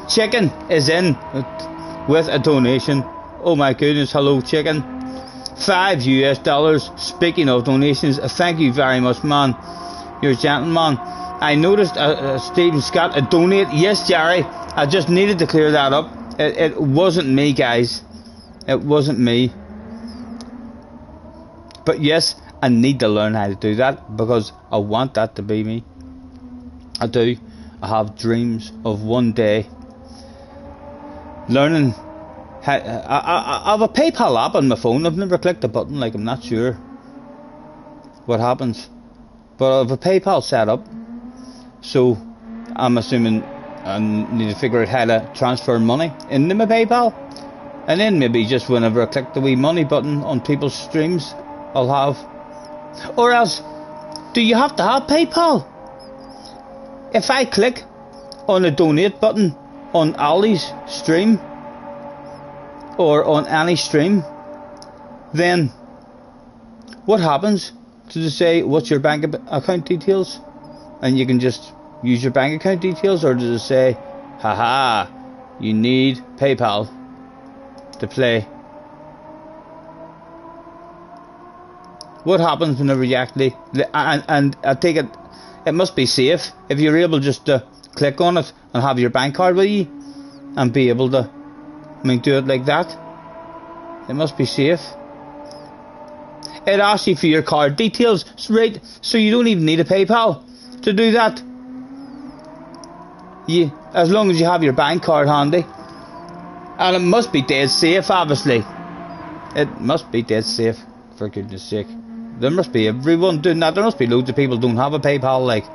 Chicken is in with a donation. Oh my goodness, hello Chicken. $5 US. Speaking of donations, thank you very much, man. You're a gentleman. I noticed Stephen Scott a donate. Yes, Jerry. I just needed to clear that up. It wasn't me, guys. It wasn't me. But yes, I need to learn how to do that because I want that to be me. I do. I have dreams of one day learning how. I have a PayPal app on my phone. I've never clicked the button. Like, I'm not sure what happens. But I have a PayPal set up. So I'm assuming I need to figure out how to transfer money into my PayPal. And then maybe just whenever I click the wee money button on people's streams, I'll have. Or else, do you have to have PayPal? If I click on the donate button on Ali's stream, or on any stream, then what happens? Does it say what's your bank account details? And you can just use your bank account details, or does it say, haha, you need PayPal to play? What happens whenever you actually, and I take it, it must be safe if you're able just to click on it and have your bank card with you and be able to, do it like that. It must be safe. It asks you for your card details, right? So you don't even need a PayPal to do that. As long as you have your bank card handy. And it must be dead safe, obviously. It must be dead safe, for goodness sake. There must be everyone doing that. There must be loads of people who don't have a PayPal, like.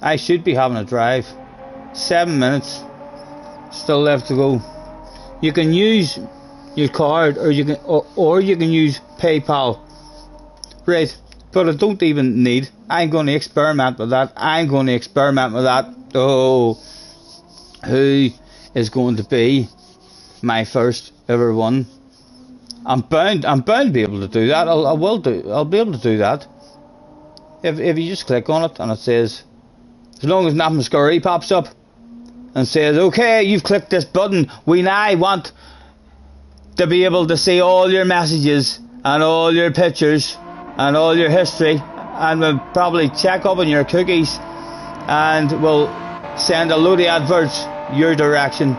I should be having a drive. 7 minutes. Still left to go. You can use your card, or you can use PayPal. Right, but I don't even need. I'm going to experiment with that. Oh, who is going to be my first ever one? I'm bound to be able to do that. I'll be able to do that. If you just click on it and it says, as long as nothing scary pops up and says, okay, you've clicked this button, we now want to be able to see all your messages and all your pictures and all your history, and we'll probably check up on your cookies, and we'll send a load of adverts your direction.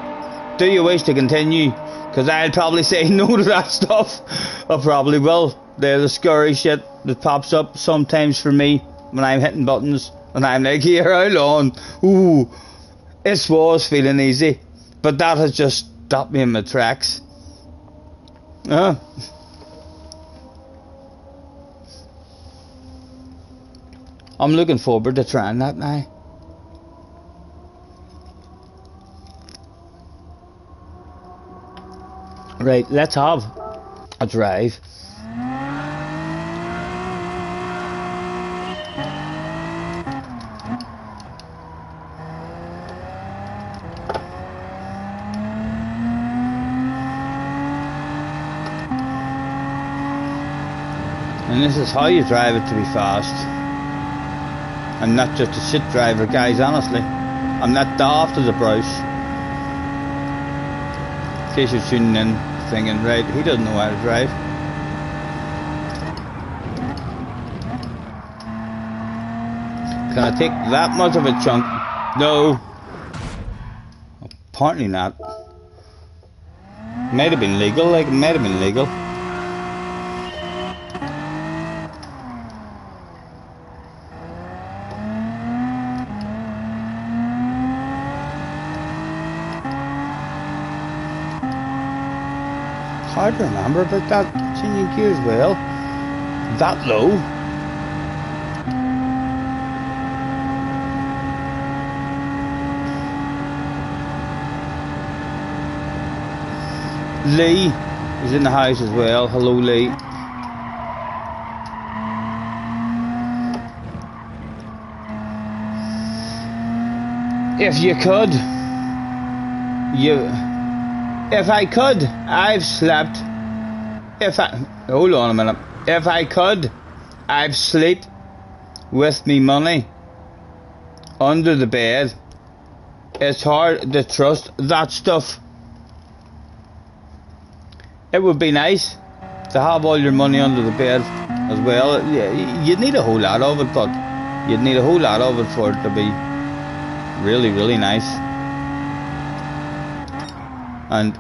Do you wish to continue? Because I'll probably say no to that stuff. I probably will. They're the scary shit that pops up sometimes for me when I'm hitting buttons and I'm like, here, how long? Ooh, it was feeling easy, but that has just stopped me in my tracks. I'm looking forward to trying that now. Right, let's have a drive. And this is how you drive it to be fast. I'm not just a shit driver, guys, honestly. I'm not daft as a browse. In case you're tuning in thinking, right, he doesn't know how to drive. Can I take that much of a chunk? No. Apparently not. Might have been legal, like, it might have been legal. Hard to remember about that changing gears well. That low. Lee is in the house as well. Hello, Lee. if you could, if I could, I've slept. Hold on a minute. If I could, I've slept with me money under the bed. It's hard to trust that stuff. It would be nice to have all your money under the bed as well. You'd need a whole lot of it, but you'd need a whole lot of it for it to be really, really nice. And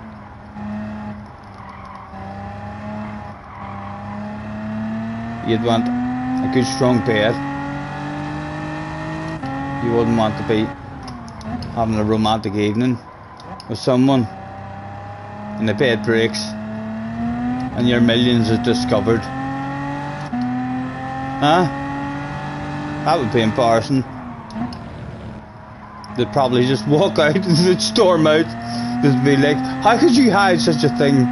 you'd want a good strong bed. You wouldn't want to be having a romantic evening with someone and the bed breaks and your millions are discovered. Huh? That would be embarrassing. They'd probably just walk out and they'd storm out. They'd be like, how could you hide such a thing?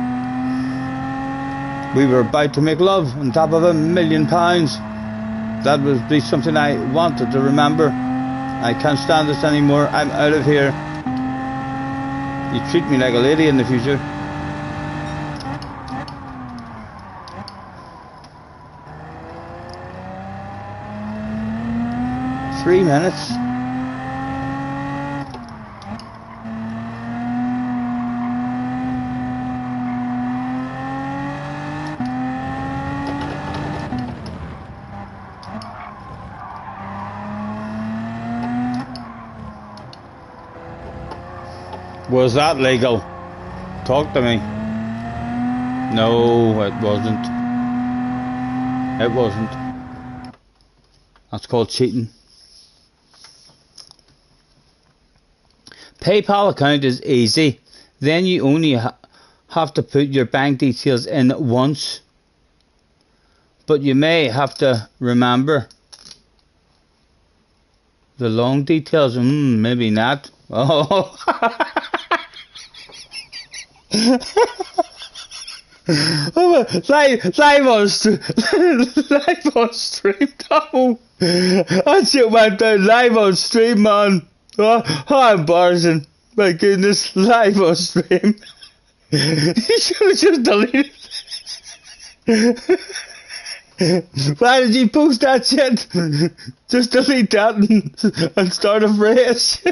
We were about to make love on top of £1 million. That would be something I wanted to remember. I can't stand this anymore. I'm out of here. You treat me like a lady in the future. Three minutes. Was that legal? Talk to me. No, it wasn't. It wasn't. That's called cheating. PayPal account is easy. Then you only have to put your bank details in once. But you may have to remember the long details. Maybe not. Oh. live on stream. Oh, that shit went down live on stream, man. Oh, how embarrassing. My goodness, live on stream. You should have just deleted it. Why did you post that shit? Just delete that and start afresh.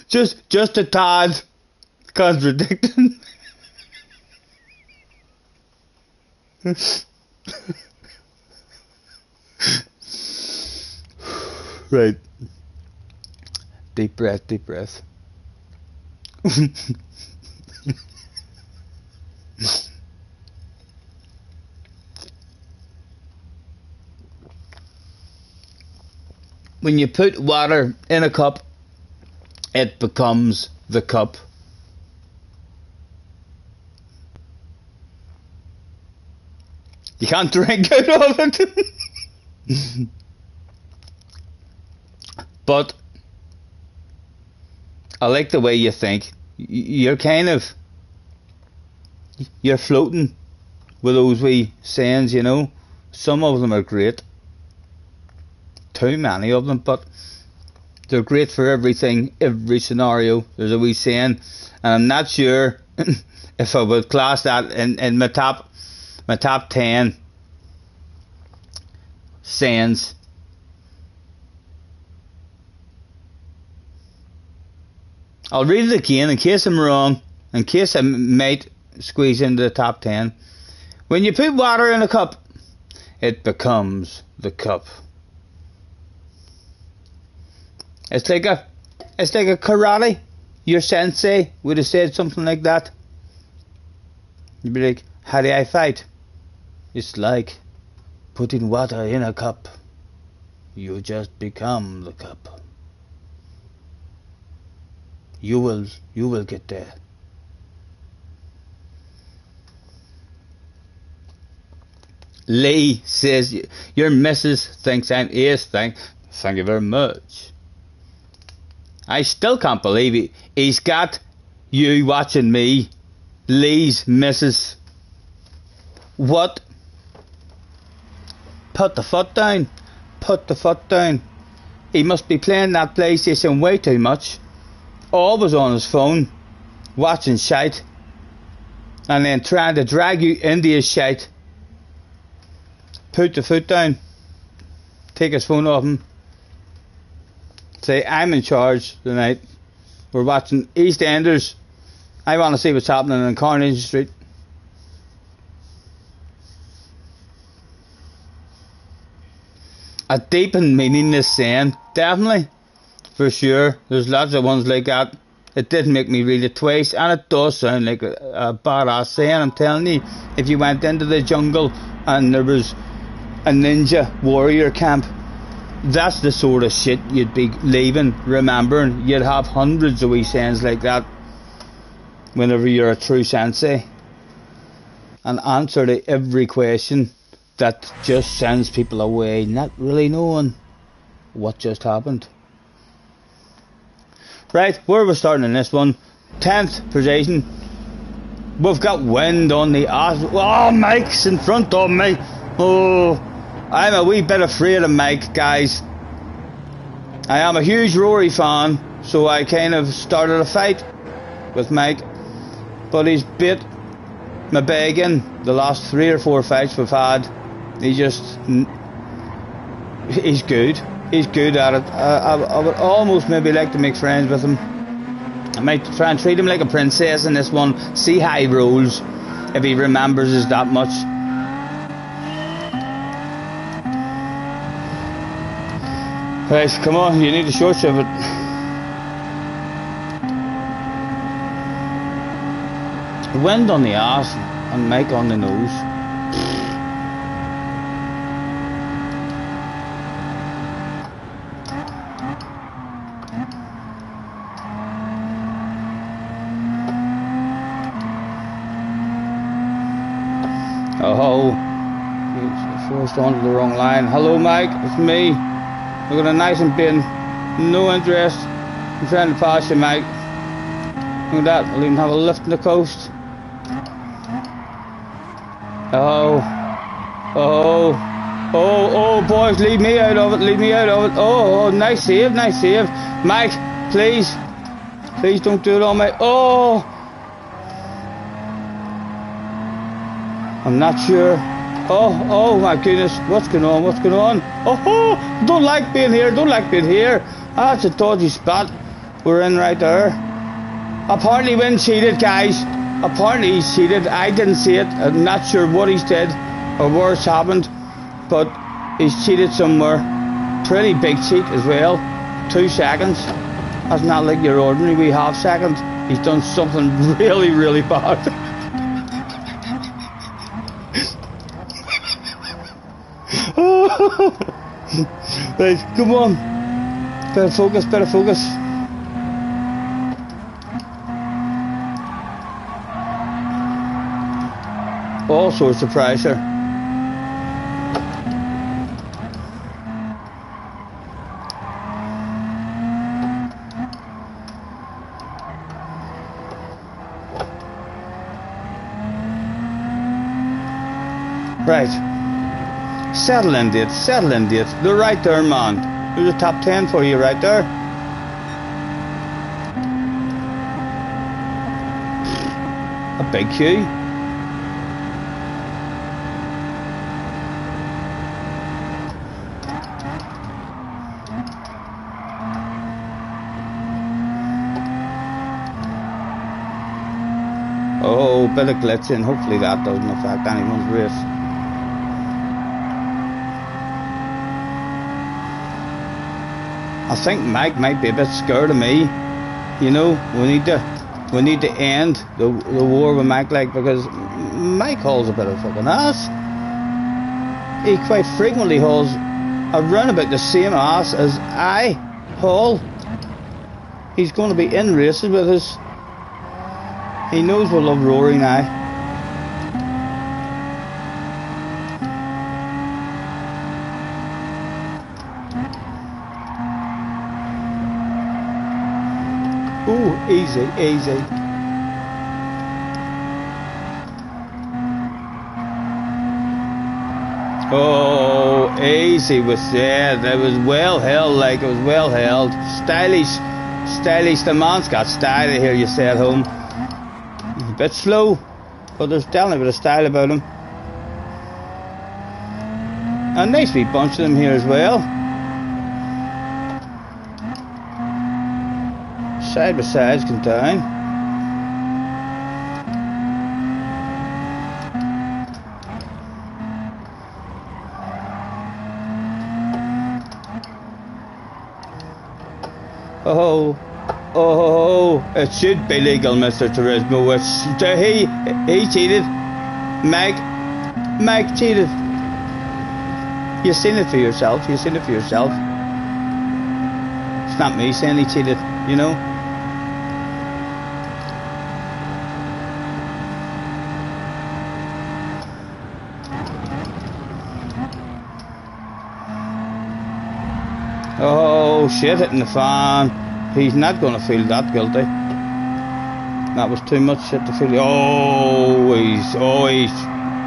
just a tad contradicting. Right. Deep breath, deep breath. When you put water in a cup, it becomes the cup. You can't drink out of it. But I like the way you think. You're you're floating with those wee sayings, you know. Some of them are great. Too many of them, but they're great for everything, every scenario. There's a wee saying, and I'm not sure if I would class that in my top 10 sayings. I'll read it again in case I'm wrong, in case I might squeeze into the top 10. When you put water in a cup, it becomes the cup. It's like a karate. Your sensei would have said something like that. You'd be like, how do I fight? It's like putting water in a cup. You just become the cup. You will get there. Lee says, your missus thinks I'm ace. Thank you very much. I still can't believe he's got you watching me. Lee's missus. What? Put the foot down. Put the foot down. He must be playing that PlayStation way too much. Always on his phone. Watching shite. And then trying to drag you into his shite. Put the foot down. Take his phone off him. Say, I'm in charge tonight. We're watching EastEnders. I want to see what's happening in Coronation Street. A deep and meaningless saying. Definitely. For sure. There's lots of ones like that. It did make me read it twice, and it does sound like a badass saying. I'm telling you, if you went into the jungle and there was a ninja warrior camp, that's the sort of shit you'd be leaving, remembering. You'd have hundreds of wee sayings like that whenever you're a true sensei. An answer to every question that just sends people away not really knowing what just happened. Right, where are we starting in this one? 10th position. We've got wind on the ass. Oh, Mike's in front of me. Oh, I'm a wee bit afraid of Mike, guys. I am a huge Rory fan, so I kind of started a fight with Mike. But he's bit my begging the last 3 or 4 fights we've had. He's good. He's good at it. I would almost maybe like to make friends with him. I might try and treat him like a princess in this one. See how he rolls, if he remembers us that much. Right, come on, you need a short shove it. Wind on the arse and Mike on the nose. Oh, he's forced onto the wrong line. Hello, Mike, it's me. Look at a nice and bin. No interest. I'm trying to pass you, Mike. Look at that. I'll even have a lift in the coast. Oh, boys, leave me out of it. Leave me out of it. Oh, nice save, nice save. Mike, please don't do it on me. Oh. I'm not sure. Oh my goodness, what's going on? Oh, don't like being here. That's a dodgy spot we're in right there. Apparently Wynn cheated, guys. Apparently he's cheated. I didn't see it. I'm not sure what he's did or where it's happened, but he's cheated somewhere. Pretty big cheat as well. 2 seconds. That's not like your ordinary wee half second. He's done something really, really bad. Right, come on. Better focus. All sorts of pressure. Right. Settle in, date. They're right there, man. There's a top 10 for you right there. A big queue. Oh, bit of glitching. Hopefully that doesn't affect anyone's race. I think Mike might be a bit scared of me. You know, we need to end the war with Mike, like, because Mike hauls a bit of fucking ass. He quite frequently hauls around about the same ass as I haul. He's going to be in races with us. He knows we love Rory now. Ooh, easy, easy. Oh, easy with that. It was well held, like it was well held. Stylish, stylish. The man's got style here, you say at home. A bit slow, but there's definitely a bit of style about him. A nice wee bunch of them here as well. Side by sides come down. Oh, oh, it should be legal, Mr. Turismo. He cheated. Mike cheated. You've seen it for yourself. You've seen it for yourself. It's not me saying he cheated, you know. Oh, shit, hitting the fan. He's not going to feel that guilty. That was too much shit to feel.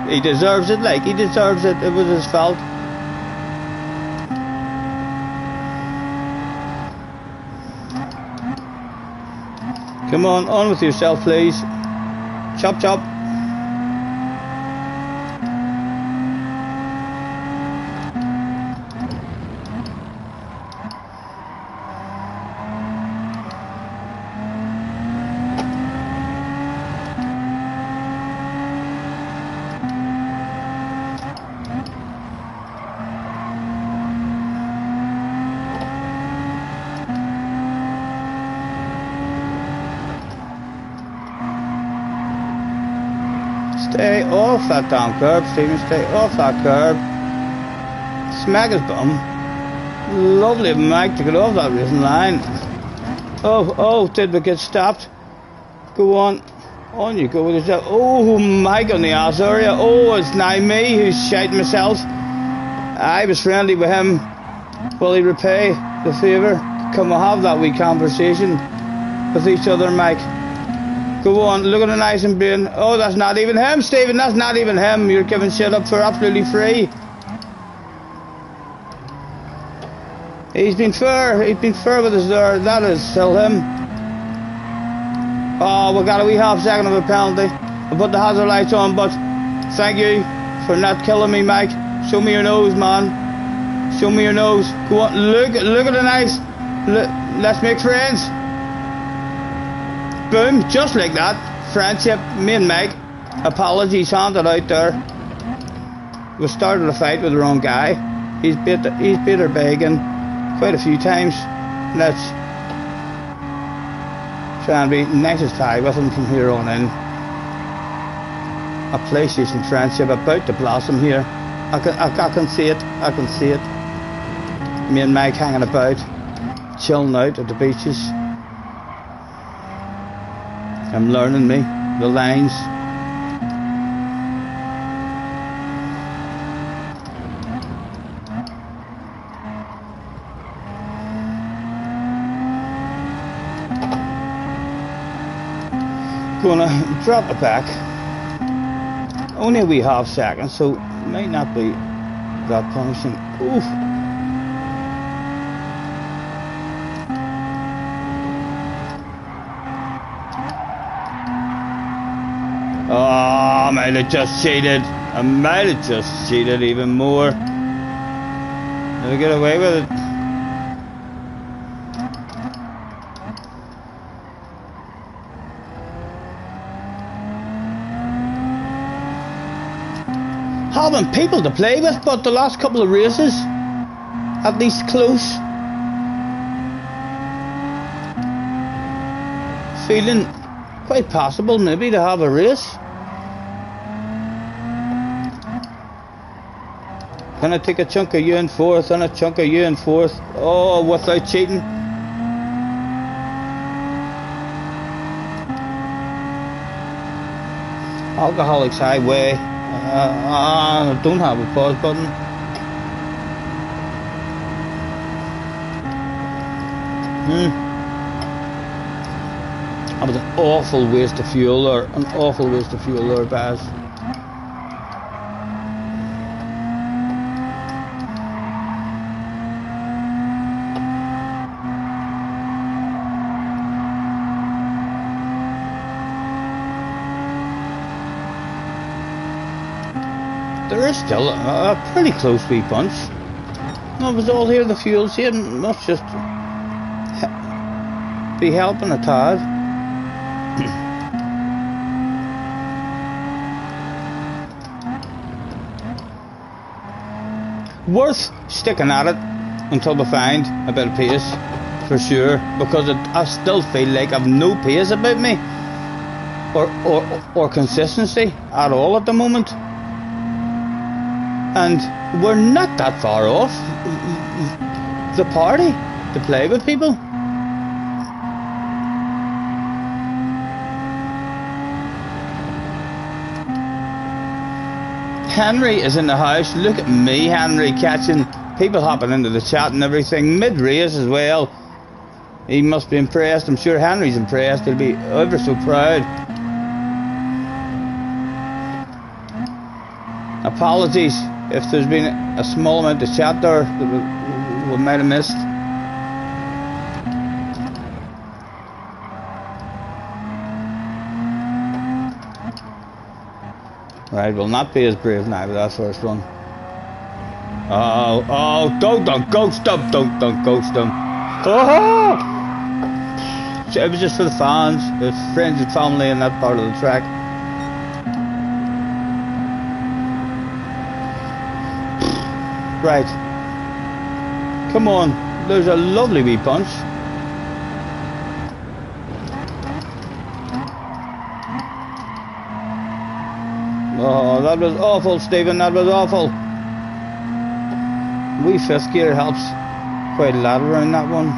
He deserves it, like, he deserves it. It was his fault. Come on with yourself, please. Chop, chop. Stay off that damn curb, Stephen. Stay off that curb. Smack his bum. Lovely of Mike to get off that racing line. Oh, did we get stopped? Go on. On you go with yourself. Oh, Mike on the ass area. Oh, it's now me who's shiting myself. I was friendly with him. Will he repay the favour? Can we have that wee conversation with each other, Mike? Go on, look at the nice and brain. Oh, that's not even him, Stephen. That's not even him. You're giving shit up for absolutely free. He's been fair. He's been fair with us there. That is still him. Oh, we got a wee half second of a penalty. I put the hazard lights on, but thank you for not killing me, Mike. Show me your nose, man. Show me your nose. Go on, look at the nice. Let's make friends. Boom, just like that. Friendship, me and Mike. Apologies handed out there. We started a fight with the wrong guy. He's beat her begging quite a few times. Let's try and be nice as tie with him from here on in. A PlayStation friendship about to blossom here. I can see it. I can see it. Me and Mike hanging about, chilling out at the beaches. I'm learning the lines. Gonna drop it back. Only a wee half second, so it might not be that punishing. Oof. Oh, I might have just cheated. I might have just cheated even more. Did I get away with it? Having people to play with, but the last couple of races, at least close. Feeling quite possible maybe to have a race. Can I take a chunk of you in fourth and a chunk of you in fourth? Oh, without cheating. Alcoholics Highway. I don't have a pause button. awful waste of fuel there. An awful waste of fuel there, guys. There is still a pretty close wee bunch. No, it was all here, the fuels here, must just be helping a tad. Worth sticking at it until we find a bit of pace, for sure, because I still feel like I've no pace about me, or consistency at all at the moment. And we're not that far off the party to play with people. Henry is in the house. Look at me, Henry, catching people hopping into the chat and everything mid-race as well. He must be impressed. I'm sure Henry's impressed. He'll be ever so proud. Apologies if there's been a small amount of chat there that we might have missed. Right, we'll not be as brave now with that first one. Oh, don't ghost them, don't ghost them. Oh! So it was just for the fans, the friends and family in that part of the track. Right. Come on. There's a lovely wee punch. Oh, that was awful, Stephen. That was awful. Wee fifth gear helps quite a lot around that one.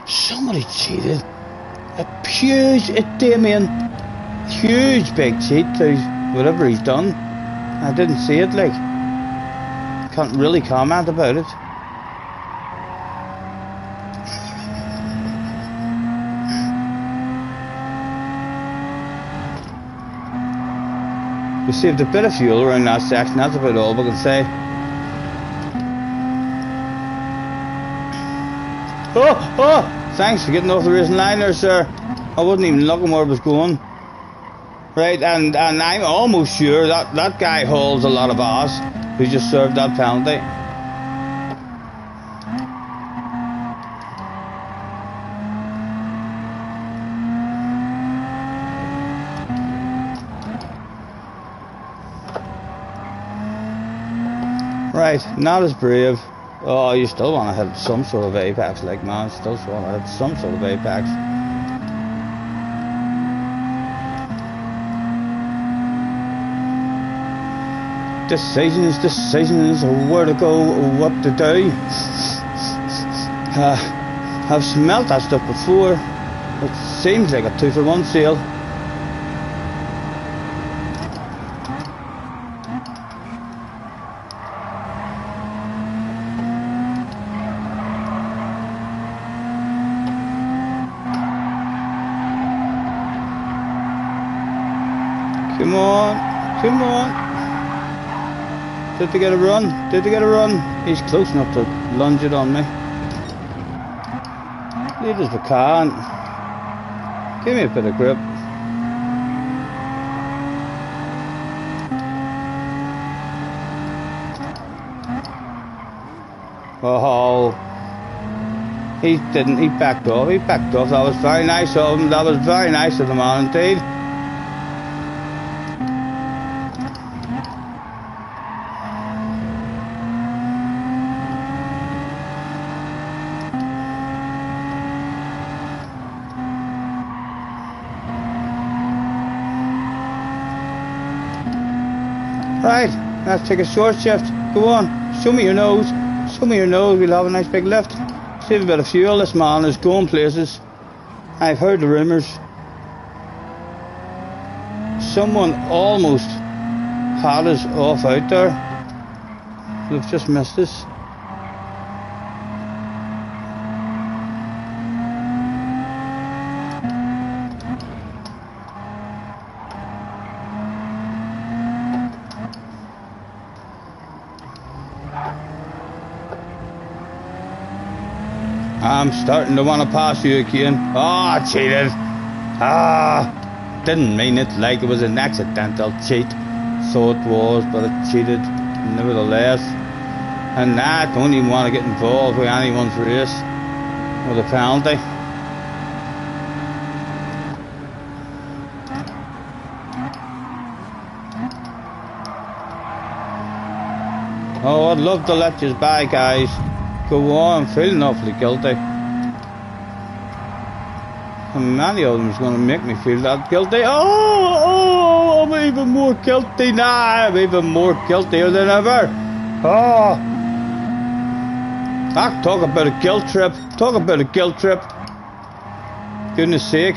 Somebody cheated. A huge, Damien, huge big cheat to whatever he's done. I didn't see it, like. Can't really comment about it. We saved a bit of fuel around that section, that's about all we can say. Oh! Thanks for getting off the racing line there, sir. I wasn't even looking where it was going. Right, and I'm almost sure that guy holds a lot of ass who just served that penalty. Right, not as brave. Oh, you still want to hit some sort of apex, like, man. Still want to hit some sort of apex. Decisions of where to go, what to do. I've smelt that stuff before. It seems like a 2-for-1 sale. Come on. Did they get a run? He's close enough to lunge it on me. Lead as we can. Give me a bit of grip. Oh, he didn't, he backed off. That was very nice of him. That was very nice of the man indeed. Right, let's take a short shift. Go on, Show me your nose. Show me your nose. We'll have a nice big lift. Save a bit of fuel. This man is going places. I've heard the rumours. Someone almost had us off out there. We've just missed us. I'm starting to want to pass you again. Ah, oh, cheated. Ah, didn't mean it, like it was an accidental cheat. So it was, but it cheated nevertheless. And I don't even want to get involved with anyone's race with a penalty. Oh, I'd love to let you by, guys. Go on, I'm feeling awfully guilty. And many of them is going to make me feel that guilty. Oh, I'm even more guilty now. I'm even more guiltier than ever. Oh. Talk about a guilt trip. Talk about a guilt trip. Goodness sake.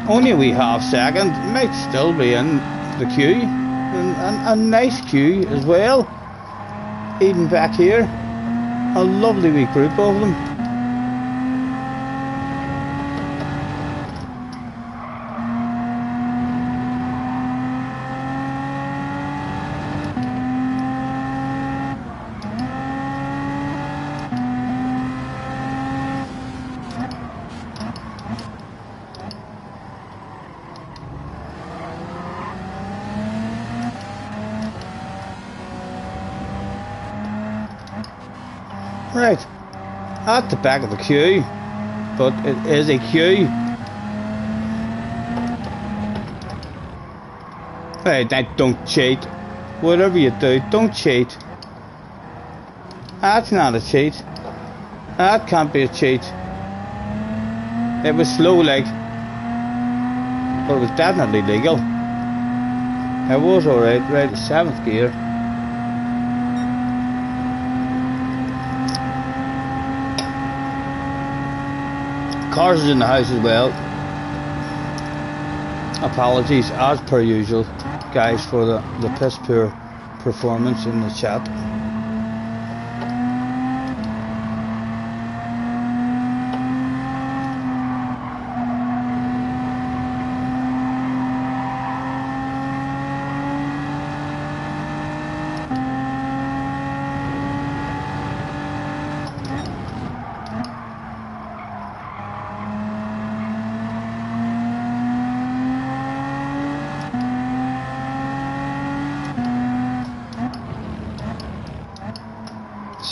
Only a wee half second, might still be in the queue, and a nice queue as well, even back here, a lovely wee group of them. Right, at the back of the queue, but it is a queue. Right, now don't cheat. Whatever you do, don't cheat. That's not a cheat. That can't be a cheat. It was slow like, but it was definitely legal. It was alright, right, 7th gear. Cars is in the house as well. Apologies as per usual, guys, for the piss poor performance in the chat.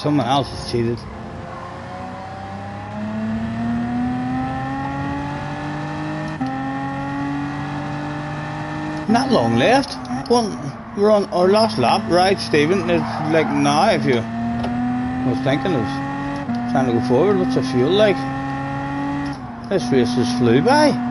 Someone else has cheated. Not long left. We're on our last lap, right, Stephen? It's like now. If you, I was thinking of trying to go forward. What's the fuel like? This race just flew by.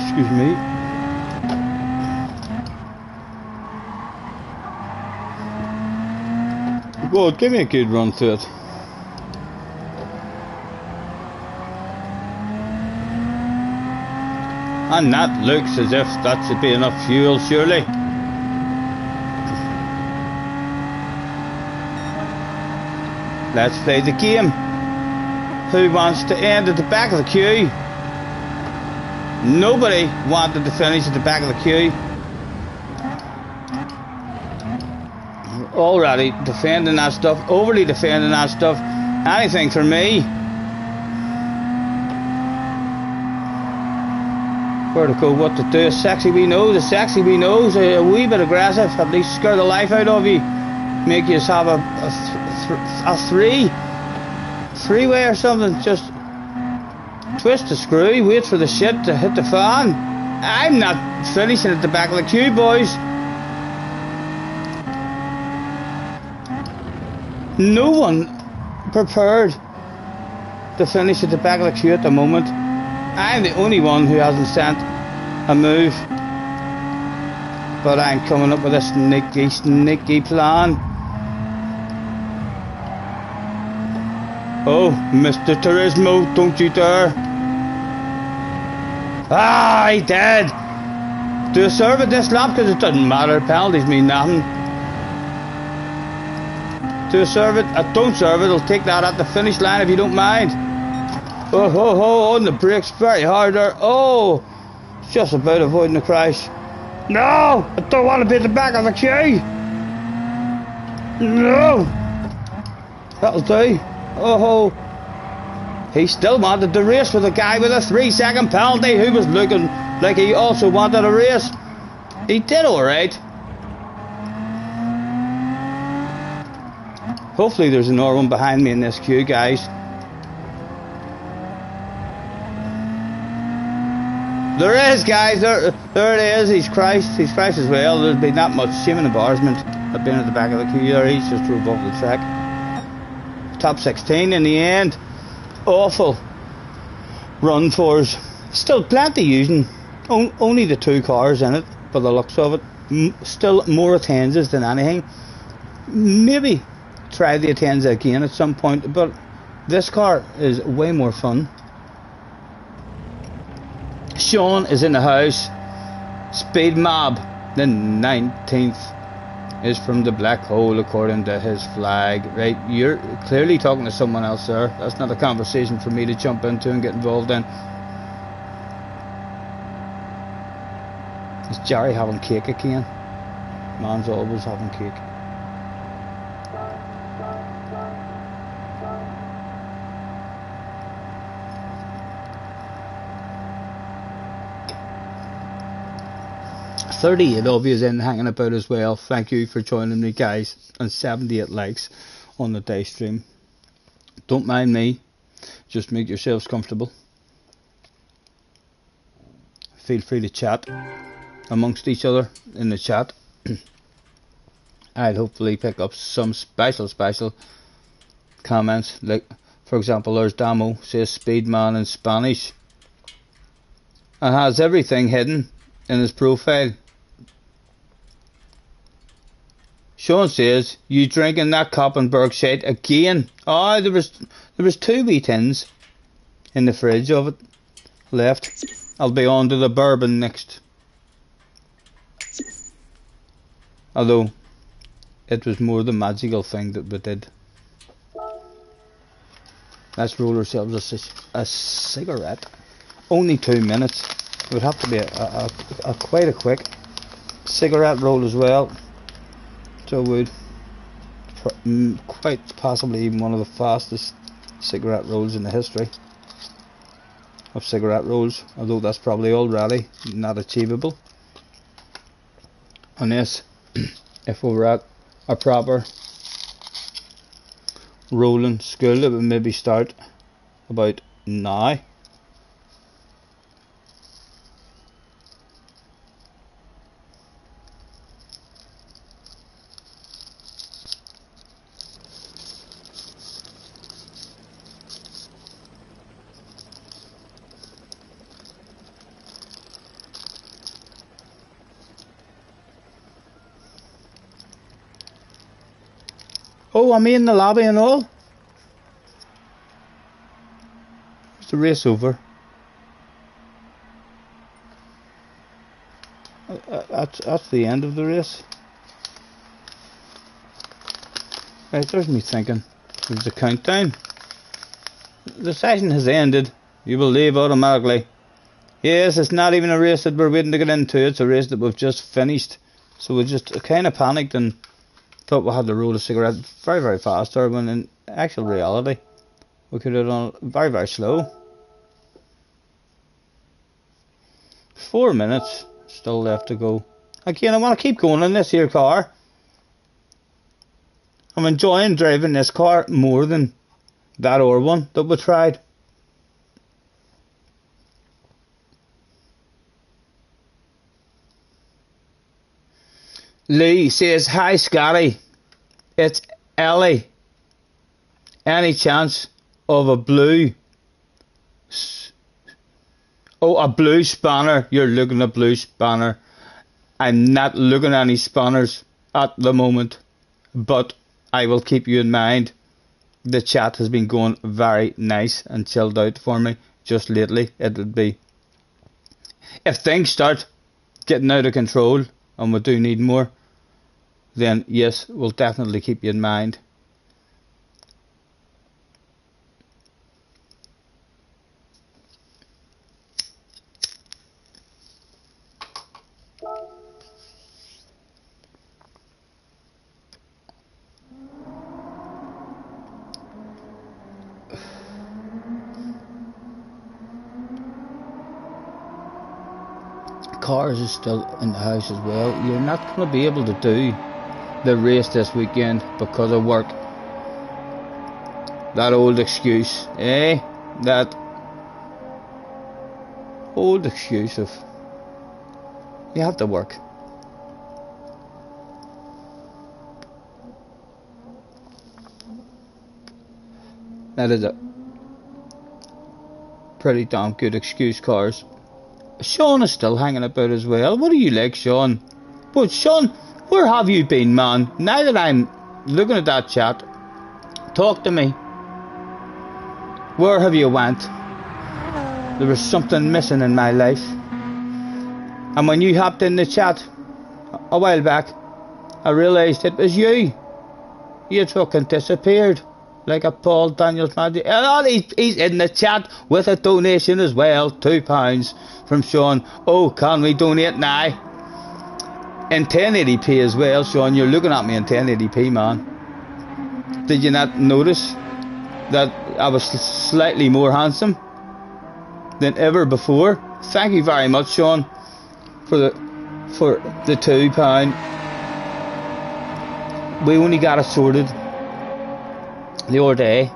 Excuse me. Well, give me a good run through it. And that looks as if that should be enough fuel, surely. Let's play the game. Who wants to end at the back of the queue? Nobody wanted to finish at the back of the queue. Already defending that stuff, overly defending that stuff. Anything for me. where to go, what to do. A sexy wee nose, a wee bit aggressive, at least scare the life out of you. Make you have a three-way or something. Just twist the screw, wait for the shit to hit the fan. I'm not finishing at the back of the queue, boys. No one prepared to finish at the back of the queue at the moment. I'm the only one who hasn't sent a move. But I'm coming up with a sneaky plan. Oh, Mr. Turismo, don't you dare. Ah, he did. Do I serve it this lap? Because it doesn't matter. Penalties mean nothing. Do I serve it? I don't serve it. I'll take that at the finish line if you don't mind. Oh, ho, ho, on the brakes very hard there. Oh, just about avoiding the crash. No, I don't want to be at the back of the queue. No. That'll do. Oh, ho. He still wanted to race with a guy with a 3-second penalty who was looking like he also wanted a race. He did alright. Hopefully there's another one behind me in this queue, guys. There is, guys. There it is. He's crashed as well. There's been that much shame and embarrassment. I've been at the back of the queue there. He's just drove off the track. Top 16 in the end. Awful run for us. Still plenty using. Only the 2 cars in it, by the looks of it. Still more Atenzas than anything. Maybe try the Atenza again at some point, but this car is way more fun. Sean is in the house. Speed Mob, the 19th, is from the black hole according to his flag. Right, you're clearly talking to someone else there. That's not a conversation for me to jump into and get involved in. Is Jerry having cake again? Man's always having cake. .38 of you is in hanging about as well. Thank you for joining me, guys, and 78 likes on the day stream. Don't mind me, just make yourselves comfortable. Feel free to chat amongst each other in the chat. I'll hopefully pick up some special comments, like for example there's Damo says Speedman in Spanish and has everything hidden in his profile. Sean says, you drinking that Koppenberg shit again? Oh, there was 2 wee tins in the fridge of it left. I'll be on to the bourbon next. Although it was more the magical thing that we did. Let's roll ourselves a cigarette. Only 2 minutes. It would have to be a quite a quick cigarette roll as well. So would quite possibly even one of the fastest cigarette rolls in the history of cigarette rolls, although that's probably already not achievable unless if we were at a proper rolling school. It would maybe start about now. Oh, am I in the lobby and all? Is the race over? That's the end of the race. Right, there's me thinking. There's a countdown. The session has ended. You will leave automatically. Yes, it's not even a race that we're waiting to get into. It's a race that we've just finished. So we just kind of panicked and thought we had to roll a cigarette very fast there, when in actual reality we could have done it very slow. 4 minutes still left to go. Again, I want to keep going in this here car. I'm enjoying driving this car more than that other one that we tried. Lee says, hi Scotty, it's Ellie. Any chance of a blue? Oh, a blue spanner. You're looking at blue spanner. I'm not looking at any spanners at the moment, but I will keep you in mind. The chat has been going very nice and chilled out for me just lately. It would be, if things start getting out of control and we do need more, then yes, we'll definitely keep you in mind. Cars is still in the house as well. You're not going to be able to do the race this weekend because of work. That old excuse, eh? That old excuse of you have to work. That is a pretty damn good excuse, cars. Sean is still hanging about as well. What do you like, Sean? But Sean, where have you been, man? Now that I'm looking at that chat, talk to me. Where have you went? There was something missing in my life. And when you hopped in the chat a while back, I realised it was you. You fucking disappeared. Like a Paul Daniels magic. And he's in the chat with a donation as well. £2 from Sean. Oh, can we donate now? In 1080p as well, Sean. You're looking at me in 1080p, man. Did you not notice that I was slightly more handsome than ever before? Thank you very much, Sean, for the £2. We only got it sorted the other day,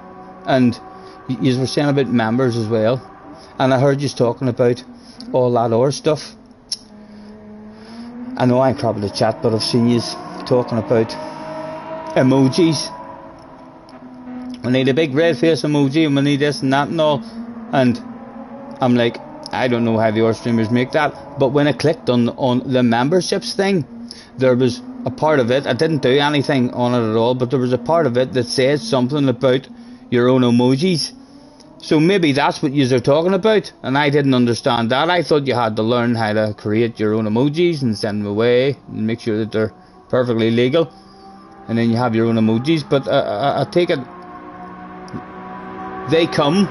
and you were saying about members as well, and I heard you talking about all that other stuff. I know I'm crap in the chat, but I've seen you talking about emojis. We need a big red face emoji, and we need this and that and all, and I'm like, I don't know how the other streamers make that, but when I clicked on the memberships thing, there was a part of it, I didn't do anything on it at all, but there was a part of it that said something about your own emojis. So maybe that's what you are talking about, and I didn't understand that. I thought you had to learn how to create your own emojis and send them away and make sure that they're perfectly legal, and then you have your own emojis. But I take it they come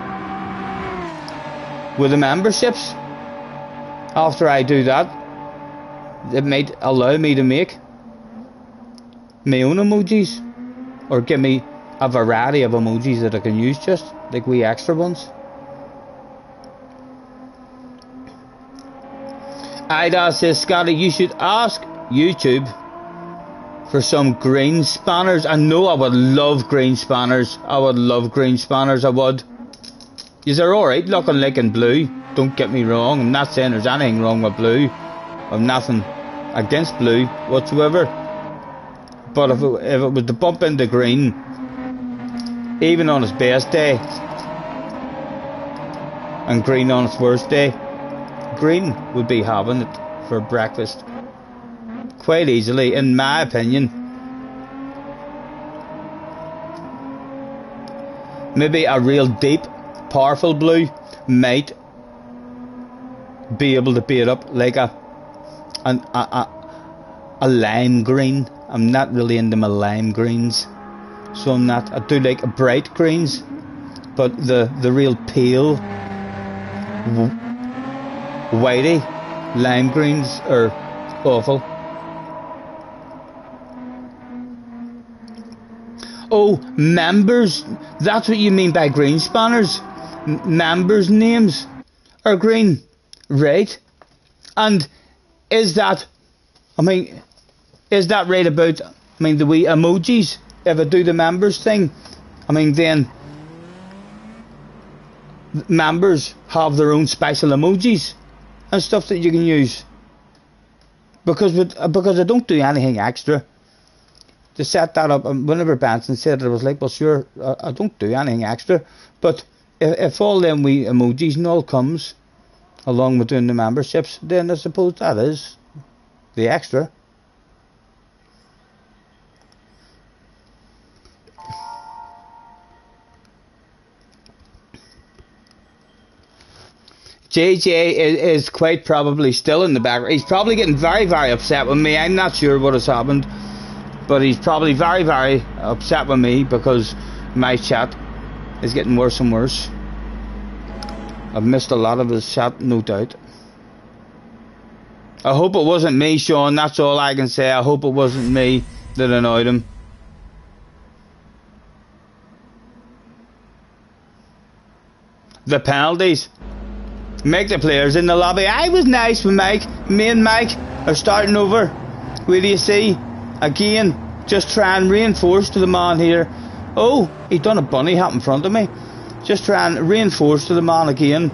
with the memberships. After I do that, it might allow me to make my own emojis, or give me a variety of emojis that I can use, just like wee extra ones. Ida says, Scotty, you should ask YouTube for some green spanners. I know I would love green spanners. I would love green spanners, I would. Is they're alright looking like in blue, don't get me wrong. I'm not saying there's anything wrong with blue. I've nothing against blue whatsoever. But if it was to bump into green, even on its best day, and green on its worst day, green would be having it for breakfast quite easily, in my opinion. Maybe a real deep, powerful blue might be able to beat up like a lime green. I'm not really into my lime greens, so I'm not. I do like bright greens, but the real pale whitey lime greens are awful. Oh, members, that's what you mean by green spanners. Members' names are green, right? And is that, I mean, is that right about, I mean, the wee emojis? If I do the members thing, I mean, then members have their own special emojis and stuff that you can use. Because I don't do anything extra to set that up. And whenever Benson said it, I was like, well, sure, I don't do anything extra. But if all them wee emojis and all comes along with doing the memberships, then I suppose that is the extra. JJ is quite probably still in the background. He's probably getting very, very upset with me. I'm not sure what has happened, but he's probably very, very upset with me because my chat is getting worse and worse. I've missed a lot of his chat, no doubt. I hope it wasn't me, Sean. That's all I can say. I hope it wasn't me that annoyed him. The penalties. Make the players in the lobby. I was nice with Mike. Me and Mike are starting over. Where do you see? Again, just try and reinforce to the man here. Oh, he done a bunny hop in front of me. Just try and reinforce to the man again.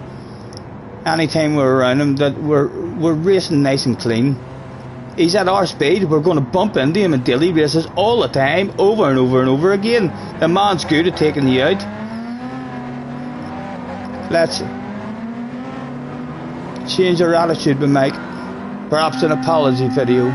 Anytime we're around him that we're racing nice and clean. He's at our speed. We're going to bump into him in daily races all the time, over and over and over again. The man's good at taking you out. Let's change our attitude with Mike. Perhaps an apology video.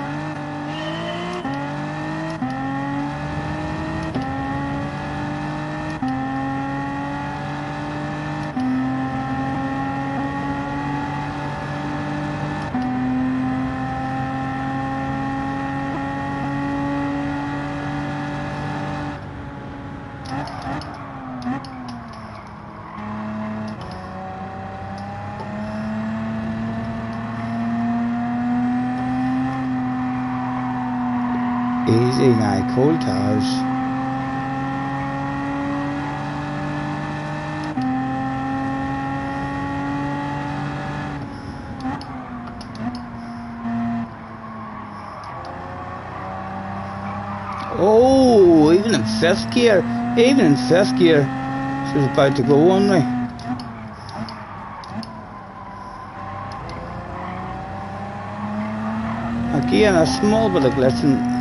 Easy now, cold tires. Oh, even in fifth gear. Even in fifth gear. She was about to go on me. Again, a small bit of glitching.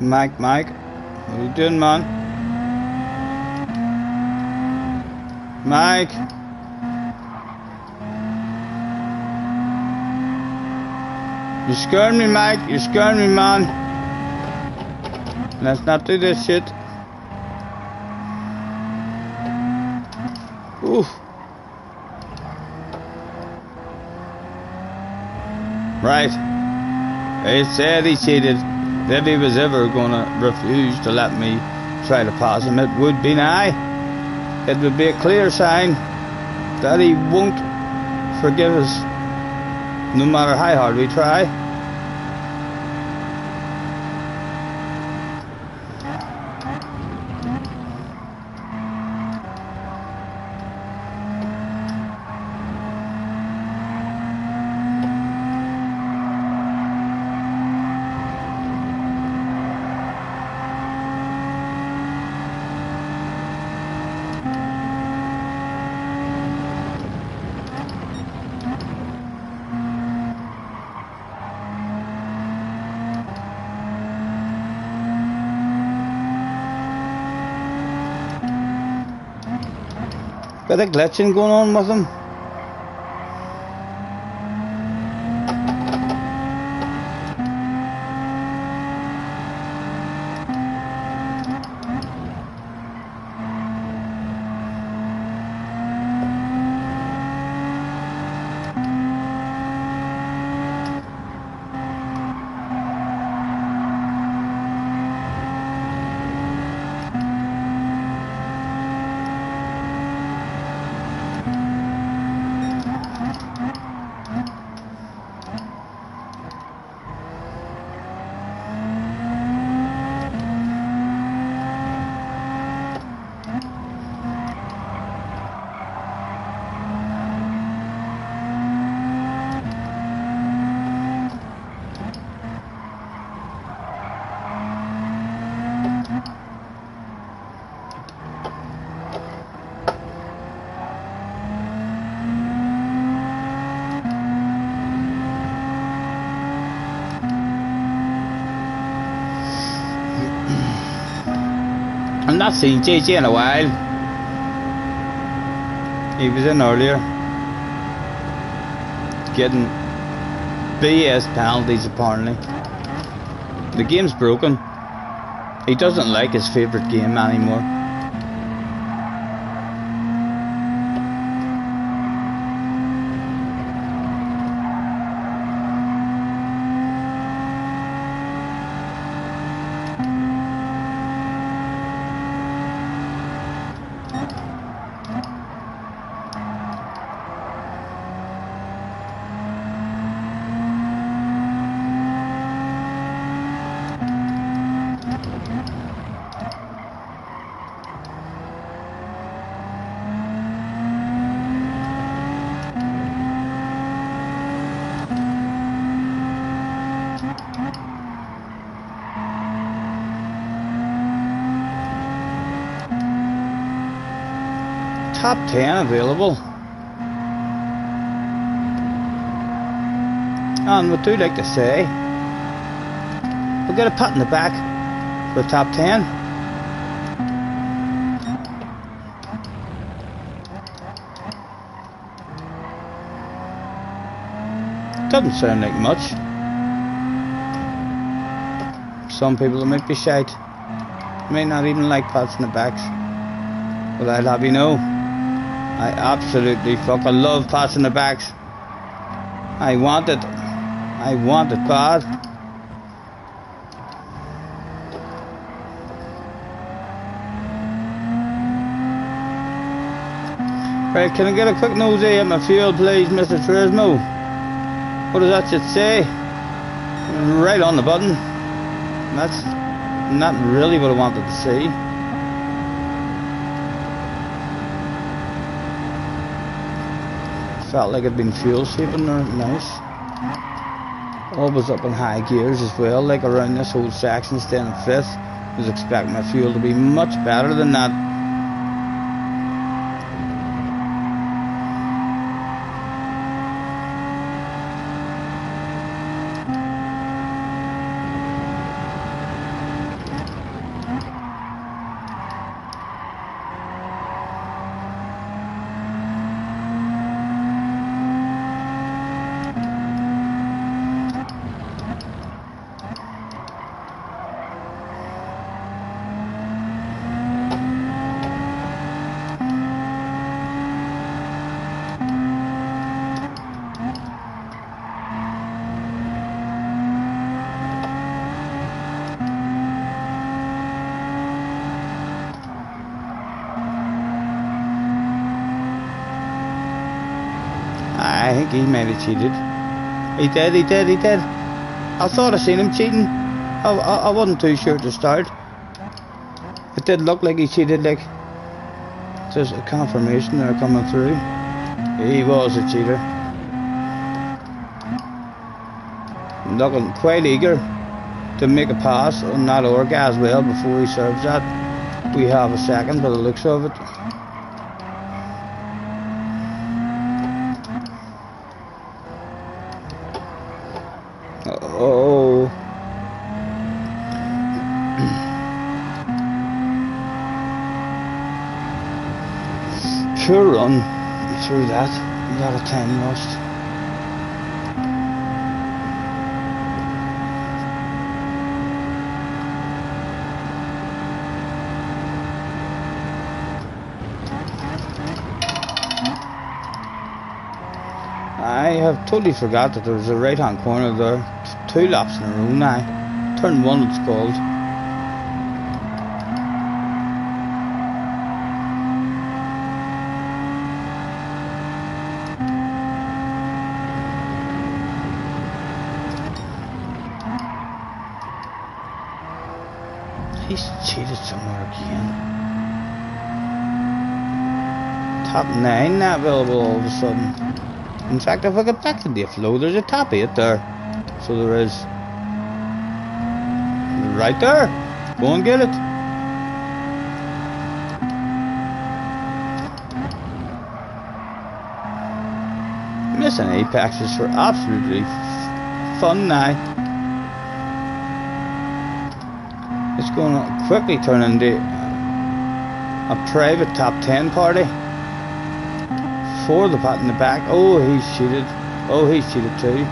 Mike, what are you doing, man? Mike! You're scaring me, Mike. You're scaring me, man. Let's not do this shit. Oof. Right. He said he cheated. If he was ever gonna refuse to let me try to pass him, it would be now. It would be a clear sign that he won't forgive us, no matter how hard we try. Bit of glitching going on with him. I've not seen JJ in a while. He was in earlier, getting BS penalties apparently. The game's broken. He doesn't like his favourite game anymore. Top 10 available. And we do like to say, we'll get a pat in the back for top 10. Doesn't sound like much. Some people might be shite, may not even like pats in the backs. But I'll have you know, I absolutely fucking love pats in the backs. I want it bad. Right, can I get a quick nosy at my fuel please, Mr. Turismo? What does that shit say? Right on the button. That's not really what I wanted to see. Felt like it'd been fuel saving there. Nice. Always up in high gears as well, like around this whole section, staying in 5th. I was expecting my fuel to be much better than that. I think he might have cheated. He did. I thought I seen him cheating. I wasn't too sure at the start. It did look like he cheated, like. There's a confirmation there coming through. He was a cheater. Looking quite eager to make a pass on that orca as well before he serves that. We have a second by the looks of it. Oh. Pure run through that. A lot of time lost. I have totally forgot that there was a right hand corner there. 2 laps in a row now. Turn 1 it's called. He's cheated somewhere again. Top 9 not available all of a sudden. In fact, if I get back to the flow, there's a top 8 there. So there is. Right there. Go and get it. Missing apexes for absolutely fun now. It's going to quickly turn into a private top 10 party. For the pot in the back. Oh, he's cheated. Oh, he's cheated too.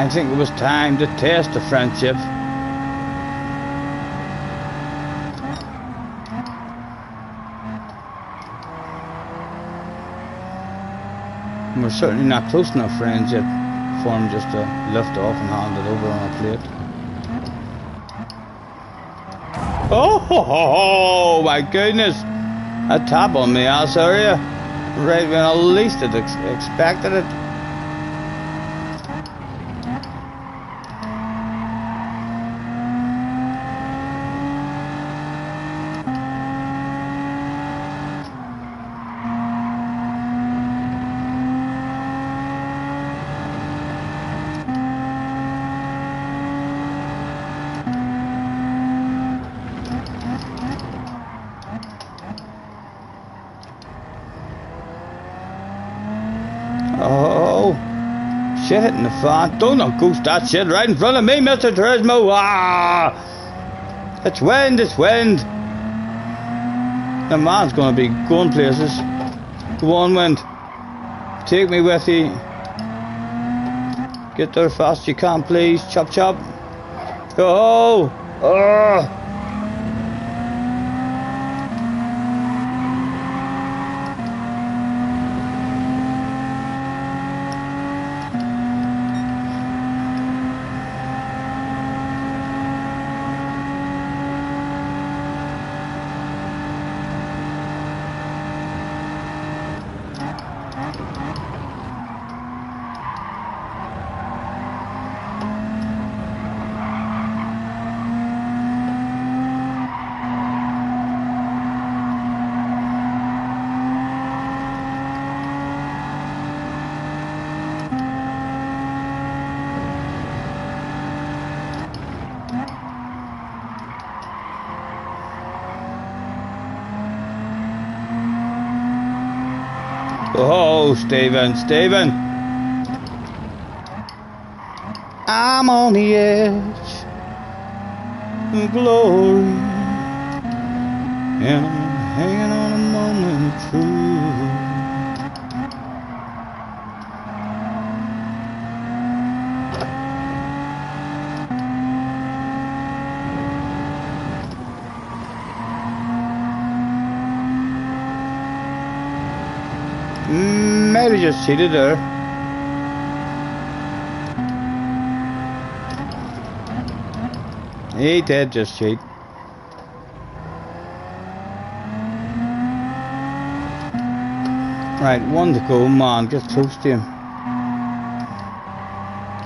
I think it was time to test the friendship. And we're certainly not close enough friends yet for him just to lift off and hand it over on a plate. Oh my goodness! A tap on the ass area, right when I least expected it. Oh, shit hitting the fan. Don't goose that shit right in front of me, Mr. Turismo. Ah! It's wind, it's wind. The man's gonna be going places. Go on, wind. Take me with you. Get there fast you can, please. Chop, chop. Oh! Oh! Oh, Stephen, Stephen. I'm on the edge of glory, and I'm hanging on a moment of truth. Maybe just cheated there. He did just cheat. Right, one to go, man, get close to him.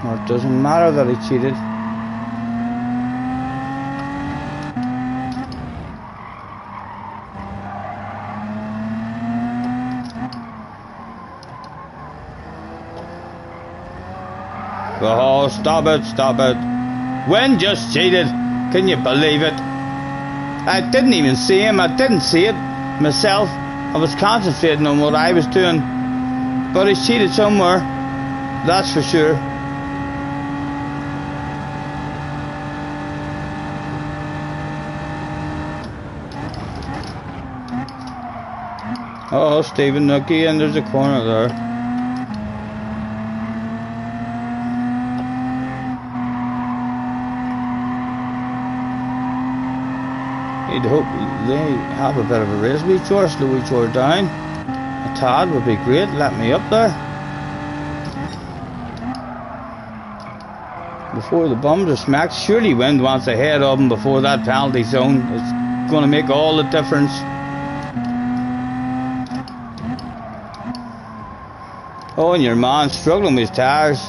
Or it doesn't matter that he cheated. Oh, stop it, stop it. When just cheated. Can you believe it? I didn't even see him. I didn't see it myself. I was concentrating on what I was doing. But he cheated somewhere. That's for sure. Oh, Stephen Nookie, and there's a corner there. You'd hope they have a bit of a race. We tore, slow each other down. A tad would be great. Let me up there. Before the bums are smacked. Surely wind wants ahead of him before that penalty zone. It's going to make all the difference. Oh, and your man struggling with his tires.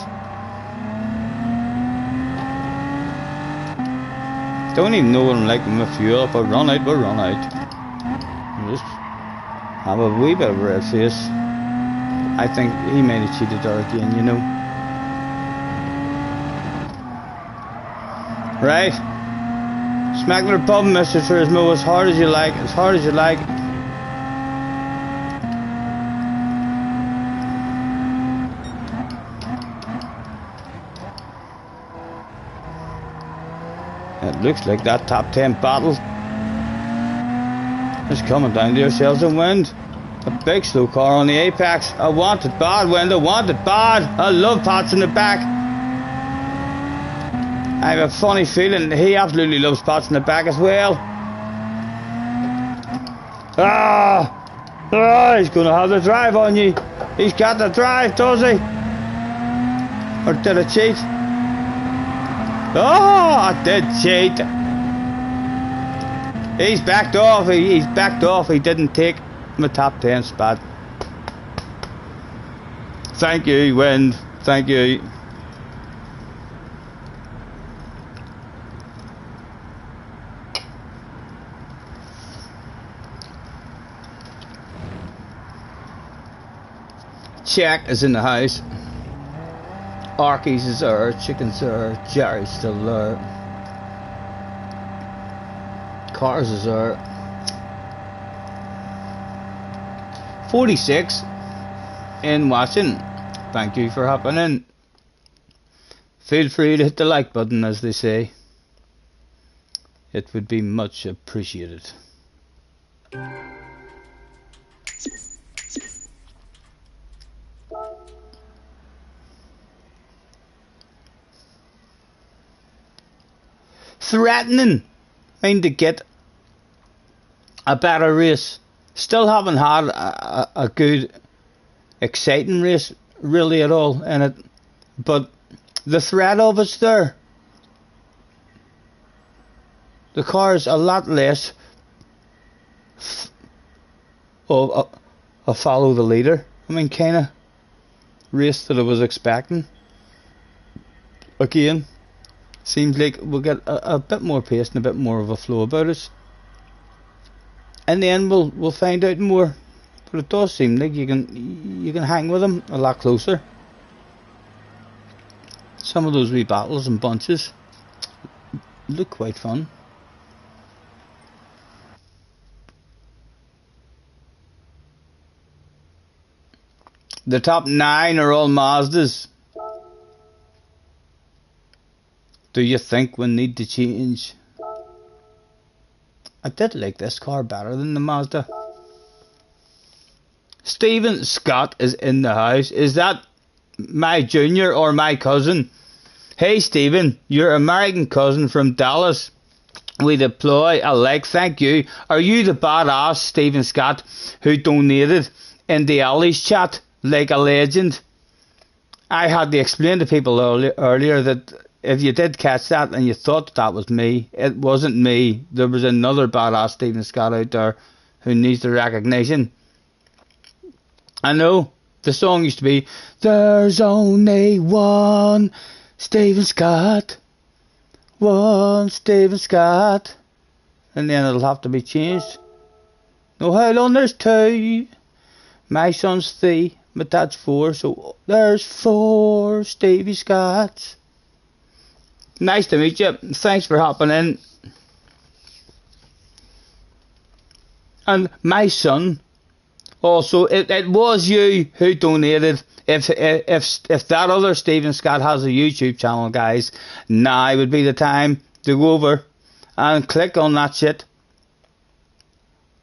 Don't even know what I'm like with my fuel. If I run out, we'll run out. Just have a wee bit of a red face. I think he might have cheated there again, you know. Right. Smack the pub, Mr. Turismo, as hard as you like, as hard as you like. It looks like that top 10 battle is coming down to yourselves in wind. A big slow car on the apex. I want it bad, wind. I want it bad. I love pats in the back. I have a funny feeling he absolutely loves spots in the back as well. He's going to have the drive on you. He's got the drive, does he? Or did I cheat? I did cheat. He's backed off. He's backed off. He didn't take my top 10 spot. Thank you, wind. Thank you. Jack is in the house. Arkies is there. Chicken's there. Jerry's still there. Cars is there. 46 in watching. Thank you for hopping in. Feel free to hit the like button, as they say. It would be much appreciated. Threatening to get a better race. Still haven't had a good, exciting race really at all in it, but the threat of it's there. The car's a lot less of a follow the leader. I mean, kind of race that I was expecting. Again, seems like we'll get a bit more pace and a bit more of a flow about us. In the end, we'll find out more. But it does seem like you can hang with them a lot closer. Some of those wee battles and bunches look quite fun. The top 9 are all Mazdas. Do you think we need to change? I did like this car better than the Mazda. Stephen Scott is in the house. Is that my junior or my cousin? Hey Stephen, your American cousin from Dallas. We deploy a like, thank you. Are you the badass Stephen Scott who donated in the Ali's chat like a legend? I had to explain to people earlier that if you did catch that and you thought that was me, it wasn't me. There was another badass Stephen Scott out there who needs the recognition. I know the song used to be, there's only one Stephen Scott, one Stephen Scott, and then it'll have to be changed. No, hold on, there's 2. My son's 3, my dad's 4, so there's 4 Stevie Scotts. Nice to meet you. Thanks for hopping in. And my son, also, it was you who donated. If that other Stephen Scott has a YouTube channel, guys, now would be the time to go over and click on that shit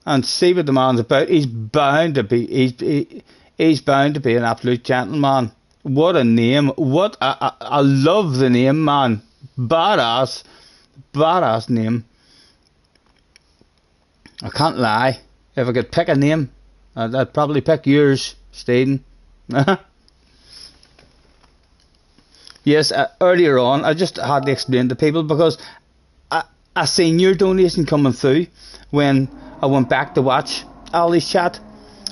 and see what the man's about. He's bound to be. He's bound to be an absolute gentleman. What a name! What I love the name, man. Badass name. I can't lie. If I could pick a name, I'd probably pick yours, Stephen. Yes, earlier on, I just had to explain to people because I seen your donation coming through when I went back to watch Ali's chat,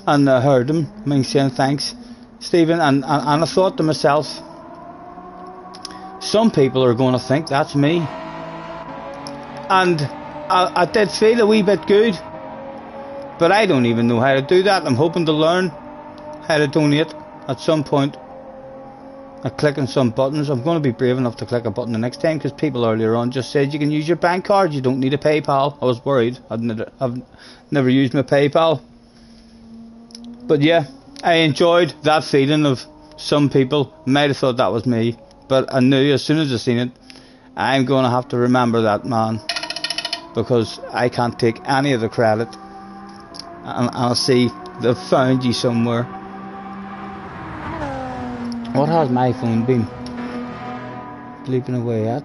and I heard him saying thanks, Stephen, and I thought to myself, some people are going to think that's me. And I did feel a wee bit good, but I don't even know how to do that. I'm hoping to learn how to donate at some point. I'm clicking some buttons. I'm going to be brave enough to click a button the next time, because people earlier on just said you can use your bank card, you don't need a PayPal. I was worried. I've never used my PayPal. But yeah, I enjoyed that feeling of some people might have thought that was me. But I knew as soon as I seen it, I'm going to have to remember that man, because I can't take any of the credit. And I'll see they've found you somewhere. What has my phone been bleeping away at?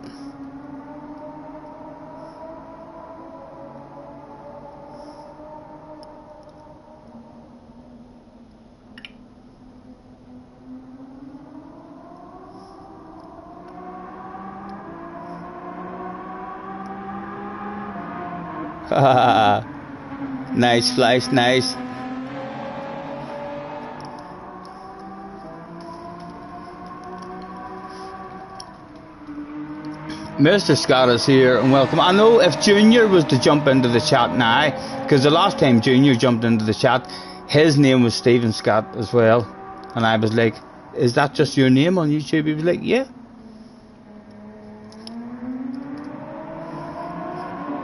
Nice flash, nice. Mr. Scott is here and welcome. I know if Junior was to jump into the chat now, because the last time Junior jumped into the chat, his name was Stephen Scott as well. And I was like, is that just your name on YouTube? He was like, yeah.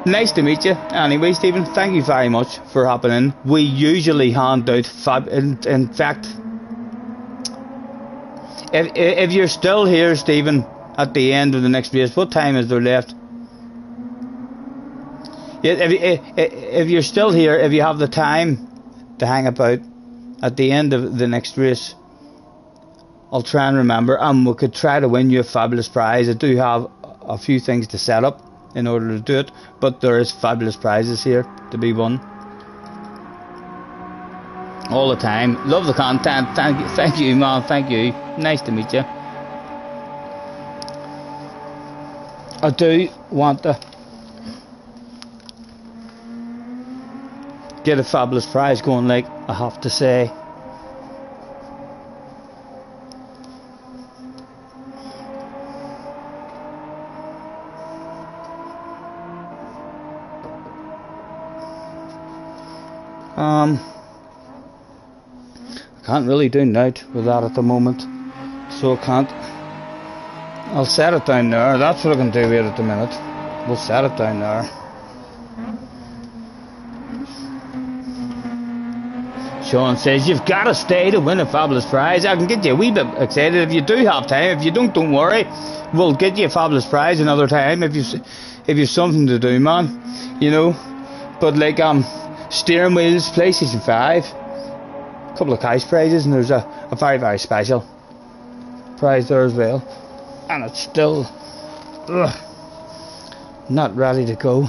Nice to meet you. Anyway, Stephen, thank you very much for hopping in. We usually hand out in fact, if you're still here, Stephen, at the end of the next race, what time is there left? Yeah, if you're still here, if you have the time to hang about at the end of the next race, I'll try and remember, and we could try to win you a fabulous prize. I do have a few things to set up in order to do it, but there is fabulous prizes here to be won all the time. Love the content. Thank you, man. Thank you. Nice to meet you. I do want to get a fabulous prize going, like, I have to say. I can't really do night with that at the moment, so I can't. I'll set it down there. That's what I can do here at the minute. We'll set it down there. Sean says, you've got to stay to win a fabulous prize. I can get you a wee bit excited if you do have time. If you don't worry. We'll get you a fabulous prize another time if you've something to do, man. You know. But like steering wheels, PlayStation 5, a couple of cash prizes, and there's a very, very special prize there as well. And it's still not ready to go.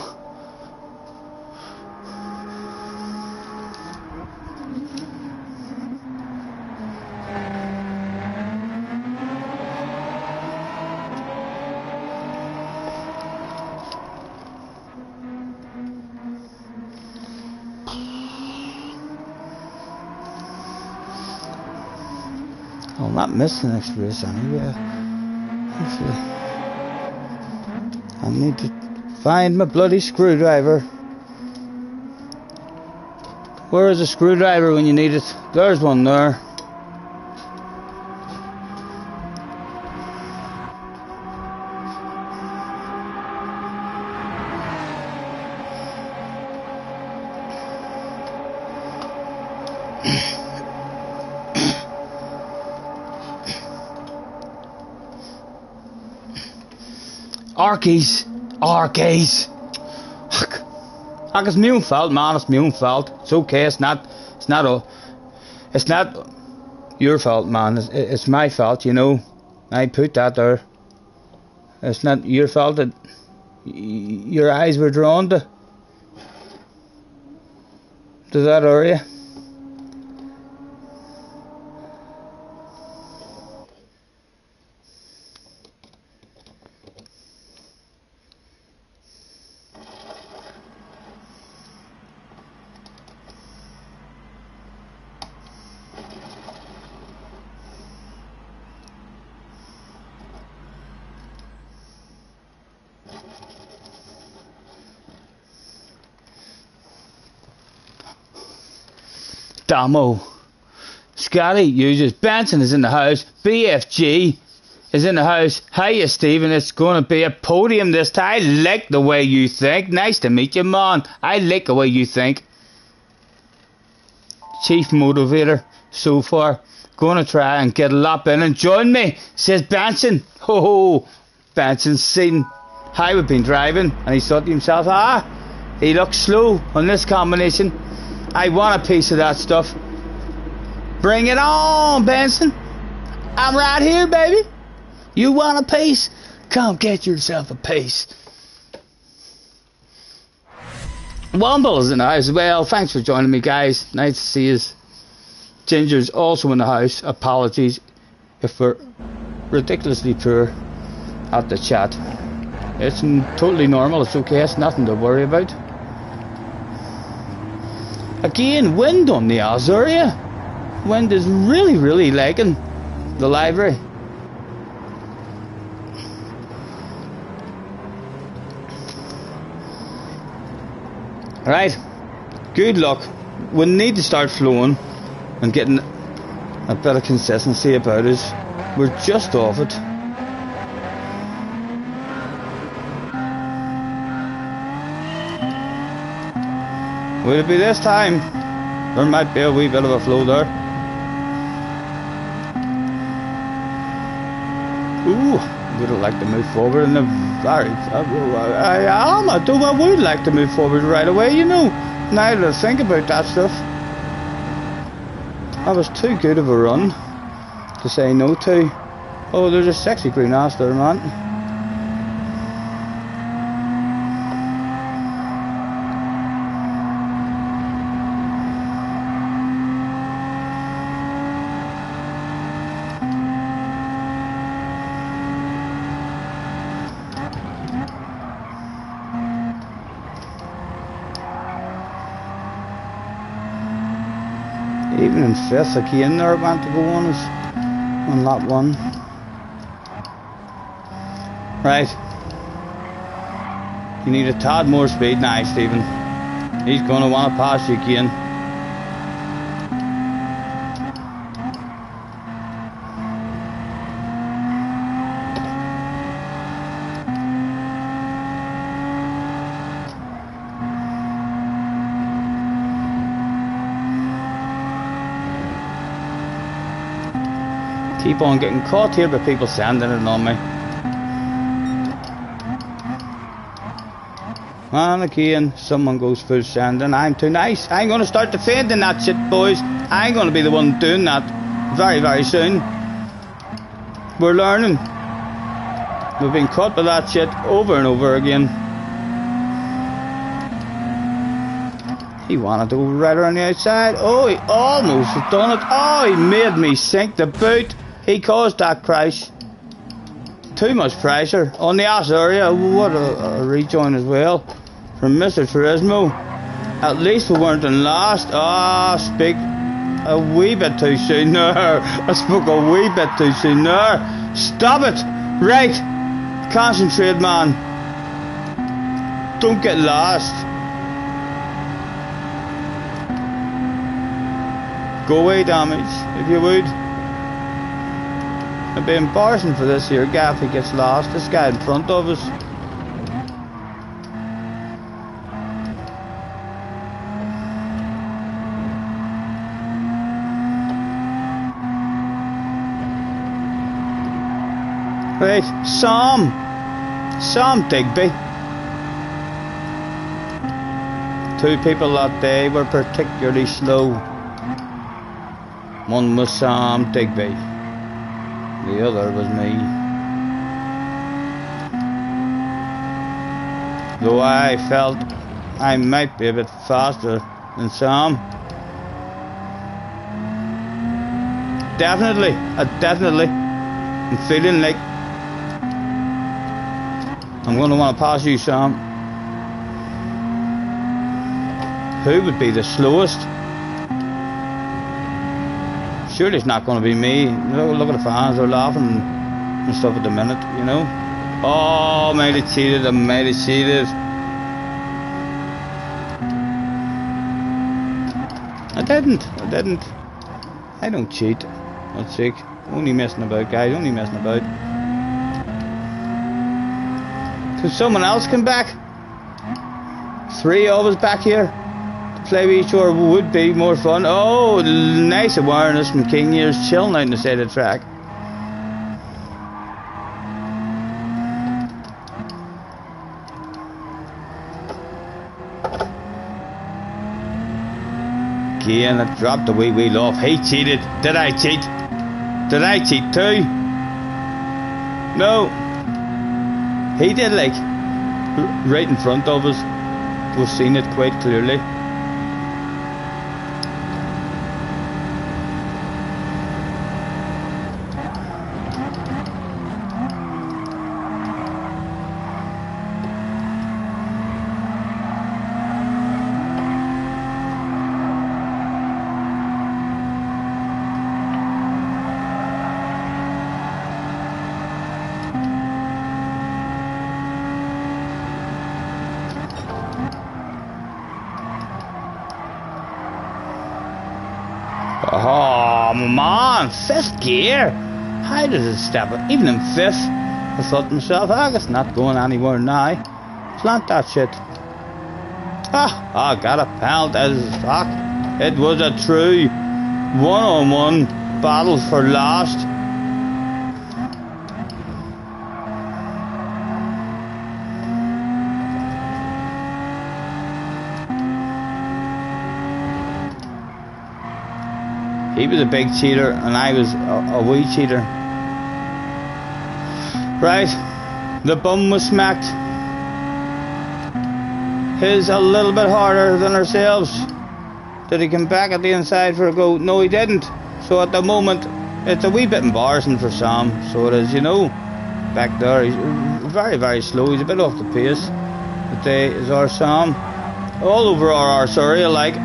I'll not miss the next race anyway. Hopefully. I need to find my bloody screwdriver. Where is a screwdriver when you need it? There's one there. Arkies. It's my own fault, man. It's my own fault. It's okay. It's not your fault, man. It's my fault, you know. I put that there. It's not your fault that your eyes were drawn to that area. Damo. Scotty uses. Benson is in the house. BFG is in the house. Hiya, Stephen. It's going to be a podium this time. I like the way you think. Nice to meet you, man. I like the way you think. Chief motivator so far. Going to try and get a lap in and join me, says Benson. Ho ho. Benson's seen how we've been driving and he thought to himself, he looks slow on this combination. I want a piece of that stuff. Bring it on, Benson. I'm right here, baby. You want a piece? Come get yourself a piece. Womble's in the house as well. Thanks for joining me, guys. Nice to see you. Ginger's also in the house. Apologies if we're ridiculously poor at the chat. It's totally normal. It's okay. It's nothing to worry about. Again, wind on the Azuria. Wind is really liking the library. Right, good luck. We need to start flowing and getting a bit of consistency about us. We're just off it. Will it be this time? There might be a wee bit of a flow there. Ooh, would have liked to move forward in a very... I would like to move forward right away, you know. Now that I think about that stuff. That was too good of a run to say no to. Oh, there's a sexy green ass there, man. Even in fifth, a key in there went to go on us on lap one. Right. You need a tad more speed now, Stephen. He's going to want to pass you again. Keep on getting caught here by people sending it on me. And again, someone goes full sending. I'm too nice. I'm going to start defending that shit, boys. I'm going to be the one doing that very soon. We're learning. We've been caught by that shit over and over again. He wanted to go right around the outside. Oh, he almost has done it. Oh, he made me sink the boot. He caused that crash. Too much pressure on the Azuria. What a rejoin as well from Mr. Turismo. At least we weren't in last. Ah, speak a wee bit too soon there. I spoke a wee bit too soon there. Stop it. Right. Concentrate, man. Don't get lost. Go away damage, if you would. It'd be embarrassing for this here guy if he gets lost. This guy in front of us. Right, Sam Digby. Two people that day were particularly slow. One was Sam Digby. The other was me. Though I felt I might be a bit faster than Sam. Definitely, I'm feeling like I'm going to want to pass you, Sam. Who would be the slowest? Surely it's not going to be me. Look at the fans, they're laughing and stuff at the minute, you know. Oh, I might have cheated, I didn't. I don't cheat. That's sick. Only messing about, guys, only messing about. So someone else come back? Three of us back here? Play with each other would be more fun. Oh, nice awareness from King Years, chilling out on the side of the track. Again, I dropped the wheel off. He cheated. Did I cheat? Did I cheat too? No. He did, like, right in front of us. We've seen it quite clearly. Oh man, 5th gear. How does it step up? Even in 5th, I thought to myself, it's not going anywhere now. Plant that shit. I got a penalty as fuck. It was a true one-on-one battle for last. He was a big cheater and I was a wee cheater. Right, the bum was smacked. His a little bit harder than ourselves. Did he come back at the inside for a go? No, he didn't. So at the moment, it's a wee bit embarrassing for Sam. So it is, you know. Back there, he's very, very slow. He's a bit off the pace. Today is our Sam. All over our arse area, like.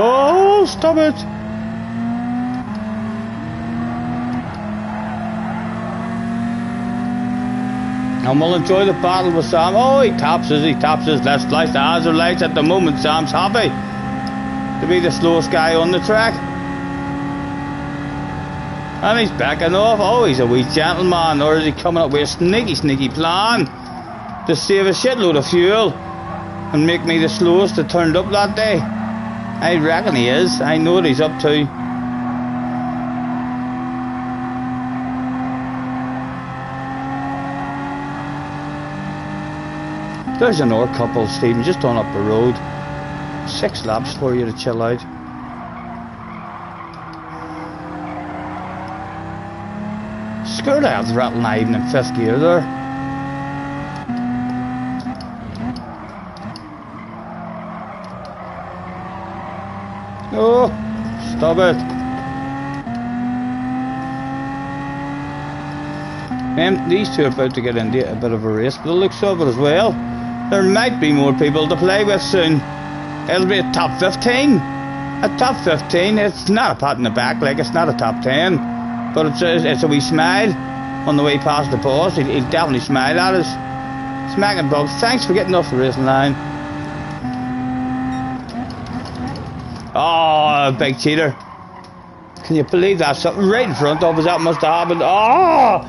Oh, stop it! And we'll enjoy the battle with Sam. Oh, he taps his left slice. The hazard lights at the moment. Sam's happy to be the slowest guy on the track. And he's backing off. Oh, he's a wee gentleman. Or is he coming up with a sneaky plan to save a shitload of fuel and make me the slowest that turned up that day? I reckon he is. I know what he's up to. There's another couple, Stephen, just on up the road. 6 laps for you to chill out. Scared I was rattling even in 5th gear there. Oh, stop it. These two are about to get into a bit of a race, but the looks of it as well. There might be more people to play with soon. It'll be a top 15. A top 15, it's not a pat in the back, like it's not a top 10. But it's a wee smile on the way past the post. He'll definitely smile at us. Smacking Bob, thanks for getting off the racing line. Oh, big cheater. Can you believe that? Something right in front of us, that must have happened. Oh!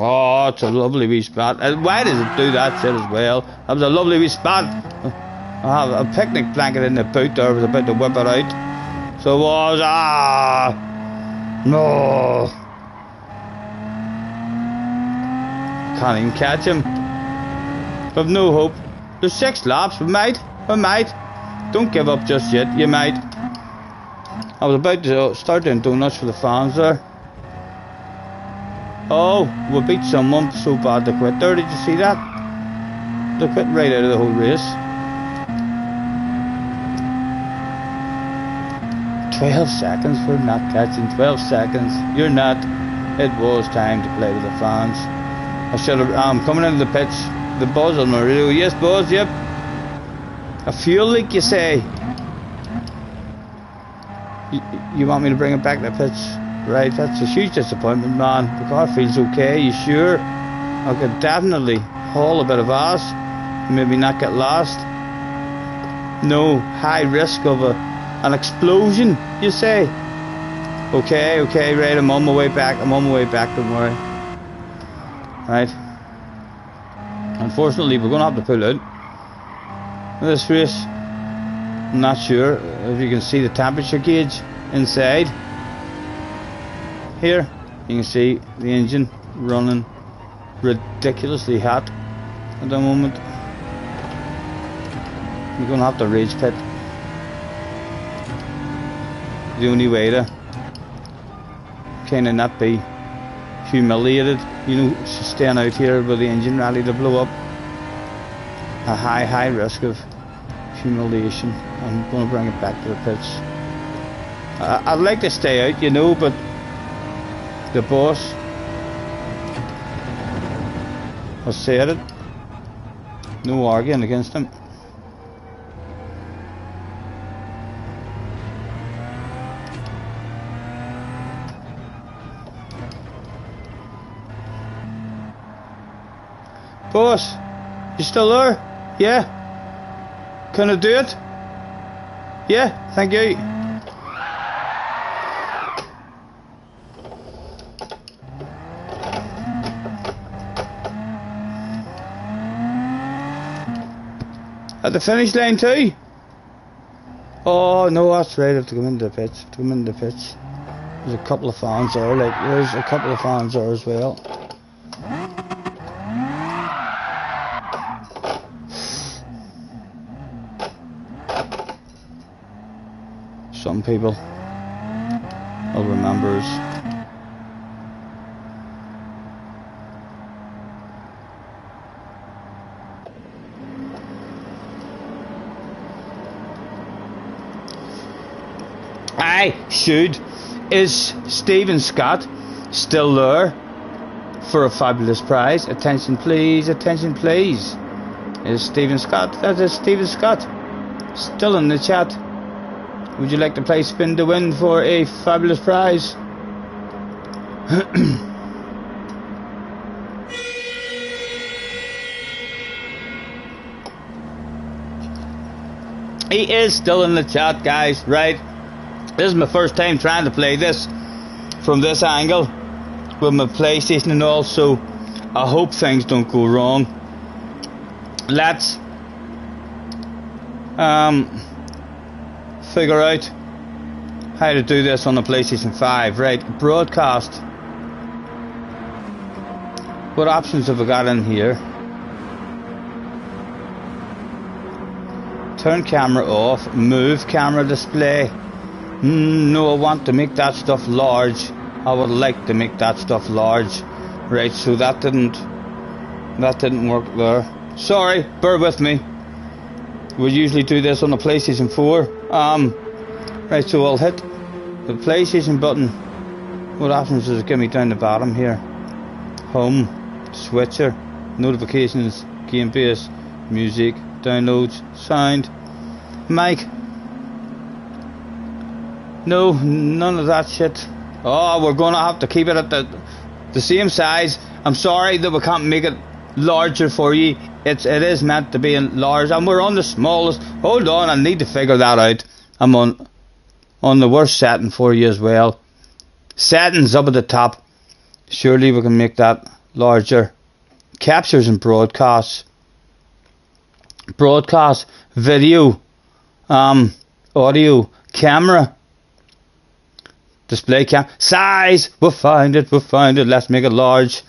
Oh, it's a lovely wee spot. And why does it do that shit as well? That was a lovely wee spot. I have a picnic blanket in the boot there. I was about to whip it out. So it was, no. Can't even catch him. I've no hope. There's 6 laps. We might. Don't give up just yet. You might. I was about to start doing donuts for the fans there. Oh, we beat someone so bad they quit there. Did you see that? They quit right out of the whole race. 12 seconds for not catching. 12 seconds. You're not. It was time to play with the fans. I should have. I'm coming into the pits. The buzz on my radio. Yes, buzz. Yep. A fuel leak, you say? You want me to bring it back to the pits? Right, that's a huge disappointment, man. The car feels okay. You sure? I could definitely haul a bit of ass. Maybe not get lost. No high risk of an explosion, you say? Okay, right. I'm on my way back. Don't worry. Right. Unfortunately, we're going to have to pull out this race. I'm not sure if you can see the temperature gauge inside. Here, you can see the engine running ridiculously hot at the moment. We're going to have to rage pit. The only way to kind of not be humiliated, you know, staying out here with the engine ready to blow up. A high risk of humiliation. I'm going to bring it back to the pits. I'd like to stay out, you know, but the boss has said it. No arguing against him. Boss, you still there? Yeah? Can I do it? Yeah, thank you. At the finish line too? Oh no, that's right, I have to come into the pitch. There's a couple of fans there, like there's a couple of fans there as well. Some people will remember us. Is Stephen Scott still there for a fabulous prize? Attention please, attention please. Is Stephen Scott, that is Stephen Scott, still in the chat. Would you like to play spin to win for a fabulous prize? He is still in the chat, guys, right? This is my first time trying to play this from this angle with my PlayStation and all, so I hope things don't go wrong. Let's figure out how to do this on the PlayStation 5, right? Broadcast. What options have I got in here? Turn camera off, move camera display. No, I want to make that stuff large. I would like to make that stuff large. Right, so that didn't work there. Sorry, bear with me. We usually do this on the PlayStation 4. Right, so I'll hit the PlayStation button. What options does it give me down the bottom here? Home, switcher, notifications, game base, music, downloads, sound, mic. No, none of that shit. Oh, we're gonna have to keep it at the same size. I'm sorry that we can't make it larger for you. It is meant to be large, and we're on the smallest. Hold on, I need to figure that out. I'm on the worst setting for you as well. Settings up at the top. Surely we can make that larger. Captures and broadcasts. Broadcast, video, audio, camera. Display cam, size, we'll find it, let's make it large,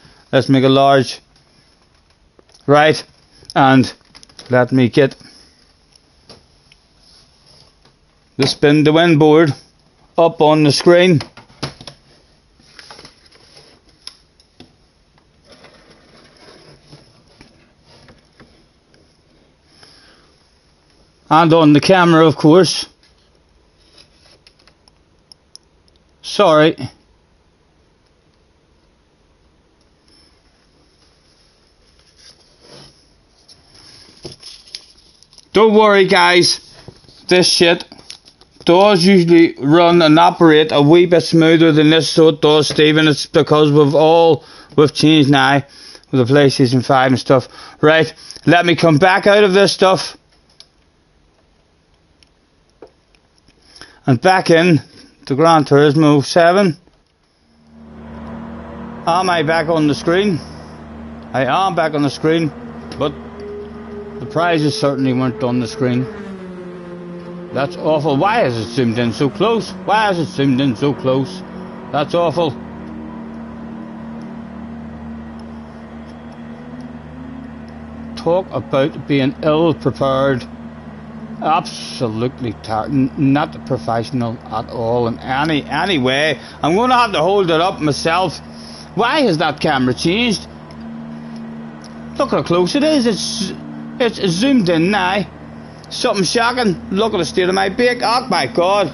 right, and let me get the spin to win board up on the screen. And on the camera, of course. Sorry. Don't worry, guys. This shit does usually run and operate a wee bit smoother than this, so it does, Stephen. It's because we've changed now with the PlayStation 5 and stuff. Right, let me come back out of this stuff and back in to Gran Turismo 7. Am I back on the screen? I am back on the screen, but the prizes certainly weren't on the screen. That's awful. Why has it zoomed in so close? That's awful. Talk about being ill prepared. Absolutely not professional at all in any way. I'm going to have to hold it up myself. Why has that camera changed? Look how close it is. It's zoomed in now. Something shocking. Look at the state of my bake. Oh my god.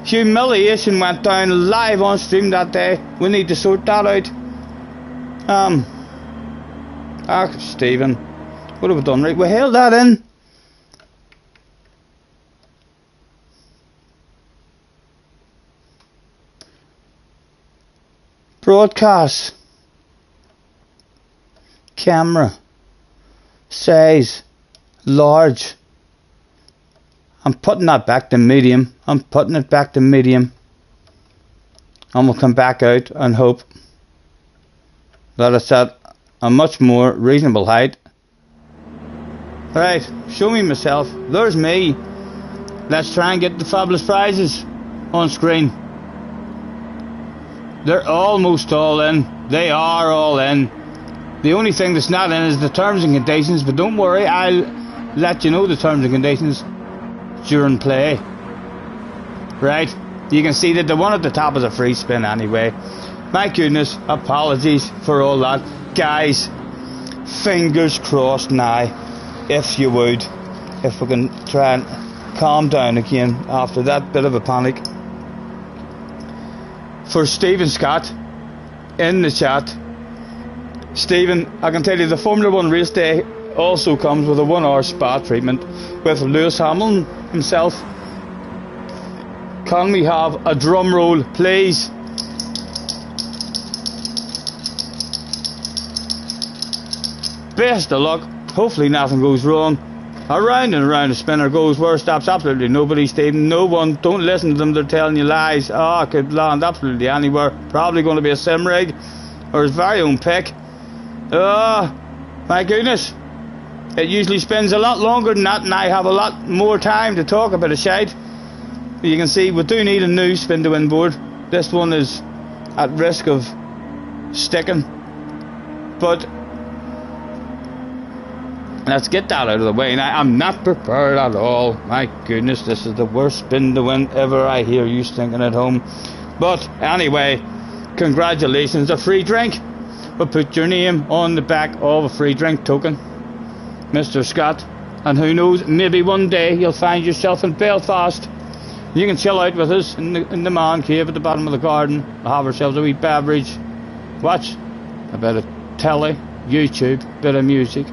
Humiliation went down live on stream that day. We need to sort that out. Stephen, what have we done right? We held that in. Broadcast. camera, size, large. I'm putting that back to medium. I'm putting it back to medium. And we'll come back out and hope that it's at a much more reasonable height. Right, show me myself. There's me. Let's try and get the fabulous prizes on screen. They're almost all in. They are all in. The only thing that's not in is the terms and conditions, but don't worry, I'll let you know the terms and conditions during play. Right, you can see that the one at the top is a free spin anyway. My goodness, apologies for all that. Guys, fingers crossed now, if you would, if we can try and calm down again after that bit of a panic. For Stephen Scott in the chat. Stephen, I can tell you the Formula 1 race day also comes with a 1 hour spa treatment with Lewis Hamilton himself. Can we have a drum roll, please? Best of luck. Hopefully nothing goes wrong. Around and around the spinner goes. Where stops absolutely nobody, Stephen. No one. Don't listen to them. They're telling you lies. Oh, it could land absolutely anywhere. Probably going to be a sim rig or his very own pick. Oh, my goodness. It usually spins a lot longer than that, and I have a lot more time to talk about a shite. You can see we do need a new spin to win board. This one is at risk of sticking. But let's get that out of the way. Now, I'm not prepared at all. My goodness, this is the worst spin to win ever, I hear you thinking at home. But anyway, congratulations, a free drink. We'll put your name on the back of a free drink token, Mr. Scott. And who knows, maybe one day you'll find yourself in Belfast. You can chill out with us in the man cave at the bottom of the garden. We'll have ourselves a wee beverage. Watch a bit of telly, YouTube, bit of music.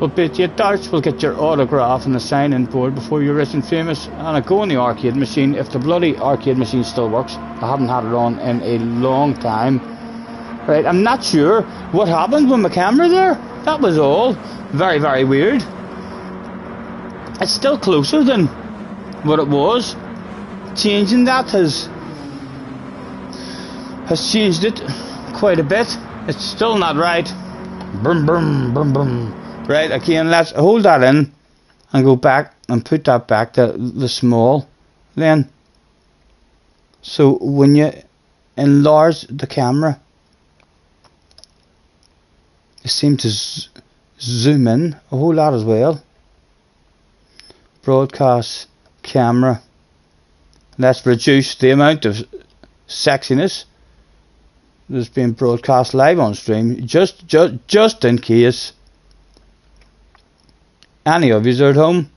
We'll beat you at darts, we'll get your autograph on the sign-in board before you're rich and famous, and I'll go on the arcade machine, if the bloody arcade machine still works. I haven't had it on in a long time. Right, I'm not sure what happened with my camera there. That was all. Very, very weird. It's still closer than what it was. Changing that has changed it quite a bit. It's still not right. Brum, brum, brum, brum. Right, again, let's hold that in and go back and put that back to the small then. So when you enlarge the camera, you seem to zoom in a whole lot as well. Broadcast camera. Let's reduce the amount of sexiness that's being broadcast live on stream, just in case any of you are at home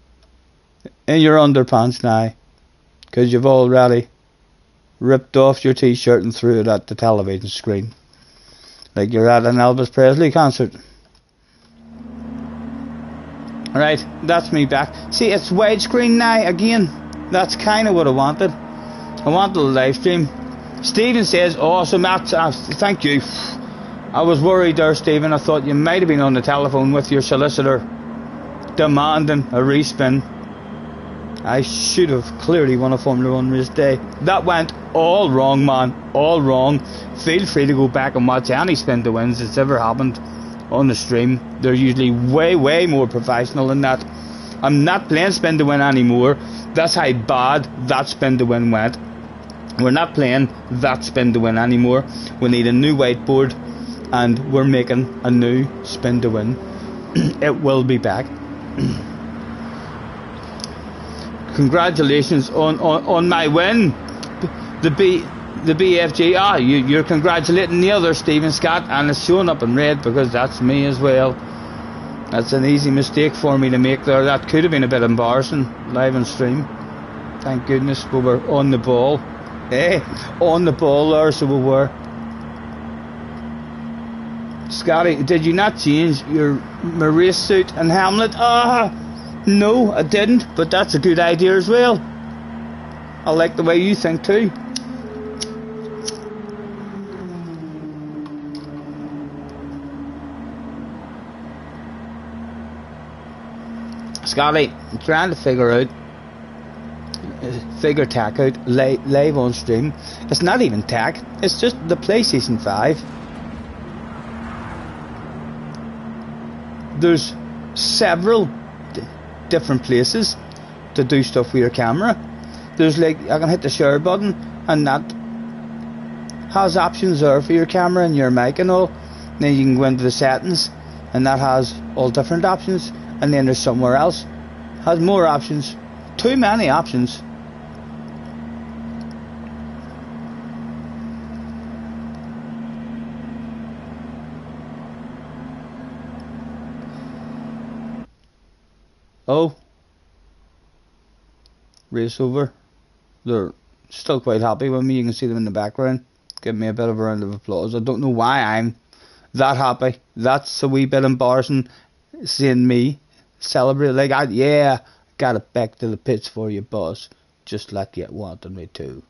in your underpants now, because you've already ripped off your t-shirt and threw it at the television screen like you're at an Elvis Presley concert. Right, that's me back. See, it's widescreen now again. That's kind of what I wanted. I wanted a live stream. Stephen says, awesome, thank you. I was worried there, Stephen. I thought you might have been on the telephone with your solicitor demanding a respin. I should have clearly won a Formula 1 race day. That went all wrong, man. All wrong. Feel free to go back and watch any spin to wins that's ever happened on the stream. They're usually way more professional than that. I'm not playing spin to win anymore. That's how bad that spin to win went. We're not playing that spin to win anymore. We need a new whiteboard, and we're making a new spin to win. It will be back. Congratulations on my win, the BFG. You're congratulating the other Stephen Scott, and it's showing up in red because that's me as well. That's an easy mistake for me to make there. That could have been a bit embarrassing live on stream. Thank goodness we were on the ball. On the ball there, so we were. Scotty, did you not change my race suit and helmet? No, I didn't, but that's a good idea as well. I like the way you think too. Scotty, I'm trying to figure tech out live on stream. It's not even tech, it's just the PlayStation 5. There's several different places to do stuff with your camera. There's like, I can hit the share button and that has options there for your camera and your mic and all. Then you can go into the settings and that has all different options, and then there's somewhere else has more options. Too many options. Oh, race over. They're still quite happy with me. You can see them in the background. Give me a bit of a round of applause. I don't know why I'm that happy. That's a wee bit embarrassing seeing me celebrate like that. Yeah, got it back to the pits for you, boss. Just like you wanted me to.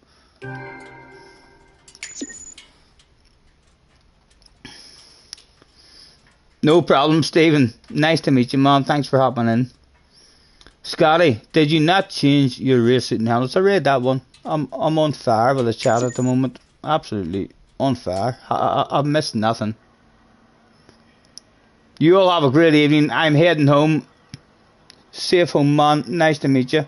No problem, Stephen. Nice to meet you, man. Thanks for hopping in. Scotty, did you not change your race suit and helmets? I read that one. I'm on fire with the chat at the moment. Absolutely on fire. I've missed nothing. You all have a great evening. I'm heading home. Safe home, man. Nice to meet you.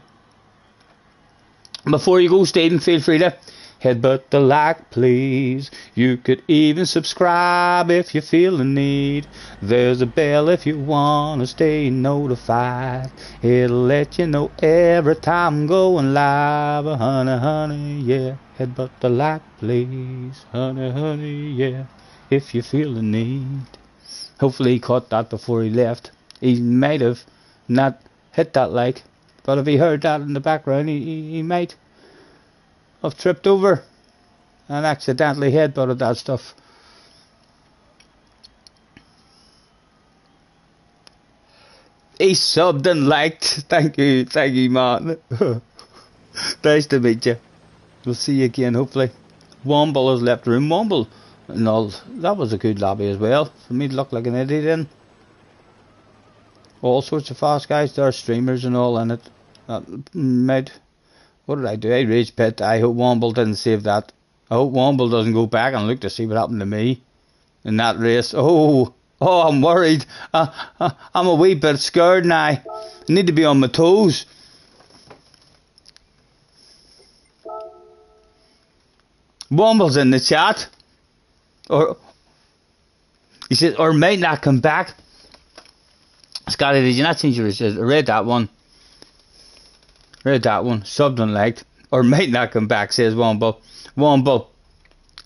Before you go, Stephen, feel free to headbutt the like, please. You could even subscribe if you feel the need. There's a bell if you want to stay notified. It'll let you know every time I'm going live. Honey, honey, yeah. Headbutt the like, please. Honey, honey, yeah. If you feel the need. Hopefully he caught that before he left. He might have not hit that like. But if he heard that in the background, he might have tripped over and accidentally headbutted that stuff. He subbed and liked. Thank you, man. Nice to meet you. We'll see you again, hopefully. Womble has left room. Womble, no, that was a good lobby as well. For me to look like an idiot in. All sorts of fast guys, there are streamers and all in it. What did I do? I rage pit. I hope Womble didn't save that. I hope Womble doesn't go back and look to see what happened to me in that race. Oh, I'm worried. I'm a wee bit scared now. I need to be on my toes. Womble's in the chat. Or he said, or might not come back. Scotty, did you not change your resist? I read that one. Subbed and liked. Or might not come back, says Womble. Womble,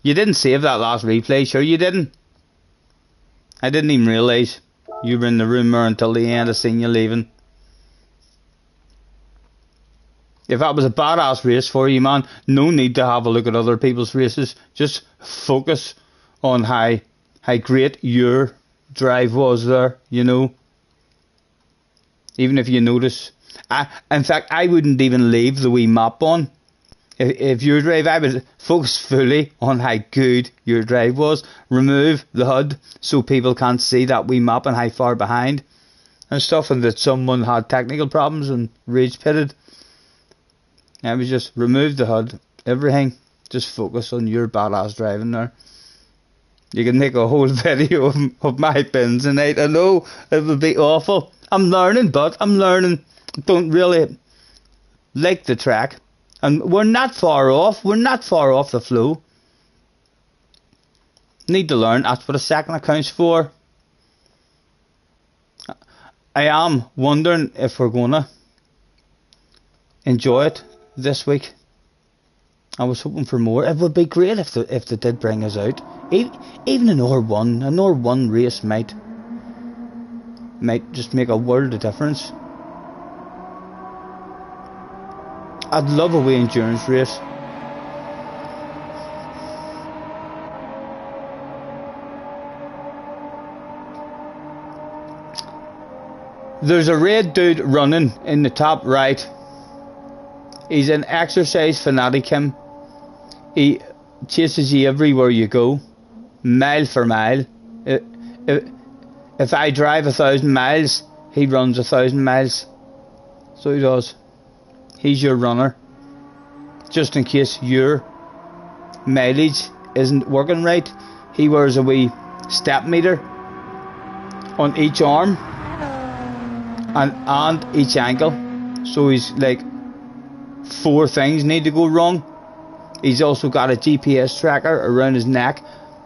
you didn't save that last replay, sure you didn't? I didn't even realise you were in the room there until the end. I seen you leaving. If that was a badass race for you, man, no need to have a look at other people's races. Just focus on how great your drive was there, you know. Even if you notice, in fact, I wouldn't even leave the wee map on. If your drive, I would focus fully on how good your drive was. Remove the HUD so people can't see that wee map and how far behind and stuff, and that someone had technical problems and rage pitted. I would just remove the HUD, everything. Just focus on your badass driving there. You can make a whole video of my pins tonight. I know it would be awful. I'm learning, but I'm learning. Don't really like the track. And we're not far off. We're not far off the flow. Need to learn. That's what a second account's for. I am wondering if we're gonna enjoy it this week. I was hoping for more. It would be great if they did bring us out. Even an R1 race might just make a world of difference. I'd love a wee endurance race. There's a red dude running in the top right. He's an exercise fanatic, him. He chases you everywhere you go, mile for mile. If I drive 1,000 miles, he runs 1,000 miles. So he does. He's your runner. Just in case your mileage isn't working right, he wears a wee step meter on each arm and each ankle. So he's like 4 things need to go wrong. He's also got a GPS tracker around his neck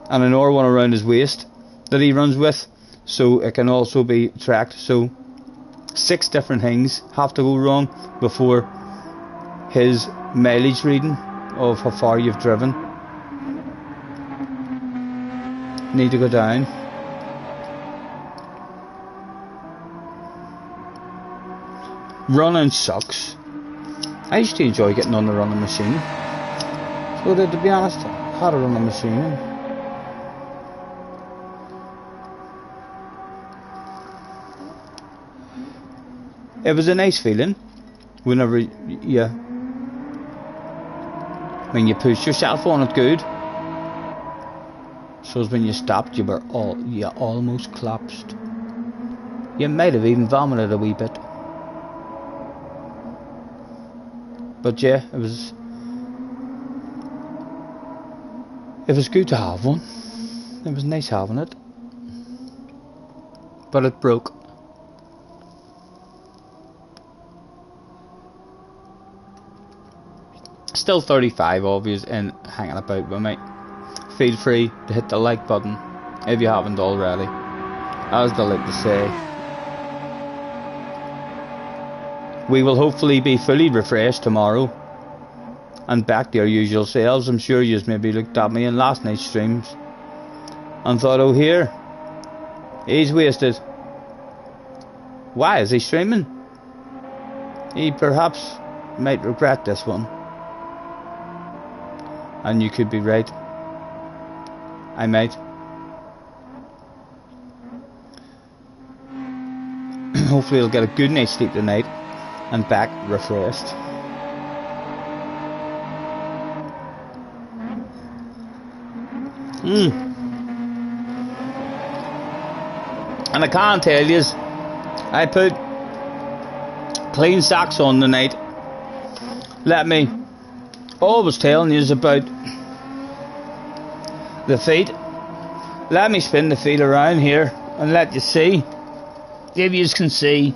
and another one around his waist that he runs with, so it can also be tracked. So 6 different things have to go wrong before his mileage reading of how far you've driven need to go down. Running sucks. I used to enjoy getting on the running machine. So to be honest, I had a running machine. It was a nice feeling whenever when you push yourself on it good. So when you stopped, you almost collapsed. You might have even vomited a wee bit. But yeah, it was good to have one. It was nice having it. But it broke. Still 35 of you and hanging about with me. Feel free to hit the like button if you haven't already. As they like to say, we will hopefully be fully refreshed tomorrow and back to our usual selves. I'm sure you maybe looked at me in last night's streams and thought, oh here, he's wasted. Why is he streaming? He perhaps might regret this one. And you could be right. I might. Hopefully I'll get a good night's sleep tonight and back refreshed. And I can't tell you, I put clean socks on tonight. Let me always telling you about the feet. Let me spin the feet around here and let you see, if you can see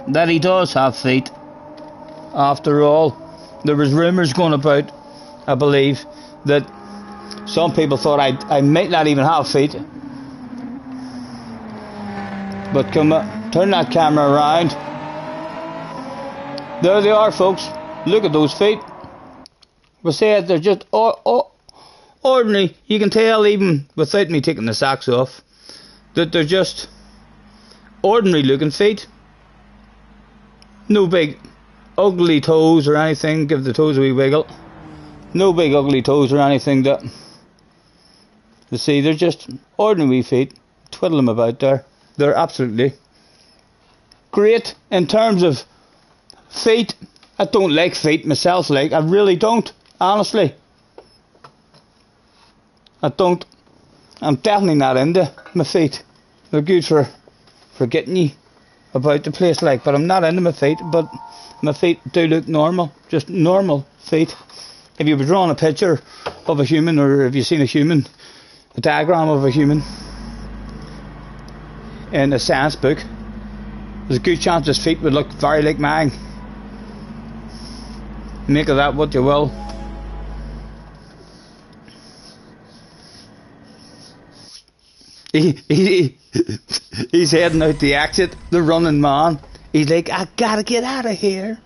that he does have feet. After all, there was rumours going about, I believe, that some people thought I might not even have feet. But come on, turn that camera around. There they are, folks. Look at those feet. We say they're just ordinary. You can tell even without me taking the socks off that they're just ordinary looking feet. No big ugly toes or anything. Give the toes a wee wiggle. No big ugly toes or anything that you see. They're just ordinary wee feet. Twiddle them about there. They're absolutely great in terms of feet. I don't like feet myself, like I really don't, honestly. I don't. I'm definitely not into my feet. They're good for getting you about the place, like, but I'm not into my feet. But my feet do look normal, just normal feet. If you were drawing a picture of a human, or if you've seen a diagram of a human in a science book, there's a good chance his feet would look very like mine. Make of that what you will. He's heading out the exit, the running man. He's like, I gotta get out of here.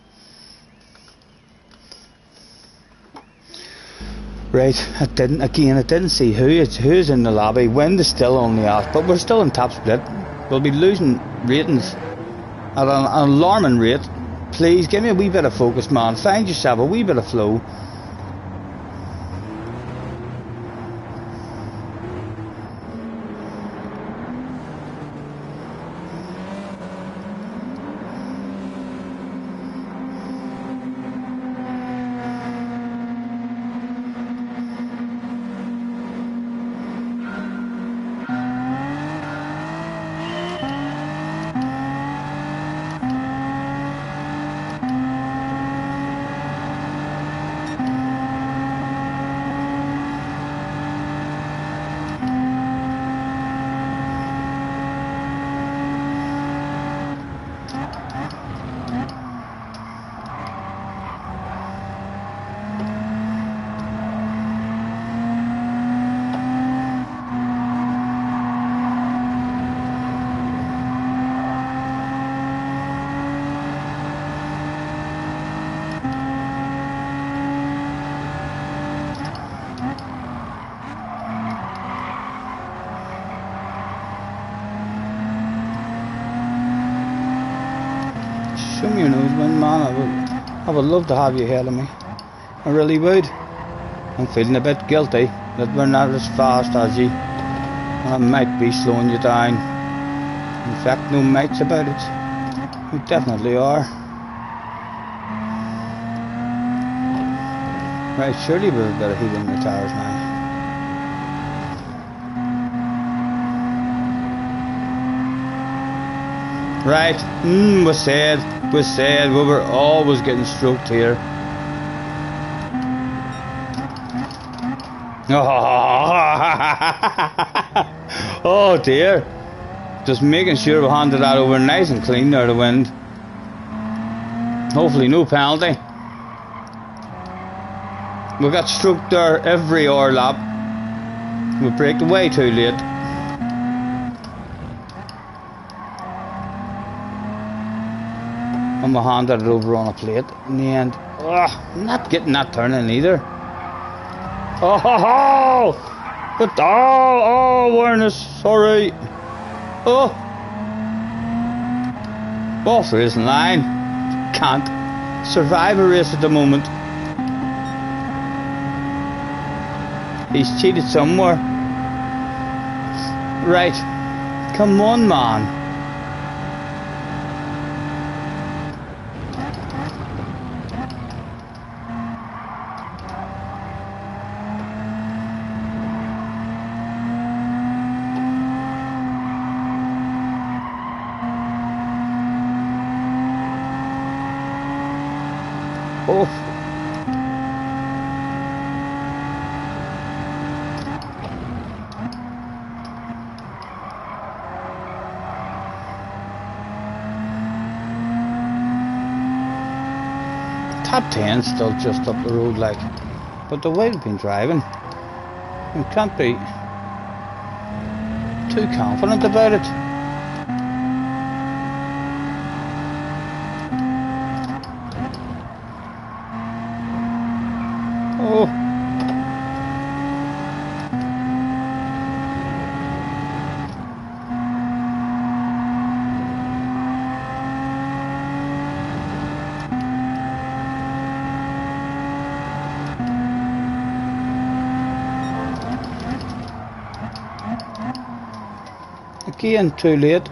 Right, I didn't see who's in the lobby. Wind is still only off, but we're still in top split. We'll be losing ratings at an alarming rate. Please give me a wee bit of focus, man. Find yourself a wee bit of flow. show me your nose, man. I would love to have you ahead of me. I really would. I'm feeling a bit guilty that we're not as fast as you. And I might be slowing you down. In fact, no mites about it. We definitely are. Right, surely we're a bit of heat in the tires now. Right, we said we were always getting stroked here. Oh dear. Just making sure we handed that over nice and clean out of the wind. Hopefully no penalty. We got stroked there every hour lap. We braked way too late. And we handed it over on a plate in the end. Ugh, not getting that turning either. Oh ho ho! But oh awareness, sorry. Oh, off there isn't line. Can't survive a race at the moment. He's cheated somewhere. Right, come on, man. Oh. Top 10 still just up the road, like, but the way we've been driving, we can't be too confident about it. Oh. Again, too late.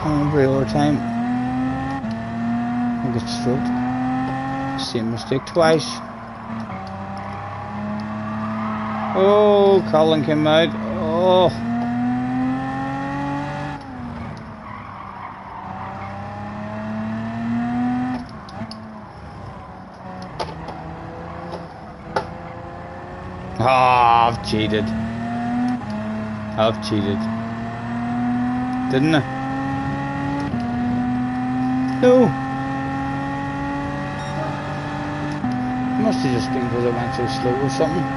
Every other time I get stroked. Same mistake twice. Oh, Colin came out. Oh. Ah, I've cheated. I've cheated. Didn't I? No. Must have just been because I went so slow or something.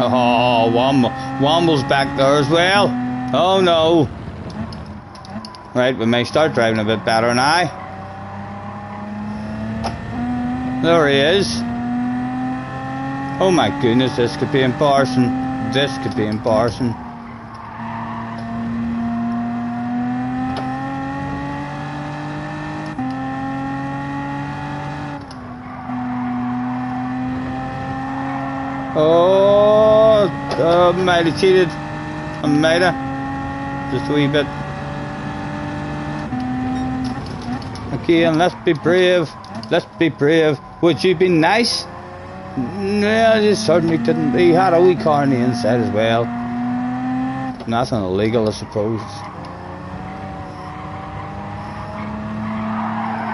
Oh, Womble's back there as well. Oh no. Right, we may start driving a bit better now. There he is. Oh my goodness, this could be embarrassing. This could be embarrassing. Oh, I might have cheated. I might have. Just a wee bit. Okay, and let's be brave. Let's be brave. Would you be nice? No, you certainly didn't. He had a wee car on the inside as well. Nothing illegal, I suppose.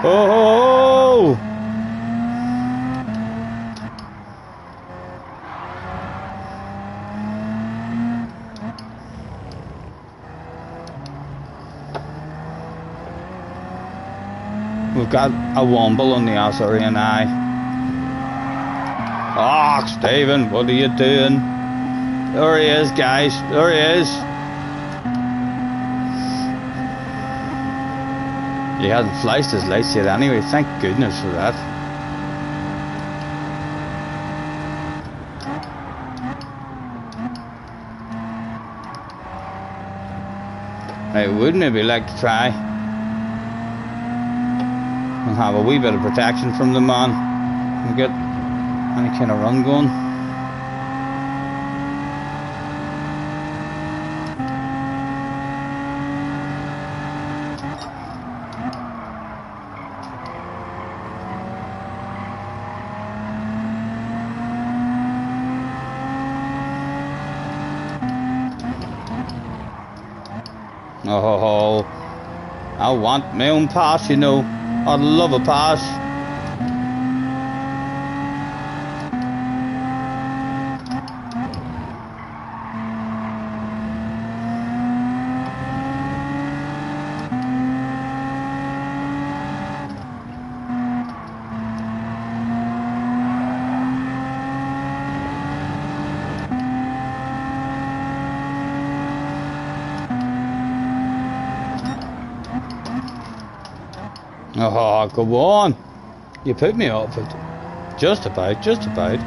Oh! We've got a Womble on the outside and I. Oh, Stephen, what are you doing? There he is, guys. There he is. He hadn't flashed his lights yet anyway. Thank goodness for that. Now, wouldn't it be like to try and have a wee bit of protection from the man and get any kind of run going? Oh, I want my own pass, you know. I'd love a pass. Oh, go on. You put me up it. Just about, just about.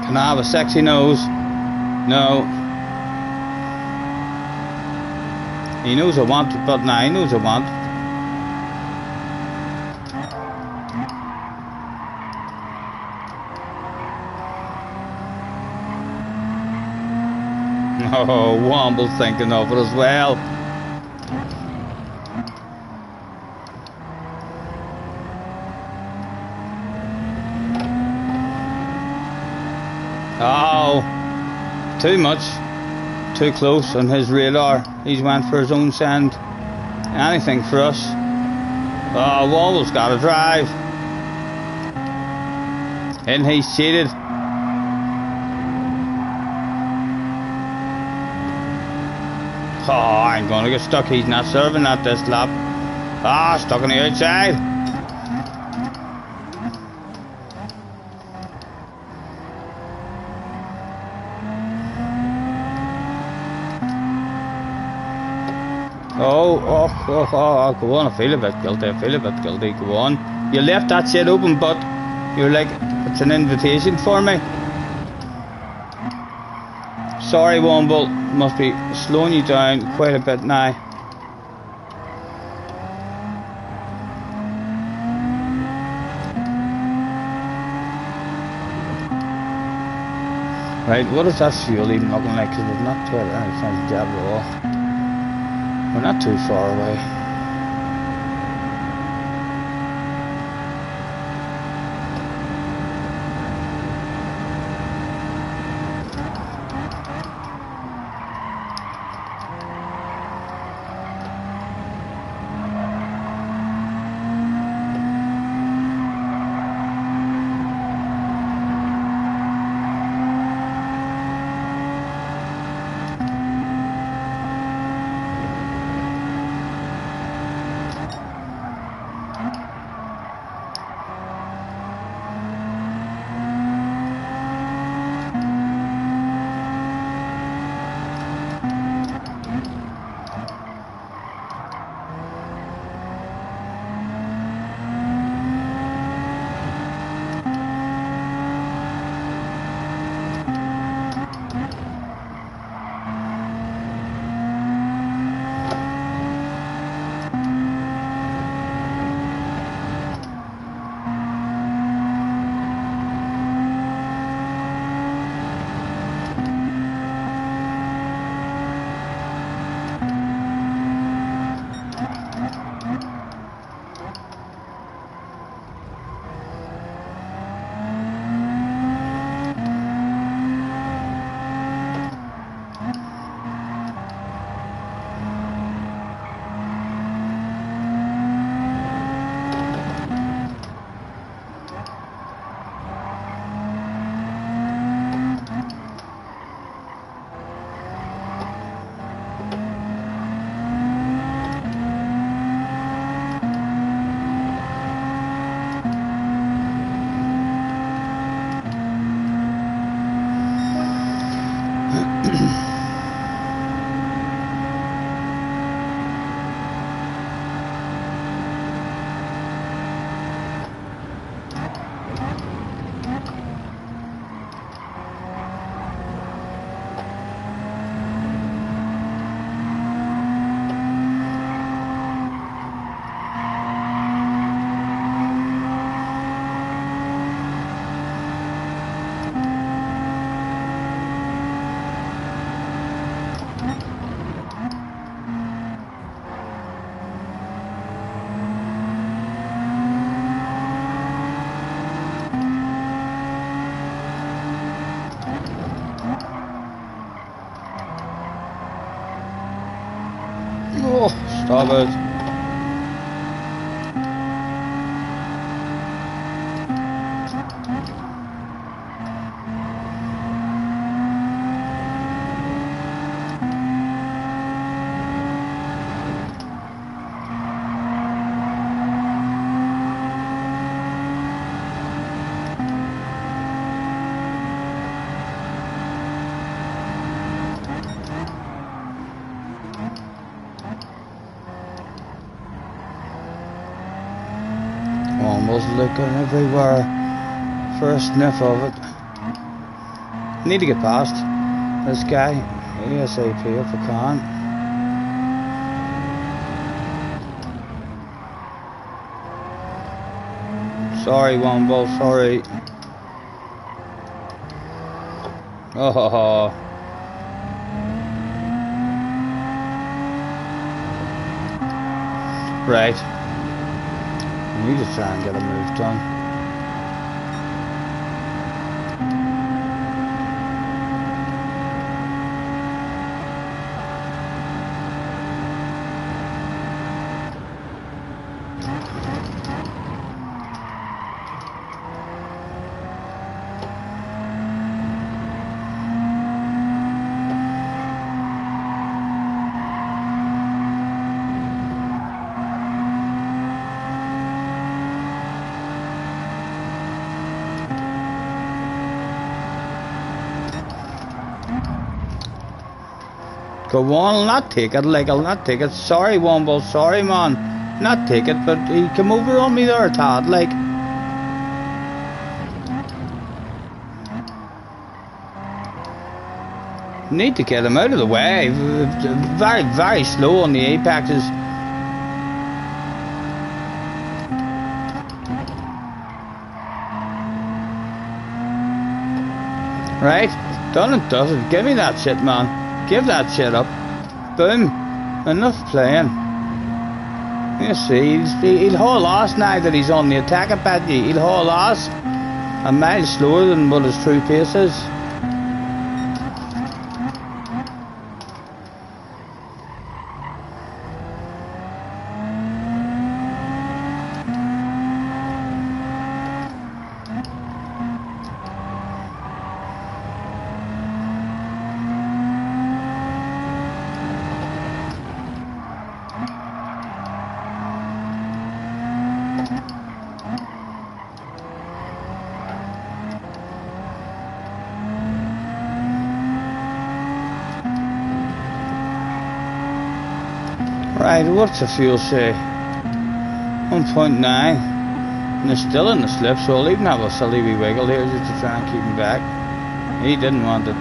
Can I have a sexy nose? No. He knows I want it, but now he knows I want it. Oh, Womble's thinking of it as well. Oh, too much, too close on his radar. He's went for his own send. Anything for us. Oh, Womble's got to drive. And he's cheated. Oh, I'm going to get stuck. He's not serving at this lap. Ah, stuck on the outside. Oh, go on. I feel a bit guilty. Go on. You left that shit open, but you're like, it's an invitation for me. Sorry, Womble. Must be slowing you down quite a bit now. Right, what is that fuel even looking like? Because we've not tried any job at all. We're not too far away. Stop it. Almost looking everywhere for a sniff of it. Need to get past this guy ASAP if I can. Sorry, Womble, sorry. Oh. Right. I need to try and get a move done. Go on, I'll not take it, like I'll not take it. Sorry, Womble, sorry man. Not take it, but he came over on me there, Todd, like. Need to get him out of the way. Very, very slow on the apexes. Right? Done and dusted. Give me that shit, man. Give that shit up. Boom. Enough playing. You see, he'll haul ass now that he's on the attack, I bet you. He'll haul ass a mile slower than what his true pace is. Right, what's the fuel say? 1.9. And they're still in the slip, so I'll even have a silly wee wiggle here just to try and keep him back. He didn't want it.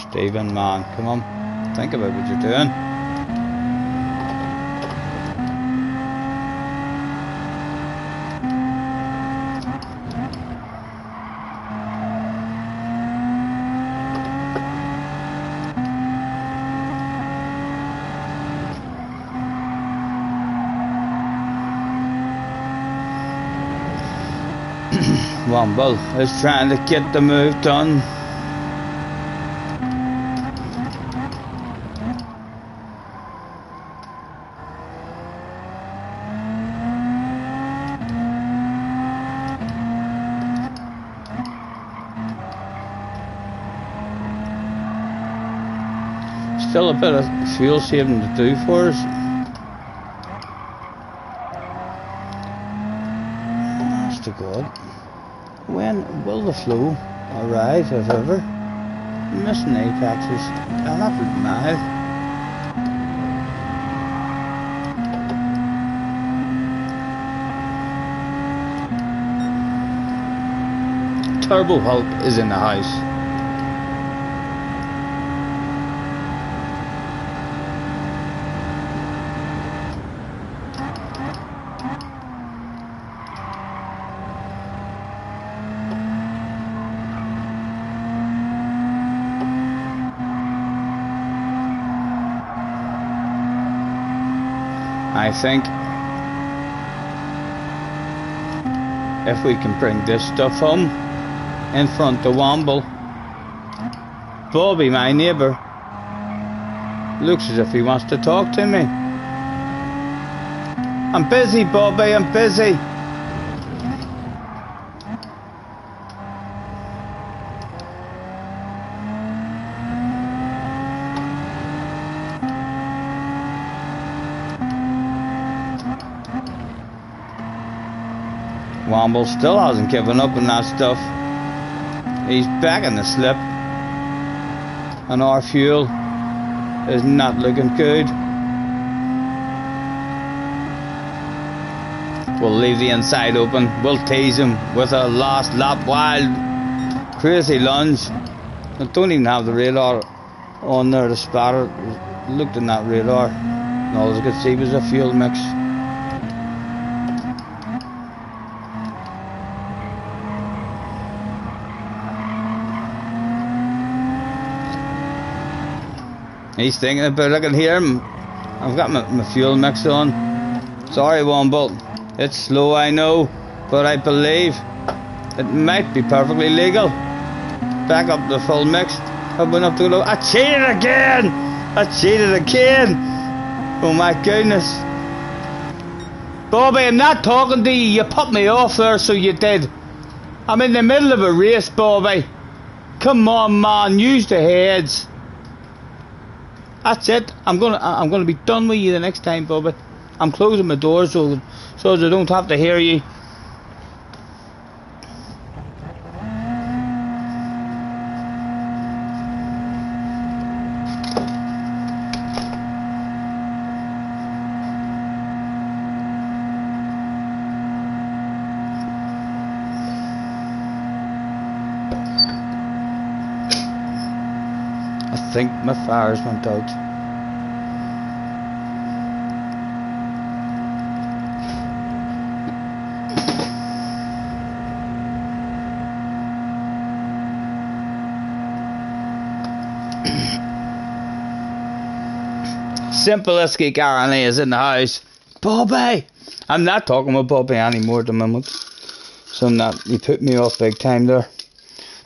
Stephen, man, come on, think about what you're doing. Womble is trying to get the move done. Still a bit of fuel saving to do for us. Honest to God. When will the flow arrive, if ever? I'm missing apexes. I'm not mad. Turbo Hulk is in the house. I think if we can bring this stuff home in front of Womble, Bobby, my neighbour, looks as if he wants to talk to me. I'm busy, Bobby, I'm busy. Womble still hasn't given up on that stuff. He's back in the slip. And our fuel is not looking good. We'll leave the inside open. We'll tease him with a last lap wild crazy lunge. I don't even have the radar on there to spatter. Looked in that radar. And all I could see was a fuel mix. He's thinking about it. I can hear him. I've got my fuel mix on. Sorry, Womble. It's slow, I know, but I believe it might be perfectly legal. Back up the full mix. I went up to go. I cheated again! I cheated again! Oh my goodness. Bobby, I'm not talking to you. You put me off there, so you did. I'm in the middle of a race, Bobby. Come on, man. Use the heads. That's it. I'm gonna be done with you the next time, Bubba. I'm closing my door so I don't have to hear you. I think my fires went out. Simplistic Garani is in the house. Bobby! I'm not talking about Bobby anymore at the moment. So he put me off big time there.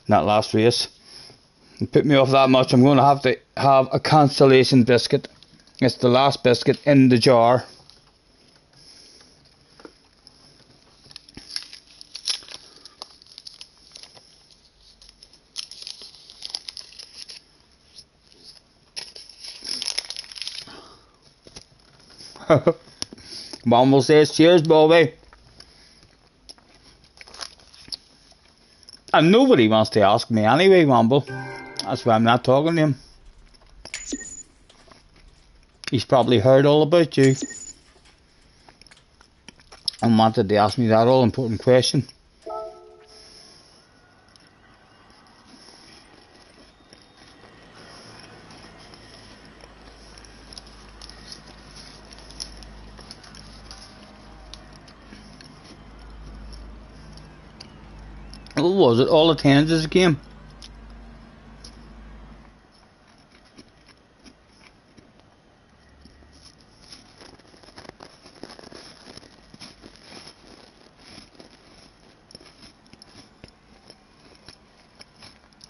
That last race. He put me off that much. I'm going to have a consolation biscuit. It's the last biscuit in the jar. Womble says cheers, Bobby. And nobody wants to ask me anyway, Womble. That's why I'm not talking to him. He's probably heard all about you and wanted to ask me that all important question. What was it? All attendance as a game?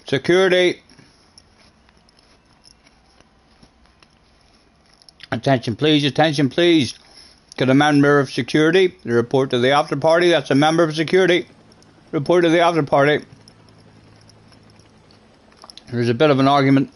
Security. Attention please, attention please. Get a member of security. Report to the after party. That's a member of security. Report to the after party. There's a bit of an argument.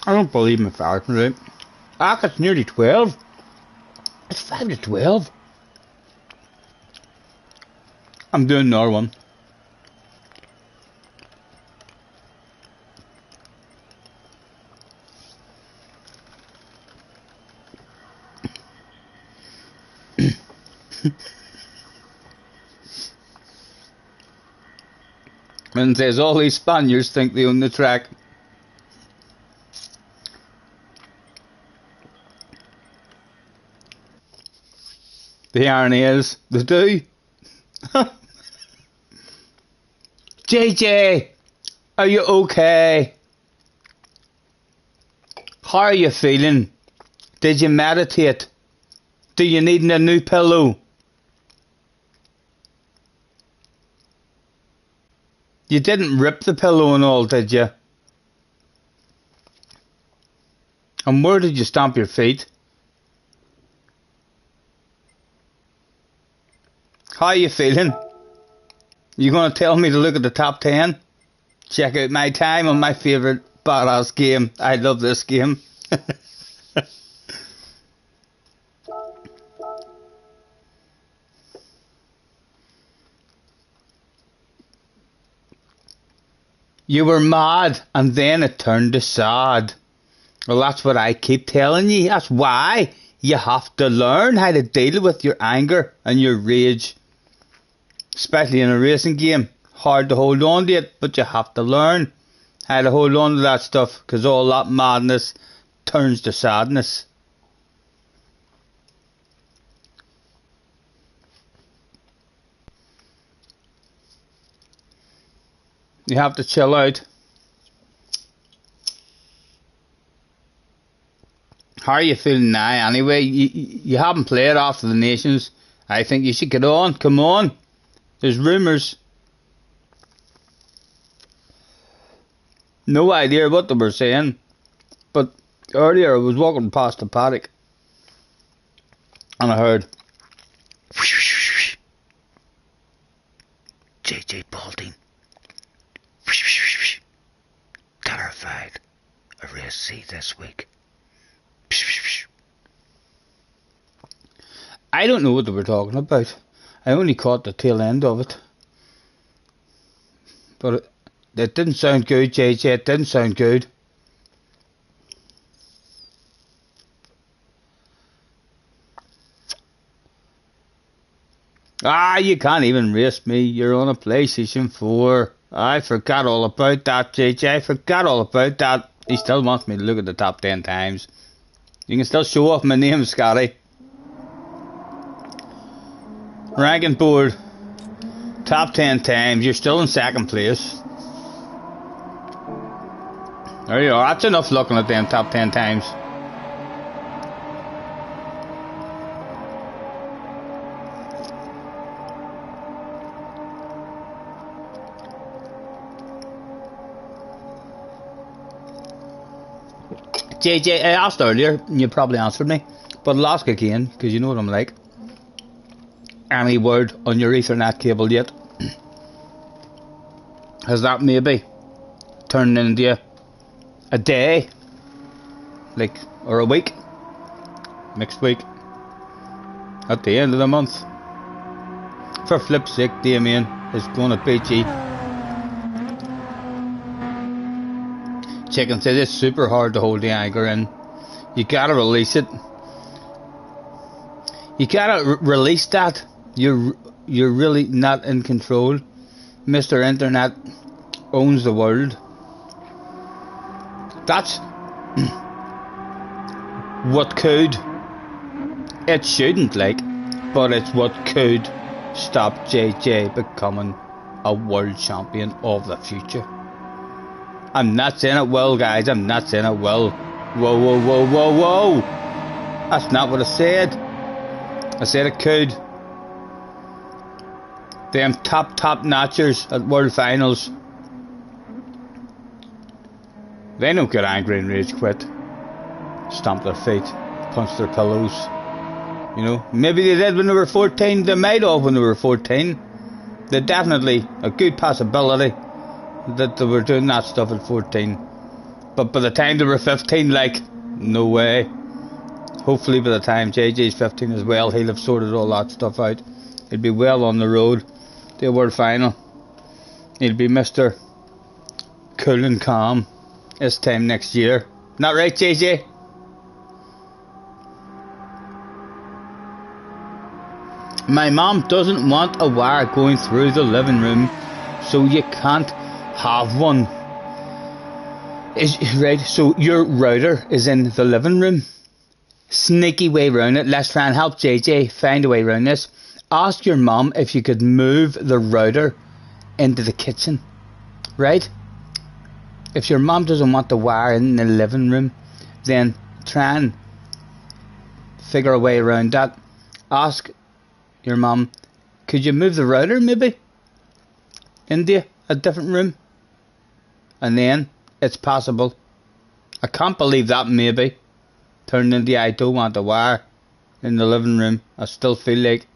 I don't believe my fire rate. Ah, it's nearly 12. It's 5 to 12. I'm doing another one. And says all these Spaniards think they own the track. The irony is, they do. JJ, are you okay? How are you feeling? Did you meditate? Do you need a new pillow? You didn't rip the pillow and all, did you? And where did you stomp your feet? How are you feeling? You gonna tell me to look at the top 10? Check out my time on my favourite badass game. I love this game. You were mad and then it turned to sad. Well, that's what I keep telling you. That's why you have to learn how to deal with your anger and your rage. Especially in a racing game. Hard to hold on to it, but you have to learn how to hold on to that stuff, because all that madness turns to sadness. You have to chill out. How are you feeling now anyway? You haven't played after the Nations. I think you should get on. Come on. There's rumours. No idea what they were saying. But earlier I was walking past the paddock and I heard JJ Balding clarified a race C this week. I don't know what they were talking about. I only caught the tail end of it. But it didn't sound good, JJ. It didn't sound good. You can't even race me. You're on a PlayStation 4. I forgot all about that, JJ. I forgot all about that. He still wants me to look at the top 10 times. You can still show off my name, Scotty. Ranking board. Top 10 times. You're still in second place. There you are. That's enough looking at them top 10 times. JJ, I asked earlier, and you probably answered me, but I'll ask again, because you know what I'm like. Any word on your Ethernet cable yet? Has that maybe turned into a day? Like, or a week? Next week? At the end of the month? For flip's sake, Damien is going to beat you. Chicken says it's super hard to hold the anger in. You gotta release it. You gotta release that. You're really not in control. Mr. Internet owns the world. That's what could. It shouldn't, like, but it's what could stop JJ becoming a world champion of the future. I'm not saying it will, guys. I'm not saying it will. Whoa, whoa, whoa, whoa, whoa. That's not what I said. I said it could. Them top notchers at World Finals. They don't get angry and rage quit. Stomp their feet. Punch their pillows. You know, maybe they did when they were 14. They might have when they were 14. There's definitely a good possibility that they were doing that stuff at 14. But by the time they were 15, like, no way. Hopefully by the time JJ's 15 as well, he'll have sorted all that stuff out. He'll be well on the road to a world final. He'll be Mr. Cool and calm this time next year. Not right, JJ? My mom doesn't want a wire going through the living room, so you can't have one. Right, so your router is in the living room. Sneaky way around it. Let's try and help JJ find a way around this. Ask your mom if you could move the router into the kitchen. Right? If your mom doesn't want the wire in the living room, then try and figure a way around that. Ask your mom, could you move the router maybe into a different room? And then it's possible. I can't believe that maybe turned into I don't want the wire in the living room. I still feel like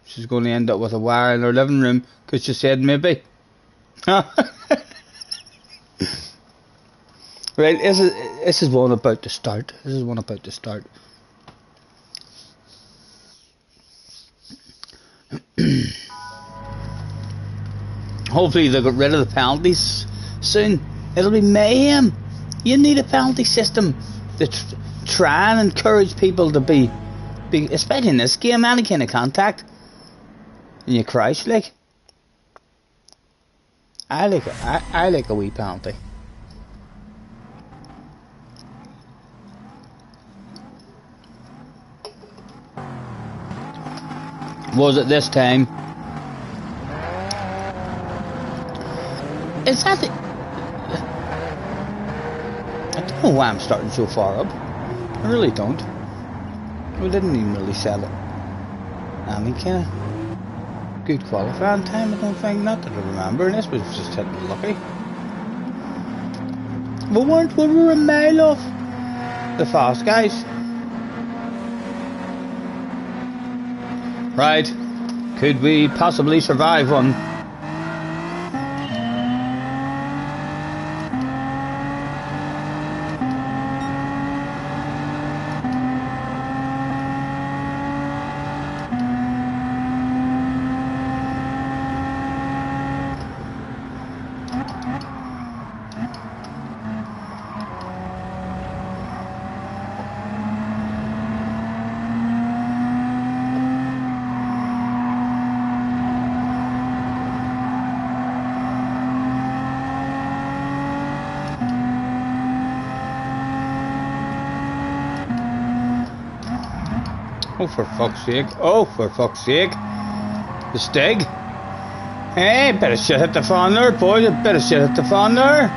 she's going to end up with a wire in her living room because she said maybe. Right, this is one about to start. This is one about to start. Hopefully they'll get rid of the penalties soon. It'll be mayhem. You need a penalty system to try and encourage people to be, especially in this game, any kind of contact. And you crash, like. I like a wee penalty. Was it this time? Is that the... I don't know why I'm starting so far up. I really don't. We didn't even really sell it any kind of good qualifying time, I don't think. Not that I remember, and this was just hitting lucky. We were a mile off the fast guys. Right, could we possibly survive one? Oh, for fuck's sake. Oh, for fuck's sake. The Stig. Hey, better shit hit the fan there, boys. Better shit hit the fan there.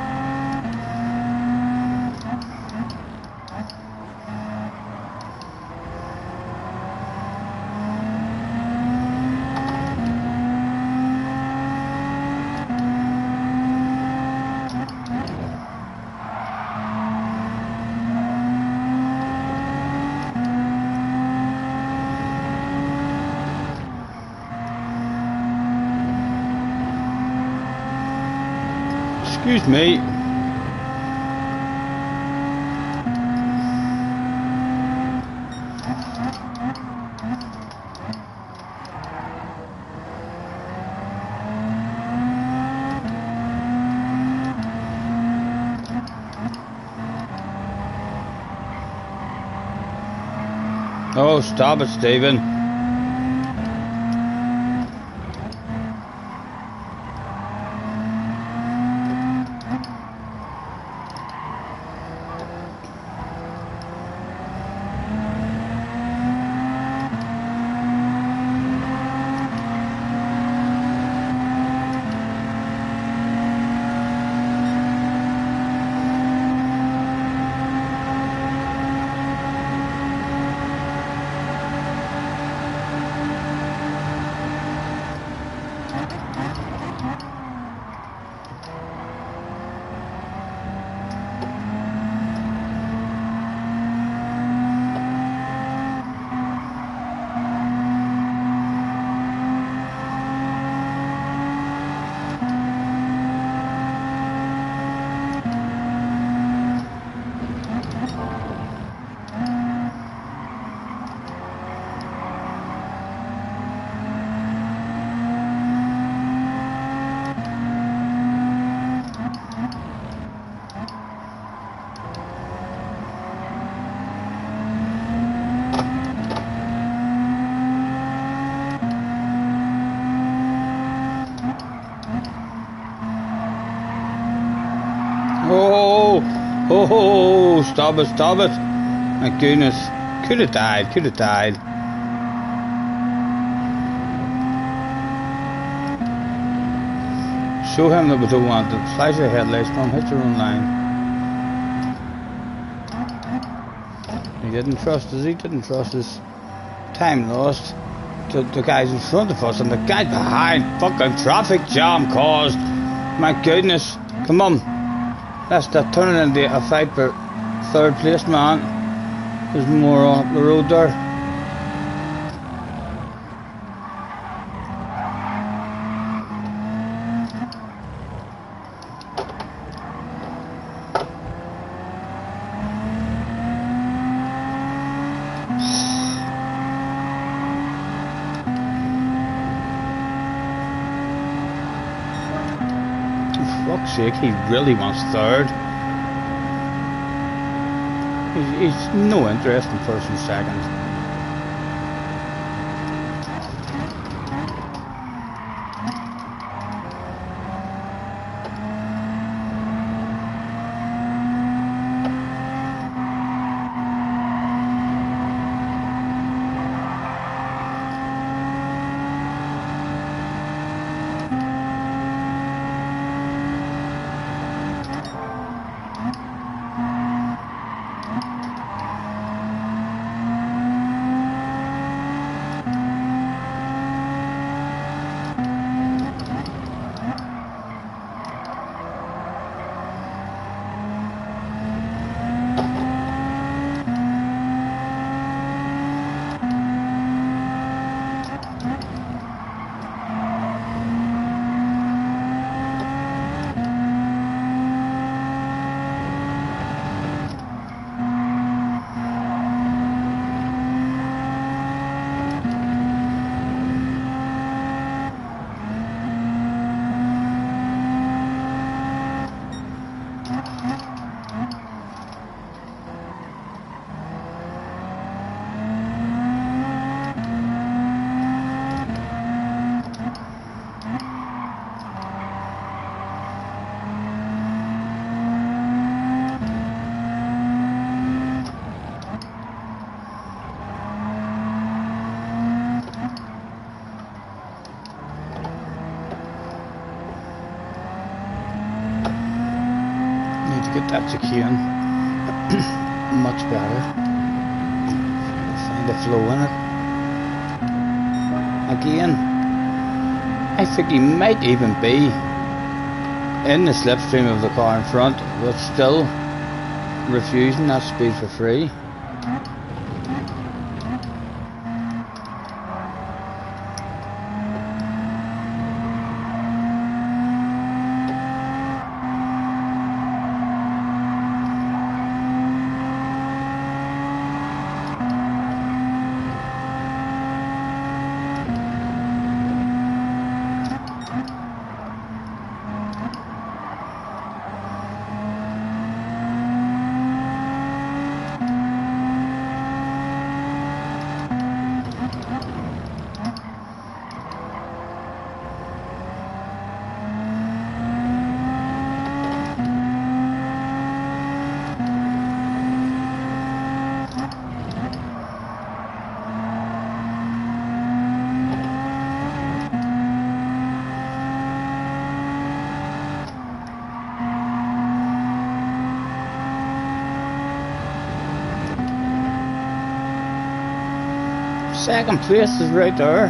Excuse me. Oh, stop it, Stephen. Oh, stop it, stop it. My goodness. Could have died, could have died. Show him that we don't want it. Flash your headlights, don't hit your own line. He didn't trust us, he didn't trust us. Time lost. The guys in front of us and the guys behind. Fucking traffic jam caused. My goodness. Come on. That's turning into a fight for third place, man. There's more on up the road there. For fuck's sake, he really wants third. He's no interest in first and second. Get that chicane much better. Find the flow in it. Again, I think he might even be in the slipstream of the car in front, but still refusing that speed for free. Second place is right there.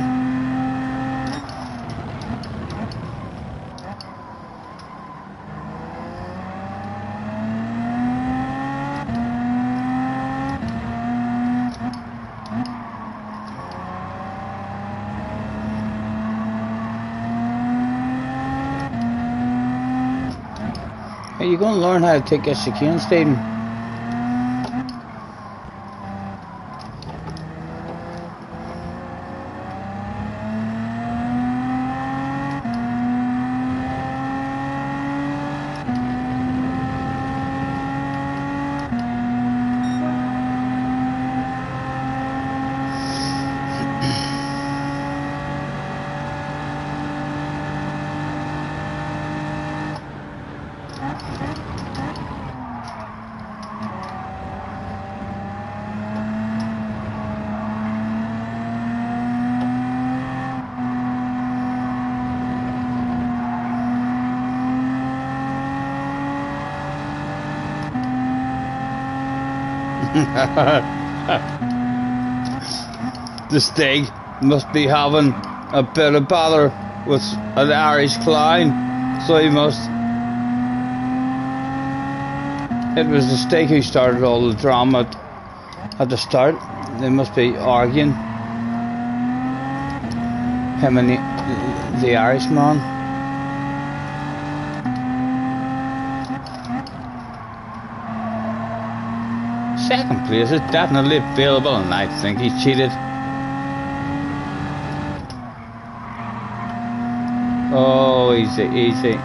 Are you going to learn how to take a chicane, Stephen? The Stig must be having a bit of bother with an Irish clown, so he must. It was the Stig who started all the drama at the start. They must be arguing, him and the Irishman. Second place is definitely available, and I think he cheated. Oh, easy, easy.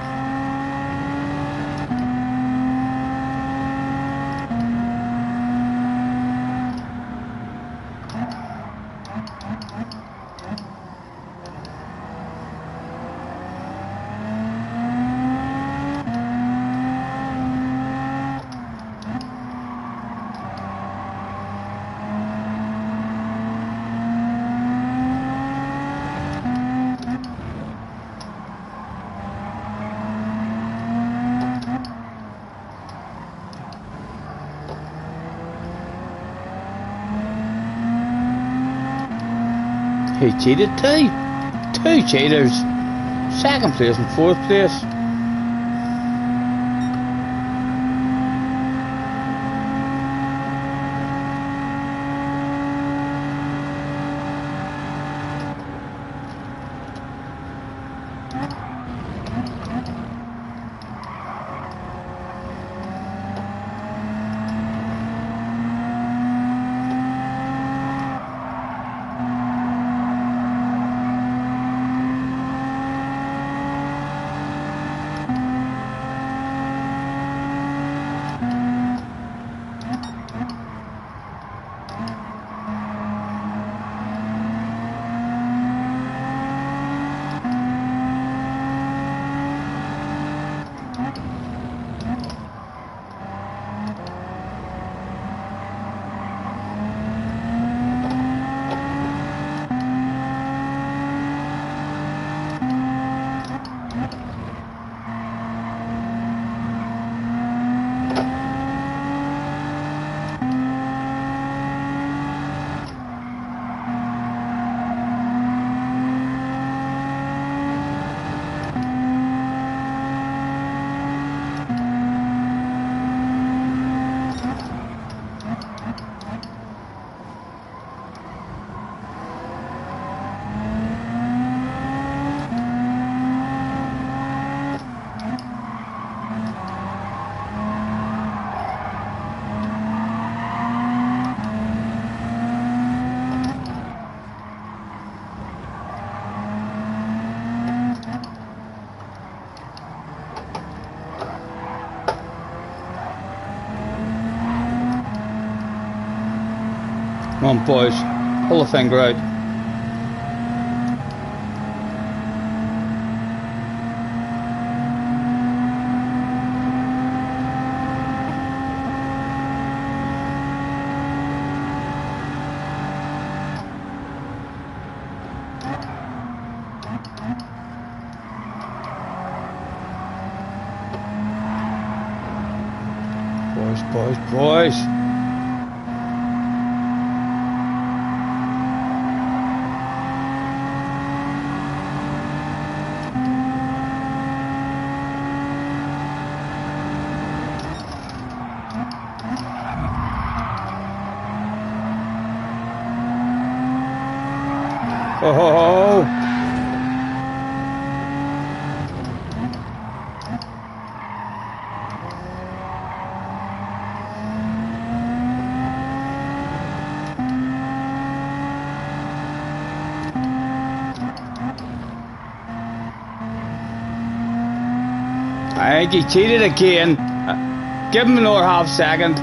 He cheated too. Two cheaters. Second place and fourth place. Come on, boys, pull the finger out. Boys. Oh. I think he cheated again. Give him another half second.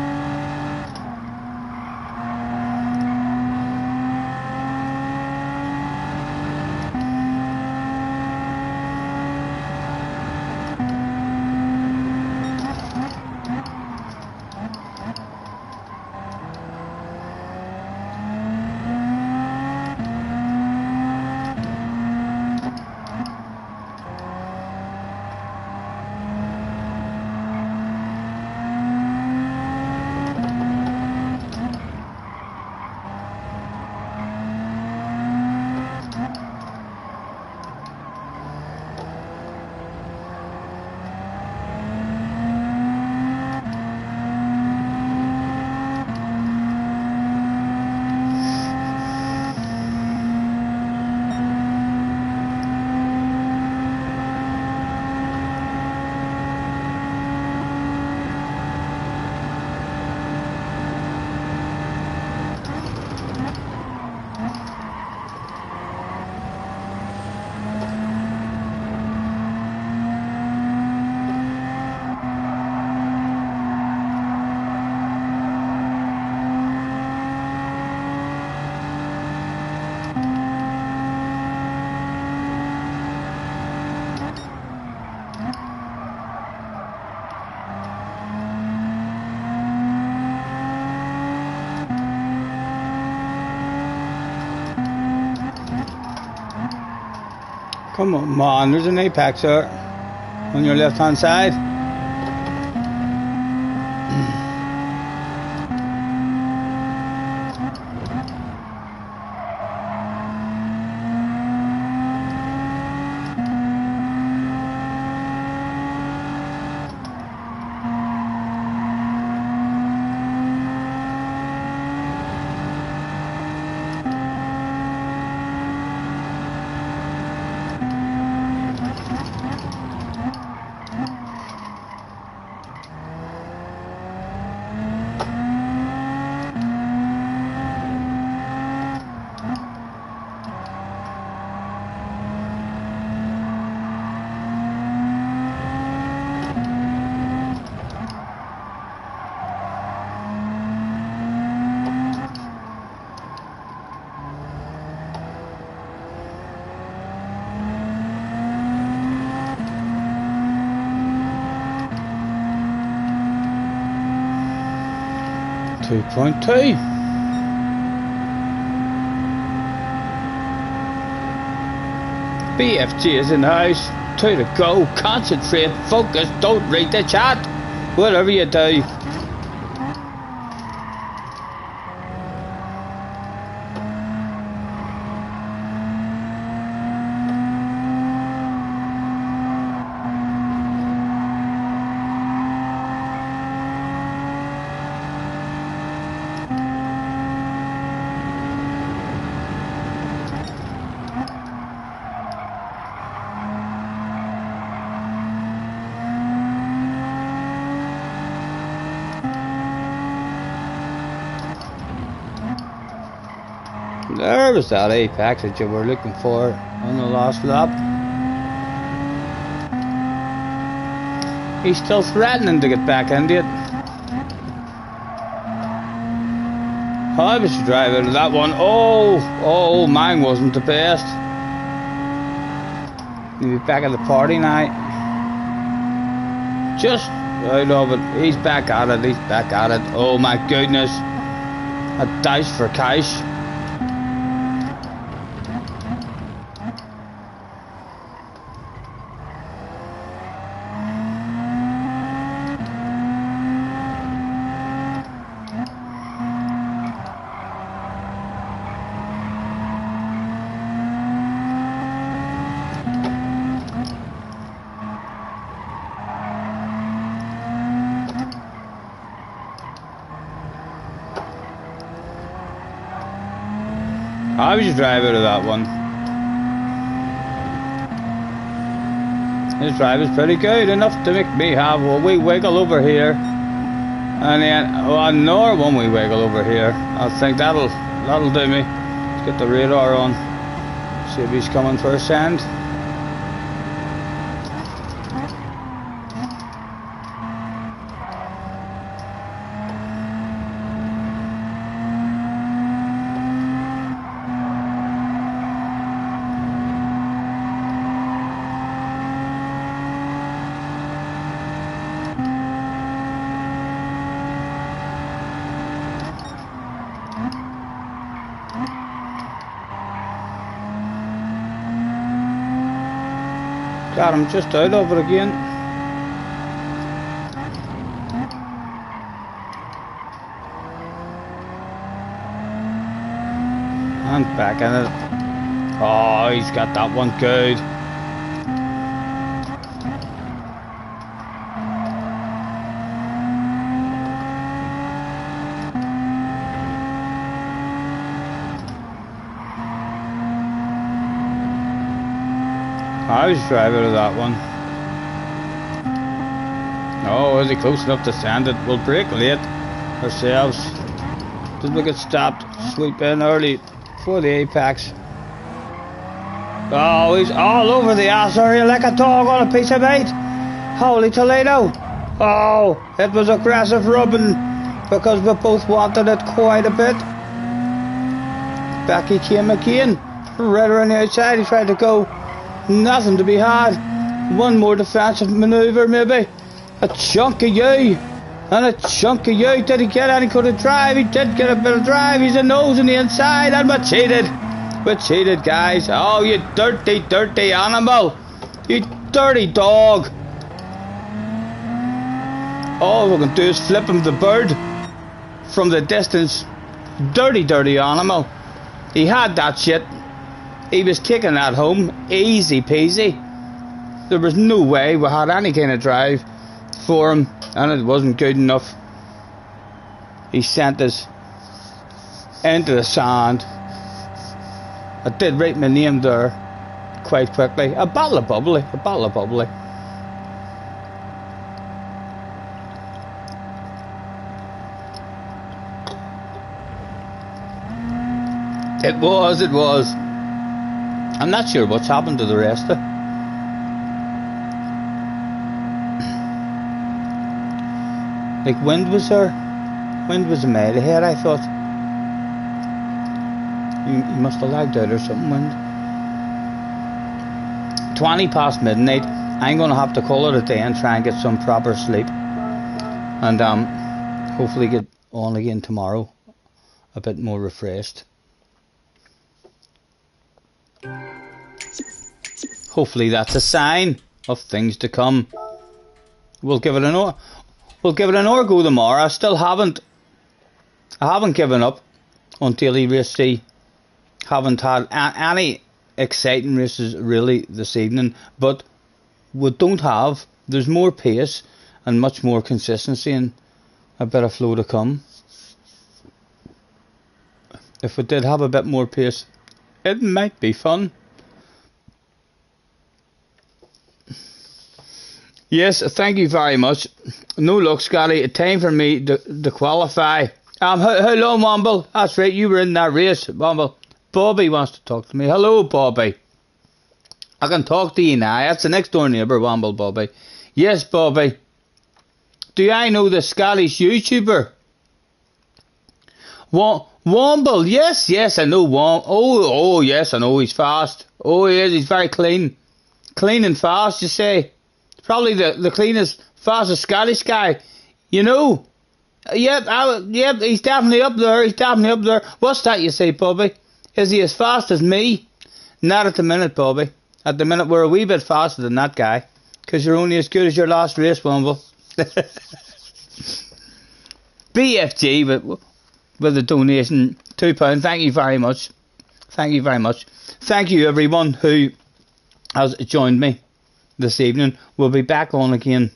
Come on, there's an apex there on your left hand side. 2.2. BFG is in the house. 2 to go. Concentrate, focus, don't read the chat. Whatever you do. There was that apex that you were looking for on the last lap. He's still threatening to get back into it. I was driving to that one. Oh, mine wasn't the best. He'll be back at the party now. Just out of it. He's back at it. He's back at it. Oh my goodness. A dice for cash. I was driving to that one. His drive is pretty good, enough to make me have a wee wiggle over here, and then another one wee wiggle over here. I think that'll do me. Let's get the radar on. See if he's coming for a send. God, I'm just out of it again. And back in it. Oh, he's got that one good. I was driving to that one. Oh, is he close enough to send it? We'll break late ourselves. Did we get stopped? Sweep in early for the apex. Oh, he's all over the ass area like a dog on a piece of meat. Holy Toledo. Oh, it was aggressive rubbing because we both wanted it quite a bit. Back he came again. Right around the outside, he tried to go. Nothing to be had. One more defensive manoeuvre maybe. A chunk of you. And a chunk of you. Did he get any kind of drive? He did get a bit of drive. He's a nose on the inside and we cheated. We cheated, guys. Oh, you dirty, dirty animal. You dirty dog. All we can do is flip him the bird from the distance. Dirty, dirty animal. He had that shit. He was taking that home. Easy peasy. There was no way we had any kind of drive for him, and it wasn't good enough. He sent us into the sand. I did write my name there quite quickly. A bottle of bubbly. A bottle of bubbly. It was, it was. I'm not sure what's happened to the rest of it. Like, wind was there. Wind was a mile ahead, I thought. You must have lagged out or something, wind. 20 past midnight. I'm going to have to call it a day and try and get some proper sleep. And hopefully get on again tomorrow. A bit more refreshed. Hopefully that's a sign of things to come. We'll give it an hour go tomorrow. I haven't given up on Daily Race C. Haven't had any exciting races really this evening, but we don't have. There's more pace and much more consistency and a bit of flow to come. If we did have a bit more pace, it might be fun. Yes, thank you very much. No luck, Scotty. Time for me to qualify. Hello, Womble. That's right, you were in that race, Womble. Bobby wants to talk to me. Hello, Bobby. I can talk to you now. That's the next door neighbour, Womble Bobby. Yes, Bobby. Do I know the Scottish YouTuber? Womble, yes, I know Womble. Oh, yes, I know he's fast. Oh, he is. He's very clean. Clean and fast, you say? Probably the cleanest, fastest Scottish guy, you know. Yep, he's definitely up there. He's definitely up there. What's that you say, Bobby? Is he as fast as me? Not at the minute, Bobby. At the minute, we're a wee bit faster than that guy, because you're only as good as your last race, Womble. BFG with a donation, £2. Thank you very much. Thank you very much. Thank you, everyone who has joined me this evening. We'll be back on again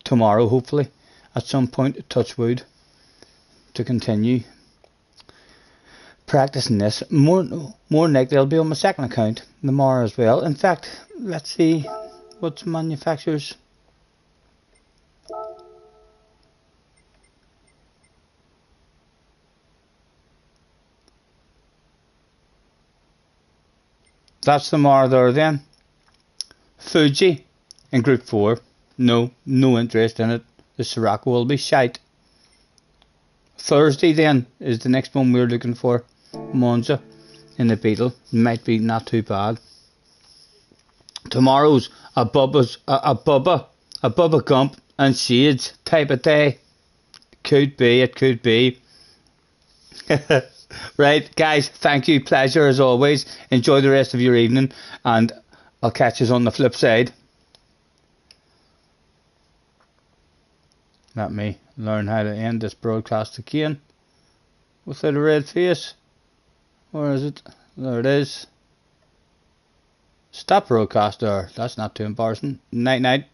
tomorrow, hopefully, at some point, touch wood, to continue practicing this. More likely I'll be on my second account tomorrow as well. In fact, let's see what's manufacturers. That's tomorrow there then. Fuji in Group 4. No interest in it. The Sirocco will be shite. Thursday then is the next one we're looking for. Monza in the Beetle. Might be not too bad. Tomorrow's a Bubba Gump and Shades type of day. Could be, it could be. Right, guys, thank you. Pleasure as always. Enjoy the rest of your evening, and I'll catch you on the flip side. Let me learn how to end this broadcast again without a red face. Where is it? There it is. Stop broadcast there. That's not too embarrassing. Night night.